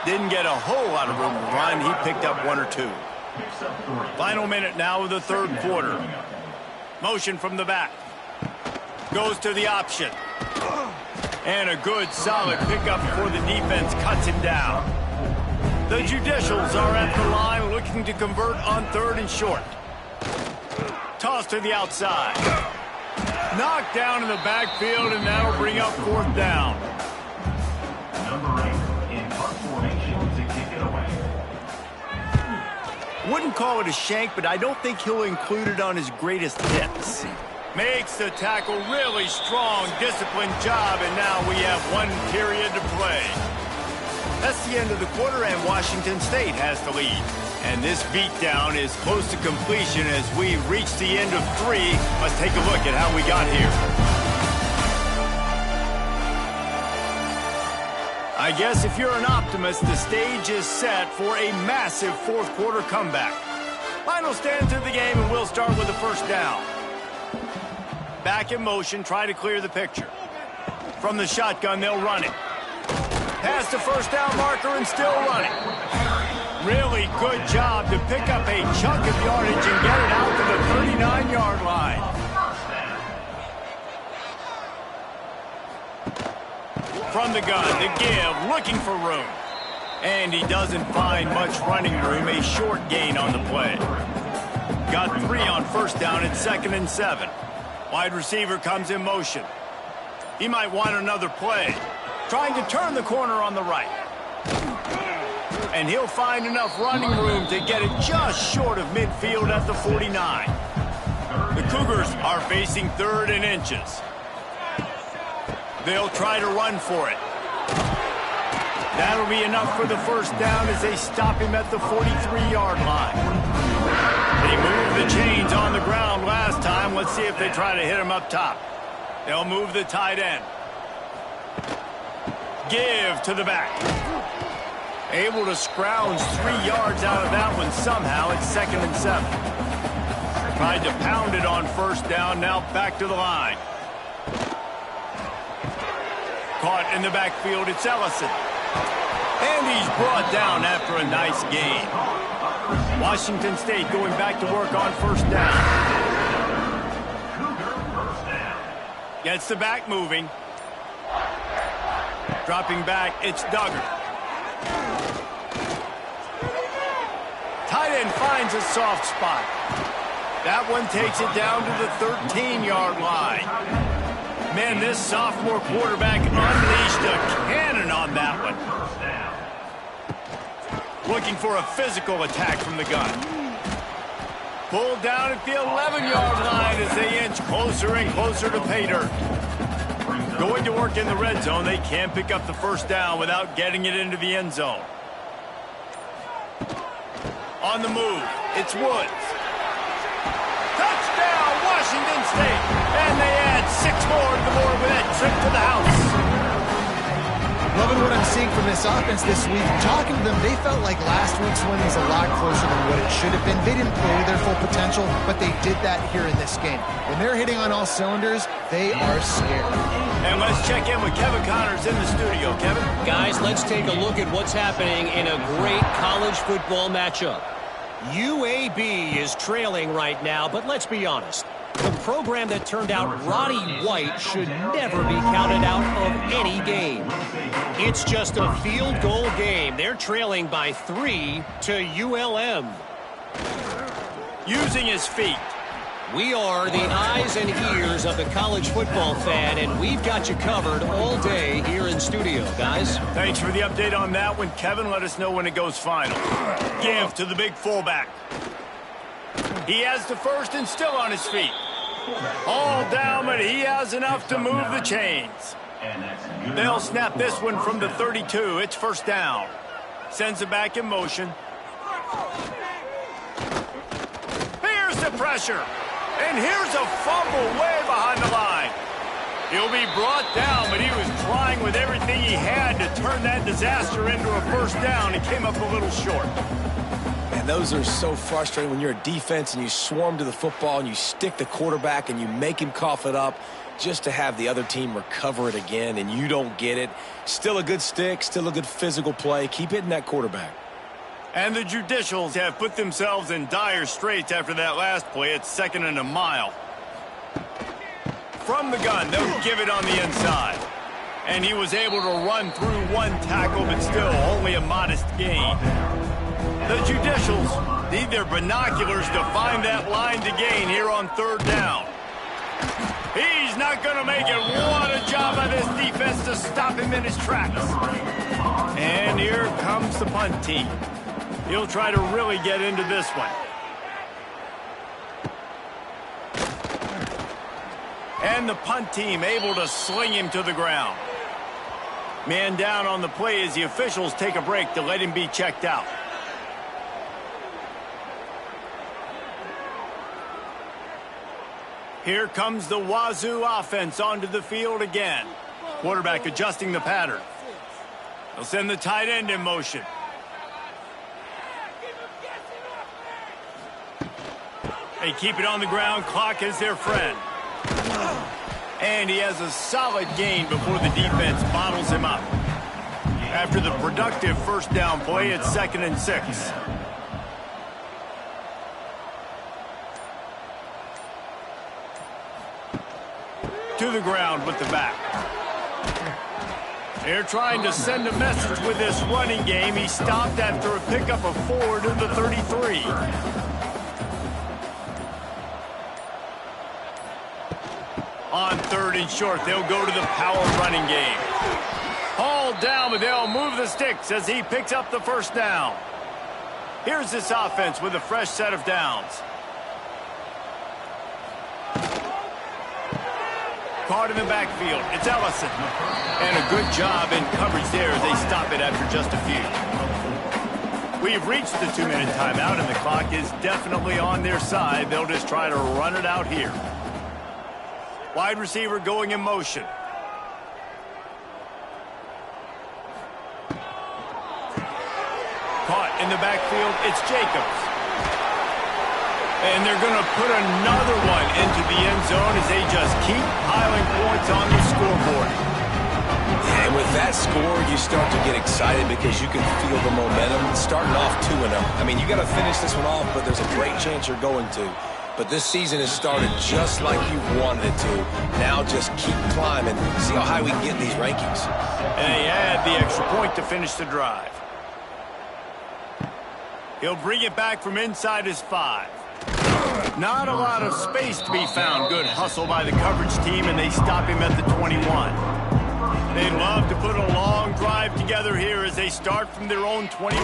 Didn't get a whole lot of room to run. He picked up 1 or 2. Final minute now of the third quarter. Motion from the back. Goes to the option. And a good, solid pickup before the defense cuts him down. The Judicials are at the line looking to convert on 3rd and short. Toss to the outside. Knocked down in the backfield, and that'll bring up 4th down. Number 8 in punt formation to kick it away. Wouldn't call it a shank, but I don't think he'll include it on his greatest hits. Makes the tackle, really strong, disciplined job, and now we have 1 period to play. That's the end of the quarter, and Washington State has the lead. And this beatdown is close to completion as we reach the end of 3. Let's take a look at how we got here. I guess if you're an optimist, the stage is set for a massive 4th quarter comeback. Final stands of the game, and we'll start with the 1st down. Back in motion, try to clear the picture. From the shotgun, they'll run it. Past the 1st down marker and still running. Really good job to pick up a chunk of yardage and get it out to the 39-yard line. From the gun, the give, looking for room. And he doesn't find much running room, a short gain on the play. Got 3 on first down at 2nd and 7. Wide receiver comes in motion. He might want another play. Trying to turn the corner on the right. And he'll find enough running room to get it just short of midfield at the 49. The Cougars are facing 3rd and inches. They'll try to run for it. That'll be enough for the first down as they stop him at the 43-yard line. They moved the chains on the ground last time. Let's see if they try to hit him up top. They'll move the tight end. Give to the back. Able to scrounge 3 yards out of that one somehow. It's 2nd and 7. Tried to pound it on first down. Now back to the line. Caught in the backfield. It's Ellison. And he's brought down after a nice gain. Washington State going back to work on first down. Gets the back moving. Dropping back, it's Duggar. Tight end finds a soft spot. That one takes it down to the 13-yard line. Man, this sophomore quarterback unleashed a cannon on that one. Looking for a physical attack from the gun. Pulled down at the 11-yard line as they inch closer and closer to pay dirt. Going to work in the red zone. They can't pick up the first down without getting it into the end zone. On the move, it's Woods. Touchdown, Washington State. And they add 6 more to the board with that trip to the house. Loving what I'm seeing from this offense this week. Talking to them, they felt like last week's win was a lot closer than what it should have been. They didn't play to their full potential, but they did that here in this game. When they're hitting on all cylinders, they are scared. And let's check in with Kevin Connors in the studio. Kevin? Guys, let's take a look at what's happening in a great college football matchup. UAB is trailing right now, but let's be honest. The program that turned out Roddy White should never be counted out of any game. It's just a field goal game. They're trailing by 3 to ULM. Using his feet. We are the eyes and ears of the college football fan, and we've got you covered all day here in studio, guys. Thanks for the update on that one, Kevin. Let us know when it goes final. Give to the big fullback. He has the first and still on his feet. All down, but he has enough to move the chains. They'll snap this one from the 32. It's first down. Sends it back in motion. Here's the pressure. And here's a fumble way behind the line. He'll be brought down, but he was trying with everything he had to turn that disaster into a first down. He came up a little short. And those are so frustrating when you're a defense and you swarm to the football and you stick the quarterback and you make him cough it up just to have the other team recover it again and you don't get it. Still a good stick, still a good physical play. Keep hitting that quarterback. And the Judicials have put themselves in dire straits after that last play. It's 2nd and a mile. From the gun, they'll give it on the inside. And he was able to run through one tackle, but still only a modest gain. The Judicials need their binoculars to find that line to gain here on 3rd down. He's not going to make it. What a job by this defense to stop him in his tracks. And here comes the punt team. He'll try to really get into this one. And the punt team able to sling him to the ground. Man down on the play as the officials take a break to let him be checked out. Here comes the Wazoo offense onto the field again. Quarterback adjusting the pattern. They'll send the tight end in motion. They keep it on the ground. Clock is their friend. And he has a solid gain before the defense bottles him up. After the productive first down play, it's 2nd and 6. To the ground with the back. They're trying to send a message with this running game. He stopped after a pickup of 4 to the 33. On 3rd and short, they'll go to the power running game. Hauled down, but they'll move the sticks as he picks up the first down. Here's this offense with a fresh set of downs. Caught in the backfield. It's Ellison. And a good job in coverage there as they stop it after just a few. We've reached the 2-minute timeout, and the clock is definitely on their side. They'll just try to run it out here. Wide receiver going in motion. Caught in the backfield. It's Jacobs. And they're going to put another one into the end zone as they just keep piling points on the scoreboard. And with that score, you start to get excited because you can feel the momentum starting off 2-0. I mean, you got to finish this one off, but there's a great chance you're going to. But this season has started just like you wanted it to. Now just keep climbing. See how high we can get in these rankings. And they add the extra point to finish the drive. He'll bring it back from inside his 5. Not a lot of space to be found. Good hustle by the coverage team, and they stop him at the 21. They love to put a long drive together here as they start from their own 21.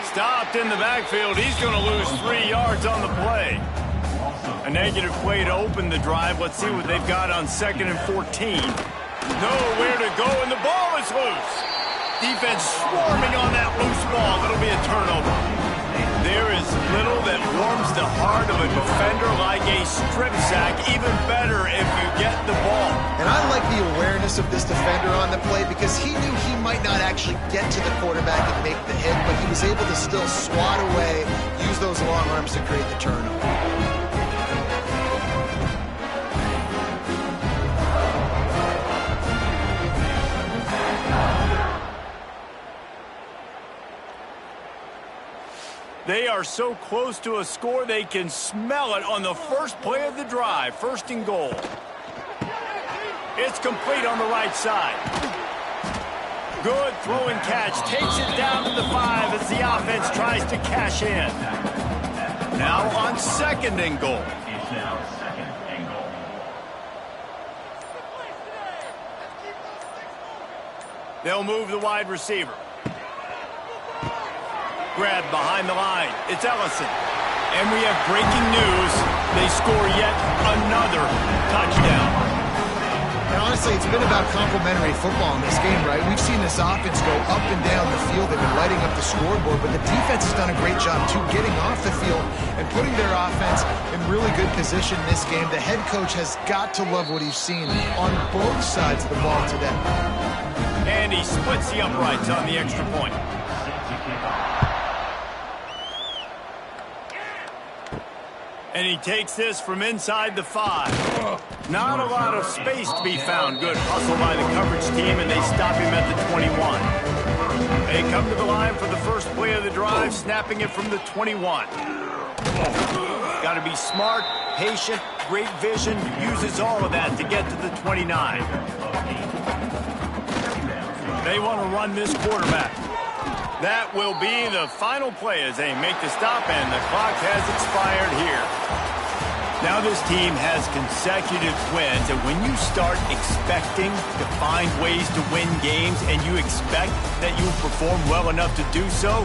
Stopped in the backfield. He's going to lose 3 yards on the play. A negative play to open the drive. Let's see what they've got on 2nd and 14. Nowhere to go, and the ball is loose. Defense swarming on that loose ball. It'll be a turnover. There is little that warms the heart of a defender like a strip sack. Even better if you get the ball. And I like the awareness of this defender on the play because he knew he might not actually get to the quarterback and make the hit, but he was able to still swat away, use those long arms to create the turnover. They are so close to a score, they can smell it on the first play of the drive. 1st and goal. It's complete on the right side. Good throw and catch. Takes it down to the 5 as the offense tries to cash in. Now on 2nd and goal. It's now 2nd and goal. They'll move the wide receiver. Grab behind the line. It's Ellison. And we have breaking news. They score yet another touchdown. And honestly, it's been about complementary football in this game, right? We've seen this offense go up and down the field. They've been lighting up the scoreboard, but the defense has done a great job, too, getting off the field and putting their offense in really good position in this game. The head coach has got to love what he's seen on both sides of the ball today. And he splits the uprights on the extra point. And he takes this from inside the 5. Not a lot of space to be found. Good hustle by the coverage team, and they stop him at the 21. They come to the line for the first play of the drive, snapping it from the 21. Got to be smart, patient, great vision. Uses all of that to get to the 29. They want to run this quarterback. That will be the final play as they make the stop, and the clock has expired here. Now this team has consecutive wins, and when you start expecting to find ways to win games and you expect that you will perform well enough to do so,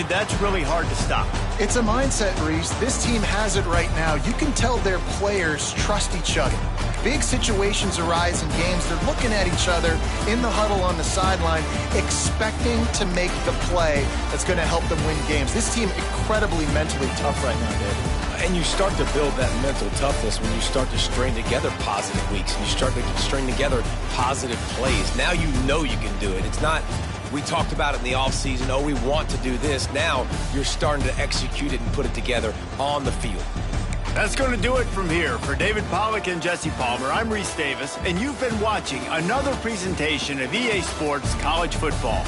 that's really hard to stop. It's a mindset, Reese. This team has it right now. You can tell their players trust each other. Big situations arise in games. They're looking at each other in the huddle on the sideline, expecting to make the play that's going to help them win games. This team incredibly mentally tough right now, David. And you start to build that mental toughness when you start to string together positive weeks and you start to string together positive plays. Now you know you can do it. It's not, we talked about it in the offseason, oh, we want to do this. Now you're starting to execute it and put it together on the field. That's going to do it from here. For David Pollack and Jesse Palmer, I'm Reese Davis, and you've been watching another presentation of EA Sports College Football.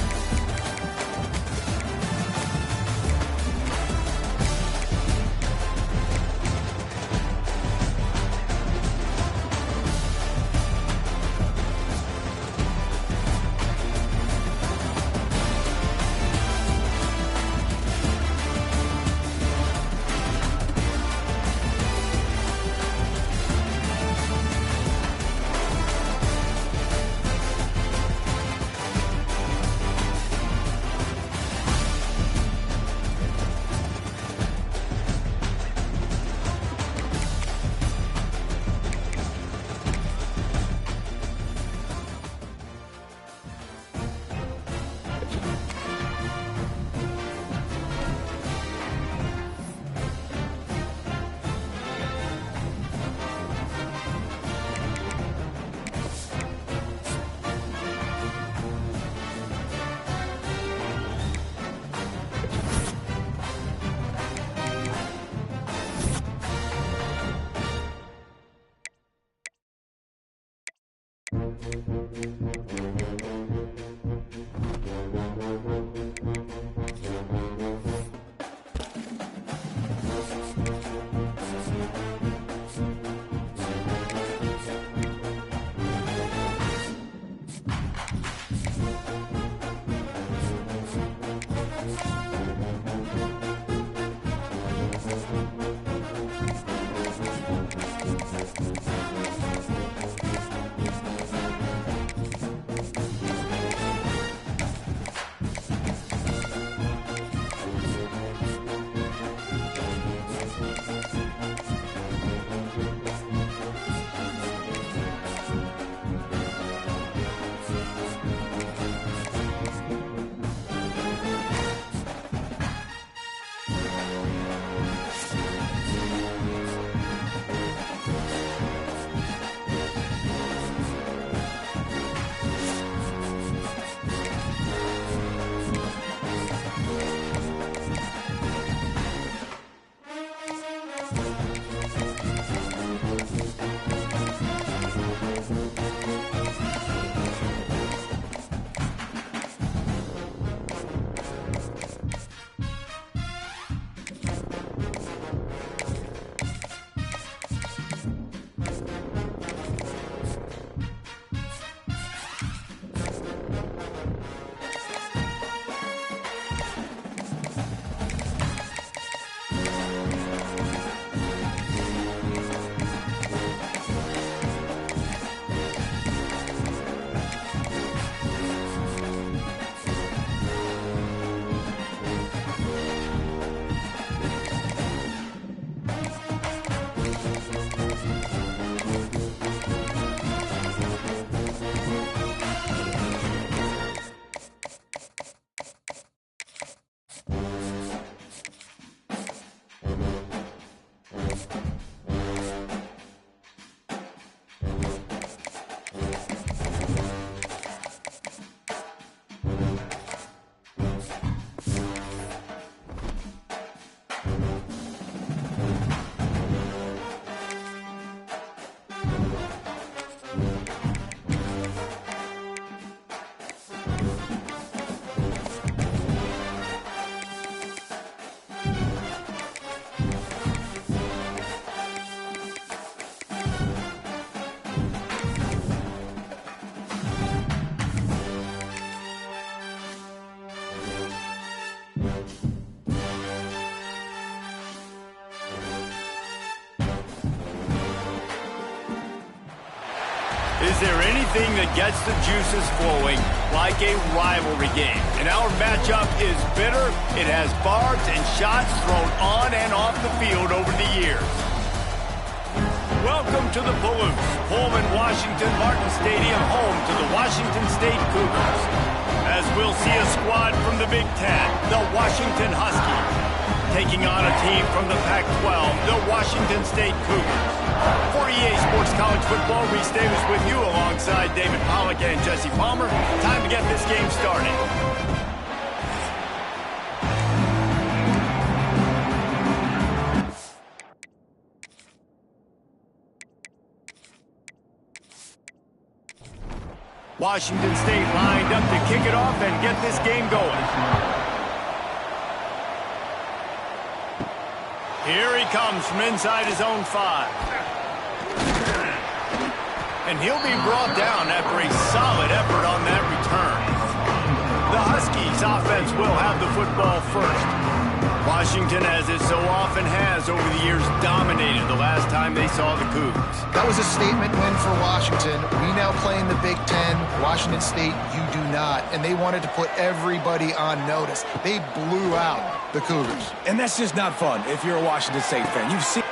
Is there anything that gets the juices flowing like a rivalry game? And our matchup is bitter. It has barbs and shots thrown on and off the field over the years. Welcome to the Palouse, Pullman, Washington Martin Stadium, home to the Washington State Cougars. As we'll see a squad from the Big Ten, the Washington Huskies, taking on a team from the Pac-12, the Washington State Cougars. For EA Sports College Football, Reese Davis with you alongside David Pollack and Jesse Palmer. Time to get this game started. Washington State lined up to kick it off and get this game going. Here he comes from inside his own 5. And he'll be brought down after a solid effort on that return. The Huskies offense will have the football first. Washington, as it so often has over the years, dominated the last time they saw the Cougs. That was a statement win for Washington. We now play in the Big Ten. Washington State, you do not. And they wanted to put everybody on notice. They blew out the Cougars. And that's just not fun if you're a Washington State fan. You've seen